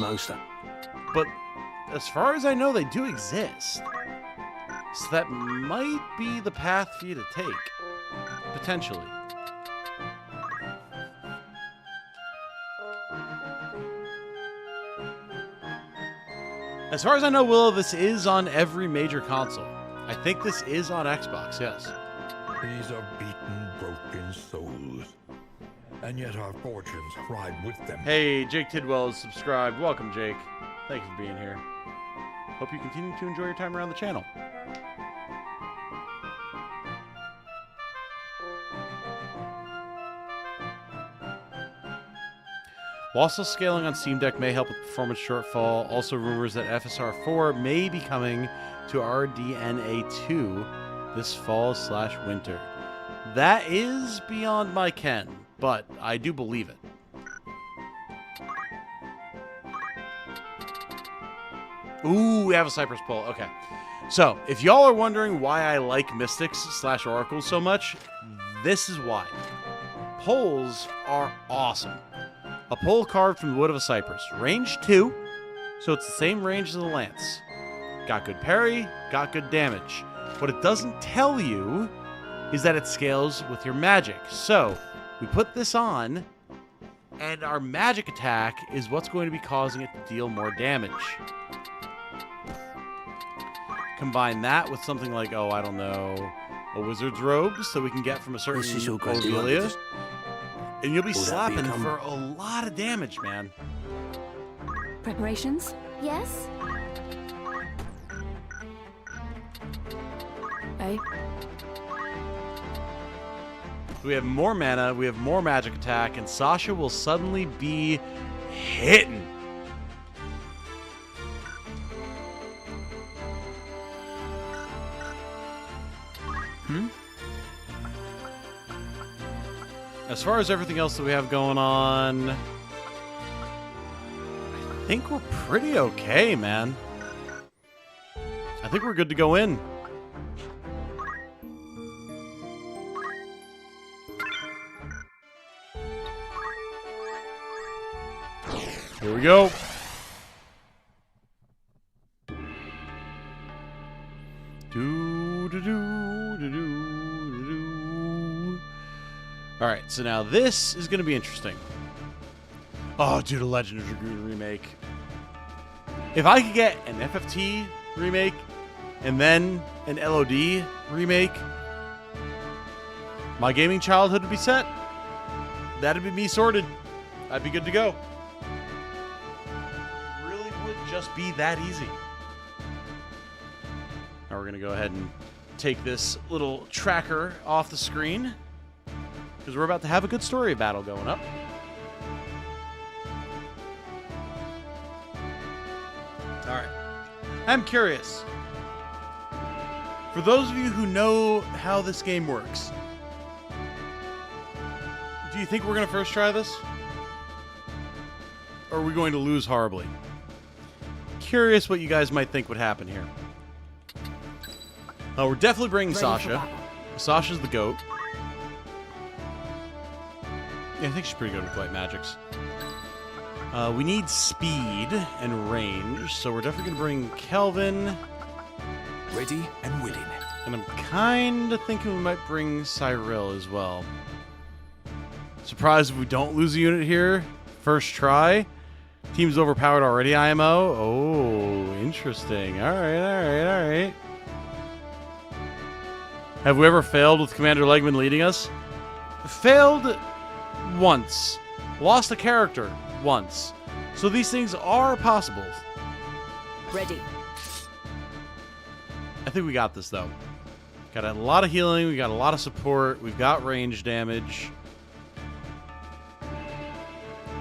But as far as I know, they do exist. So that might be the path for you to take. Potentially. As far as I know, Willow, this is on every major console. I think this is on Xbox, yes. These are beaten, broken souls, and yet our fortunes ride with them. Hey, Jake Tidwell is subscribed. Welcome, Jake. Thank you for being here. hope you continue to enjoy your time around the channel. While still scaling on Steam Deck may help with performance shortfall. Also rumors that FSR 4 may be coming to RDNA 2 this fall/winter. That is beyond my ken, but I do believe it. Ooh, we have a Cypress Pole. Okay. So, if y'all are wondering why I like Mystics/Oracles so much, this is why. Poles are awesome. A pole carved from the wood of a cypress. Range 2, so it's the same range as the lance. Got good parry, got good damage. What it doesn't tell you is that it scales with your magic. So, we put this on, and our magic attack is what's going to be causing it to deal more damage. Combine that with something like, oh, I don't know, a wizard's robe, so we can get from a certain Ordelia. And you'll be slapping for a lot of damage, man. Preparations? Yes? Hey. We have more mana, we have more magic attack, and Sasha will suddenly be hitting. As far as everything else that we have going on, I think we're pretty okay, man. I think we're good to go in. Here we go. Alright, so now this is going to be interesting. Oh, dude, a Legend of Dragoon remake. If I could get an FFT remake and then an LOD remake, my gaming childhood would be set. That'd be me sorted. I'd be good to go. It really would just be that easy. Now we're going to go ahead and take this little tracker off the screen, because we're about to have a good story battle going up. Alright. I'm curious. For those of you who know how this game works, do you think we're going to first try this? Or are we going to lose horribly? Curious what you guys might think would happen here. We're definitely bringing Sasha. Sasha's the GOAT. Yeah, I think she's pretty good with white magics. We need speed and range, so we're definitely going to bring Kelvin. Ready and willing. And I'm kind of thinking we might bring Zerichel as well. Surprised if we don't lose a unit here. First try. Team's overpowered already, IMO. Oh, interesting. Alright. Have we ever failed with Commander Legman leading us? Failed once. Lost a character once. So these things are possible. Ready. I think we got this, though. Got a lot of healing. We got a lot of support. We've got range damage.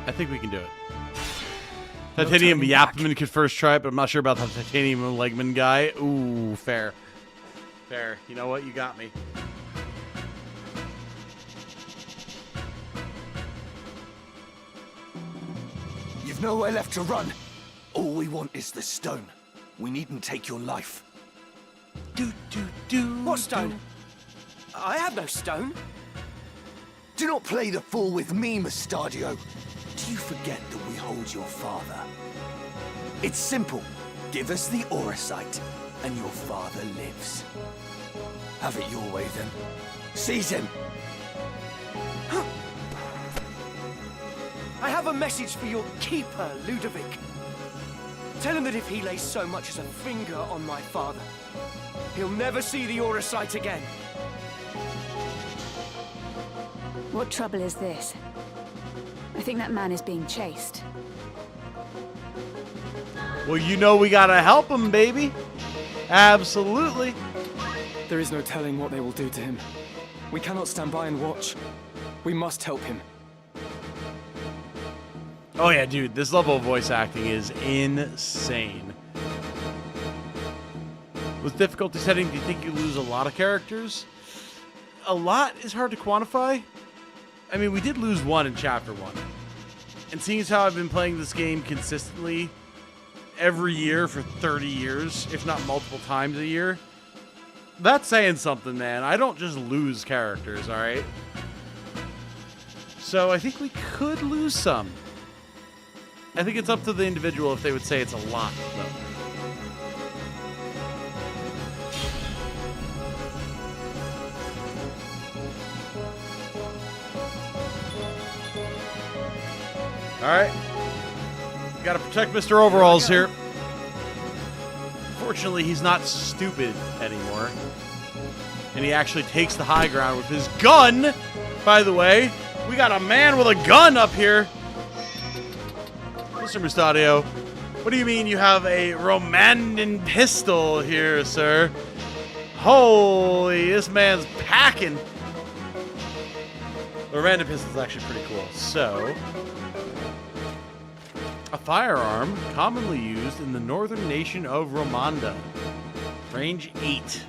I think we can do it. Titanium Yapman could first try it, but I'm not sure about the Titanium Legman guy. Ooh, fair. Fair. You know what? You got me. You've nowhere left to run. All we want is the stone. We needn't take your life. What stone? I have no stone. Do not play the fool with me, Mustadio. Do you forget that we hold your father? It's simple. Give us the Auracite, and your father lives. Have it your way, then. Seize him! I have a message for your keeper, Ludovic. Tell him that if he lays so much as a finger on my father, he'll never see the Auracite again. What trouble is this? I think that man is being chased. Well, you know we gotta help him, baby. Absolutely. There is no telling what they will do to him. We cannot stand by and watch. We must help him. Oh yeah, dude, this level of voice acting is insane. With difficulty setting, do you think you lose a lot of characters? A lot is hard to quantify. I mean, we did lose one in Chapter 1. And seeing as how I've been playing this game consistently every year for 30 years, if not multiple times a year, that's saying something, man. I don't just lose characters, alright? So I think we could lose some. I think it's up to the individual if they would say it's a lot, though. Alright. Gotta protect Mr. Overalls here. Fortunately, he's not stupid anymore. And he actually takes the high ground with his gun. By the way, we got a man with a gun up here. Mr. Mustadio, what do you mean you have a Romandan pistol here, sir? Holy, this man's packing. The Romandan pistol is actually pretty cool. So, a firearm commonly used in the northern nation of Romanda. Range 8.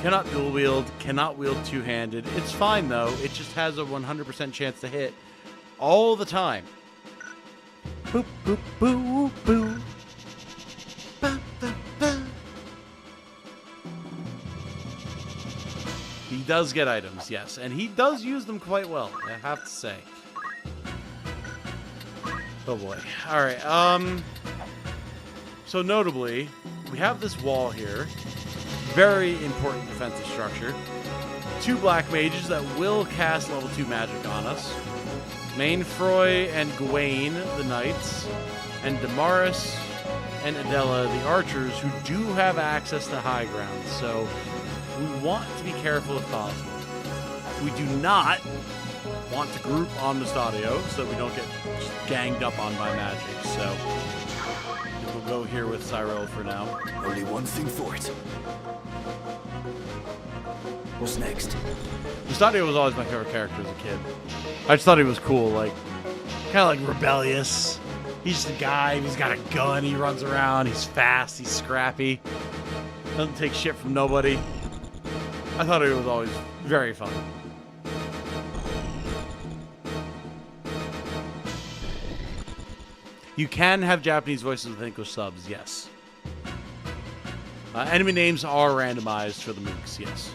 Cannot dual wield, cannot wield two-handed. It's fine though, it just has a 100% chance to hit all the time. Boop, boop, boo, boo. Ba, ba, ba. He does get items, yes, and he does use them quite well, I have to say. Oh boy. Alright, so notably, we have this wall here. Very important defensive structure. 2 black mages that will cast level 2 magic on us. Mainfroy and Gawain, the knights, and Damaris and Adela, the archers, who do have access to high ground, so we want to be careful if possible. We do not want to group on Mustadio so we don't get ganged up on by magic, so we'll go here with Zerichel for now. Only one thing for it. What's next? Mustadio was always my favorite character as a kid. I just thought he was cool, like, kind of like rebellious. He's just a guy, he's got a gun, he runs around, he's fast, he's scrappy. Doesn't take shit from nobody. I thought he was always very fun. You can have Japanese voices with English subs, yes. Enemy names are randomized for the mooks, yes.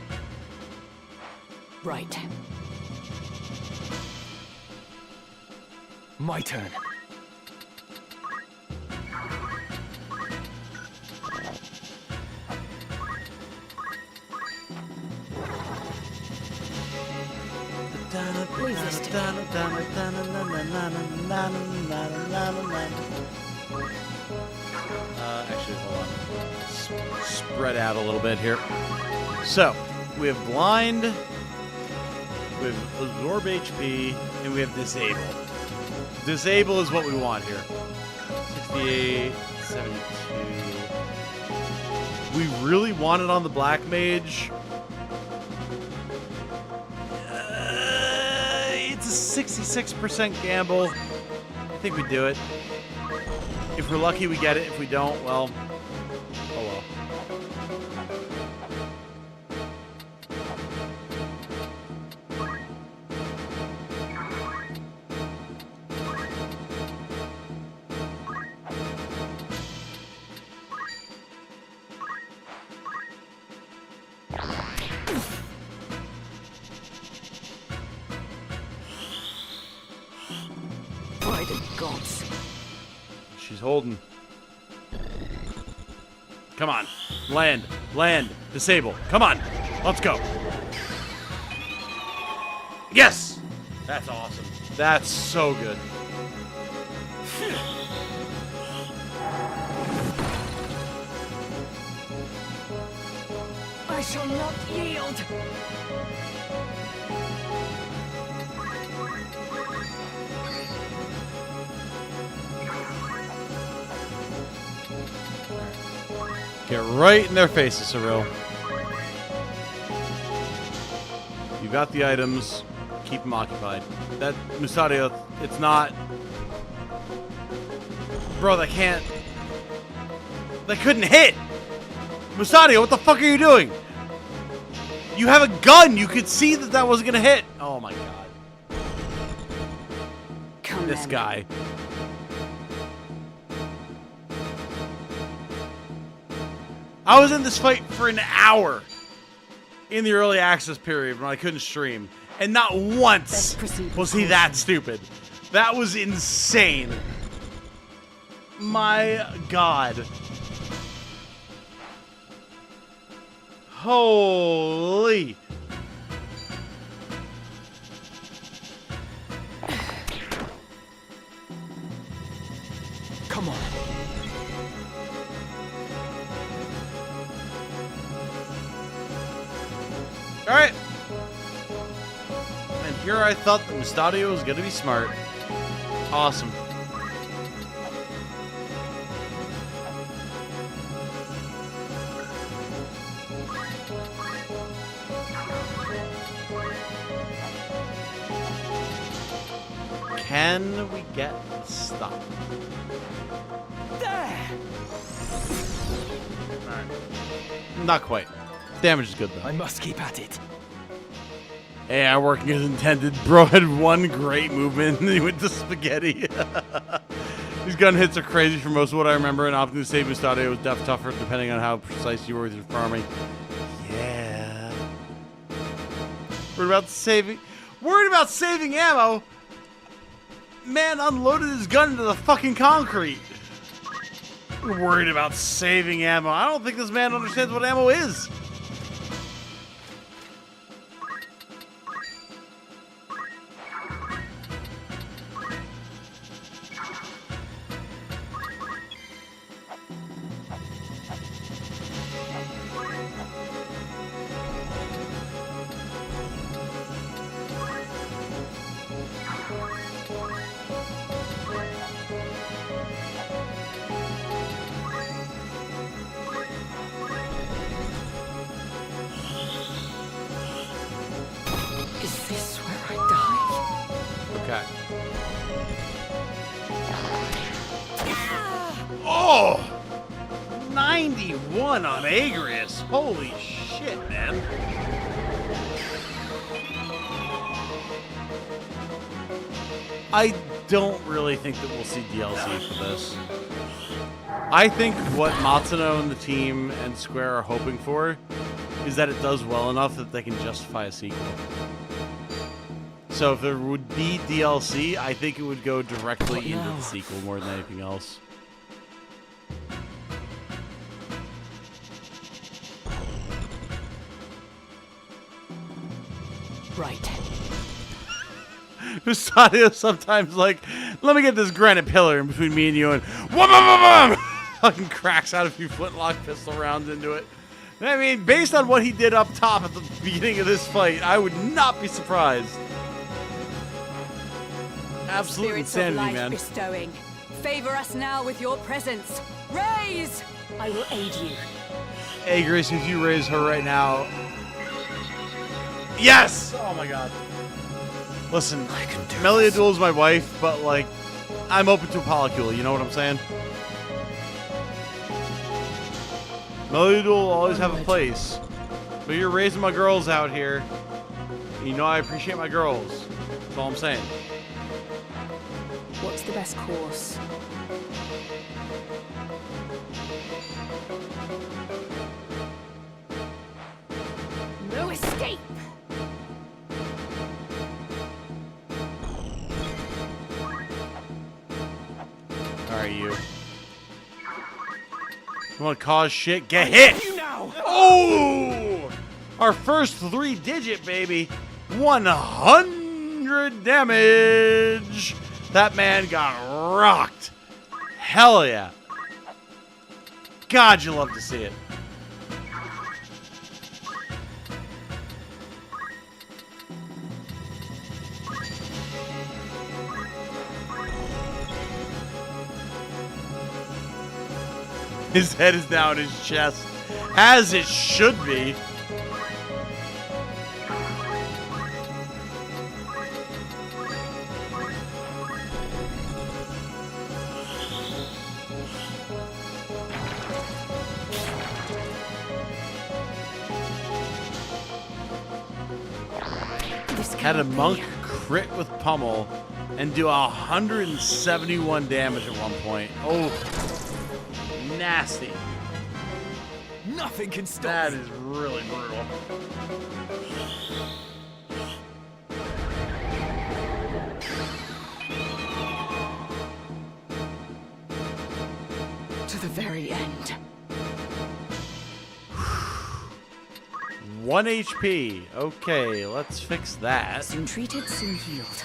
Right. My turn. Leave this to me. Actually, hold on. Spread out a little bit here. So, we have blind, we have absorb HP, and we have disable. Disable is what we want here. 68, 72. We really want it on the black mage. It's a 66% gamble. I think we do it. If we're lucky, we get it. If we don't, well, oh well. By the gods. She's holding. Come on. Land. Land. Disable. Come on. Let's go. Yes! That's awesome. That's so good. I shall not yield. Get right in their faces, Zerichel. You got the items. Keep them occupied. That Musadio, it's not... Bro, they can't... They couldn't hit! Musadio, what the fuck are you doing? You have a gun! You could see that that wasn't gonna hit! Oh my god. This guy. I was in this fight for an hour in the early access period when I couldn't stream. And not once was he that stupid. That was insane. My god. Holy. Come on. Alright. And here I thought that Mustadio was gonna be smart. Awesome. Can we get stop? There. Alright. Not quite. Damage is good though. I must keep at it. Yeah, working as intended. Bro had one great movement and he went to spaghetti. These gun hits are crazy for most of what I remember, and opting to save Mustadio was def tougher depending on how precise you were with your farming. Yeah. Worried about saving ammo? Man unloaded his gun into the fucking concrete. We're worried about saving ammo. I don't think this man understands what ammo is. Okay. Oh! 91 on Agrius. Holy shit, man. I don't really think that we'll see DLC for this. I think what Matsuno and the team and Square are hoping for is that it does well enough that they can justify a sequel. So if there would be DLC, I think it would go directly into the sequel more than anything else. Right. Musadio sometimes like, let me get this granite pillar in between me and you, and wham, fucking cracks out a few flintlock pistol rounds into it. I mean, based on what he did up top at the beginning of this fight, I would not be surprised. Absolute insanity, man. Bestowing. Favor us now with your presence. Raise! I will aid you. Hey, Grace, if you raise her right now. Yes! Oh my god. Listen, Meliadul's my wife, but like, I'm open to a polycule, you know what I'm saying? Meliadul will always have a place. But you're raising my girls out here. You know I appreciate my girls. That's all I'm saying. What's the best course? No escape! Alright, you. You wanna cause shit? Get hit! You now. Oh! Our first 3-digit, baby. 100 damage! That man got rocked. Hell yeah. God, you love to see it. His head is now in his chest, as it should be. Had a monk crit with pummel and do 171 damage at one point. Oh, nasty. Nothing can stop That me. is really brutal. To the very end. 1 HP. Okay, let's fix that. Soon treated, soon healed.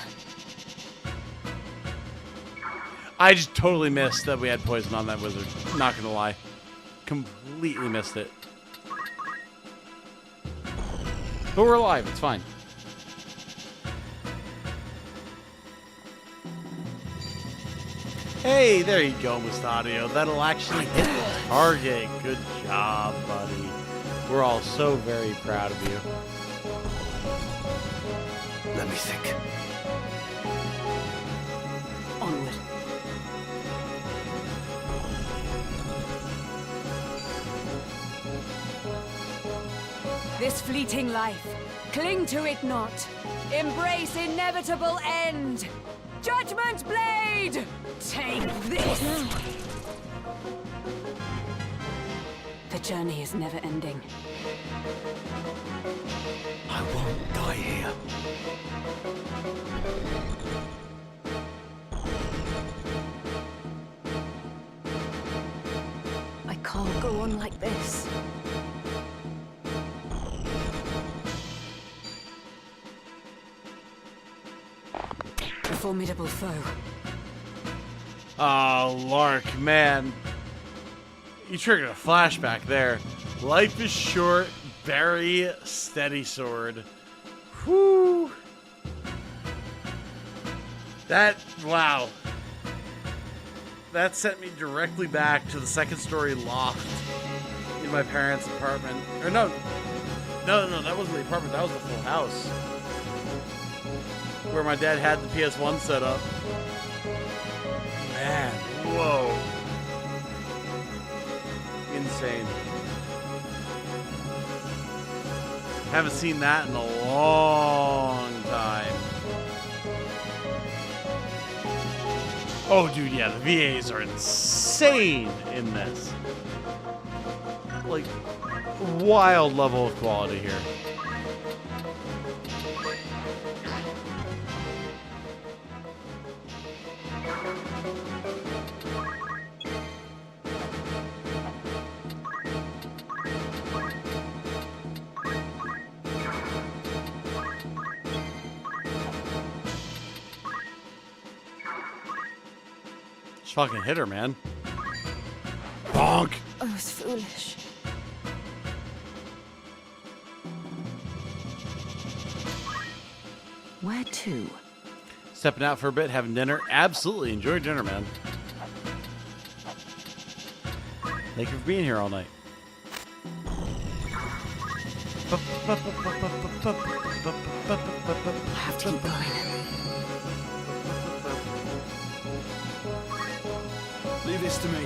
I just totally missed that we had poison on that wizard. Not gonna lie. Completely missed it. But we're alive, it's fine. Hey, there you go, Mustadio. That'll actually hit the target. Good job, buddy. We're all so very proud of you. Let me think. Onward. This fleeting life, cling to it not. Embrace inevitable end. Judgment Blade! Take this! The journey is never ending. I won't die here. I can't go on like this. A formidable foe. Oh, Lark, man. You triggered a flashback there. Life is short, very steady sword. Whew. Wow. That sent me directly back to the second story loft in my parents' apartment. Or no, that wasn't the apartment, that was the full house. Where my dad had the PS1 set up. Man, whoa. Insane. Haven't seen that in a long time. Oh, dude, yeah, the VAs are insane in this. Like, wild level of quality here. Fucking hit her, man. Bonk! I was foolish. Where to? Stepping out for a bit, having dinner. Absolutely enjoy dinner, man. Thank you for being here all night. I have to keep going. Leave this to me.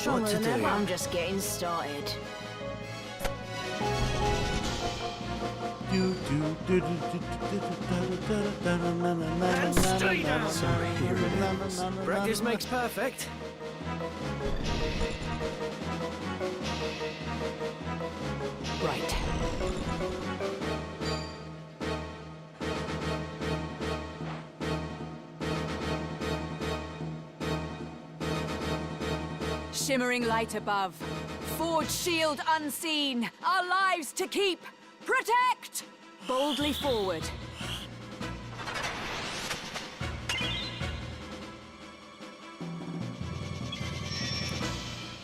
What to do? I'm just getting started. And stay down. Sorry, here it is. Practice makes perfect. Right. Shimmering light above. Forge shield unseen. Our lives to keep. Protect! Boldly forward.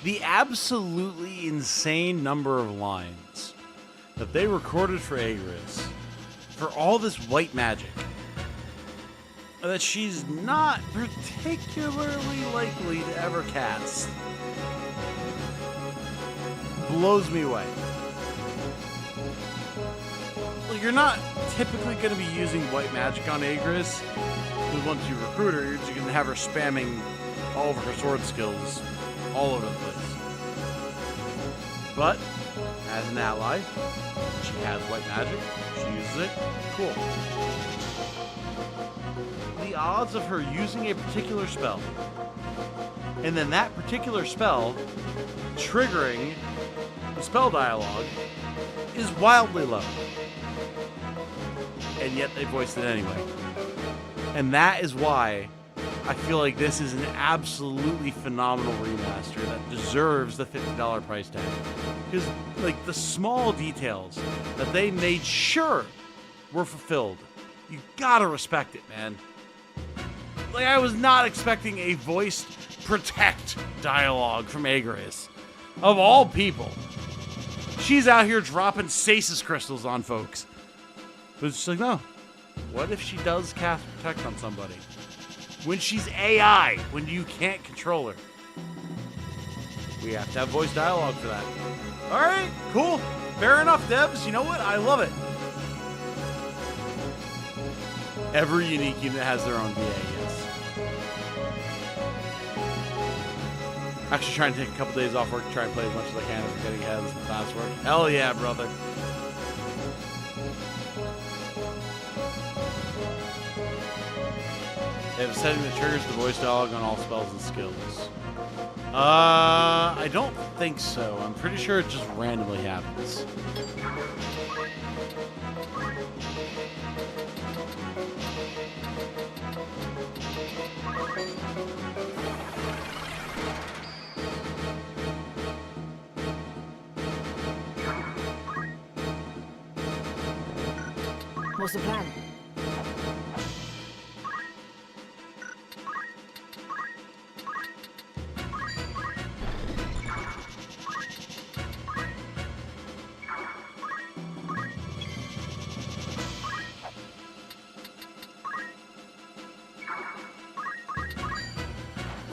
The absolutely insane number of lines that they recorded for Agris for all this white magic that she's not particularly likely to ever cast blows me away. Like, you're not typically going to be using white magic on Agris, because once you recruit her, you're just going to have her spamming all of her sword skills all over the place. But as an ally, she has white magic, she uses it, cool. The odds of her using a particular spell, and then that particular spell triggering the spell dialogue, is wildly low. And yet they voiced it anyway. And that is why I feel like this is an absolutely phenomenal remaster that deserves the $50 price tag. Because, like, the small details that they made sure were fulfilled, you gotta respect it, man. Like, I was not expecting a voiced protect dialogue from Agris. Of all people. She's out here dropping stasis crystals on folks. But it's just like, no. What if she does cast protect on somebody? When she's AI, when you can't control her. We have to have voice dialogue for that. Alright, cool. Fair enough, devs. You know what? I love it. Every unique unit has their own VA, yes. Actually trying to take a couple days off work to try and play as much as I can if I'm getting ahead of some classwork. Hell yeah, brother. They have a setting that triggers the voice dialogue on all spells and skills. I don't think so. I'm pretty sure it just randomly happens. What's the plan?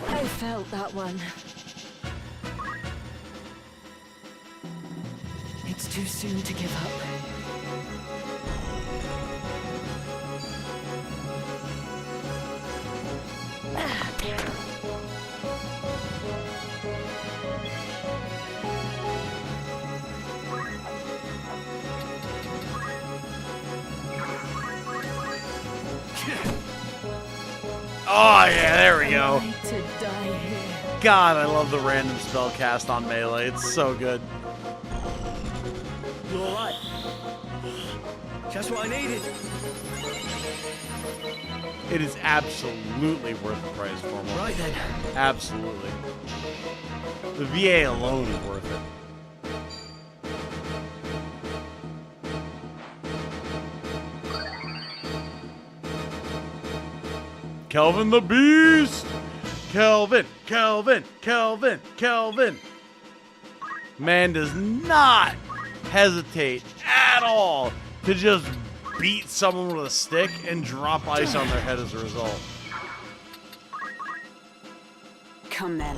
I felt that one. It's too soon to give up. Oh yeah, there we go. To die here. God, I love the random spell cast on melee. It's so good. You alright? Just what I needed. It is absolutely worth the price for me. Right then. Absolutely. The VA alone is worth it. Kelvin the Beast! Kelvin, Kelvin, Kelvin, Kelvin. Man does not hesitate at all to just beat someone with a stick and drop ice on their head as a result. Come then.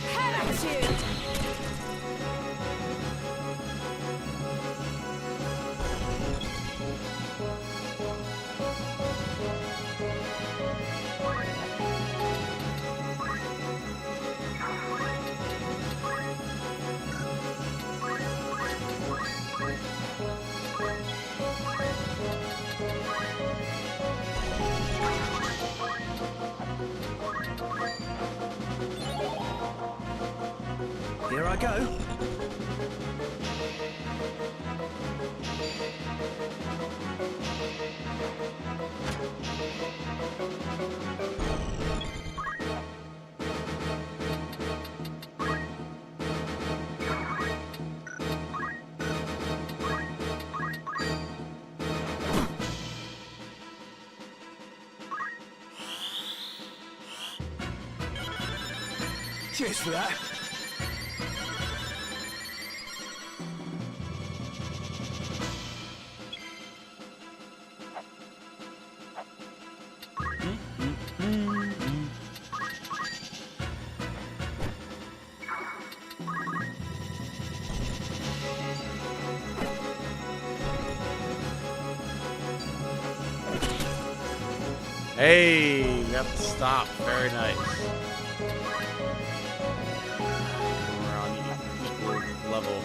Head at you! Here I go. Cheers for that. Hey, we got the stop. Very nice. We're on equal level.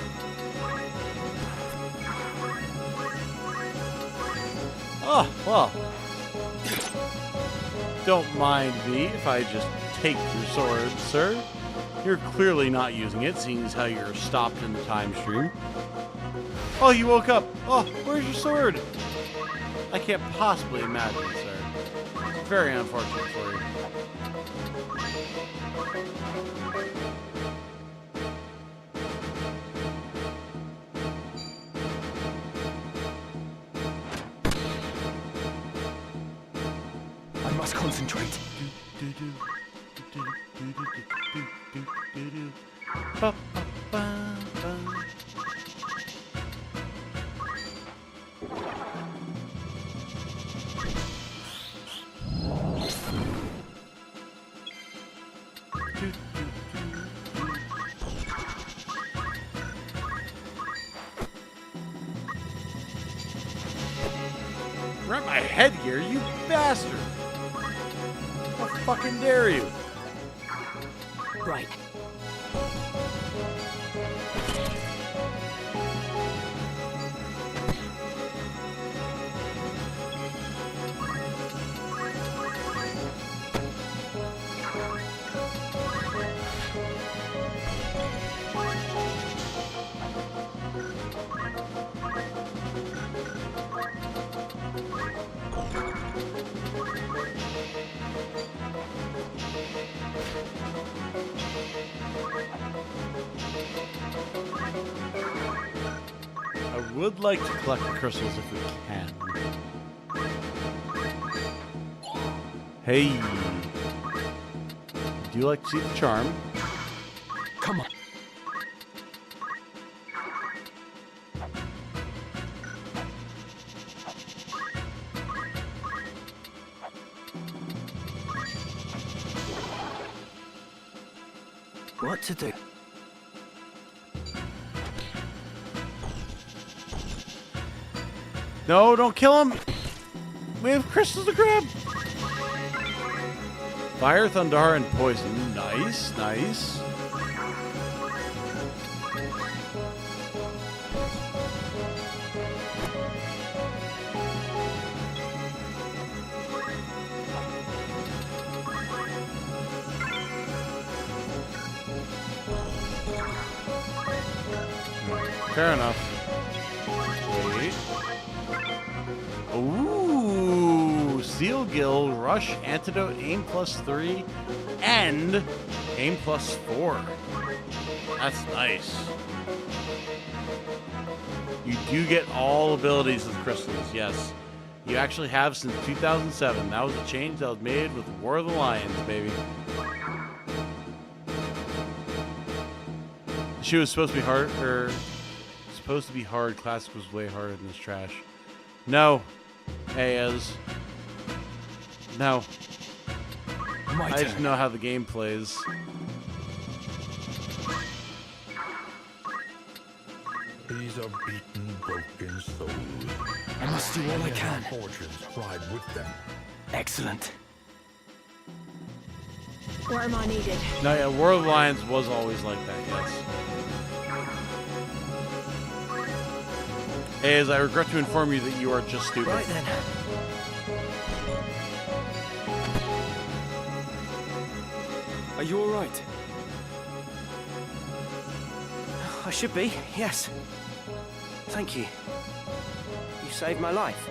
Oh, well. Don't mind me if I just take your sword, sir. You're clearly not using it, seeing as how you're stopped in the time stream. Oh, you woke up. Oh, where's your sword? I can't possibly imagine, sir. Very unfortunate for you. I must concentrate. Grab my headgear, you bastard! How fucking dare you? Right. I would like to collect the crystals if we can. Hey. Do you like to see the charm? Come on. What to do? No, don't kill him! We have crystals to grab! Fire, thunder, and poison. Nice, nice. Fair enough. Wait. Ooh, Seal Gill, Rush, Antidote, Aim +3, and Aim +4. That's nice. You do get all abilities with crystals, yes. You actually have since 2007. That was a change that was made with War of the Lions, baby. She was supposed to be hard, or supposed to be hard. Classic was way harder than this trash. No. Ayaz. No. My I just turn. know how the game plays. These are beaten, broken souls. I must do all I And can. our fortunes ride with them. Excellent. Where am I needed? No, yeah, War of the Lions was always like that, yes. Ayaz, I regret to inform you that you are just stupid. Right then. Are you all right? I should be, yes. Thank you. You saved my life.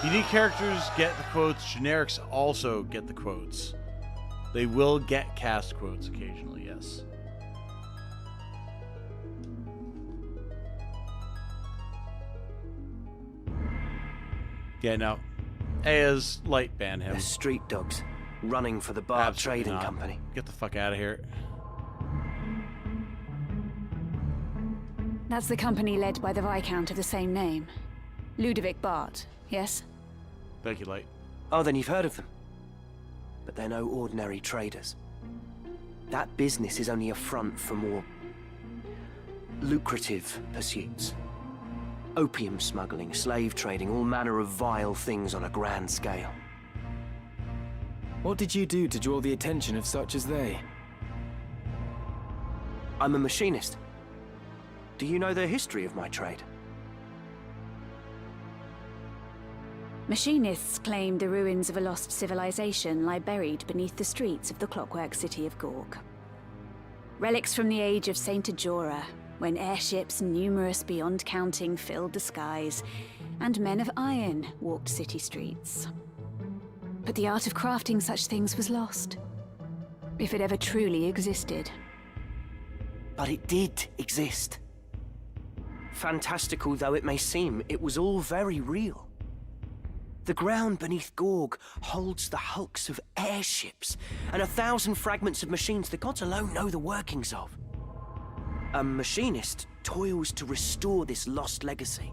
Unique characters get the quotes. Generics also get the quotes. They will get cast quotes occasionally, yes. Yeah, no. Aya's light ban him. They're street dogs, running for the Bard Trading Company. Get the fuck out of here. That's the company led by the Viscount of the same name. Ludovic Bart, yes? Thank you, Light. Oh, then you've heard of them. But they're no ordinary traders. That business is only a front for more lucrative pursuits. Opium smuggling, slave trading, all manner of vile things on a grand scale. What did you do to draw the attention of such as they? I'm a machinist. Do you know the history of my trade? Machinists claim the ruins of a lost civilization lie buried beneath the streets of the clockwork city of Gorg. Relics from the age of Saint Ajora, when airships numerous beyond counting filled the skies, and men of iron walked city streets. But the art of crafting such things was lost, if it ever truly existed. But it did exist. Fantastical though it may seem, it was all very real. The ground beneath Gorg holds the hulks of airships and 1,000 fragments of machines the gods alone know the workings of. A machinist toils to restore this lost legacy,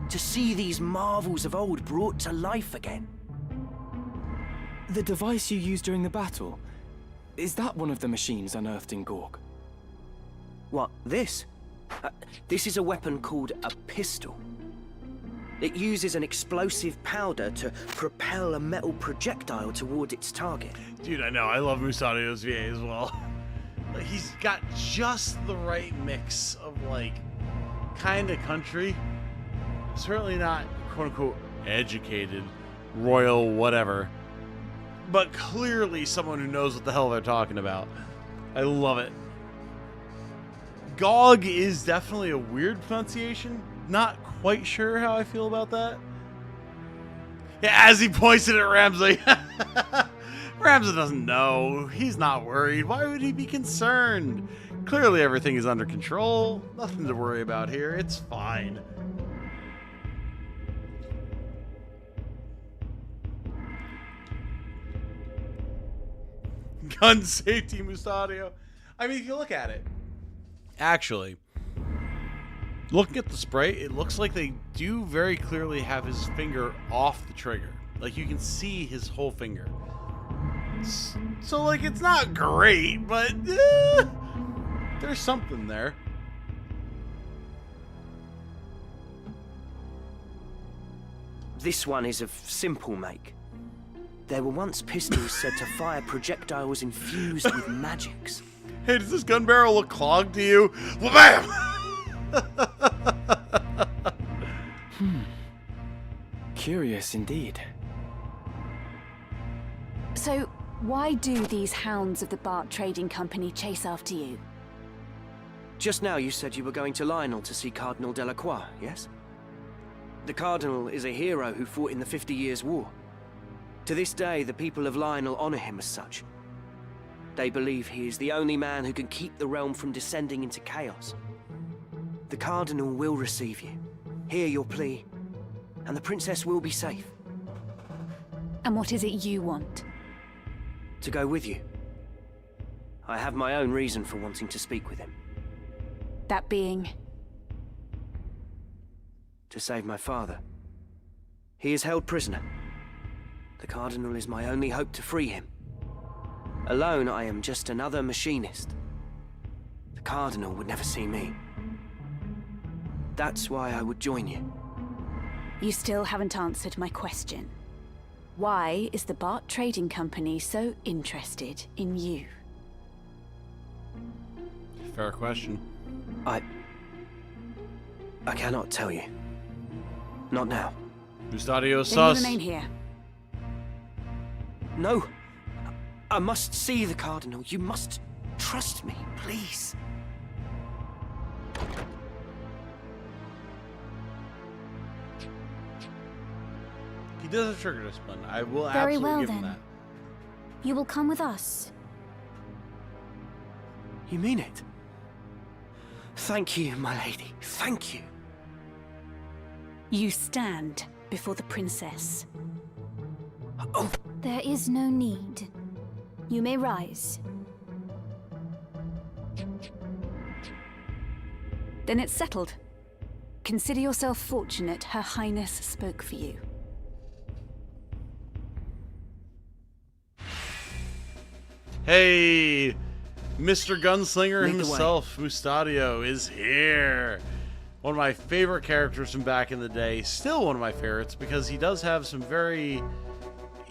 to see these marvels of old brought to life again. The device you used during the battle, is that one of the machines unearthed in Gorg? What, this? This is a weapon called a pistol. It uses an explosive powder to propel a metal projectile toward its target. Dude, I know. I love Musadio's VA as well. Like, he's got just the right mix of, like, kind of country. Certainly not, quote-unquote, educated, royal, whatever. But clearly someone who knows what the hell they're talking about. I love it. Gog is definitely a weird pronunciation. Not quite sure how I feel about that. Yeah, as he points it at Ramsey. Ramsey doesn't know. He's not worried. Why would he be concerned? Clearly everything is under control. Nothing to worry about here. It's fine. Gun safety, Musadio. I mean, if you look at it, actually, looking at the spray, it looks like they do very clearly have his finger off the trigger. Like, you can see his whole finger. So, like, it's not great, but there's something there. This one is of simple make. There were once pistols said to fire projectiles infused with magics. Hey, does this gun barrel look clogged to you? Wha-bam! Curious indeed. So, why do these hounds of the Bart Trading Company chase after you? Just now you said you were going to Lionel to see Cardinal Delacroix, yes? The Cardinal is a hero who fought in the 50 Years' War. To this day, the people of Lionel honor him as such. They believe he is the only man who can keep the realm from descending into chaos. The Cardinal will receive you, hear your plea, and the Princess will be safe. And what is it you want? To go with you. I have my own reason for wanting to speak with him. That being? To save my father. He is held prisoner. The Cardinal is my only hope to free him. Alone, I am just another machinist. The Cardinal would never see me. That's why I would join you. You still haven't answered my question. Why is the Bart Trading Company so interested in you? Fair question. I cannot tell you. Not now. Mustadio sus. Then you remain here. No. I must see the Cardinal. You must trust me, please. He does have trigger discipline. I will Very absolutely well, give him then. that. You will come with us. You mean it? Thank you, my lady. Thank you. You stand before the princess. There is no need. You may rise. Then it's settled. Consider yourself fortunate Her Highness spoke for you. Hey, Mr. Gunslinger Lead the way. himself, Mustadio, is here. One of my favorite characters from back in the day. Still one of my favorites because he does have some very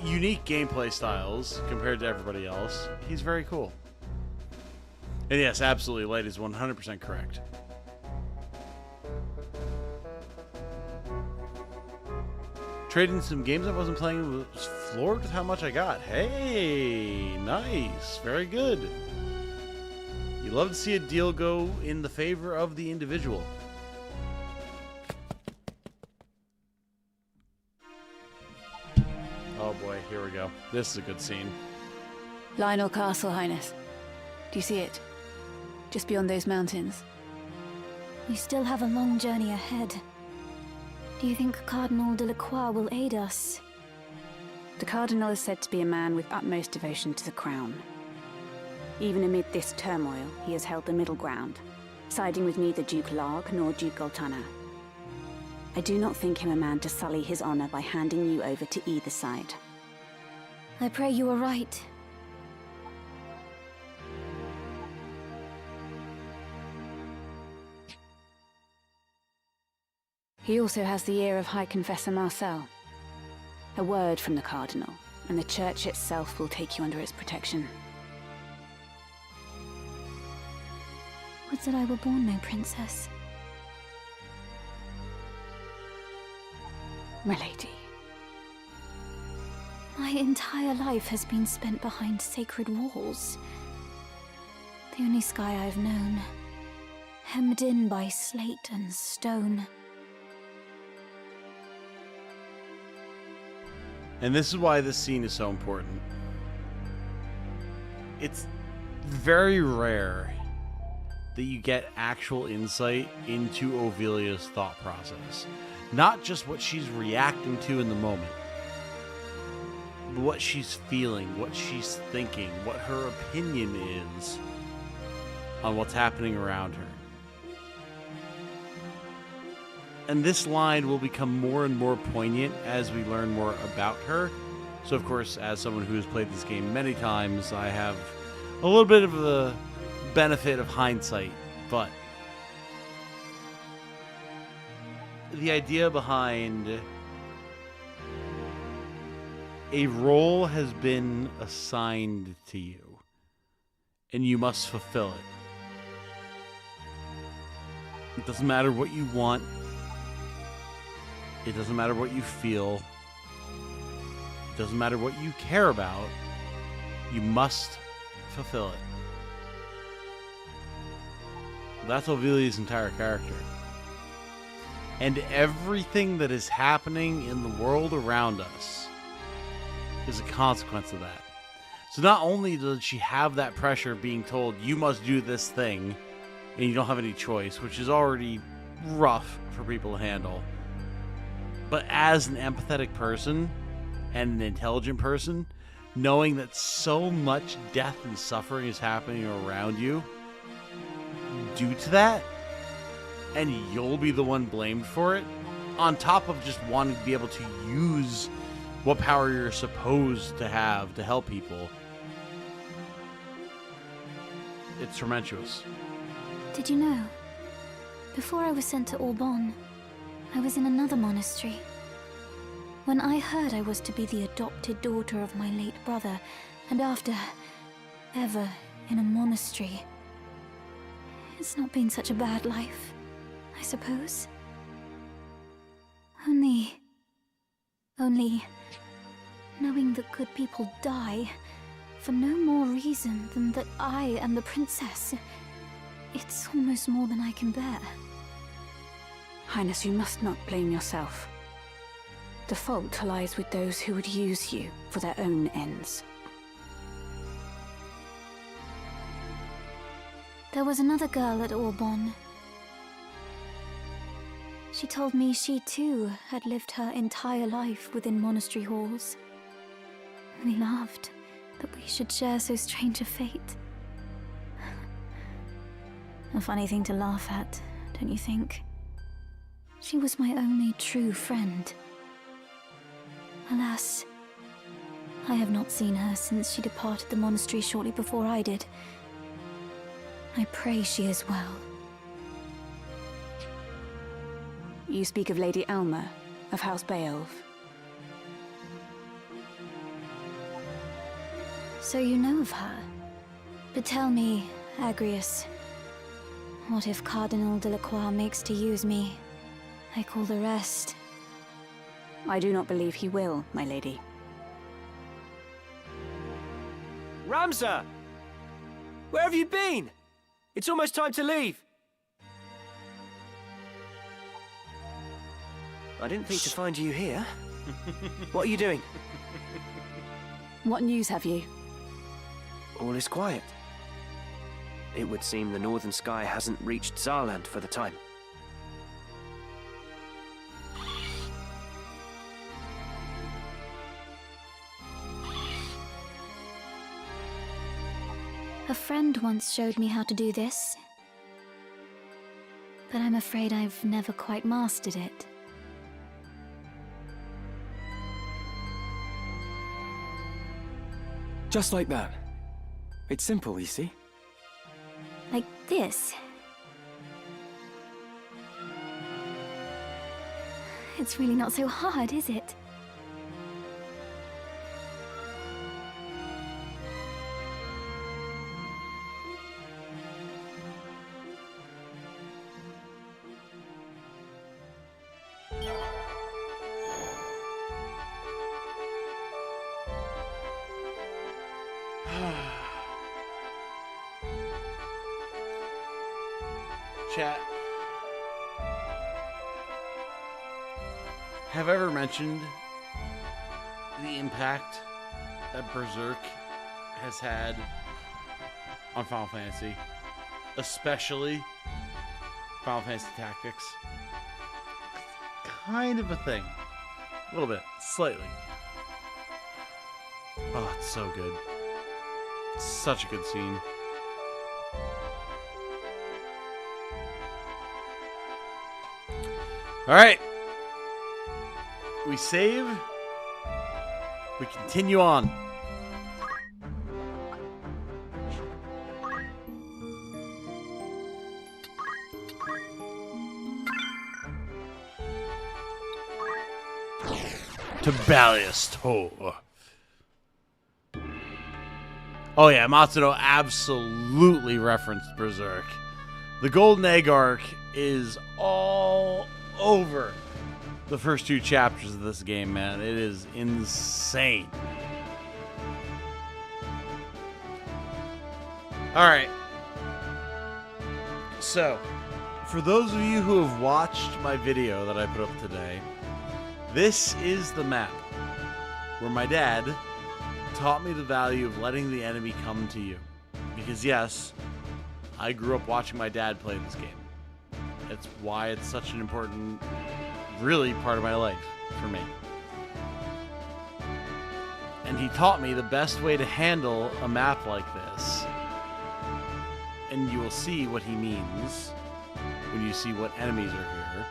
unique gameplay styles compared to everybody else. He's very cool. And yes, absolutely, Light is 100% correct. Trading some games I wasn't playing, was floored with how much I got. Hey, nice. Very good. You love to see a deal go in the favor of the individual. Oh boy, here we go. This is a good scene. Lionel Castle, Highness. Do you see it? Just beyond those mountains. We still have a long journey ahead. Do you think Cardinal Delacroix will aid us? The Cardinal is said to be a man with utmost devotion to the crown. Even amid this turmoil, he has held the middle ground, siding with neither Duke Larg nor Duke Goltana. I do not think him a man to sully his honor by handing you over to either side. I pray you are right. He also has the ear of High Confessor Marcel. A word from the Cardinal, and the Church itself will take you under its protection. Would that I were born no princess. My lady. My entire life has been spent behind sacred walls. The only sky I've known, hemmed in by slate and stone. And this is why this scene is so important. It's very rare that you get actual insight into Ovilia's thought process. Not just what she's reacting to in the moment, but what she's feeling, what she's thinking, what her opinion is on what's happening around her. And this line will become more and more poignant as we learn more about her. So, of course, as someone who has played this game many times, I have a little bit of the benefit of hindsight. But the idea behind a role has been assigned to you, and you must fulfill it. It doesn't matter what you want. It doesn't matter what you feel. It doesn't matter what you care about. You must fulfill it. That's Ovilia's entire character. And everything that is happening in the world around us is a consequence of that. So not only does she have that pressure being told, you must do this thing, and you don't have any choice, which is already rough for people to handle, but as an empathetic person and an intelligent person, knowing that so much death and suffering is happening around you due to that, and you'll be the one blamed for it, on top of just wanting to be able to use what power you're supposed to have to help people, it's tumultuous. Did you know? Before I was sent to Auban, I was in another monastery. When I heard I was to be the adopted daughter of my late brother, and after ever in a monastery, it's not been such a bad life, I suppose. Only knowing that good people die for no more reason than that I am the princess, it's almost more than I can bear. Highness, you must not blame yourself. The fault lies with those who would use you for their own ends. There was another girl at Auban. She told me she too had lived her entire life within monastery halls. We laughed that we should share so strange a fate. A funny thing to laugh at, don't you think? She was my only true friend. Alas, I have not seen her since she departed the monastery shortly before I did. I pray she is well. You speak of Lady Alma, of House Beowulf. So you know of her? But tell me, Agrius, what if Cardinal Delacroix makes to use me? I call the rest. I do not believe he will, my lady. Ramsar! Where have you been? It's almost time to leave. I didn't think to find you here. What are you doing? What news have you? All is quiet. It would seem the northern sky hasn't reached Zarland for the time. A friend once showed me how to do this, but I'm afraid I've never quite mastered it. Just like that. It's simple, you see. Like this. It's really not so hard, is it? Chat. Have I ever mentioned the impact that Berserk has had on Final Fantasy? Especially Final Fantasy Tactics. Kind of a thing. A little bit. Slightly. Oh, it's so good. It's such a good scene. Alright. We save. We continue on. To Balliastor. Oh yeah, Matsuno absolutely referenced Berserk. The Golden Egg arc is all over the first two chapters of this game, man. It is insane. Alright. So, for those of you who have watched my video that I put up today, this is the map where my dad taught me the value of letting the enemy come to you. Because yes, I grew up watching my dad play this game. That's why it's such an important, really, part of my life for me. And he taught me the best way to handle a map like this. And you will see what he means when you see what enemies are here.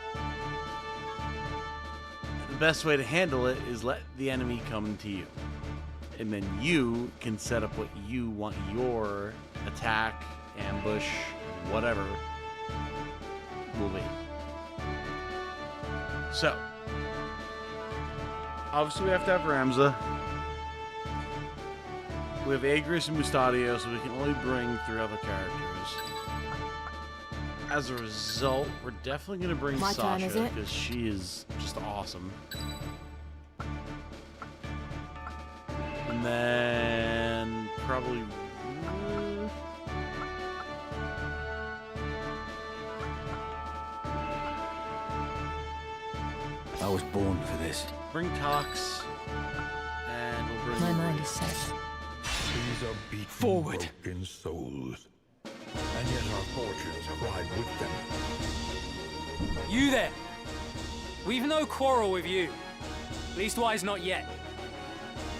The best way to handle it is let the enemy come to you. And then you can set up what you want your attack, ambush, whatever will be. So, obviously we have to have Ramza. We have Agris and Mustadio, so we can only bring 3 other characters. As a result, we're definitely going to bring My turn, is Sasha, it? because she is just awesome. And then probably I was born for this. bring Tox, and we'll bring. My mind is set. These are beaten, Forward. broken souls, and yet our fortunes ride with them. You there! We've no quarrel with you. Leastwise, not yet.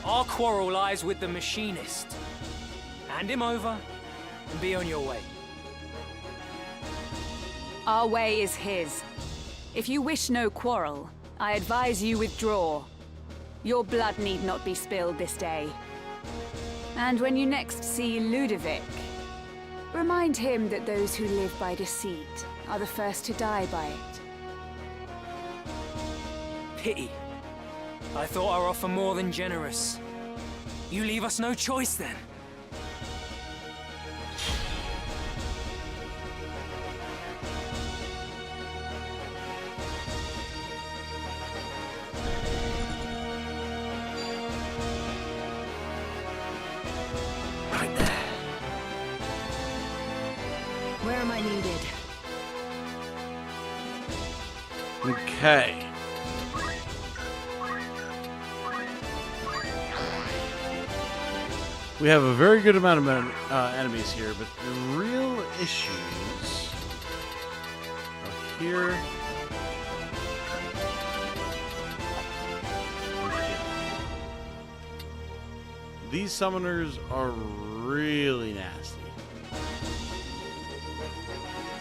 Our quarrel lies with the machinist. Hand him over and be on your way. Our way is his. If you wish no quarrel, I advise you withdraw. Your blood need not be spilled this day. And when you next see Ludovic, remind him that those who live by deceit are the first to die by it. Pity. I thought our offer more than generous. You leave us no choice then. Right there. Where am I needed? Okay. We have a very good amount of enemies here, but the real issues are here. These summoners are really nasty.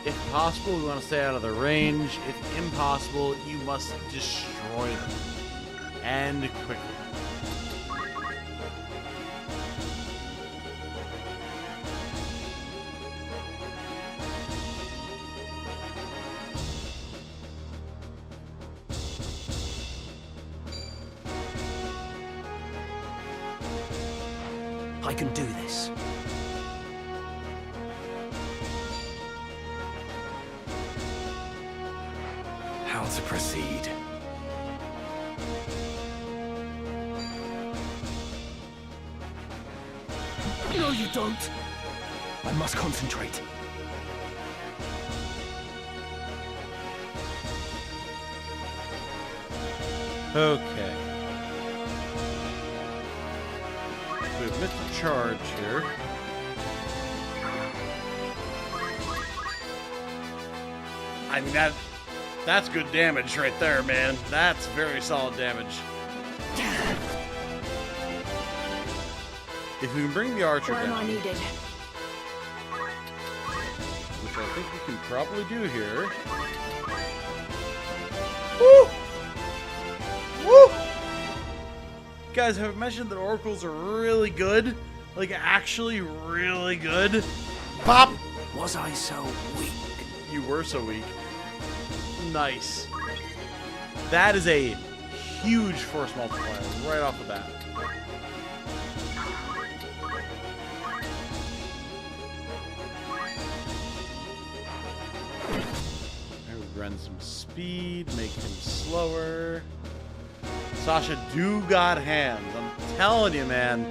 If possible, we want to stay out of their range. If impossible, you must destroy them. And quickly. I can do this. How to proceed? No, you don't. I must concentrate. Okay. We've missed a charge here. I mean, that's good damage right there, man. That's very solid damage. If we can bring the archer Where am I down, needed? which I think we can probably do here. Woo! Woo! Guys, have I mentioned that oracles are really good? Like, actually really good? Pop! Was I so weak? You were so weak. Nice. That is a huge force multiplier right off the bat. I would run some speed, make him slower. Sasha do got hands. I'm telling you, man.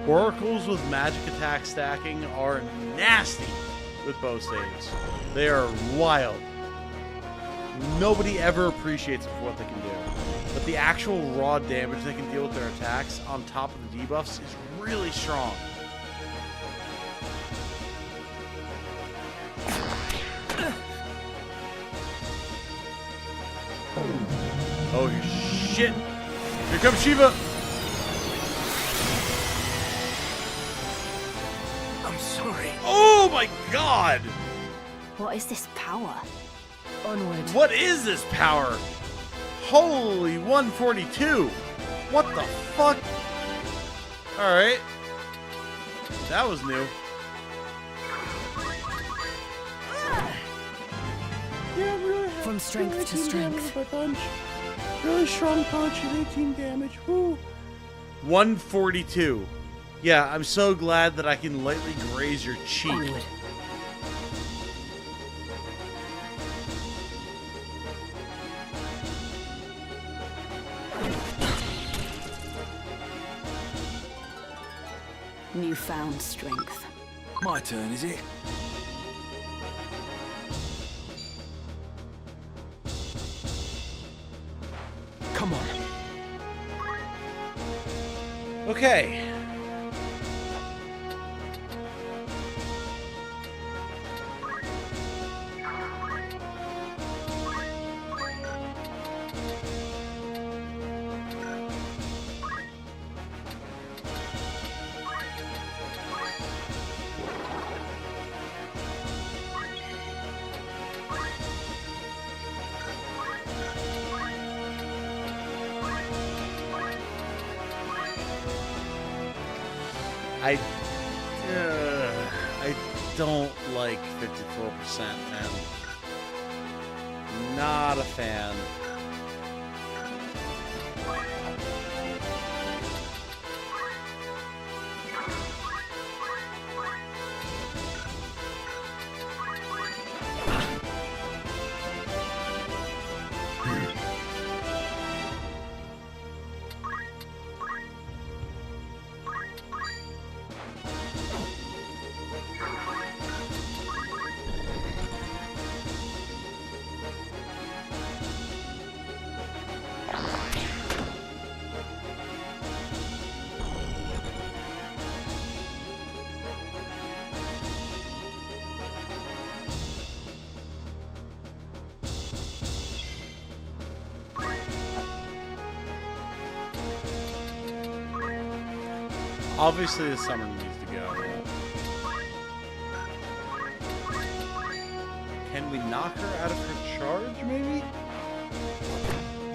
Oracles with magic attack stacking are nasty with bow saves. They are wild. Nobody ever appreciates it for what they can do. But the actual raw damage they can deal with their attacks on top of the debuffs is really strong. Oh shit! Here comes Shiva! I'm sorry. Oh my god! What is this power? Onward. What is this power? Holy 142! What the fuck? Alright. That was new. Yeah, really From strength to strength. Really strong punch and 18 damage. Woo. 142. Yeah, I'm so glad that I can lightly graze your cheek. Onward. Newfound strength. My turn, is it? Come on. Okay. I don't like 54%, man. Not a fan. Obviously, the summer needs to go. Can we knock her out of her charge, maybe?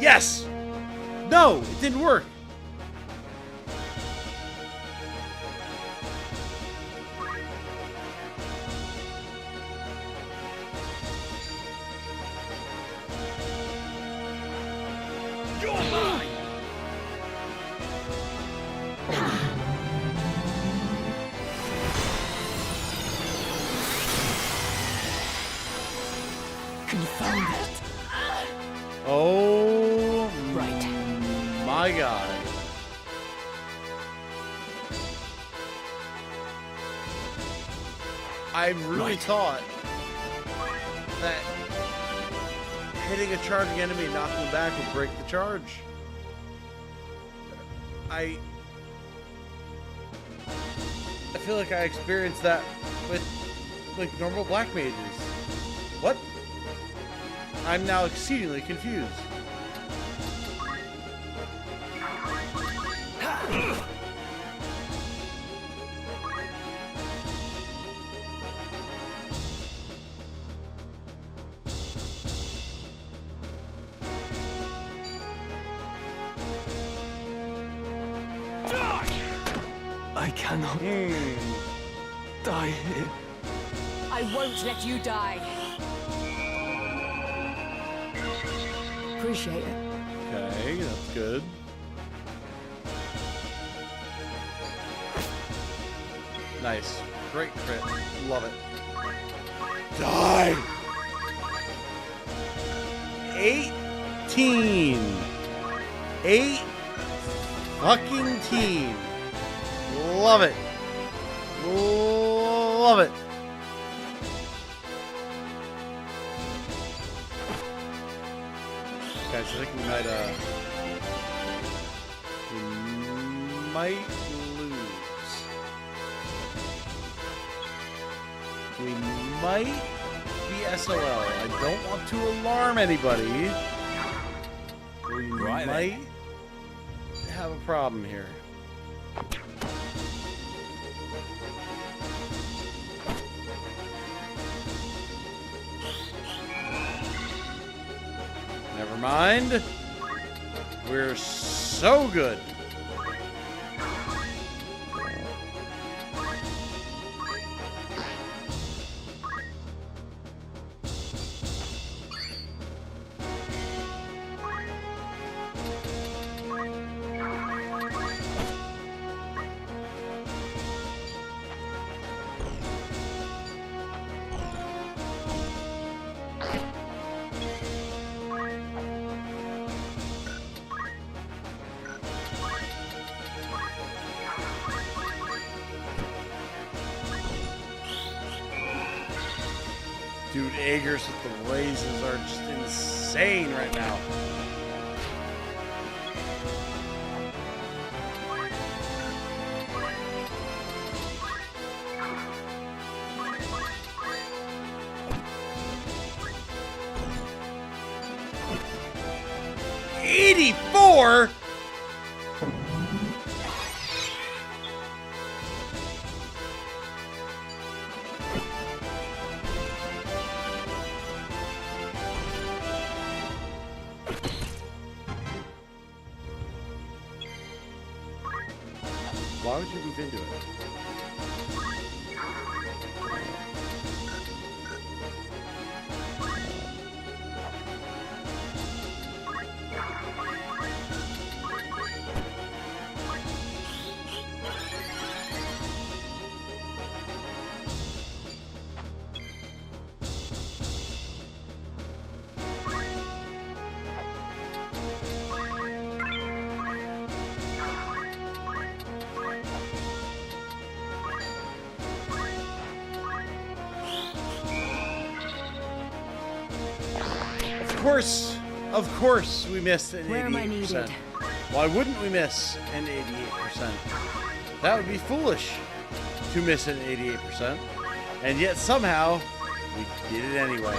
Yes! No! It didn't work! You're mine! Confound it. Oh right. My god. I really thought that hitting a charging enemy and knocking them back would break the charge. I feel like I experienced that with like normal black mages. What? I'm now exceedingly confused. I cannot die here. I won't let you die. Appreciate it. Okay, that's good. Nice. Great crit. Love it. Die! 18! 8 fucking teen. Love it. Love it. Guys, I think we might lose. We might be SOL. I don't want to alarm anybody. We might have a problem here. Never mind. We're so good. Dude, Aegers with the raises are just insane right now. $84? Why would you move into it? Of course, we missed an 88%. Where am I needed? Why wouldn't we miss an 88%? That would be foolish to miss an 88%. And yet somehow, we did it anyway.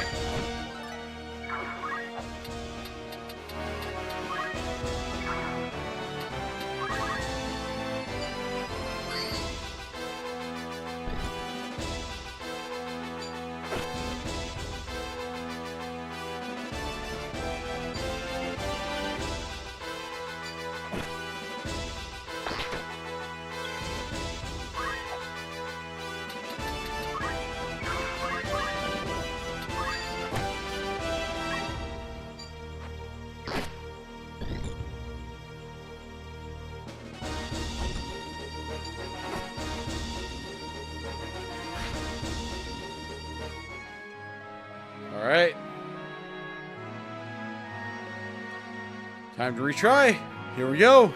Alright. Time to retry. Here we go.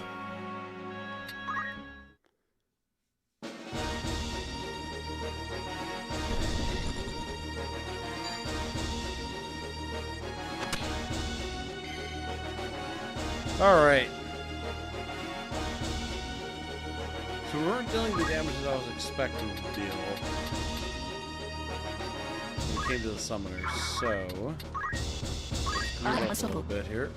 Alright. So we weren't dealing the damage that I was expecting to deal. Came to the summoners, so a little bit here.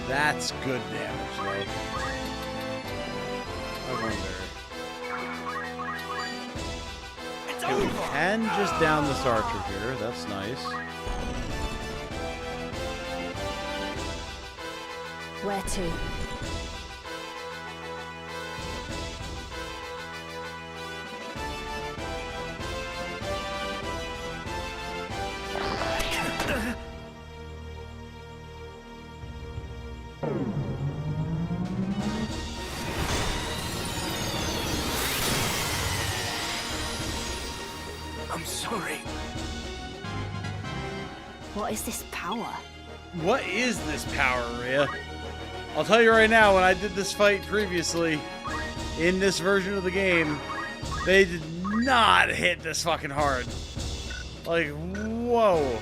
That's good damage, though. I wonder. Okay, we can just down this archer here. That's nice. Where to? I'm sorry. What is this power? What is this power, Rhea? I'll tell you right now, when I did this fight previously, in this version of the game, they did not hit this fucking hard. Like, whoa.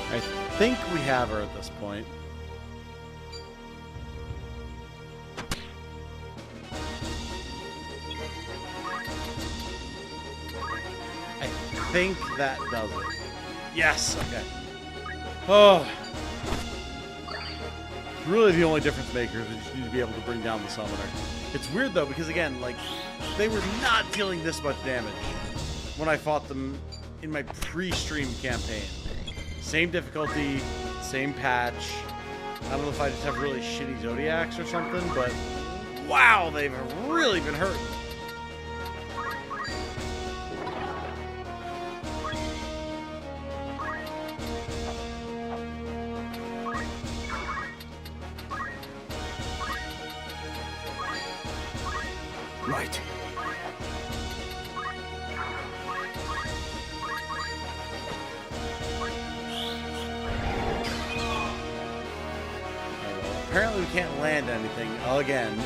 I think we have her at this point. I think that does it. Yes, okay. Oh. Really the only difference maker is you just need to be able to bring down the summoner. It's weird though, because again, like, they were not dealing this much damage when I fought them in my pre-stream campaign. Same difficulty, same patch. I don't know if I just have really shitty Zodiacs or something, but wow, they've really been hurting. Right. apparently we can't land anything again.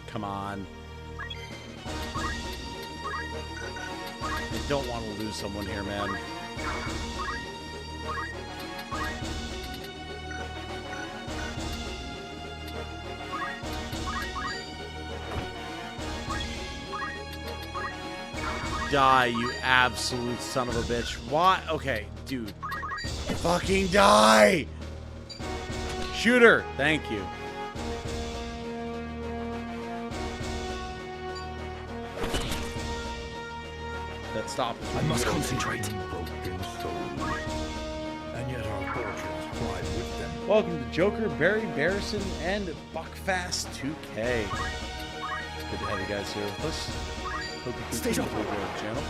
Come on. I don't want to lose someone here, man. Die, you absolute son of a bitch. Why? Okay, dude. Fucking die! Shooter! Thank you. That stop is I must concentrate. And yet our fortunes ride with them. Welcome to Joker, Barry, Barrison, and Buckfast 2K. Good to have you guys here with us. Hope you continue to enjoy the channel.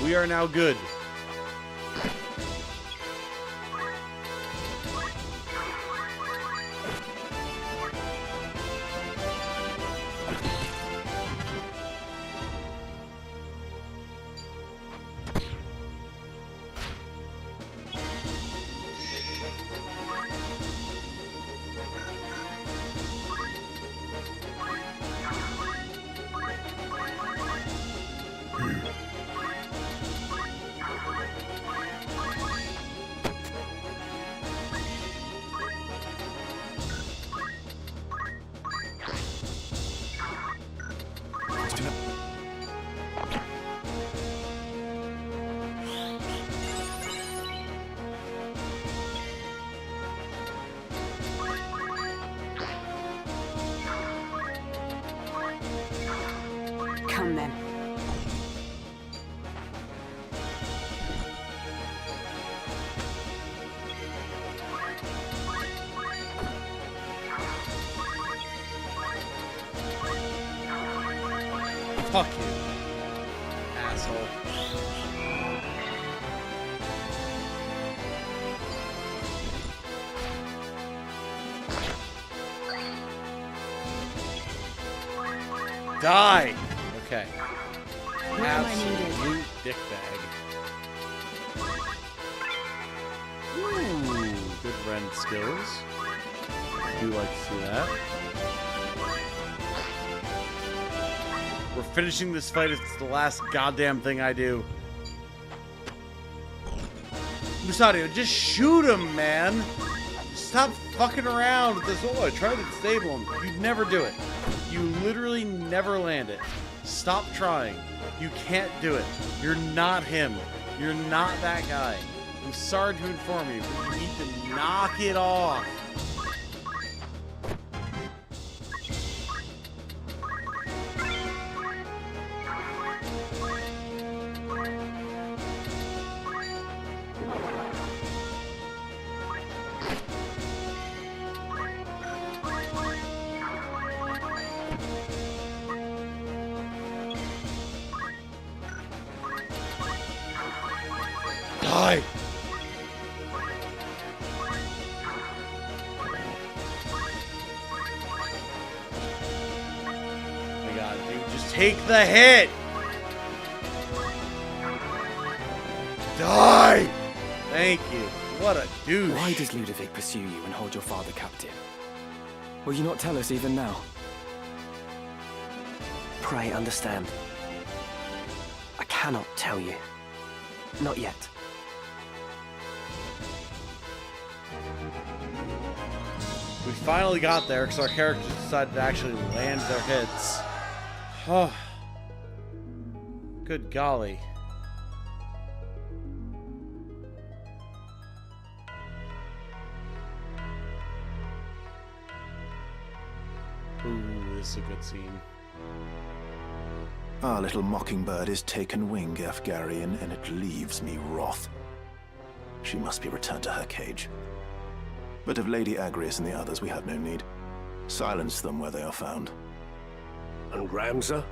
We are now good. Come then. Fuck you, asshole. Die! Okay. Absolute dickbag. Ooh, good rend skills. Do like to see that. We're finishing this fight. It's the last goddamn thing I do. Musadio, just shoot him, man. Stop fucking around with this. Oh, I tried to disable him. You never do it. You literally never land it. Stop trying. You can't do it. You're not him. You're not that guy. I'm sorry to inform you, but you need to knock it off. Die! My God, dude, just take the hit! Die! Thank you. What a douche. Why does Ludovic pursue you and hold your father captive? Will you not tell us even now? Pray understand. I cannot tell you. Not yet. We finally got there because our characters decided to actually land their hits. Oh. Good golly. this is a good scene. Our little mockingbird is taken wing, Efgarian, and it leaves me wroth. She must be returned to her cage. But of Lady Agrias and the others, we have no need. Silence them where they are found. And Ramza?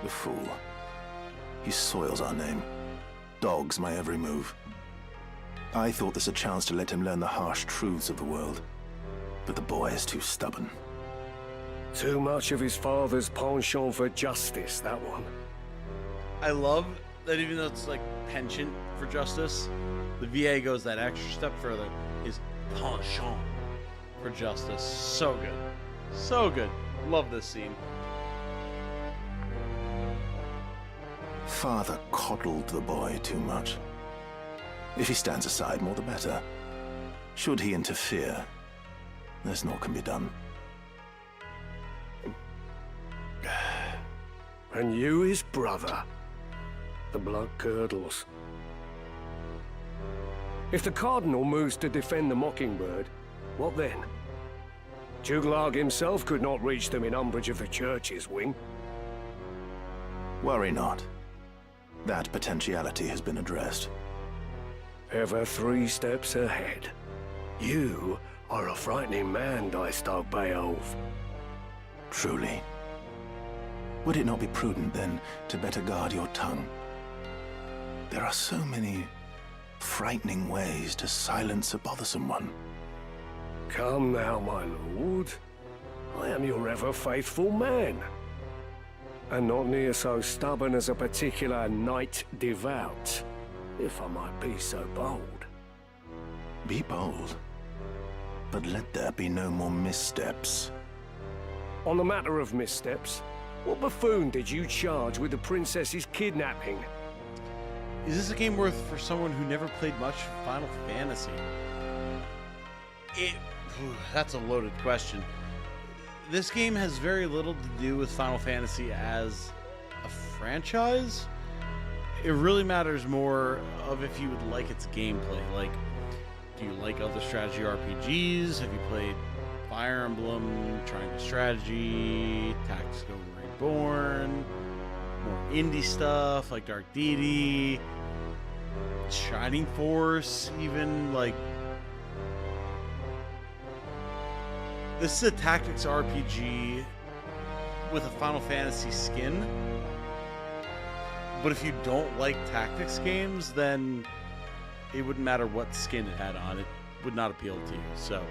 The fool. He soils our name. Dogs my every move. I thought this a chance to let him learn the harsh truths of the world. But the boy is too stubborn. Too much of his father's penchant for justice, that one. I love that even though it's like penchant for justice, the VA goes that extra step further. His penchant for justice. So good. So good. Love this scene. Father coddled the boy too much. If he stands aside, more the better. Should he interfere, there's naught can be done. And you his brother. The blood curdles. If the Cardinal moves to defend the Mockingbird, what then? Juglarg himself could not reach them in umbrage of the Church's wing. Worry not. That potentiality has been addressed. Ever 3 steps ahead. You are a frightening man, Dystog Beowulf. Truly. Would it not be prudent, then, to better guard your tongue? There are so many frightening ways to silence a bothersome one. Come now, my lord. I am your ever-faithful man. And not near so stubborn as a particular knight devout, if I might be so bold. Be bold, but let there be no more missteps. On the matter of missteps, what buffoon did you charge with the princess's kidnapping? Is this a game worth for someone who never played much Final Fantasy? That's a loaded question. This game has very little to do with Final Fantasy as a franchise. It really matters more of if you would like its gameplay. Like, do you like other strategy RPGs? Have you played Fire Emblem, Triangle Strategy, Tactical Reborn, more indie stuff like Dark Deity, Shining Force, even like... This is a tactics RPG with a Final Fantasy skin. But if you don't like tactics games, then it wouldn't matter what skin it had on. It would not appeal to you. So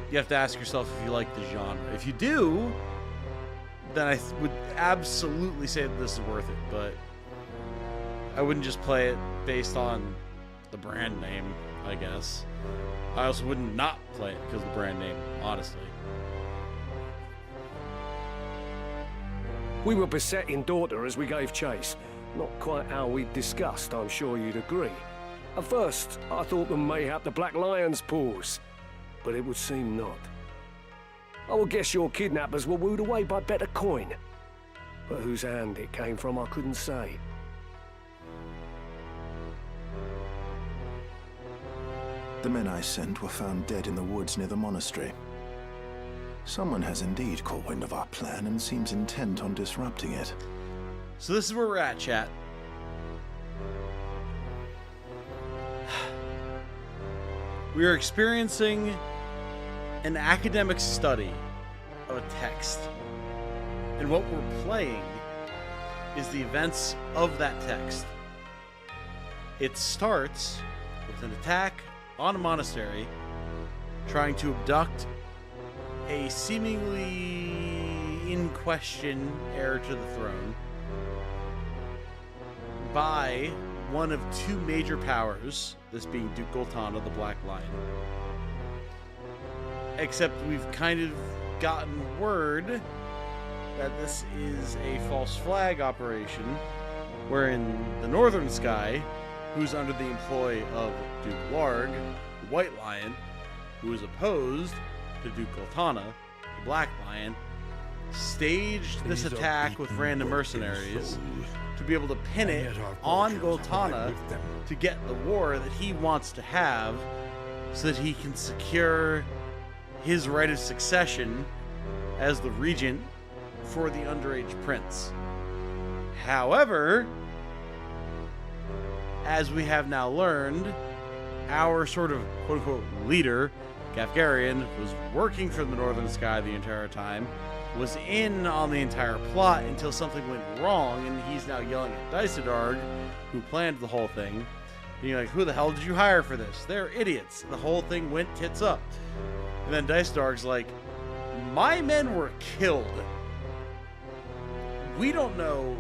you have to ask yourself if you like the genre. If you do, then I would absolutely say that this is worth it. But I wouldn't just play it based on the brand name, I guess. I also wouldn't not play it because of the brand name, honestly. We were beset in Dorter as we gave chase. Not quite how we discussed, I'm sure you'd agree. At first, I thought them mayhap the Black Lion's paws, but it would seem not. I would guess your kidnappers were wooed away by better coin. But whose hand it came from, I couldn't say. The men I sent were found dead in the woods near the monastery. Someone has indeed caught wind of our plan and seems intent on disrupting it. So this is where we're at, chat. We are experiencing an academic study of a text. And what we're playing is the events of that text. It starts with an attack on a monastery trying to abduct a seemingly in question heir to the throne by one of 2 major powers, this being Duke Goltana, the Black Lion. Except we've kind of gotten word that this is a false flag operation, wherein the Northern Sky, who's under the employ of Duke Larg, the White Lion, who is opposed to Duke Goltana, the Black Lion, staged this attack with random mercenaries to be able to pin it on Goltana to get the war that he wants to have so that he can secure his right of succession as the regent for the underage prince. However, as we have now learned, our sort of quote-unquote leader, Gafgarian, was working for the Northern Sky the entire time, was in on the entire plot until something went wrong, and he's now yelling at Dysadarg, who planned the whole thing, being like, who the hell did you hire for this? They're idiots. The whole thing went tits up. And then Dysadarg's like, my men were killed. We don't know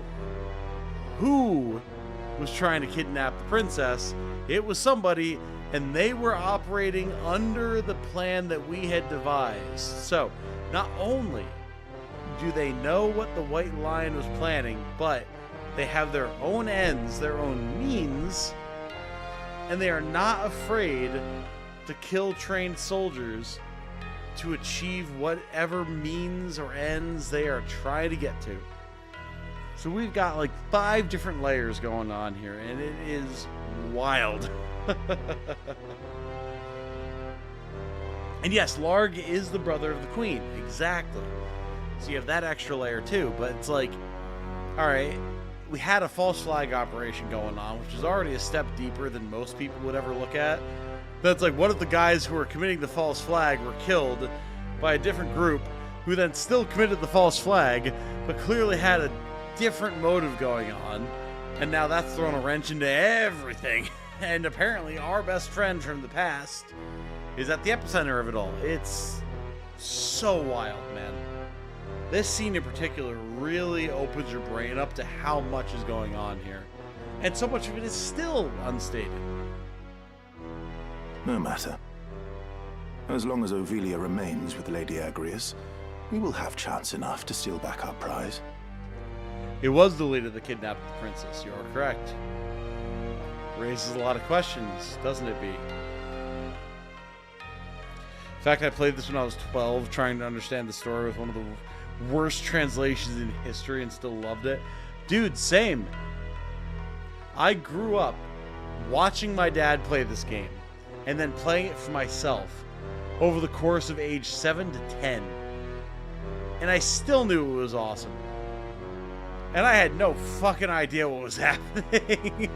who was trying to kidnap the princess. It was somebody, and they were operating under the plan that we had devised. So, not only do they know what the White Lion was planning, but they have their own ends, their own means, and they are not afraid to kill trained soldiers to achieve whatever means or ends they are trying to get to. So we've got like 5 different layers going on here, and it is wild. And yes, Larg is the brother of the queen. Exactly. So you have that extra layer too, but it's like, alright, we had a false flag operation going on, which is already a step deeper than most people would ever look at. That's like, what if the guys who were committing the false flag were killed by a different group who then still committed the false flag, but clearly had a different motive going on, and now that's thrown a wrench into everything. And apparently our best friend from the past is at the epicenter of it all. It's so wild, man. This scene in particular really opens your brain up to how much is going on here. And so much of it is still unstated. No matter. As long as Ovelia remains with Lady Agrias, we will have chance enough to steal back our prize. It was the leader that kidnapped the princess, you are correct. Raises a lot of questions, doesn't it be? In fact, I played this when I was 12, trying to understand the story with one of the worst translations in history and still loved it. Dude, same. I grew up watching my dad play this game and then playing it for myself over the course of age 7 to 10. And I still knew it was awesome. And I had no fucking idea what was happening.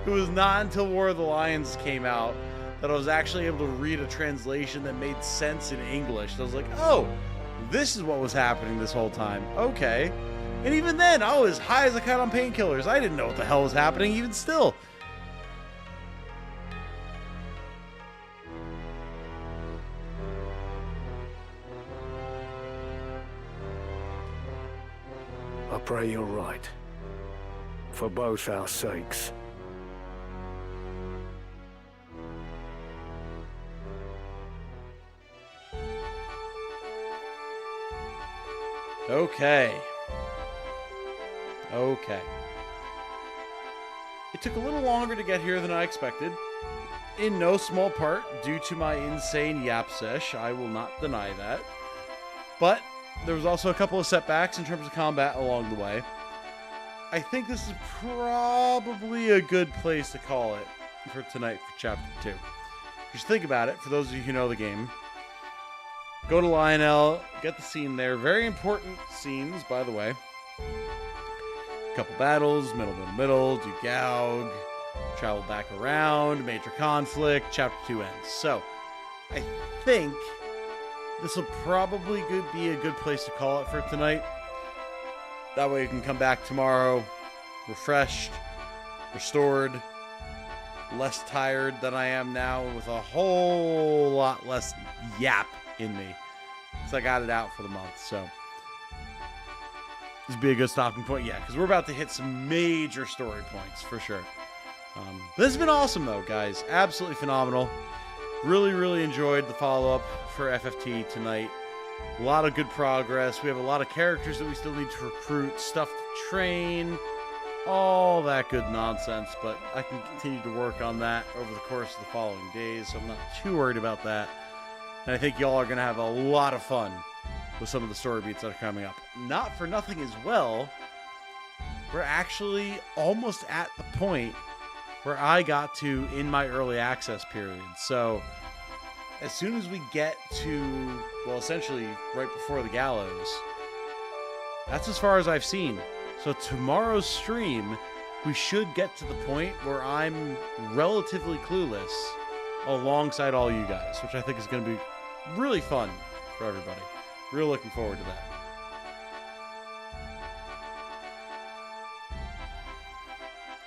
It was not until War of the Lions came out that I was actually able to read a translation that made sense in English. I was like, oh, this is what was happening this whole time. Okay. And even then, I was high as a kite on painkillers. I didn't know what the hell was happening even still. I pray you're right. For both our sakes. Okay. Okay. It took a little longer to get here than I expected. In no small part due to my insane yap sesh. I will not deny that. But there was also a couple of setbacks in terms of combat along the way. I think this is probably a good place to call it for tonight for Chapter 2. Just think about it, for those of you who know the game. Go to Lionel, get the scene there. Very important scenes, by the way. Couple battles, middle, do Gaug, travel back around, major conflict, Chapter 2 ends. So, I think this will probably be a good place to call it for tonight. That way you can come back tomorrow refreshed, restored, less tired than I am now, with a whole lot less yap in me. So I got it out for the month, so this would be a good stopping point. Yeah, because we're about to hit some major story points for sure. This has been awesome though, guys. Absolutely phenomenal. Really, really enjoyed the follow-up for FFT tonight. A lot of good progress. We have a lot of characters that we still need to recruit, stuff to train, all that good nonsense, but I can continue to work on that over the course of the following days, so I'm not too worried about that. And I think y'all are going to have a lot of fun with some of the story beats that are coming up. Not for nothing as well, we're actually almost at the point where I got to in my early access period. So as soon as we get to, well, essentially right before the gallows, that's as far as I've seen. So tomorrow's stream, we should get to the point where I'm relatively clueless alongside all you guys, which I think is going to be really fun for everybody. Really looking forward to that.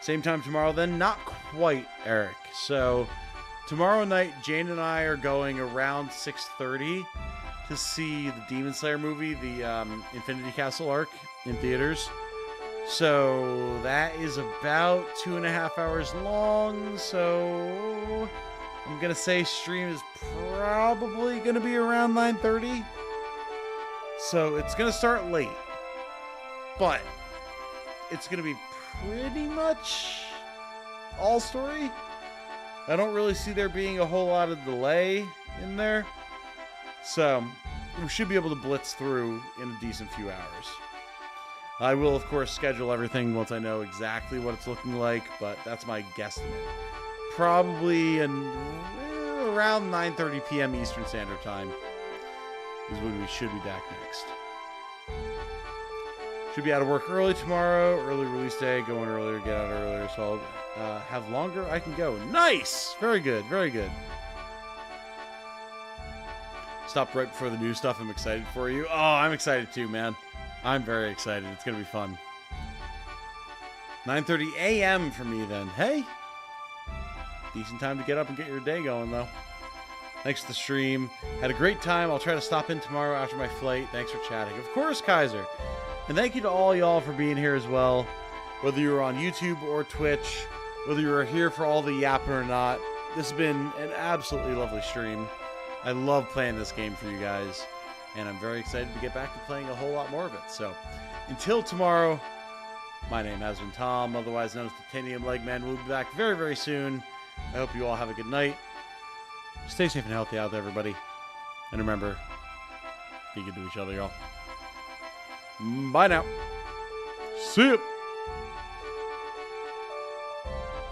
Same time tomorrow then? Not quite, Eric. So tomorrow night, Jane and I are going around 6:30 to see the Demon Slayer movie, the Infinity Castle arc in theaters. So that is about 2.5 hours long. So I'm going to say stream is probably going to be around 9:30. So it's going to start late. But it's going to be pretty much all story. I don't really see there being a whole lot of delay in there. So we should be able to blitz through in a decent few hours. I will, of course, schedule everything once I know exactly what it's looking like, but that's my guesstimate. Probably around 9:30 p.m. Eastern Standard Time is when we should be back next. Should be out of work early tomorrow. Early release day. Go in earlier, get out earlier. So I'll have longer. I can go. Nice! Very good. Very good. Stopped right before the new stuff. I'm excited for you. Oh, I'm excited too, man. I'm very excited. It's going to be fun. 9:30 a.m. for me then. Hey! Decent time to get up and get your day going, though. Thanks for the stream. Had a great time. I'll try to stop in tomorrow after my flight. Thanks for chatting. Of course, Kaiser. And thank you to all y'all for being here as well. Whether you were on YouTube or Twitch, whether you were here for all the yapping or not, this has been an absolutely lovely stream. I love playing this game for you guys, and I'm very excited to get back to playing a whole lot more of it. So, until tomorrow, my name has been Tom, otherwise known as Titanium Legman. We'll be back very, very soon. I hope you all have a good night. Stay safe and healthy out there, everybody. And remember, be good to each other, y'all. Bye now. See ya.